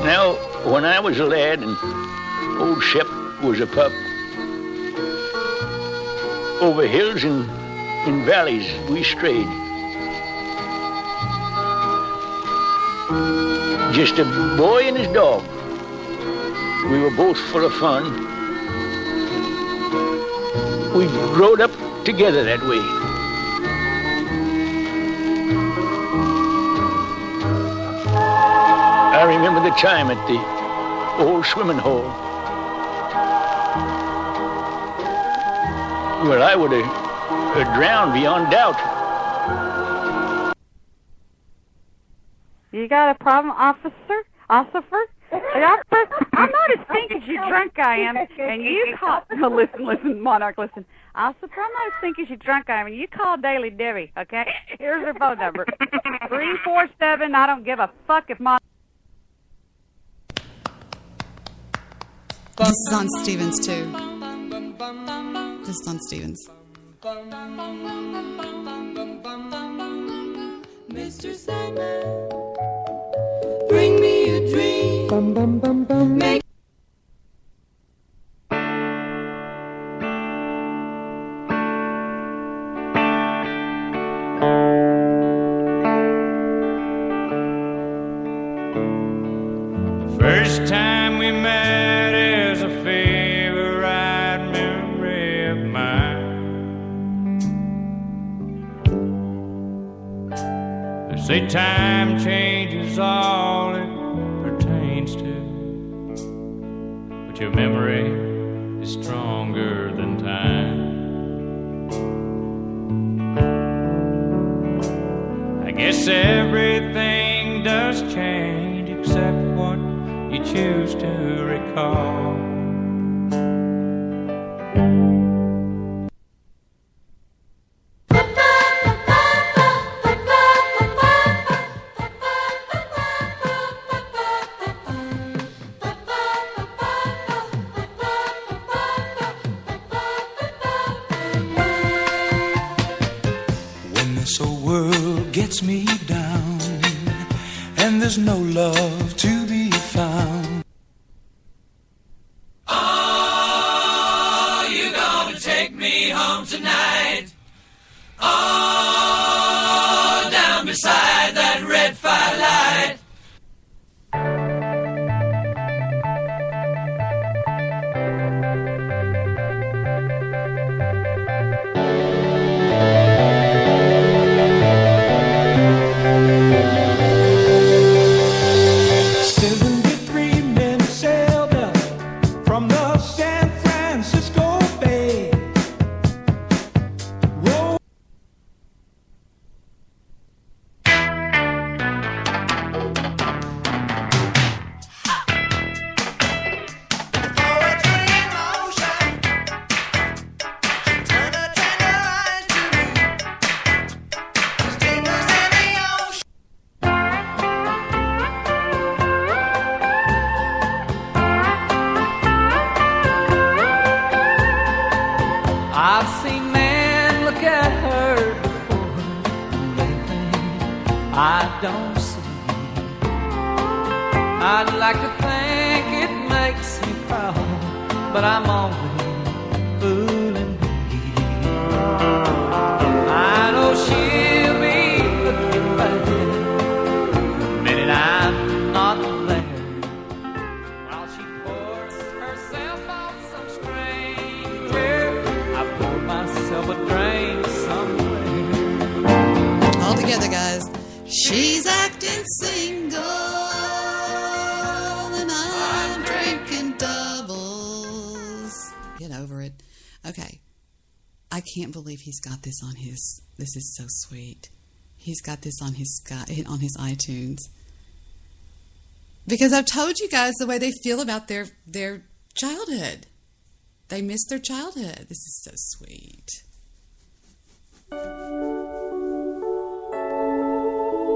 Now, when I was a lad and old Shep was a pup, over hills and in valleys we strayed. Just a boy and his dog. We were both full of fun. We growed up together that way. I remember the time at the old swimming hole where I would have drowned beyond doubt. You got a problem, officer? Officer? I'm not as stink as you drunk I am, and you call... No, listen, Monarch, listen. Officer, I'm not as stink as you drunk I am, and you call Daily Debbie, okay? Here's her phone number. 347, I don't give a fuck if Monarch... This is on Stevens, too. This is on Stevens. Mr. Sandman, bring me a dream. Make first time we met is a favorite memory of mine. They say time changes all it pertains to, but your memory is stronger than time. I guess everything does change except what you choose to recall. When this whole world gets me down and there's no love to be found. Oh, you gonna take me home tonight? Oh, down beside that red firelight. Men sailed up from the San Francisco Bay. I've seen men look at her before, lately I don't see. I'd like to think it makes me proud, but I'm always fooling me. I know she'll be looking back the minute I'm not there, while she pours herself on some stranger. I poured myself a drink somewhere. All together, guys. She's acting single and I'm drinking doubles. Get over it. Okay. I can't believe he's got this on his. This is so sweet. He's got this on his iTunes. Because I've told you guys the way they feel about their childhood. They miss their childhood. This is so sweet.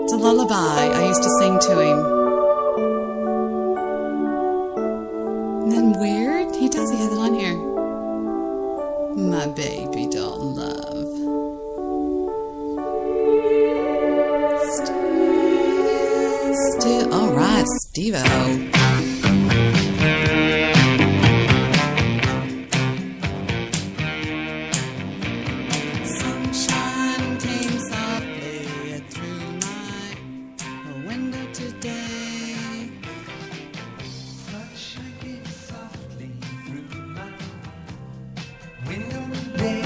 It's a lullaby I used to sing to him. Isn't that weird? He does. He has it on here. My baby doll love. Still, all right, Steve-O. Sunshine came softly through my window today. Sunshine came softly through my window today.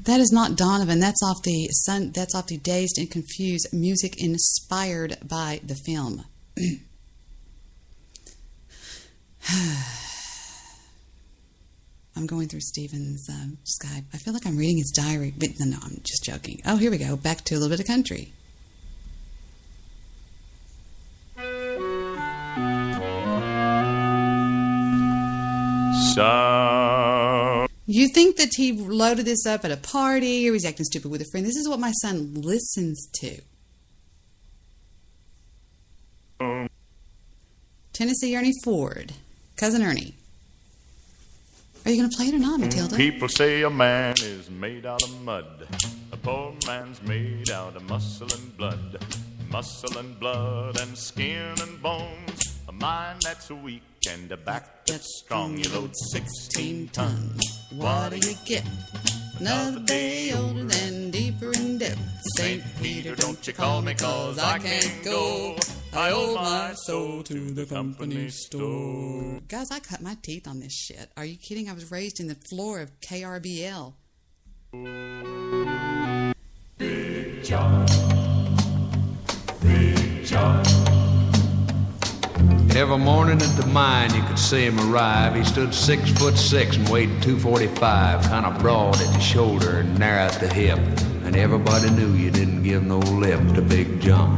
That is not Donovan. That's off the Dazed and Confused, music inspired by the film. I'm going through Stephen's Skype. I feel like I'm reading his diary, but no, I'm just joking. Oh, here we go. Back to a little bit of country. So You think that he loaded this up at a party or he's acting stupid with a friend. This is what my son listens to. Tennessee Ernie Ford. Cousin Ernie. Are you going to play it or not, Matilda? people say a man is made out of mud. A poor man's made out of muscle and blood. Muscle and blood and skin and bones. A mind that's weak and a back that's strong. You load 16 tons. What do you get? Another day older than deeper in depth. St. Peter, don't you call me 'cause I can't go. I owe my soul to the company store. Guys, I cut my teeth on this shit. Are you kidding? I was raised in the floor of KRBL. Big John. Big John. Every morning at the mine you could see him arrive. He stood 6'6" and weighed 245, kind of broad at the shoulder and narrow at the hip. And everybody knew you didn't give no lip to Big John.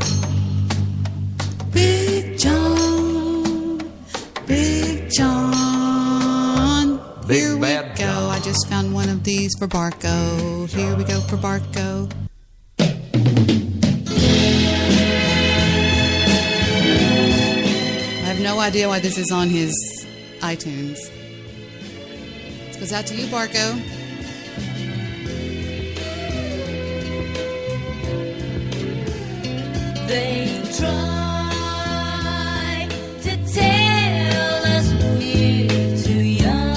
Big John, Big John. Big Here we bad go. John. I just found one of these for Barco. Here we go for Barco. I have no idea why this is on his iTunes. This goes out to you, Barco. They try to tell us we're too young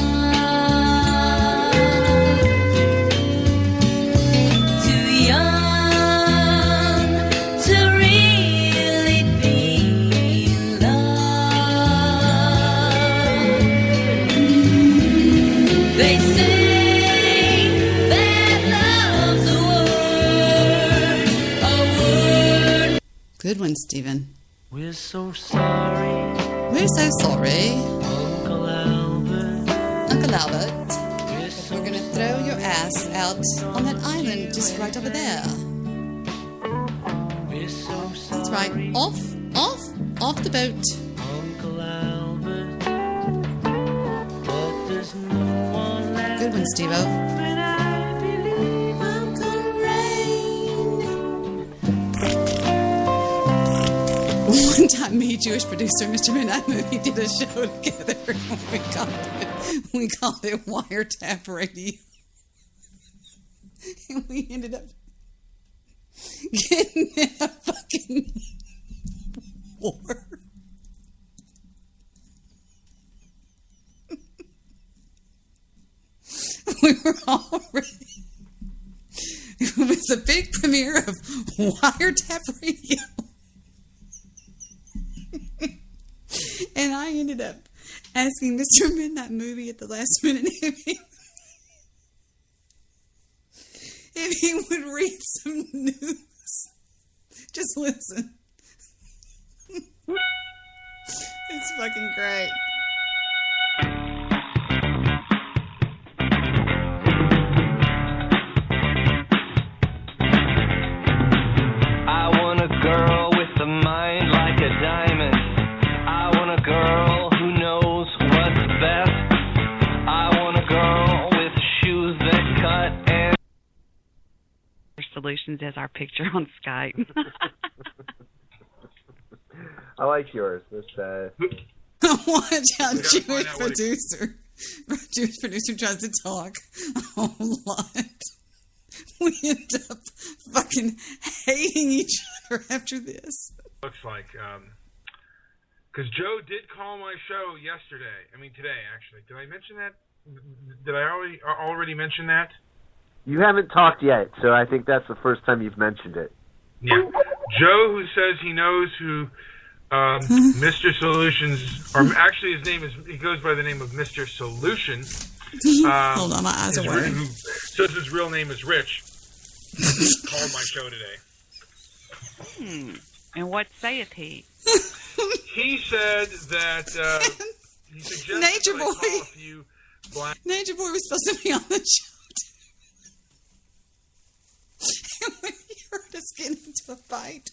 to really be in love. They say that love's a word. Good one, Stephen. We're so sorry, We're so sorry, Uncle Albert. Uncle Albert. We're gonna throw your ass out on that island just right over there. We're so sorry, That's right. Off the boat. Uncle Albert. But there's no one left. Good one, Steve-O. And I believe Uncle Rain. One time, me, Jewish producer, Mr. Midnight Movie, did a show together. We called it Wiretap Radio. And we ended up getting in a fucking war. We were already. It was a big premiere of Wiretap Radio. And I ended up asking Mr. Midnight Movie at the last minute if he would read some news. Just listen. It's fucking great. I want a girl with a mind like a diamond. I want a girl who knows what's best. I want a girl with shoes that cut and Solutions as our picture on Skype. I like yours. This, Watch out, Jewish producer tries to talk a whole lot. We end up fucking hating each other after this. Looks like, because Joe did call my show yesterday. I mean, today, actually. Did I mention that? Did I already mention that? you haven't talked yet, so I think that's the first time you've mentioned it. Yeah. Joe, who says he knows who Mr. Solutions, or actually he goes by the name of Mr. Solution. Hold on, my eyes are watering. Who says his real name is Rich. Called my show today. And what saith he? He said that he suggested Nature that I Boy. call a few black. Nature Boy was supposed to be on the show. And when he heard us get into a fight,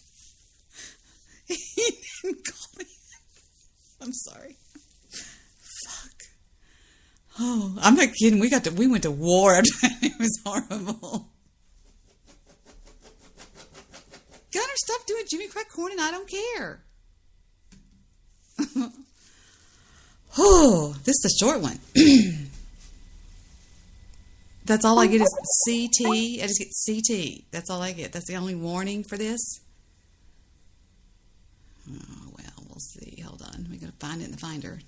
he didn't call in. I'm sorry. Fuck. Oh, I'm not kidding. We went to war after that. It was horrible. Gunner, stop doing Jimmy Crack Corn and I don't care. Oh, this is a short one. That's all I get is CT. I just get CT. That's all I get. That's the only warning for this. Oh, well, we'll see. Hold on. We're going to find it in the Finder.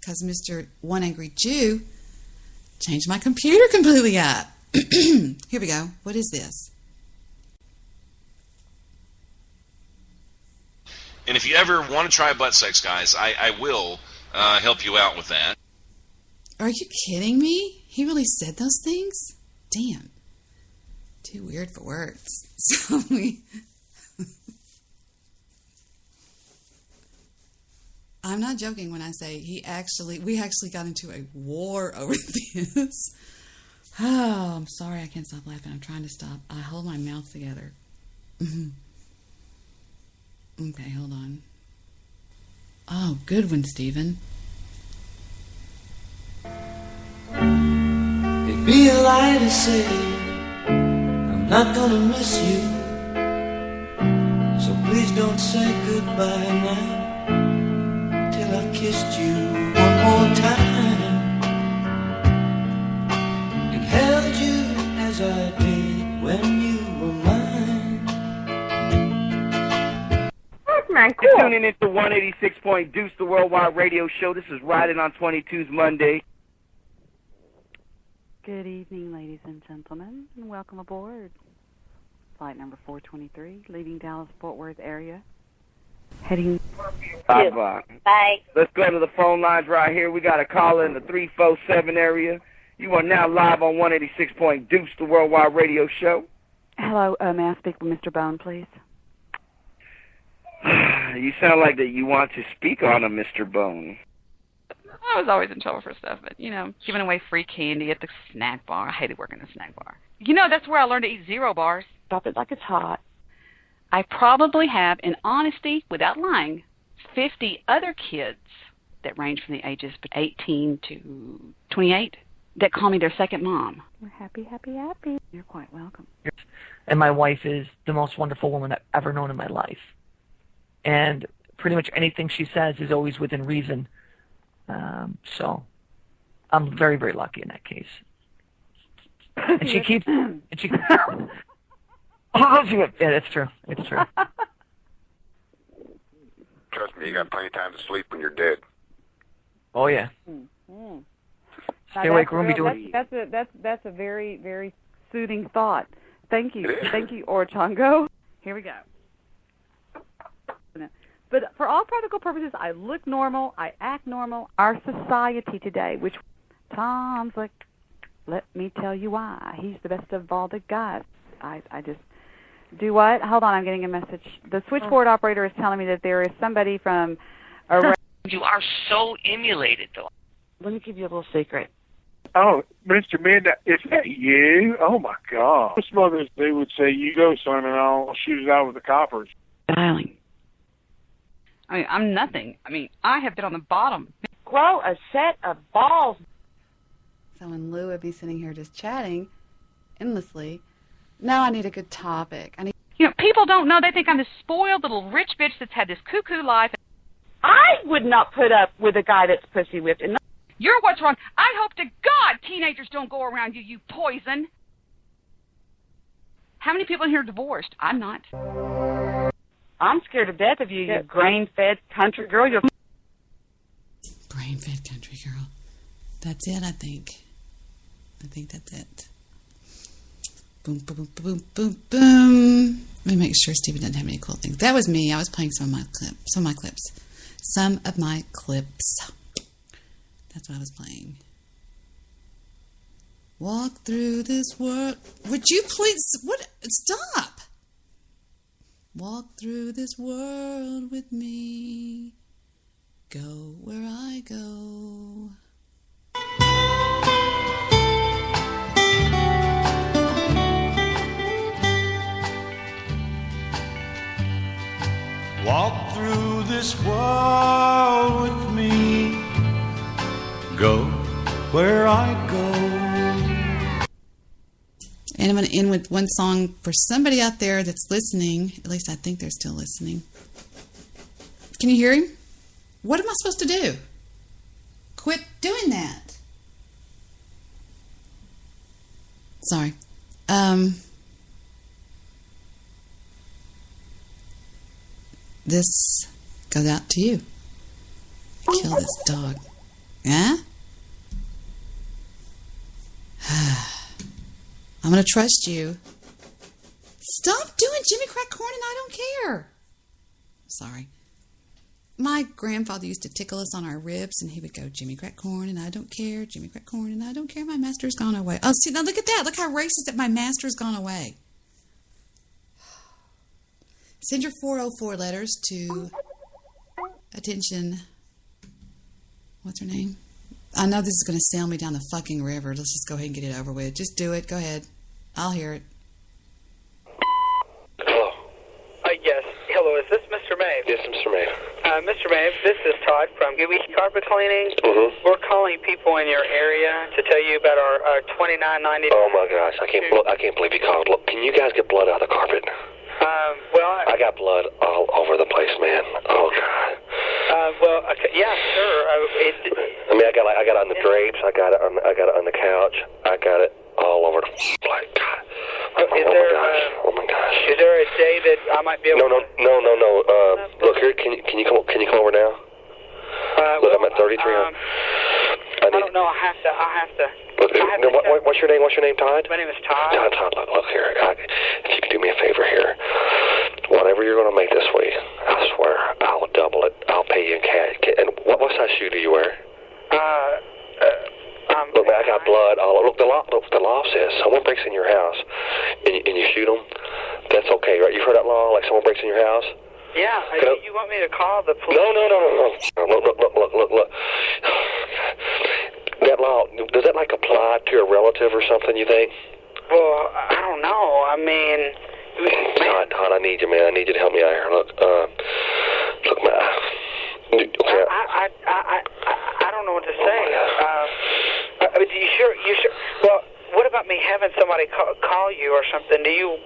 Because Mr. One Angry Jew changed my computer completely up. Here we go. What is this? And if you ever want to try butt sex, guys, I will help you out with that. Are you kidding me? He really said those things? Damn. Too weird for words. So I'm not joking when I say we actually got into a war over this. Oh, I'm sorry I can't stop laughing. I'm trying to stop. I hold my mouth together. Okay, hold on. Oh, good one, Stephen. It'd be a lie to say I'm not gonna miss you. So please don't say goodbye now till I've kissed you one more time and held you as I did when you were mine. Man, cool. You're tuning into 186. Deuce, the Worldwide Radio Show. This is Riding on 22's Monday. Good evening, ladies and gentlemen, and welcome aboard. Flight number 423, leaving Dallas-Fort Worth area. Heading... Bye. Let's go to the phone lines right here. We got a caller in the 347 area. You are now live on 186. Deuce, the Worldwide Radio Show. Hello, may I speak with Mr. Bone, please? You sound like that you want to speak on a Mr. Bone. I was always in trouble for stuff, but, giving away free candy at the snack bar. I hated working in the snack bar. That's where I learned to eat zero bars. Stop it like it's hot. I probably have, in honesty, without lying, 50 other kids that range from the ages of 18 to 28 that call me their second mom. We're happy, happy, happy. You're quite welcome. And my wife is the most wonderful woman I've ever known in my life. And pretty much anything she says is always within reason. So I'm very, very lucky in that case. And she keeps... yeah, that's true. It's true. Trust me, you got plenty of time to sleep when you're dead. Oh, yeah. Mm-hmm. Stay awake, room be doing... That's a very, very soothing thought. Thank you. Thank you, Orchongo. Here we go. But for all practical purposes, I look normal, I act normal. Our society today, which Tom's like, let me tell you why. He's the best of all the guys. I just do what? Hold on, I'm getting a message. The switchboard operator is telling me that there is somebody from around. You are so emulated, though. Let me give you a little secret. Oh, Mr. Midnight, is that you? Oh, my God. Most mothers, they would say, you go, son, and I'll shoot it out with the coppers. Dialing. I'm nothing. I have been on the bottom. Grow a set of balls. So in lieu of me sitting here just chatting endlessly, now I need a good topic. People don't know. They think I'm this spoiled little rich bitch that's had this cuckoo life. I would not put up with a guy that's pussy whipped. And you're what's wrong. I hope to God teenagers don't go around you, you poison. How many people in here are divorced? I'm not. I'm scared to death of you, you grain-fed country girl. You're grain-fed country girl. That's it, I think. I think that's it. Boom, boom, boom, boom, boom, boom. Let me make sure Stephen doesn't have any cool things. That was me. I was playing some of my clips. Some of my clips. That's what I was playing. Walk through this world. Would you please... What? Stop! Walk through this world with me. Go where I go. Walk through this world with me. Go where I go. And I'm going to end with one song for somebody out there that's listening. At least I think they're still listening. Can you hear him? What am I supposed to do? Quit doing that. Sorry. This goes out to you. Kill this dog. Yeah? I'm going to trust you. Stop doing Jimmy Crack Corn and I don't care. Sorry. my grandfather used to tickle us on our ribs, and he would go, Jimmy crack corn, and I don't care. Jimmy crack corn, and I don't care. My master's gone away. Oh, see, now look at that. Look how racist that my master's gone away. Send your 404 letters to attention. What's her name? I know this is going to sail me down the fucking river. Let's just go ahead and get it over with. Just do it. Go ahead. I'll hear it. Hello. Yes. Hello. Is this Mr. Maeve? Yes, Mr. Maeve. Mr. Maeve, this is Todd from Gooey's Carpet Cleaning. Mm-hmm. We're calling people in your area to tell you about our $29.99. Oh my gosh, I can't believe you called. Look, can you guys get blood out of the carpet? I got blood all over the place, man. Oh God. Okay, yeah, sure. I mean, I got it on the drapes. I got it on the couch. I got it all over the place. God. Oh my gosh. Is there a day that I might be able? No. Look here. Can you come over now? Look, I'm at 33. I don't know. I have to. Look, what's your name? What's your name, Todd? My name is Todd. Todd. Look here. If you could do me a favor here, whatever you're going to make this week, I swear I'll double it. I'll pay you in cash. And what size shoe do you wear? Look, man, I got blood all over. Look, the law says someone breaks in your house and you shoot them. That's okay, right? You've heard that law? Like someone breaks in your house? Yeah. You want me to call the police? No. Look. That law, does that like apply to a relative or something, you think? Well, I don't know. I mean... Todd, I need you, man. I need you to help me out here. Look, man. Okay. I don't know what to say. You sure? Well, what about me having somebody call you or something? Do you...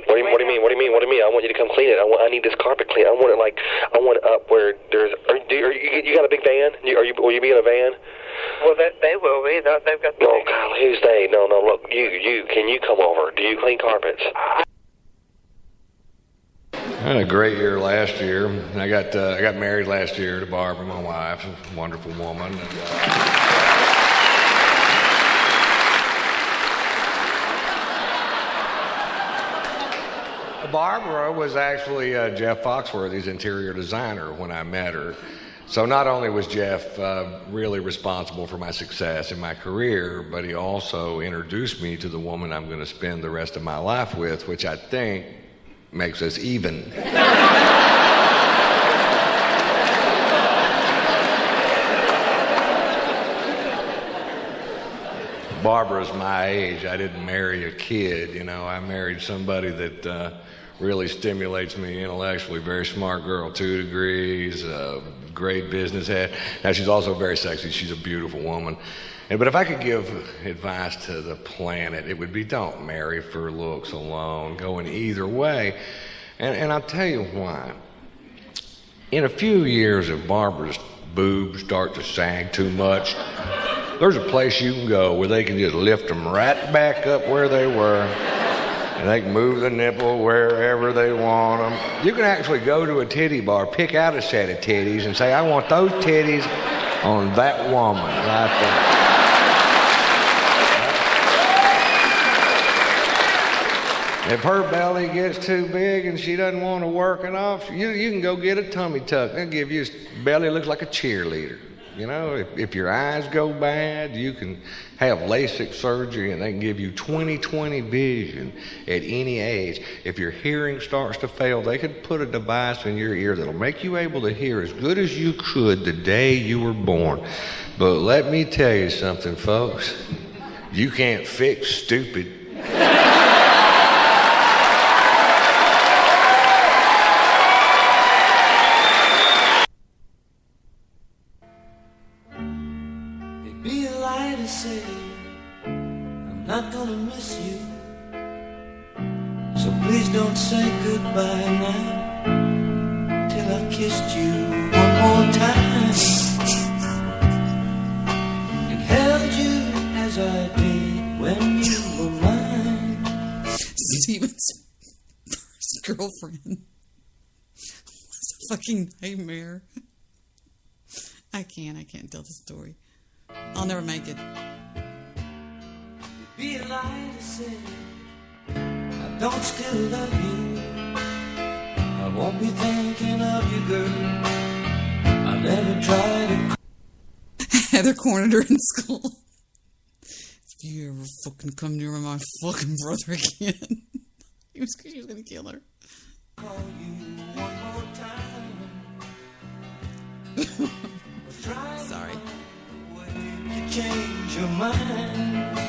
What do you mean? I want you to come clean it. I need this carpet clean. I want it up where there's... You got a big van? Will you be in a van? Well, they will be. They've got... Oh, God, who's they? No, look, you. Can you come over? Do you clean carpets? I had a great year last year. I got married last year to Barbara, my wife, a wonderful woman. Barbara was actually Jeff Foxworthy's interior designer when I met her. So not only was Jeff really responsible for my success in my career, but he also introduced me to the woman I'm going to spend the rest of my life with, which I think makes us even. Barbara's my age. I didn't marry a kid, you know. I married somebody that really stimulates me intellectually. Very smart girl, 2 degrees, great business head. Now, she's also very sexy. She's a beautiful woman. But if I could give advice to the planet, it would be don't marry for looks alone. Go in either way. And I'll tell you why. In a few years, if Barbara's boobs start to sag too much, there's a place you can go where they can just lift them right back up where they were, and they can move the nipple wherever they want them. You can actually go to a titty bar, pick out a set of titties, and say, I want those titties on that woman right there. If her belly gets too big and she doesn't want to work it off, you can go get a tummy tuck. They'll give you a belly that looks like a cheerleader. You know, if your eyes go bad, you can have LASIK surgery and they can give you 20/20 vision at any age. If your hearing starts to fail, they could put a device in your ear that'll make you able to hear as good as you could the day you were born. But let me tell you something, folks. You can't fix stupid. Be a lie to say I'm not gonna miss you. So please don't say goodbye now till I've kissed you one more time and held you as I did when you were mine. Steven's first girlfriend was a fucking nightmare. I can't tell the story. I'll never make it. It'd be a lie to say I don't still love you. I won't be thinking of you, girl, Never try to. Heather cornered her in school. If you ever fucking come near my fucking brother again. She was going to kill her. Call you one more time. Sorry. To change your mind.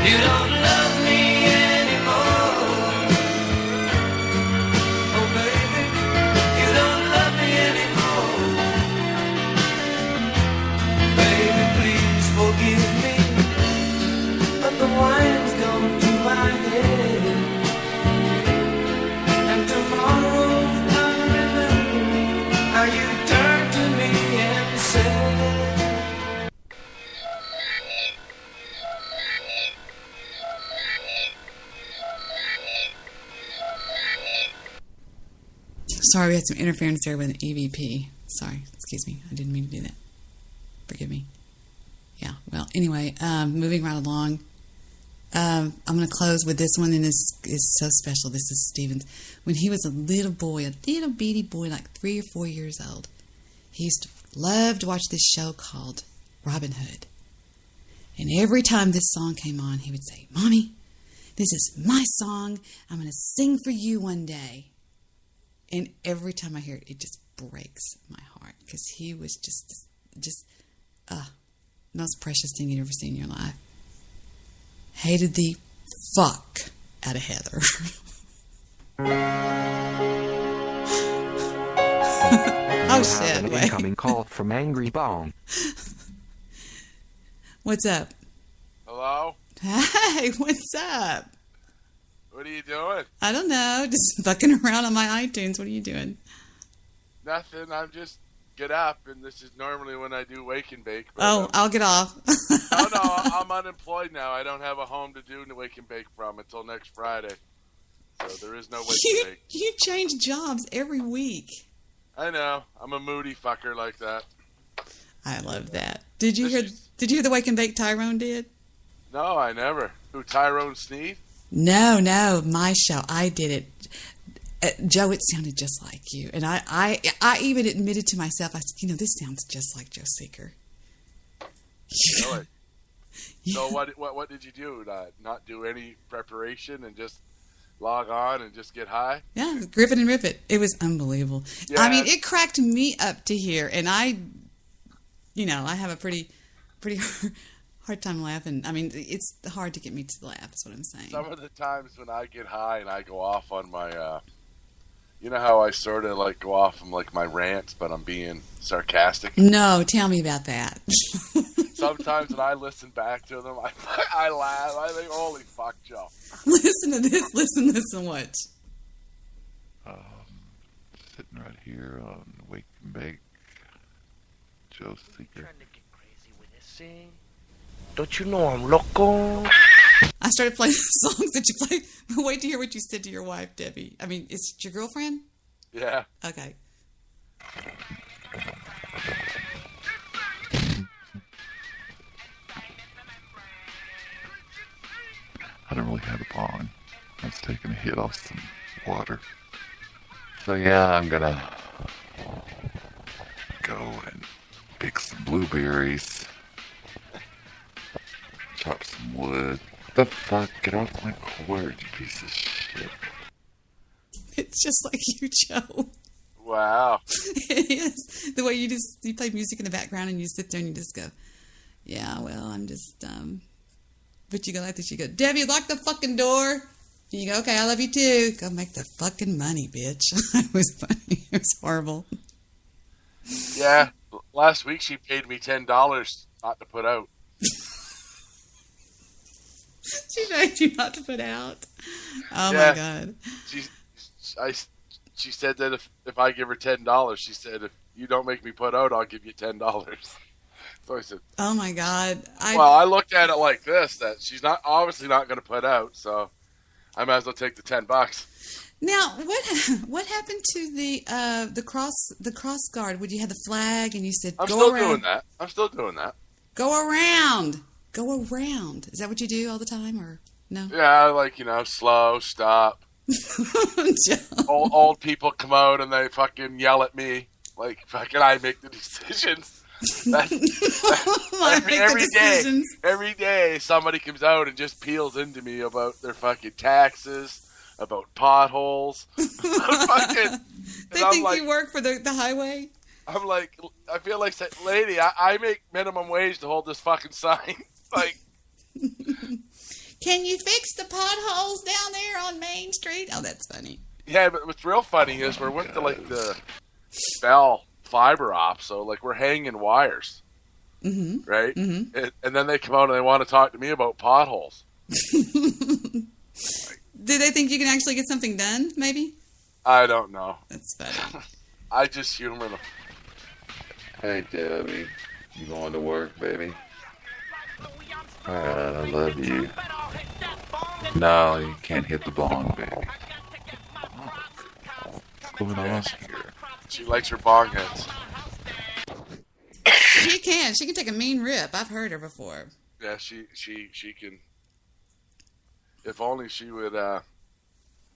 You don't love me anymore. Oh baby, you don't love me anymore. Baby, please forgive me. But the wine's gone to my head. And tomorrow I'll remember how you turned to me and said, Sorry, we had some interference there with an EVP. Sorry, excuse me. I didn't mean to do that. Forgive me. Yeah, well, anyway, moving right along. I'm going to close with this one, and this is so special. This is Stevens. When he was a little boy, a little bitty boy, like 3 or 4 years old, he used to love to watch this show called Robin Hood. And every time this song came on, he would say, Mommy, this is my song. I'm going to sing for you one day. And every time I hear it, it just breaks my heart because he was just most precious thing you'd ever seen in your life. Hated the fuck out of Heather. Oh shit! An Wait. incoming call from Angry Bone. What's up? Hello? Hey, what's up? What are you doing? I don't know. Just fucking around on my iTunes. What are you doing? Nothing. I'm just get up, and this is normally when I do wake and bake. But, Oh, I'll get off. no, I'm unemployed now. I don't have a home to do the wake and bake from until next Friday. So there is no wake and bake. You change jobs every week. I know. I'm a moody fucker like that. I love that. Did you hear the wake and bake Tyrone did? No, I never. Who, Tyrone Sneed? No, my show. I did it. Joe, it sounded just like you. And I even admitted to myself, I said, this sounds just like Joe Seeker. Really? So what did you do? Not do any preparation and just log on and just get high? Yeah, Griffin and Rip It. It was unbelievable. Yeah. I mean, it cracked me up to here. And I have a pretty hard time laughing. I mean, it's hard to get me to laugh, is what I'm saying. Some of the times when I get high and I go off on my, you know how I sort of like go off on like my rants, but I'm being sarcastic? No, tell me about that. Sometimes when I listen back to them, I laugh. I think, holy fuck, Joe. Listen to this. Listen and watch. Sitting right here on Wake and Bake, Joe Seeker. Don't you know I'm loco? I started playing the songs that you played. Wait to hear what you said to your wife, Debbie. I mean, is it your girlfriend? Yeah. Okay. I don't really have a bong. I was taking a hit off some water. So yeah, I'm gonna go and pick some blueberries. Chop some wood. The fuck? Get off my cord, you piece of shit. It's just like you, Joe. Wow. It is. The way you play music in the background and you sit there and you just go, yeah, well, I'm just, but you go like this, you go, Debbie, lock the fucking door. And you go, okay, I love you too. Go make the fucking money, bitch. It was funny. It was horrible. Yeah. Last week she paid me $10 not to put out. She begged you not to put out. Oh yeah. my God. She said that if I give her $10, she said, if you don't make me put out, I'll give you $10. So I said, oh my God. I looked at it like this, that she's obviously not going to put out, so I might as well take the $10. Now, what happened to the cross guard? Would you have the flag and you said I'm go still around? doing that. I'm still doing that. Go around. Go around. Is that what you do all the time, or? No. Yeah, like, slow, stop. old people come out and they fucking yell at me. Like, fucking I make the decisions. Every day somebody comes out and just peels into me about their fucking taxes, about potholes. Fucking, they think like, you work for the highway? I'm like, I feel like, lady, I make minimum wage to hold this fucking sign. Like, can you fix the potholes down there on Main Street? Oh, that's funny. Yeah, but what's real funny is we're with the Bell fiber op, so like we're hanging wires, right? Mm-hmm. And then they come out and they want to talk to me about potholes. Do they think you can actually get something done? Maybe. I don't know. That's funny. I just humor them. Hey, Debbie, you going to work, baby? Alright, I love you. No, you can't hit the bong, baby. What's going on here? She likes her bong hits. She can. She can take a mean rip. I've heard her before. Yeah, she can. If only she would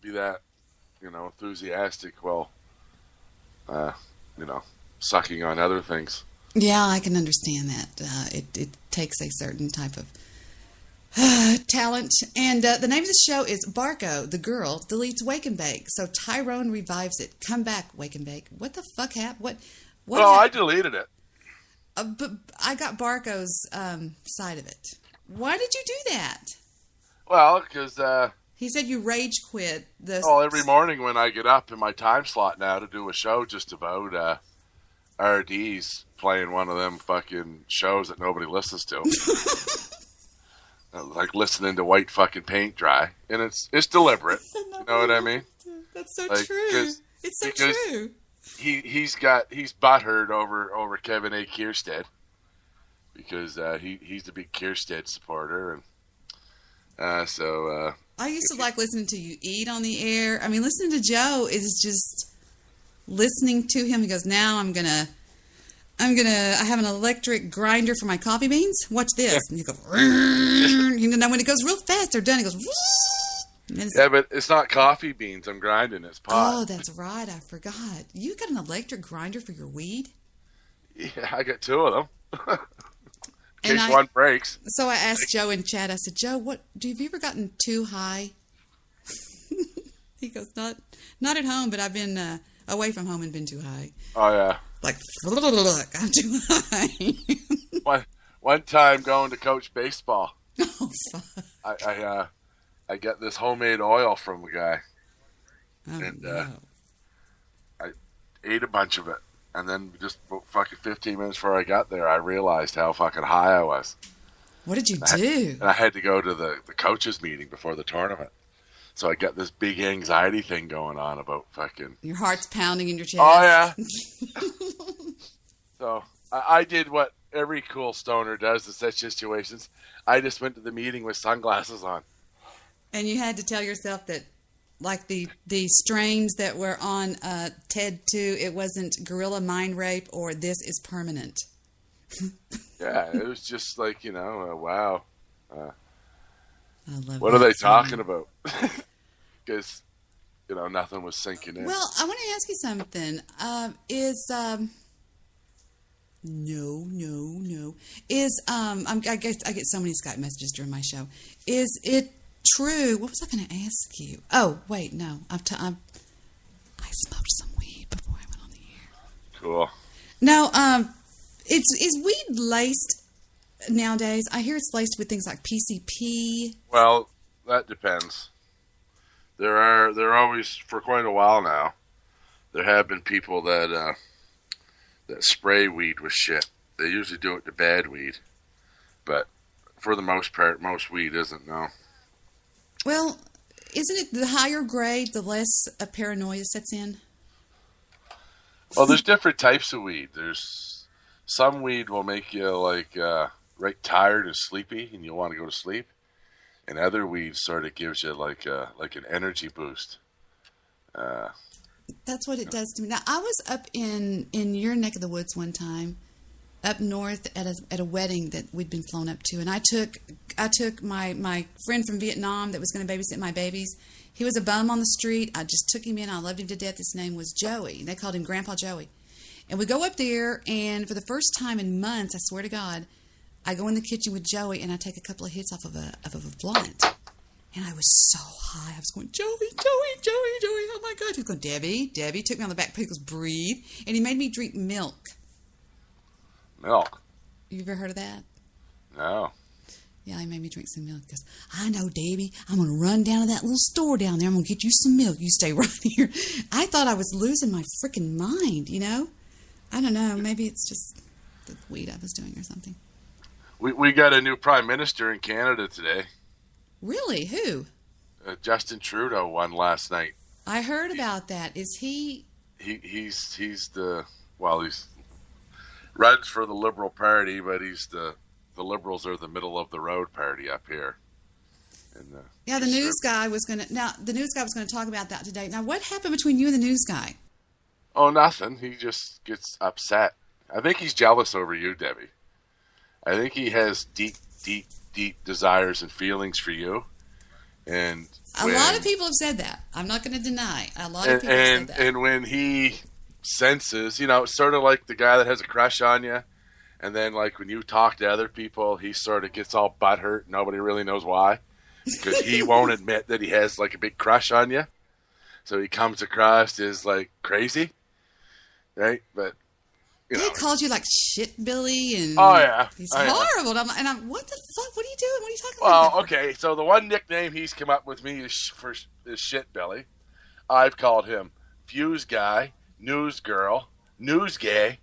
be that, enthusiastic while, sucking on other things. Yeah, I can understand that. It takes a certain type of talent. And the name of the show is Barco, the girl, deletes Wake and Bake. So Tyrone revives it. Come back, Wake and Bake. What the fuck happened? What well, I deleted it. But I got Barco's side of it. Why did you do that? Well, because... he said you rage quit. Every morning when I get up in my time slot now to do a show just about RD's playing one of them fucking shows that nobody listens to. Like listening to white fucking paint dry. And it's deliberate. You know what I mean? That's so true. It's so true. He's butthurt over Kevin A. Kierstead. Because he's the big Kierstead supporter. And so... I used to like listening to you eat on the air. I mean, listening to Joe is just listening to him. He goes, now I have an electric grinder for my coffee beans. Watch this. And you go, when it goes real fast, they're done. He goes, yeah, but it's not coffee beans I'm grinding. It's pot. Oh, that's right. I forgot. You got an electric grinder for your weed? Yeah, I got two of them. In case one breaks. So I asked Joe in chat, I said, Joe, have you ever gotten too high? He goes, not at home, but I've been away from home and been too high. Oh, yeah. Like, look, I'm too high. one time going to coach baseball. Oh, fuck. I get this homemade oil from a guy. Oh, and no. I ate a bunch of it. And then just fucking 15 minutes before I got there, I realized how fucking high I was. What did you do? And I had to go to the coaches meeting before the tournament. So I got this big anxiety thing going on about fucking... Your heart's pounding in your chest. Oh, yeah. So I did what every cool stoner does in such situations. I just went to the meeting with sunglasses on. And you had to tell yourself that, like the strains that were on TED 2, it wasn't gorilla mind rape or this is permanent. Yeah, it was just like, wow. I love what are they talking about? Because, nothing was sinking in. Well, I want to ask you something. I get so many Skype messages during my show. Is it true? What was I going to ask you? Oh, wait, no. I smoked some weed before I went on the air. Cool. Now, is weed laced nowadays? I hear it's laced with things like PCP. Well, that depends. There are always, for quite a while now, there have been people that spray weed with shit. They usually do it to bad weed, but for the most part, most weed isn't, no. Well, isn't it the higher grade, the less paranoia sets in? Well, there's different types of weed. There's some weed will make you right tired and sleepy, and you'll want to go to sleep. And other weed sort of gives you like an energy boost. That's what it does to me. Now, I was up in your neck of the woods one time, up north at a wedding that we'd been flown up to, and I took my friend from Vietnam that was going to babysit my babies. He was a bum on the street. I just took him in. I loved him to death. His name was Joey. They called him Grandpa Joey. And we go up there, and for the first time in months, I swear to God, I go in the kitchen with Joey, and I take a couple of hits off of a blunt. And I was so high. I was going, Joey, oh my God. He was going, Debbie. Took me on the back, he goes, breathe. And he made me drink milk. Milk? You ever heard of that? No. Yeah, he made me drink some milk. He goes, I know, Debbie. I'm going to run down to that little store down there. I'm going to get you some milk. You stay right here. I thought I was losing my freaking mind, you know? I don't know. Maybe it's just the weed I was doing or something. We got a new prime minister in Canada today. Really? Who? Justin Trudeau won last night. I heard about that. Is he? He's runs for the Liberal Party, but he's the Liberals are the middle of the road party up here. And yeah, the news guy was going to talk about that today. Now, what happened between you and the news guy? Oh, nothing. He just gets upset. I think he's jealous over you, Debbie. I think he has deep desires and feelings for you. And a lot of people have said that. I'm not going to deny. A lot of people have said that. And when he senses, it's sort of like the guy that has a crush on you. And then, like, when you talk to other people, he sort of gets all butthurt. Nobody really knows why. Because he won't admit that he has, like, a big crush on you. So he comes across as, like, crazy. Right? But, he called you, like, shit, Billy. And oh, yeah. He's horrible. Yeah. And I'm, what the fuck? What are you doing? What are you talking about? Well, okay. So the one nickname he's come up with me is shit, Billy. I've called him Fuse Guy, News Girl, News Gay.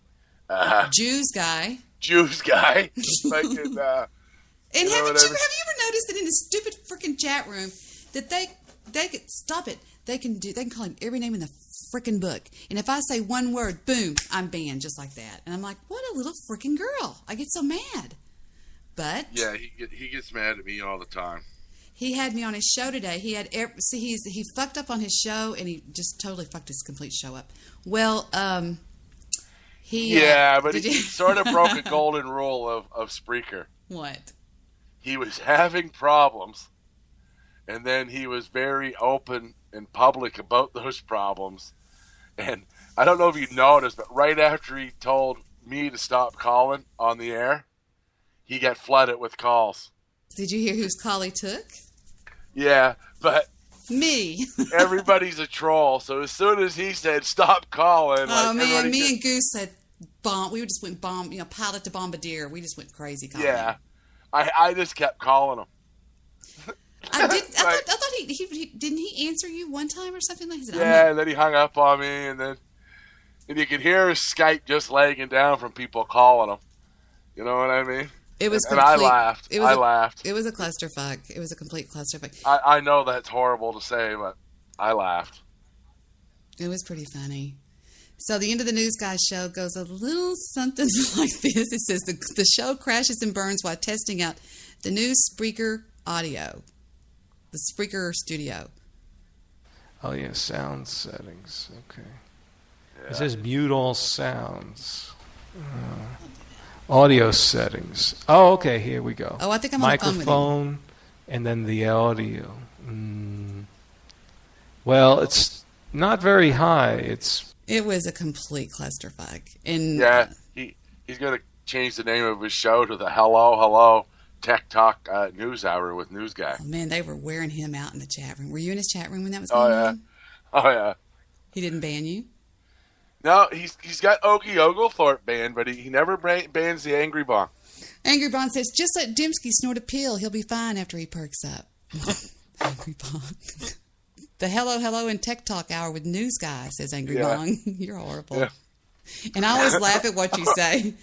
Jews guy. Like in, and have you ever noticed that in the stupid freaking chat room that they could stop it? They can call him every name in the freaking book. And if I say one word, boom, I'm banned just like that. And I'm like, what a little freaking girl. I get so mad. But yeah, he gets mad at me all the time. He had me on his show today. He fucked up on his show, and he just totally fucked his complete show up. Well, but he sort of broke a golden rule of Spreaker. What? He was having problems, and then he was very open and public about those problems. And I don't know if you noticed, but right after he told me to stop calling on the air, he got flooded with calls. Did you hear whose call he took? Yeah, but me. Everybody's a troll. So as soon as he said stop calling, me and Goose said bomb. We just went bomb. Pilot to bombardier. We just went crazy calling. Yeah, I just kept calling him. I thought he didn't he answer you one time or something like that? Yeah, and then he hung up on me, and you could hear his Skype just lagging down from people calling him. You know what I mean? It was and I laughed. I laughed. It was a clusterfuck. It was a complete clusterfuck. I know that's horrible to say, but I laughed. It was pretty funny. So the end of the News Guy show goes a little something like this. It says the show crashes and burns while testing out the new Spreaker audio. The Spreaker studio. Oh, yeah, sound settings. Okay. Yeah. It says mute all sounds. Audio settings. Oh, okay, here we go. Oh, I think I'm on the phone with you. Microphone, and then the audio. Well, it's not very high. It was a complete clusterfuck. And yeah, he's going to change the name of his show to the Hello Tech Talk News Hour with News Guy. Oh, man, they were wearing him out in the chat room. Were you in his chat room when that was going on? Oh, yeah. He didn't ban you? No, he's got Okie Oglethorpe banned, but he never bans the Angry Bong. Angry Bong says, just let Dembski snort a pill. He'll be fine after he perks up. Angry Bong. The Hello and Tech Talk Hour with News Guy, says Angry Bong. You're horrible. Yeah. And I always laugh at what you say.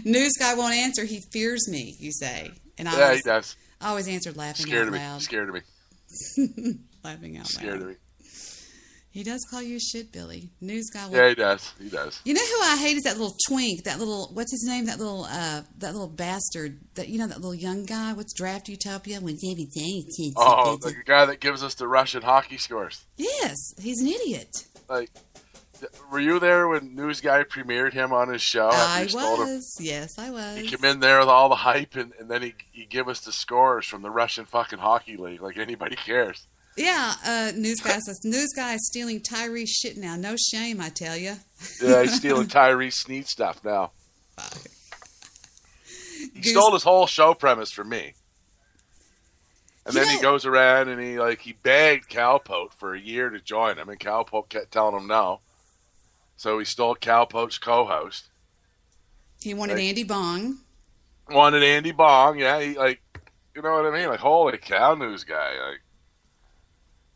News Guy won't answer. He fears me, you say. And he does. I always answered laughing out loud. Scared of me. Laughing out loud. Scared of me. He does call you shit, Billy. News Guy. Yeah, he does. He does. You know who I hate is that little twink, that little, what's his name? That little bastard, that little young guy. What's Draft Utopia? When David kids. Oh, the guy that gives us the Russian hockey scores. Yes, he's an idiot. Like, Were you there when News Guy premiered him on his show? I was. Yes, I was. He came in there with all the hype, and then he give us the scores from the Russian fucking hockey league, like anybody cares. Yeah, News Guy says, News Guy is stealing Tyrese shit now. No shame, I tell you. Yeah, he's stealing Tyrese Sneed stuff now. He stole his whole show premise from me. And then he goes around and he begged Cowpote for a year to join him, and Cowpote kept telling him no. So he stole Cowpote's co-host. He wanted Andy Bong. Wanted Andy Bong, yeah. He you know what I mean? Like, holy cow, News Guy. Like,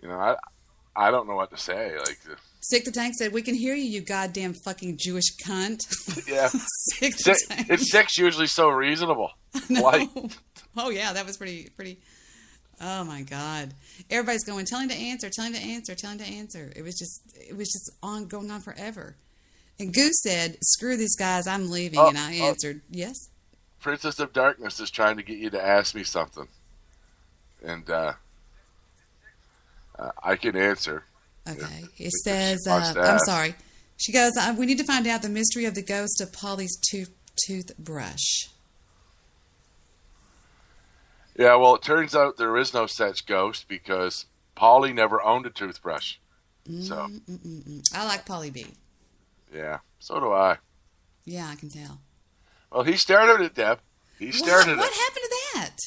you know, I don't know what to say. Like, Sick the Tank said, "We can hear you, you goddamn fucking Jewish cunt." Yeah. Sick the Tank. It's Sick's usually so reasonable. Like, oh yeah, that was pretty. Oh my God! Everybody's going, tell him to answer, tell him to answer, tell him to answer. It was just going on forever. And Goose said, "Screw these guys, I'm leaving." And I answered, "Yes." Princess of Darkness is trying to get you to ask me something, and I can answer. Okay. It says, I'm sorry. She goes, "We need to find out the mystery of the ghost of Polly's toothbrush." Yeah, well, it turns out there is no such ghost because Polly never owned a toothbrush. So I like Polly B. Yeah, so do I. Yeah, I can tell. Well, he started it, Deb. He started it. What happened to that?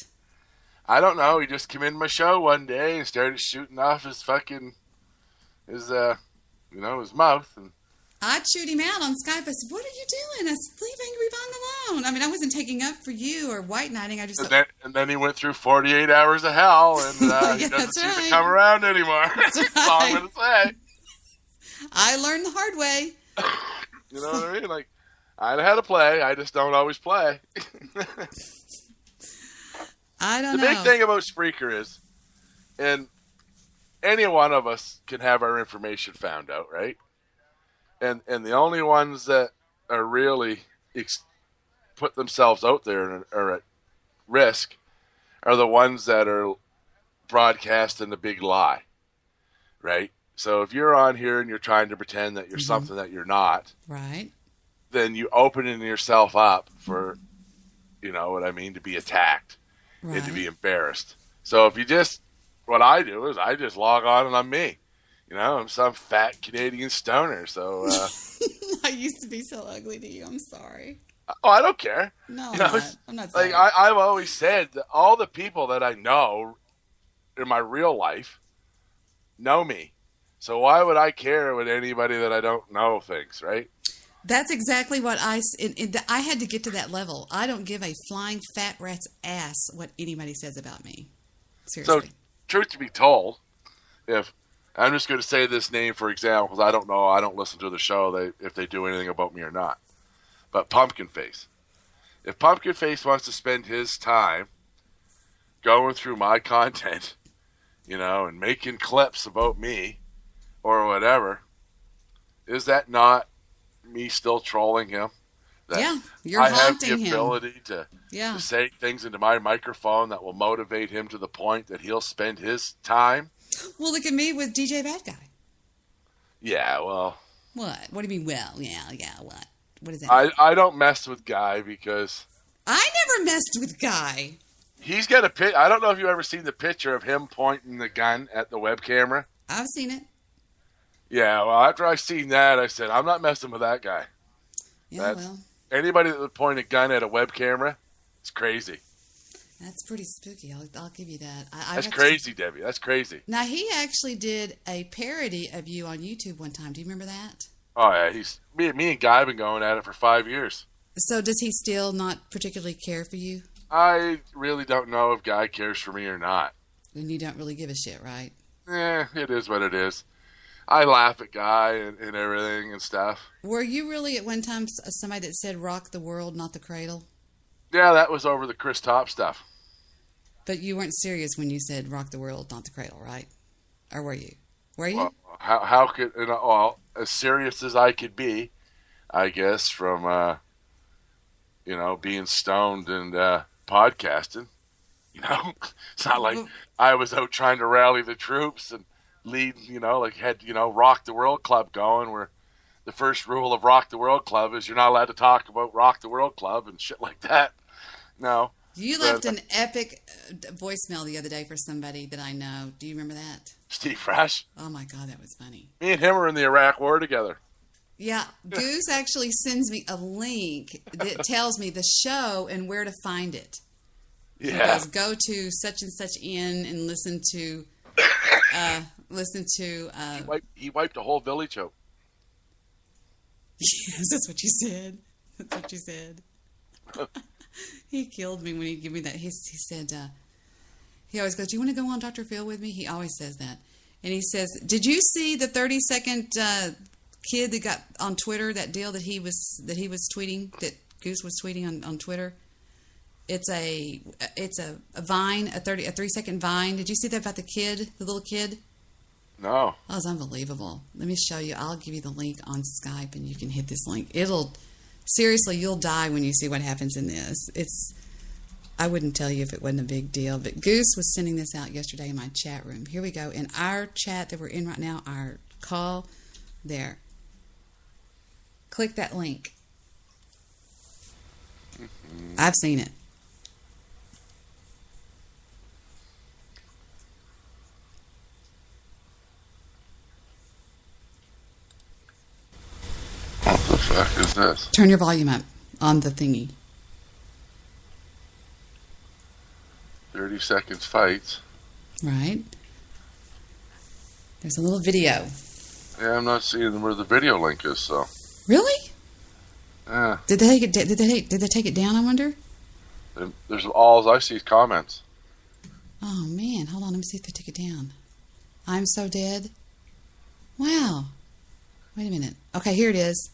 I don't know. He just came in my show one day and started shooting off his his mouth. And I'd shoot him out on Skype. I said, "What are you doing? I said, leave Angry Bong alone." I mean, I wasn't taking up for you or white knighting. I just and then he went through 48 hours of hell, and yeah, he doesn't seem right. to come around anymore. That's That's all I'm going to say. I learned the hard way. You know what I mean? Like, I know how to play. I just don't always play. I don't know. The big thing about Spreaker is, and any one of us can have our information found out, right? And the only ones that are really put themselves out there and are at risk are the ones that are broadcasting the big lie, right? So if you're on here and you're trying to pretend that you're something that you're not, right, then you opening yourself up for, you know what I mean, to be attacked and to be embarrassed. So if you what I do is I just log on and I'm me. You know, I'm some fat Canadian stoner, so... I used to be so ugly to you. I'm sorry. Oh, I don't care. No, you know, I'm not sorry. Like, I've always said that all the people that I know in my real life know me. So why would I care what anybody that I don't know thinks, right? That's exactly what I had to get to that level. I don't give a flying fat rat's ass what anybody says about me. Seriously. So, truth to be told, if... I'm just going to say this name for example because I don't know. I don't listen to the show if they do anything about me or not. But Pumpkin Face. If Pumpkin Face wants to spend his time going through my content, you know, and making clips about me or whatever, is that not me still trolling him? That you're haunting him. I have the ability to say things into my microphone that will motivate him to the point that he'll spend his time. Well, look at me with DJ Bad Guy. Yeah, well... What? What do you mean, well? Yeah, what? What is that? I don't mess with Guy because... I never messed with Guy. He's got a I don't know if you've ever seen the picture of him pointing the gun at the web camera. I've seen it. Yeah, well, after I seen that, I said, I'm not messing with that guy. Yeah, well... Anybody that would point a gun at a web camera, it's crazy. That's pretty spooky. I'll give you that. That's crazy, Debbie. That's crazy. Now, he actually did a parody of you on YouTube one time. Do you remember that? Oh, yeah. Me and Guy have been going at it for 5 years. So does he still not particularly care for you? I really don't know if Guy cares for me or not. And you don't really give a shit, right? It is what it is. I laugh at Guy and everything and stuff. Were you really at one time somebody that said rock the world, not the cradle? Yeah, that was over the Chris Top stuff. But you weren't serious when you said rock the world, not the cradle, right? Or were you? Were you? Well, how could... Well, as serious as I could be, I guess, from, being stoned and podcasting. You know? It's not like I was out trying to rally the troops and lead, had, Rock the World Club going where the first rule of Rock the World Club is you're not allowed to talk about Rock the World Club and shit like that. No. You left an epic voicemail the other day for somebody that I know. Do you remember that? Steve Fresh. Oh my God, that was funny. Me and him were in the Iraq War together. Yeah, Goose actually sends me a link that tells me the show and where to find it. Yeah. He goes, go to such and such inn and listen to. He wiped a whole village out. Yes, that's what you said. That's what you said. He killed me when he gave me that. He said, he always goes, do you want to go on Dr. Phil with me? He always says that. And he says, did you see the 30-second kid that got on Twitter, that deal that he was tweeting, that Goose was tweeting on Twitter? It's a Vine, a 3-second Vine. Did you see that about the kid, the little kid? No. Oh, it's unbelievable. Let me show you. I'll give you the link on Skype and you can hit this link. Seriously, you'll die when you see what happens in this. I wouldn't tell you if it wasn't a big deal, but Goose was sending this out yesterday in my chat room. Here we go. In our chat that we're in right now, our call, there. Click that link. I've seen it. What the fuck is this? Turn your volume up on the thingy. 30 seconds fights. Right. There's a little video. Yeah, I'm not seeing where the video link is, so. Really? Yeah. Did they take it down, I wonder? There's all I see is comments. Oh, man. Hold on. Let me see if they took it down. I'm so dead. Wow. Wait a minute. Okay, here it is.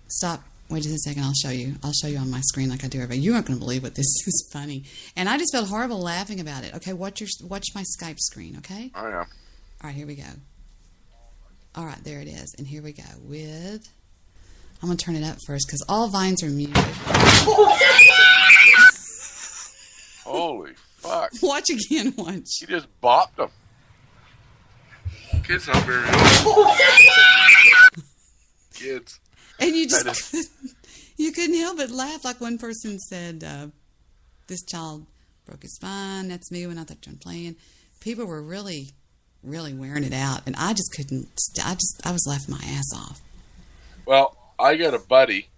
Stop. Wait just a second. I'll show you. I'll show you on my screen like I do everybody. You aren't going to believe what this is funny. And I just felt horrible laughing about it. Okay, watch my Skype screen, okay? Oh, yeah. All right, here we go. All right, there it is. And here we go with... I'm going to turn it up first because all Vines are muted. Holy fuck. Watch again, watch. He just bopped him. Kids not very Kids. And you just you couldn't help but laugh. Like one person said, this child broke his spine. That's me when I thought I'm playing. People were really, really wearing it out. And I just couldn't. I was laughing my ass off. Well, I got a buddy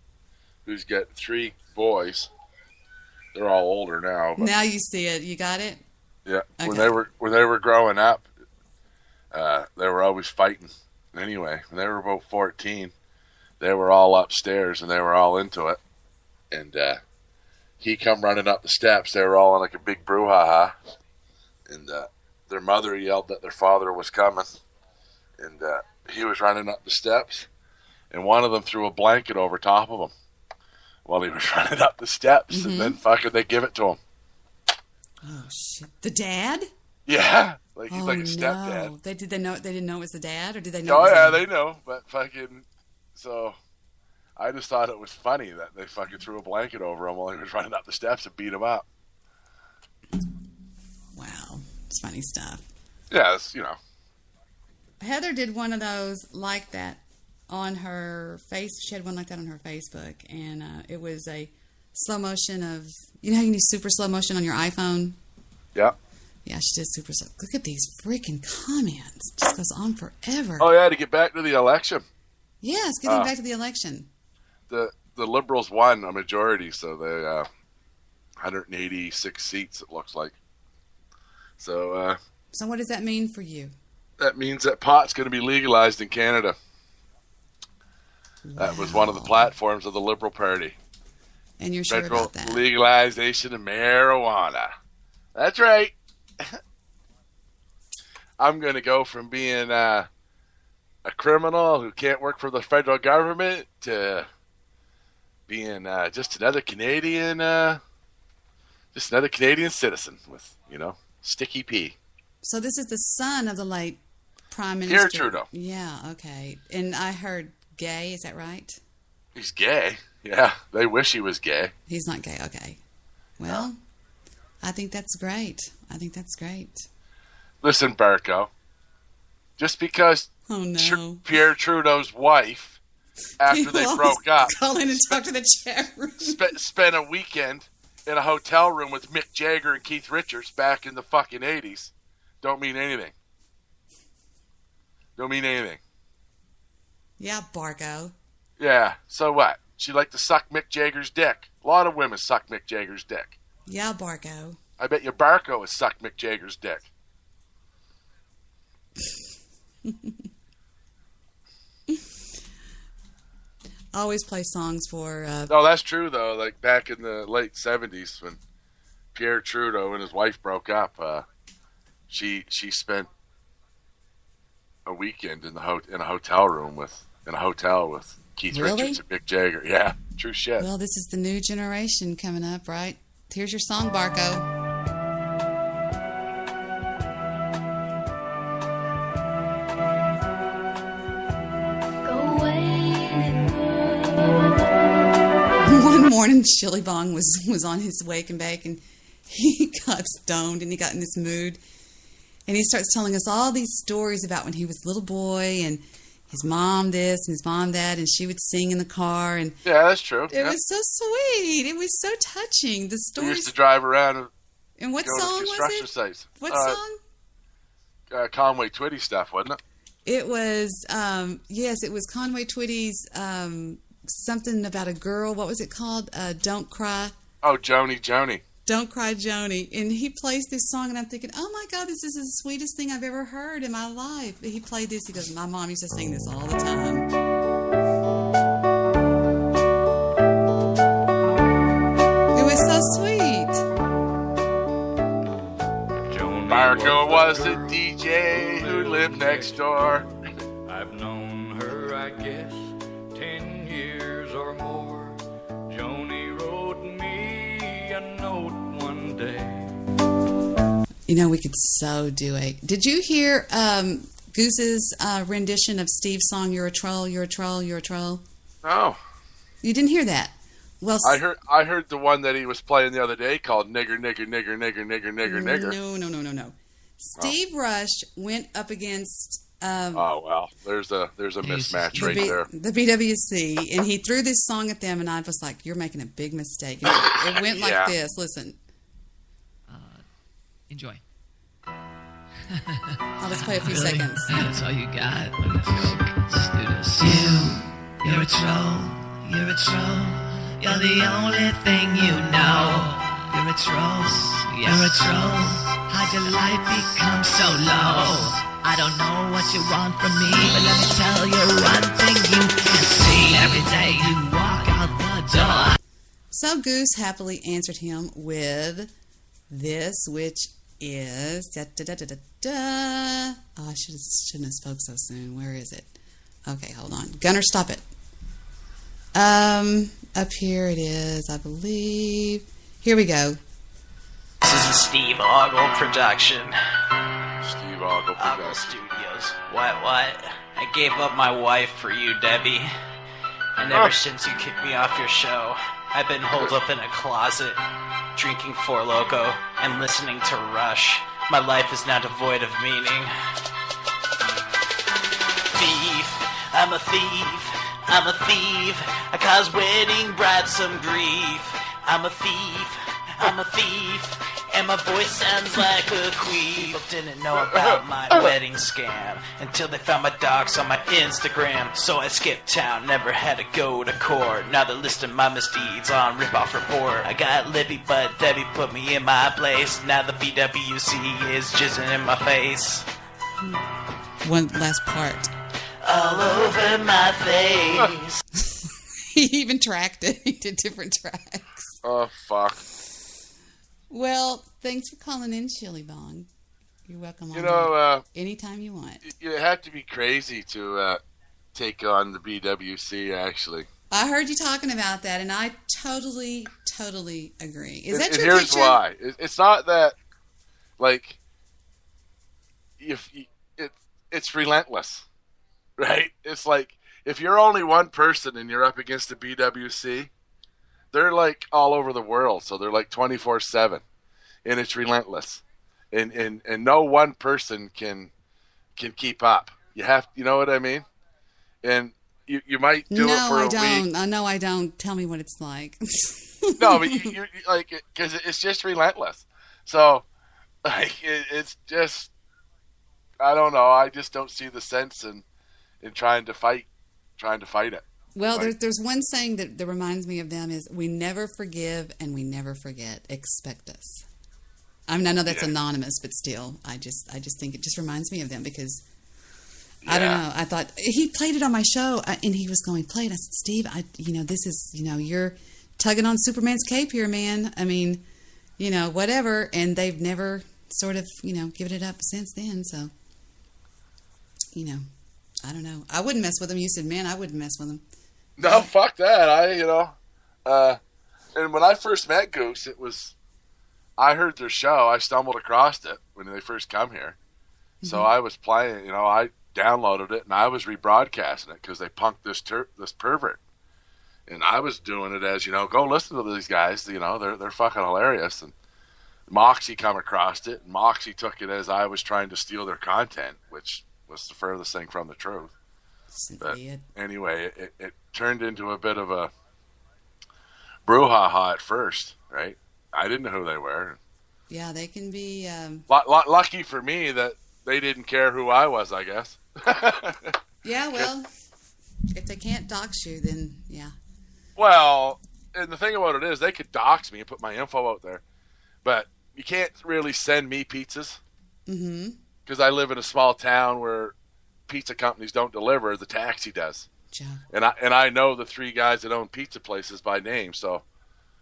who's got 3 boys. They're all older now. But now you see it. You got it? Yeah. Okay. When they were growing up, they were always fighting. Anyway, when they were about 14, they were all upstairs and they were all into it. And he come running up the steps. They were all in like a big brouhaha. And their mother yelled that their father was coming. And he was running up the steps. And one of them threw a blanket over top of him while he was running up the steps. Mm-hmm. And then fucking they give it to him. Oh, shit. The dad? Yeah. Like he's like a no. stepdad. They didn't know it was the dad, or did they know? Oh, it was yeah, the... they know. But fucking... So... I just thought it was funny that they fucking threw a blanket over him while he was running up the steps and beat him up. Wow. It's funny stuff. Yeah, it's, you know. Heather did one of those like that on her face. She had one like that on her Facebook. And it was a slow motion of... You know how you can do super slow motion on your iPhone? Yeah. Yeah, she did super slow. Look at these freaking comments. It just goes on forever. Oh, yeah, to get back to the election. Yes, getting back to the election. The Liberals won a majority, so they 186 seats, it looks like. So so what does that mean for you? That means that pot's going to be legalized in Canada. Wow. That was one of the platforms of the Liberal Party. And you're sure Federal about that? Legalization of marijuana. That's right. I'm going to go from being a criminal who can't work for the federal government to being just another Canadian citizen with, sticky P. So this is the son of the late Prime Minister. Pierre Trudeau. Yeah, okay. And I heard gay, is that right? He's gay. Yeah, they wish he was gay. He's not gay, okay. Well, no. I think that's great. Listen, Barco, just because Pierre Trudeau's wife after they broke up. Call in and talk to the chat room. Spent a weekend in a hotel room with Mick Jagger and Keith Richards back in the fucking 80s. Don't mean anything. Don't mean anything. Yeah, Barco. Yeah, so what? She liked to suck Mick Jagger's dick. A lot of women suck Mick Jagger's dick. Yeah, Barco. I bet you Barco has sucked Mick Jagger's dick. I always play songs for... No, that's true, though. Like, back in the late 70s when Pierre Trudeau and his wife broke up, she spent a weekend in a hotel room with Keith Richards and Mick Jagger. Yeah, true shit. Well, this is the new generation coming up, right? Here's your song, Barco. One morning, Chili Bong was on his wake and bake, and he got stoned, and he got in this mood, and he starts telling us all these stories about when he was a little boy, and his mom this and his mom that, and she would sing in the car, and yeah, that's true. It was so sweet. It was so touching. The stories. We used to drive around and what song was it? Sites. What song? Conway Twitty stuff, wasn't it? It was yes, it was Conway Twitty's something about a girl. What was it called? Don't Cry. Oh, Joni. Don't Cry, Joni. And he plays this song, and I'm thinking, oh my God, this is the sweetest thing I've ever heard in my life. He played this. He goes, my mom used to sing this all the time. It was so sweet. Barco was the DJ who lived next door. I've known her, I guess, 10 years or more. Joni wrote me a note one day. You know, we could so do a... Did you hear Goose's rendition of Steve's song, You're a Troll, You're a Troll, You're a Troll? No. You didn't hear that? Well, I heard the one that he was playing the other day called Nigger, Nigger, Nigger, Nigger, Nigger, Nigger, Nigger. No. Steve Rush went up against... oh, well, there's a mismatch right there. The BWC, and he threw this song at them, and I was like, you're making a big mistake. It went like this. Listen. Enjoy. I'll just play a few seconds. That's all you got. Let's go. Let's do this. You're a troll. You're a troll. You're the only thing you know. You're a troll. You're a troll. How'd your life become so low? I don't know what you want from me, but let me tell you one thing you can't see. Every day you walk out the door. So Goose happily answered him with this, which is da da da da da da. Oh, I shouldn't have spoke so soon. Where is it? Okay, hold on. Gunner, stop it. Up here it is, I believe. Here we go. This is a Steve Ogle production. Steve Ogle Ogle Studios. What? I gave up my wife for you, Debbie. And ever since you kicked me off your show, I've been holed up in a closet, drinking Four Loko and listening to Rush. My life is now devoid of meaning. Thief, I'm a thief. I'm a thief. I cause wedding brides some grief. I'm a thief. I'm a thief. And my voice sounds like a queef. People didn't know about my wedding scam until they found my docs on my Instagram. So I skipped town, never had to go to court. Now they're listing my misdeeds on Ripoff Report. I got lippy, but Debbie put me in my place. Now the BWC is jizzing in my face. One last part. All over my face. He even tracked it. He did different tracks. Oh, fuck. Well, thanks for calling in, Chili Bong. You're welcome on anytime you want. You have to be crazy to take on the BWC, actually. I heard you talking about that, and I totally agree. Is that and your here's picture? why. It's not that, like, it's relentless, right? It's like, if you're only one person and you're up against the BWC, they're like all over the world, so they're like 24/7, and it's relentless, and no one person can keep up. You know what I mean? And you might do it for a week. No, I don't. Tell me what it's like. No, but you like it because it's just relentless. So, like, it's just, I don't know. I just don't see the sense in trying to fight it. Well, there's one saying that reminds me of them is, we never forgive and we never forget. Expect us. I mean, I know that's anonymous, but still, I just think it just reminds me of them because, I don't know. I thought, he played it on my show, and he was going, play it. I said, Steve, this is, you're tugging on Superman's cape here, man. I mean, whatever. And they've never sort of, given it up since then. So, I don't know. I wouldn't mess with them. You said, man, I wouldn't mess with them. No, fuck that. And when I first met Goose, I heard their show. I stumbled across it when they first come here. Mm-hmm. So I was playing, I downloaded it and I was rebroadcasting it because they punked this pervert. And I was doing it as, go listen to these guys. They're fucking hilarious. And Moxie come across it, and Moxie took it as I was trying to steal their content, which was the furthest thing from the truth. But anyway, it turned into a bit of a brouhaha at first, right? I didn't know who they were. Yeah, they can be... lucky for me that they didn't care who I was, I guess. Yeah, well, if they can't dox you, then yeah. Well, and the thing about it is, they could dox me and put my info out there, but you can't really send me pizzas. Mm-hmm. Because I live in a small town where pizza companies don't deliver, the taxi does. Yeah. And I know the 3 guys that own pizza places by name, so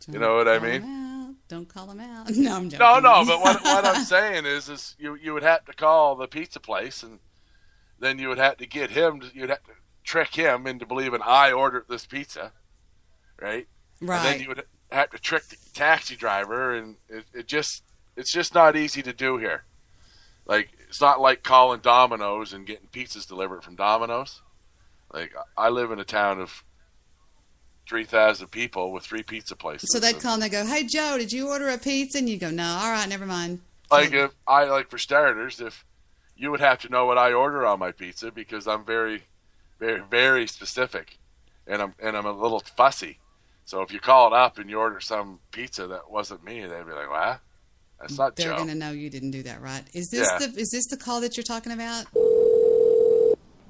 you know what I mean? Don't call them out. No, I'm joking. No, but what I'm saying is you would have to call the pizza place, and then you would have to you'd have to trick him into believing I ordered this pizza, right? Right. And then you would have to trick the taxi driver, and it's just not easy to do here. Like, it's not like calling Domino's and getting pizzas delivered from Domino's. Like, I live in a town of 3,000 people with 3 pizza places. So they'd call and they go, "Hey Joe, did you order a pizza?" And you go, "No, all right, never mind." For starters, if you would have to know what I order on my pizza because I'm very, very, very specific, and I'm a little fussy. So if you call it up and you order some pizza that wasn't me, they'd be like, "What? That's not Joe." They're gonna know you didn't do that, right? Is this the call that you're talking about?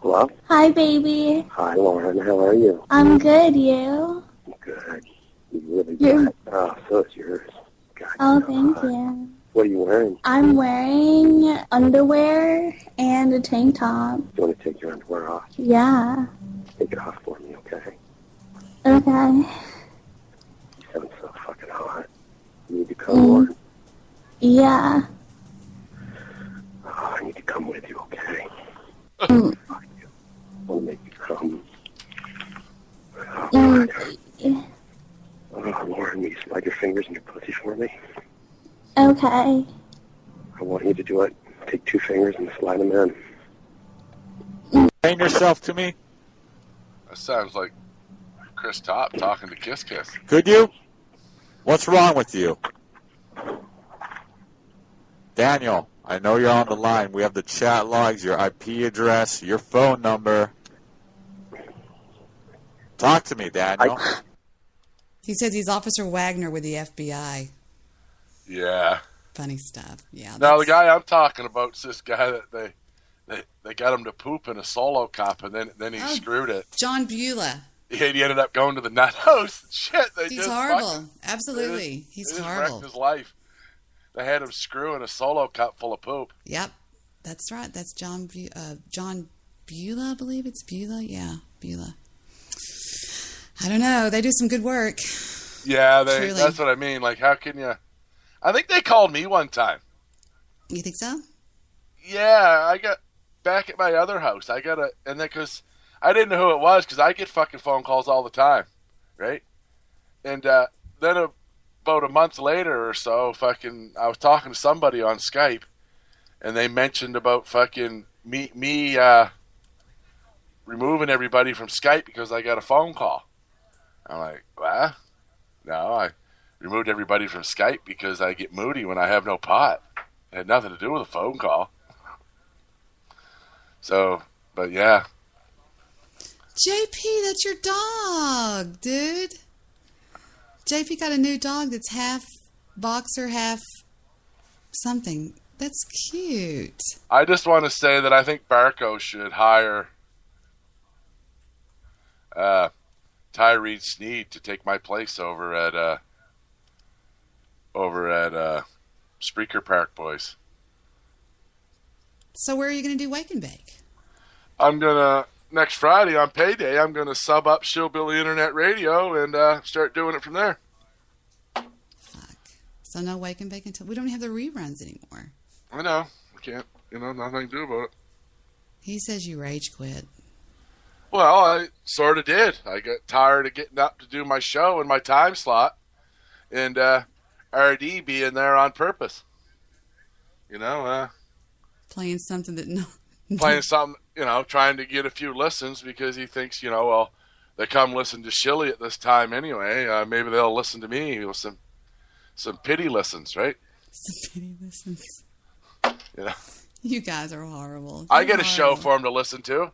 Hello? Hi, baby. Hi, Lauren. How are you? I'm good, you? Good. You really good. Oh, so it's yours. God, oh, thank you. What are you wearing? I'm wearing underwear and a tank top. You want to take your underwear off? Yeah. Take it off for me, okay? Okay. You sound so fucking hot. You need to come, Lauren? Yeah. Oh, I need to come with you, okay? I want to make you come. Oh, Lord. Oh, Lauren, will you slide your fingers in your pussy for me? Okay. I want you to do it. Take 2 fingers and slide them in. Explain yourself to me. That sounds like Chris Top talking to Kiss Kiss. Could you? What's wrong with you? Daniel, I know you're on the line. We have the chat logs, your IP address, your phone number. Talk to me, Daniel. He says he's Officer Wagner with the FBI. Yeah. Funny stuff. Yeah. Now the guy I'm talking about is this guy that they got him to poop in a solo cup, and then he screwed it. John Beulah. Yeah, he ended up going to the nut house. Shit, he's horrible. Absolutely, he's horrible. Wrecked his life. They had him screwing a solo cup full of poop. Yep, that's right. That's John Beulah, I believe it's Beulah. Yeah, Beulah. I don't know. They do some good work. Yeah, that's what I mean. Like, how can you... I think they called me one time. You think so? Yeah, I got... Back at my other house, I got and then because I didn't know who it was because I get fucking phone calls all the time, right? And then about a month later or so, I was talking to somebody on Skype, and they mentioned about fucking me removing everybody from Skype because I got a phone call. I'm like, what? No, I removed everybody from Skype because I get moody when I have no pot. It had nothing to do with a phone call. So, but yeah. JP, that's your dog, dude. JP got a new dog that's half boxer, half something. That's cute. I just want to say that I think Barco should hire Tyree Sneed to take my place over at Spreaker Park Boys. So where are you going to do Wake and Bake? I'm going to, next Friday on payday, I'm going to sub up Shillbilly Internet Radio and start doing it from there. So no Wake and Bake until... We don't have the reruns anymore. I know. I can't. Nothing to do about it. He says you rage quit. Well, I sort of did. I got tired of getting up to do my show in my time slot and RD being there on purpose. Playing something that no... Playing something, trying to get a few listens because he thinks, well, they come listen to Shilly at this time anyway. Maybe they'll listen to me with some pity listens, right? Some pity listens. Yeah. You guys are horrible. I get a show for him to listen to.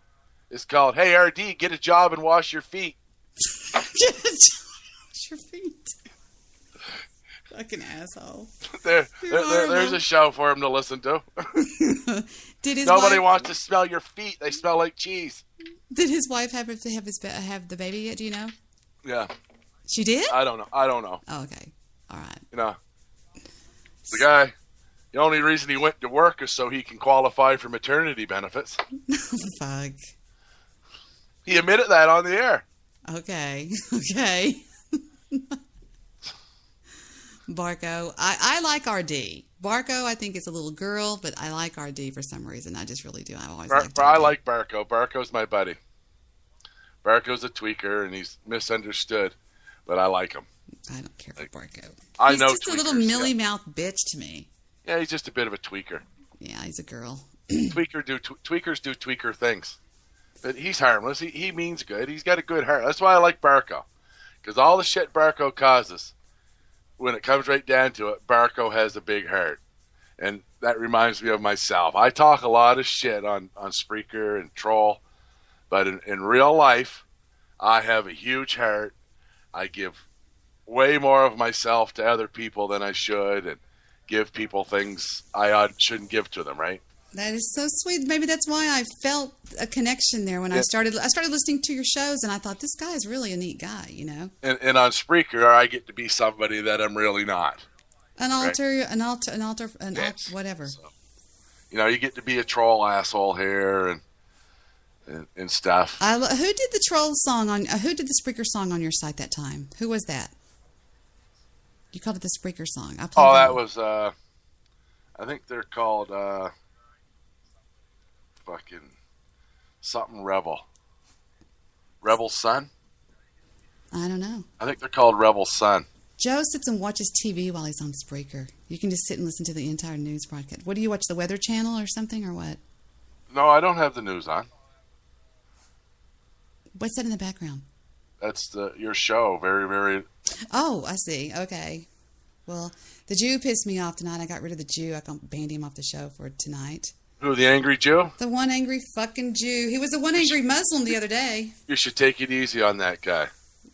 It's called, Hey, RD, get a job and wash your feet. Get a job and wash your feet. Fucking asshole. There's a show for him to listen to. Nobody wants to smell your feet. They smell like cheese. Did his wife have the baby yet? Do you know? Yeah. She did? I don't know. Oh, okay. All right. The guy, the only reason he went to work is so he can qualify for maternity benefits. Fuck. He admitted that on the air. Okay. Barco. I like RD. Barco, I think, is a little girl, but I like RD for some reason. I just really do. I've always liked RD. I like Barco. Barco's my buddy. Barco's a tweaker, and he's misunderstood, but I like him. I don't care for Barco. I he's know just a little millie mouth bitch to me. Yeah, he's just a bit of a tweaker. Yeah, he's a girl. Tweakers do tweaker things. But he's harmless. He means good. He's got a good heart. That's why I like Barco. Because all the shit Barco causes, when it comes right down to it, Barco has a big heart. And that reminds me of myself. I talk a lot of shit on Spreaker and Troll. But in real life, I have a huge heart. I give way more of myself to other people than I should, and give people things I shouldn't give to them, right? That is so sweet. Maybe that's why I felt a connection there when I started listening to your shows, and I thought, this guy is really a neat guy, And on Spreaker, I get to be somebody that I'm really not. An alter, whatever. So, you get to be a troll asshole here and stuff. Who did the troll song who did the Spreaker song on your site that time? Who was that? You called it the Spreaker song. That was, I think they're called, fucking something Rebel. Rebel Sun? I don't know. I think they're called Rebel Sun. Joe sits and watches TV while he's on Spreaker. You can just sit and listen to the entire news broadcast. What do you watch, the Weather Channel or something, or what? No, I don't have the news on. What's that in the background? That's your show. Very, very... Oh, I see. Okay. Well, the Jew pissed me off tonight. I got rid of the Jew. I banned him off the show for tonight. Who, the angry Jew? The one angry fucking Jew. He was the one angry Muslim the other day. You should take it easy on that guy.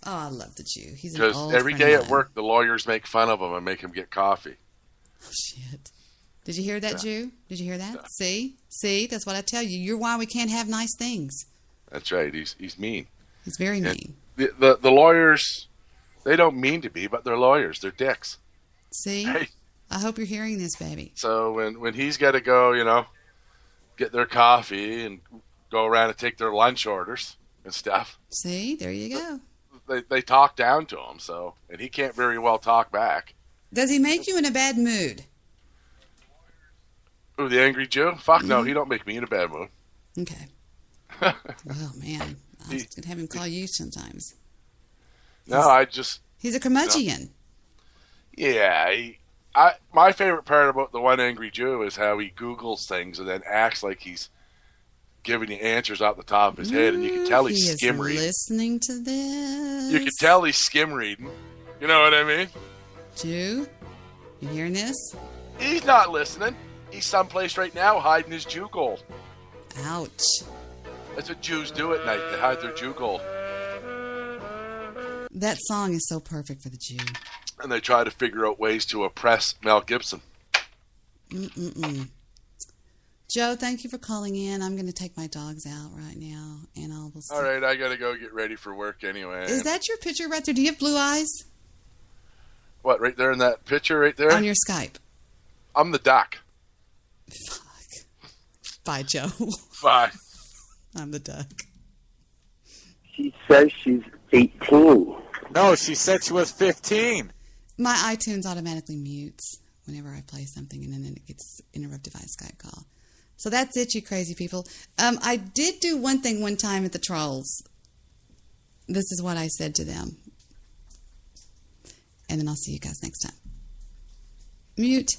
Oh, I love the Jew. He's an Because old every friend day of at mine. work, the lawyers make fun of him and make him get coffee. Oh, shit. Did you hear that, Jew? Did you hear that? See? That's what I tell you. You're why we can't have nice things. That's right. He's mean. He's very mean. The lawyers, they don't mean to be, but they're lawyers. They're dicks. See? Hey. I hope you're hearing this, baby. So when he's got to go, get their coffee and go around and take their lunch orders and stuff. See? There you go. They talk down to him, and he can't very well talk back. Does he make you in a bad mood? Ooh, the angry Jew? Fuck no, he don't make me in a bad mood. Okay. Well, man, I was going to have him call you sometimes. No, He's a curmudgeon. Yeah, my favorite part about the one angry Jew is how he Googles things and then acts like he's giving you answers off the top of his head, and you can tell he's skim reading. Listening to this. You can tell he's skim reading. You know what I mean? Jew, you hearing this? He's not listening. He's someplace right now hiding his Jew gold. Ouch. That's what Jews do at night. They hide their Jew gold. That song is so perfect for the Jew. And they try to figure out ways to oppress Mel Gibson. Mm-mm-mm. Joe, thank you for calling in. I'm going to take my dogs out right now, and I'll see. All right, I got to go get ready for work anyway. Is that your picture right there? Do you have blue eyes? What, right there in that picture right there? On your Skype. I'm the duck. Bye, Joe. Bye. I'm the duck. She says she's 18. No, she said she was 15. My iTunes automatically mutes whenever I play something, and then it gets interrupted by a Skype call. So that's it, you crazy people. I did do one thing one time at the Trolls. This is what I said to them. And then I'll see you guys next time. Mute.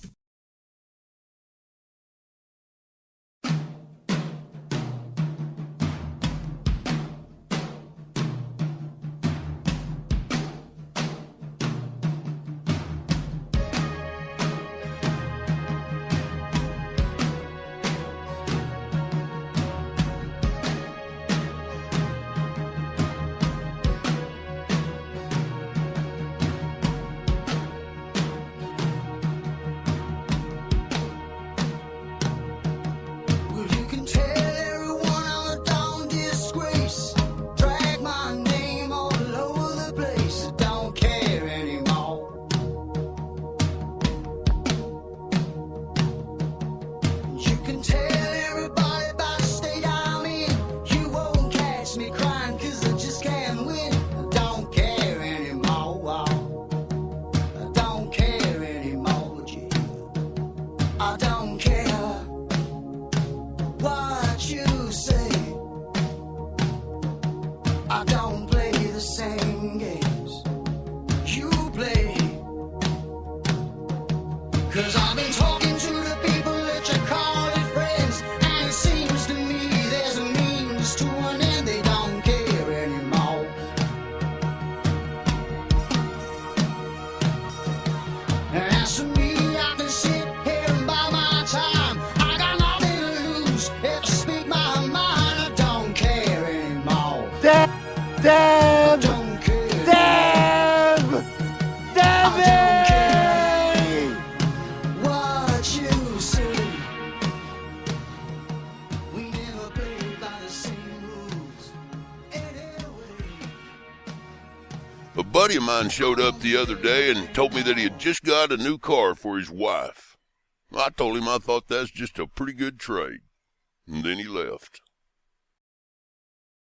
A buddy of mine showed up the other day and told me that he had just got a new car for his wife. I told him I thought that's just a pretty good trade. And then he left.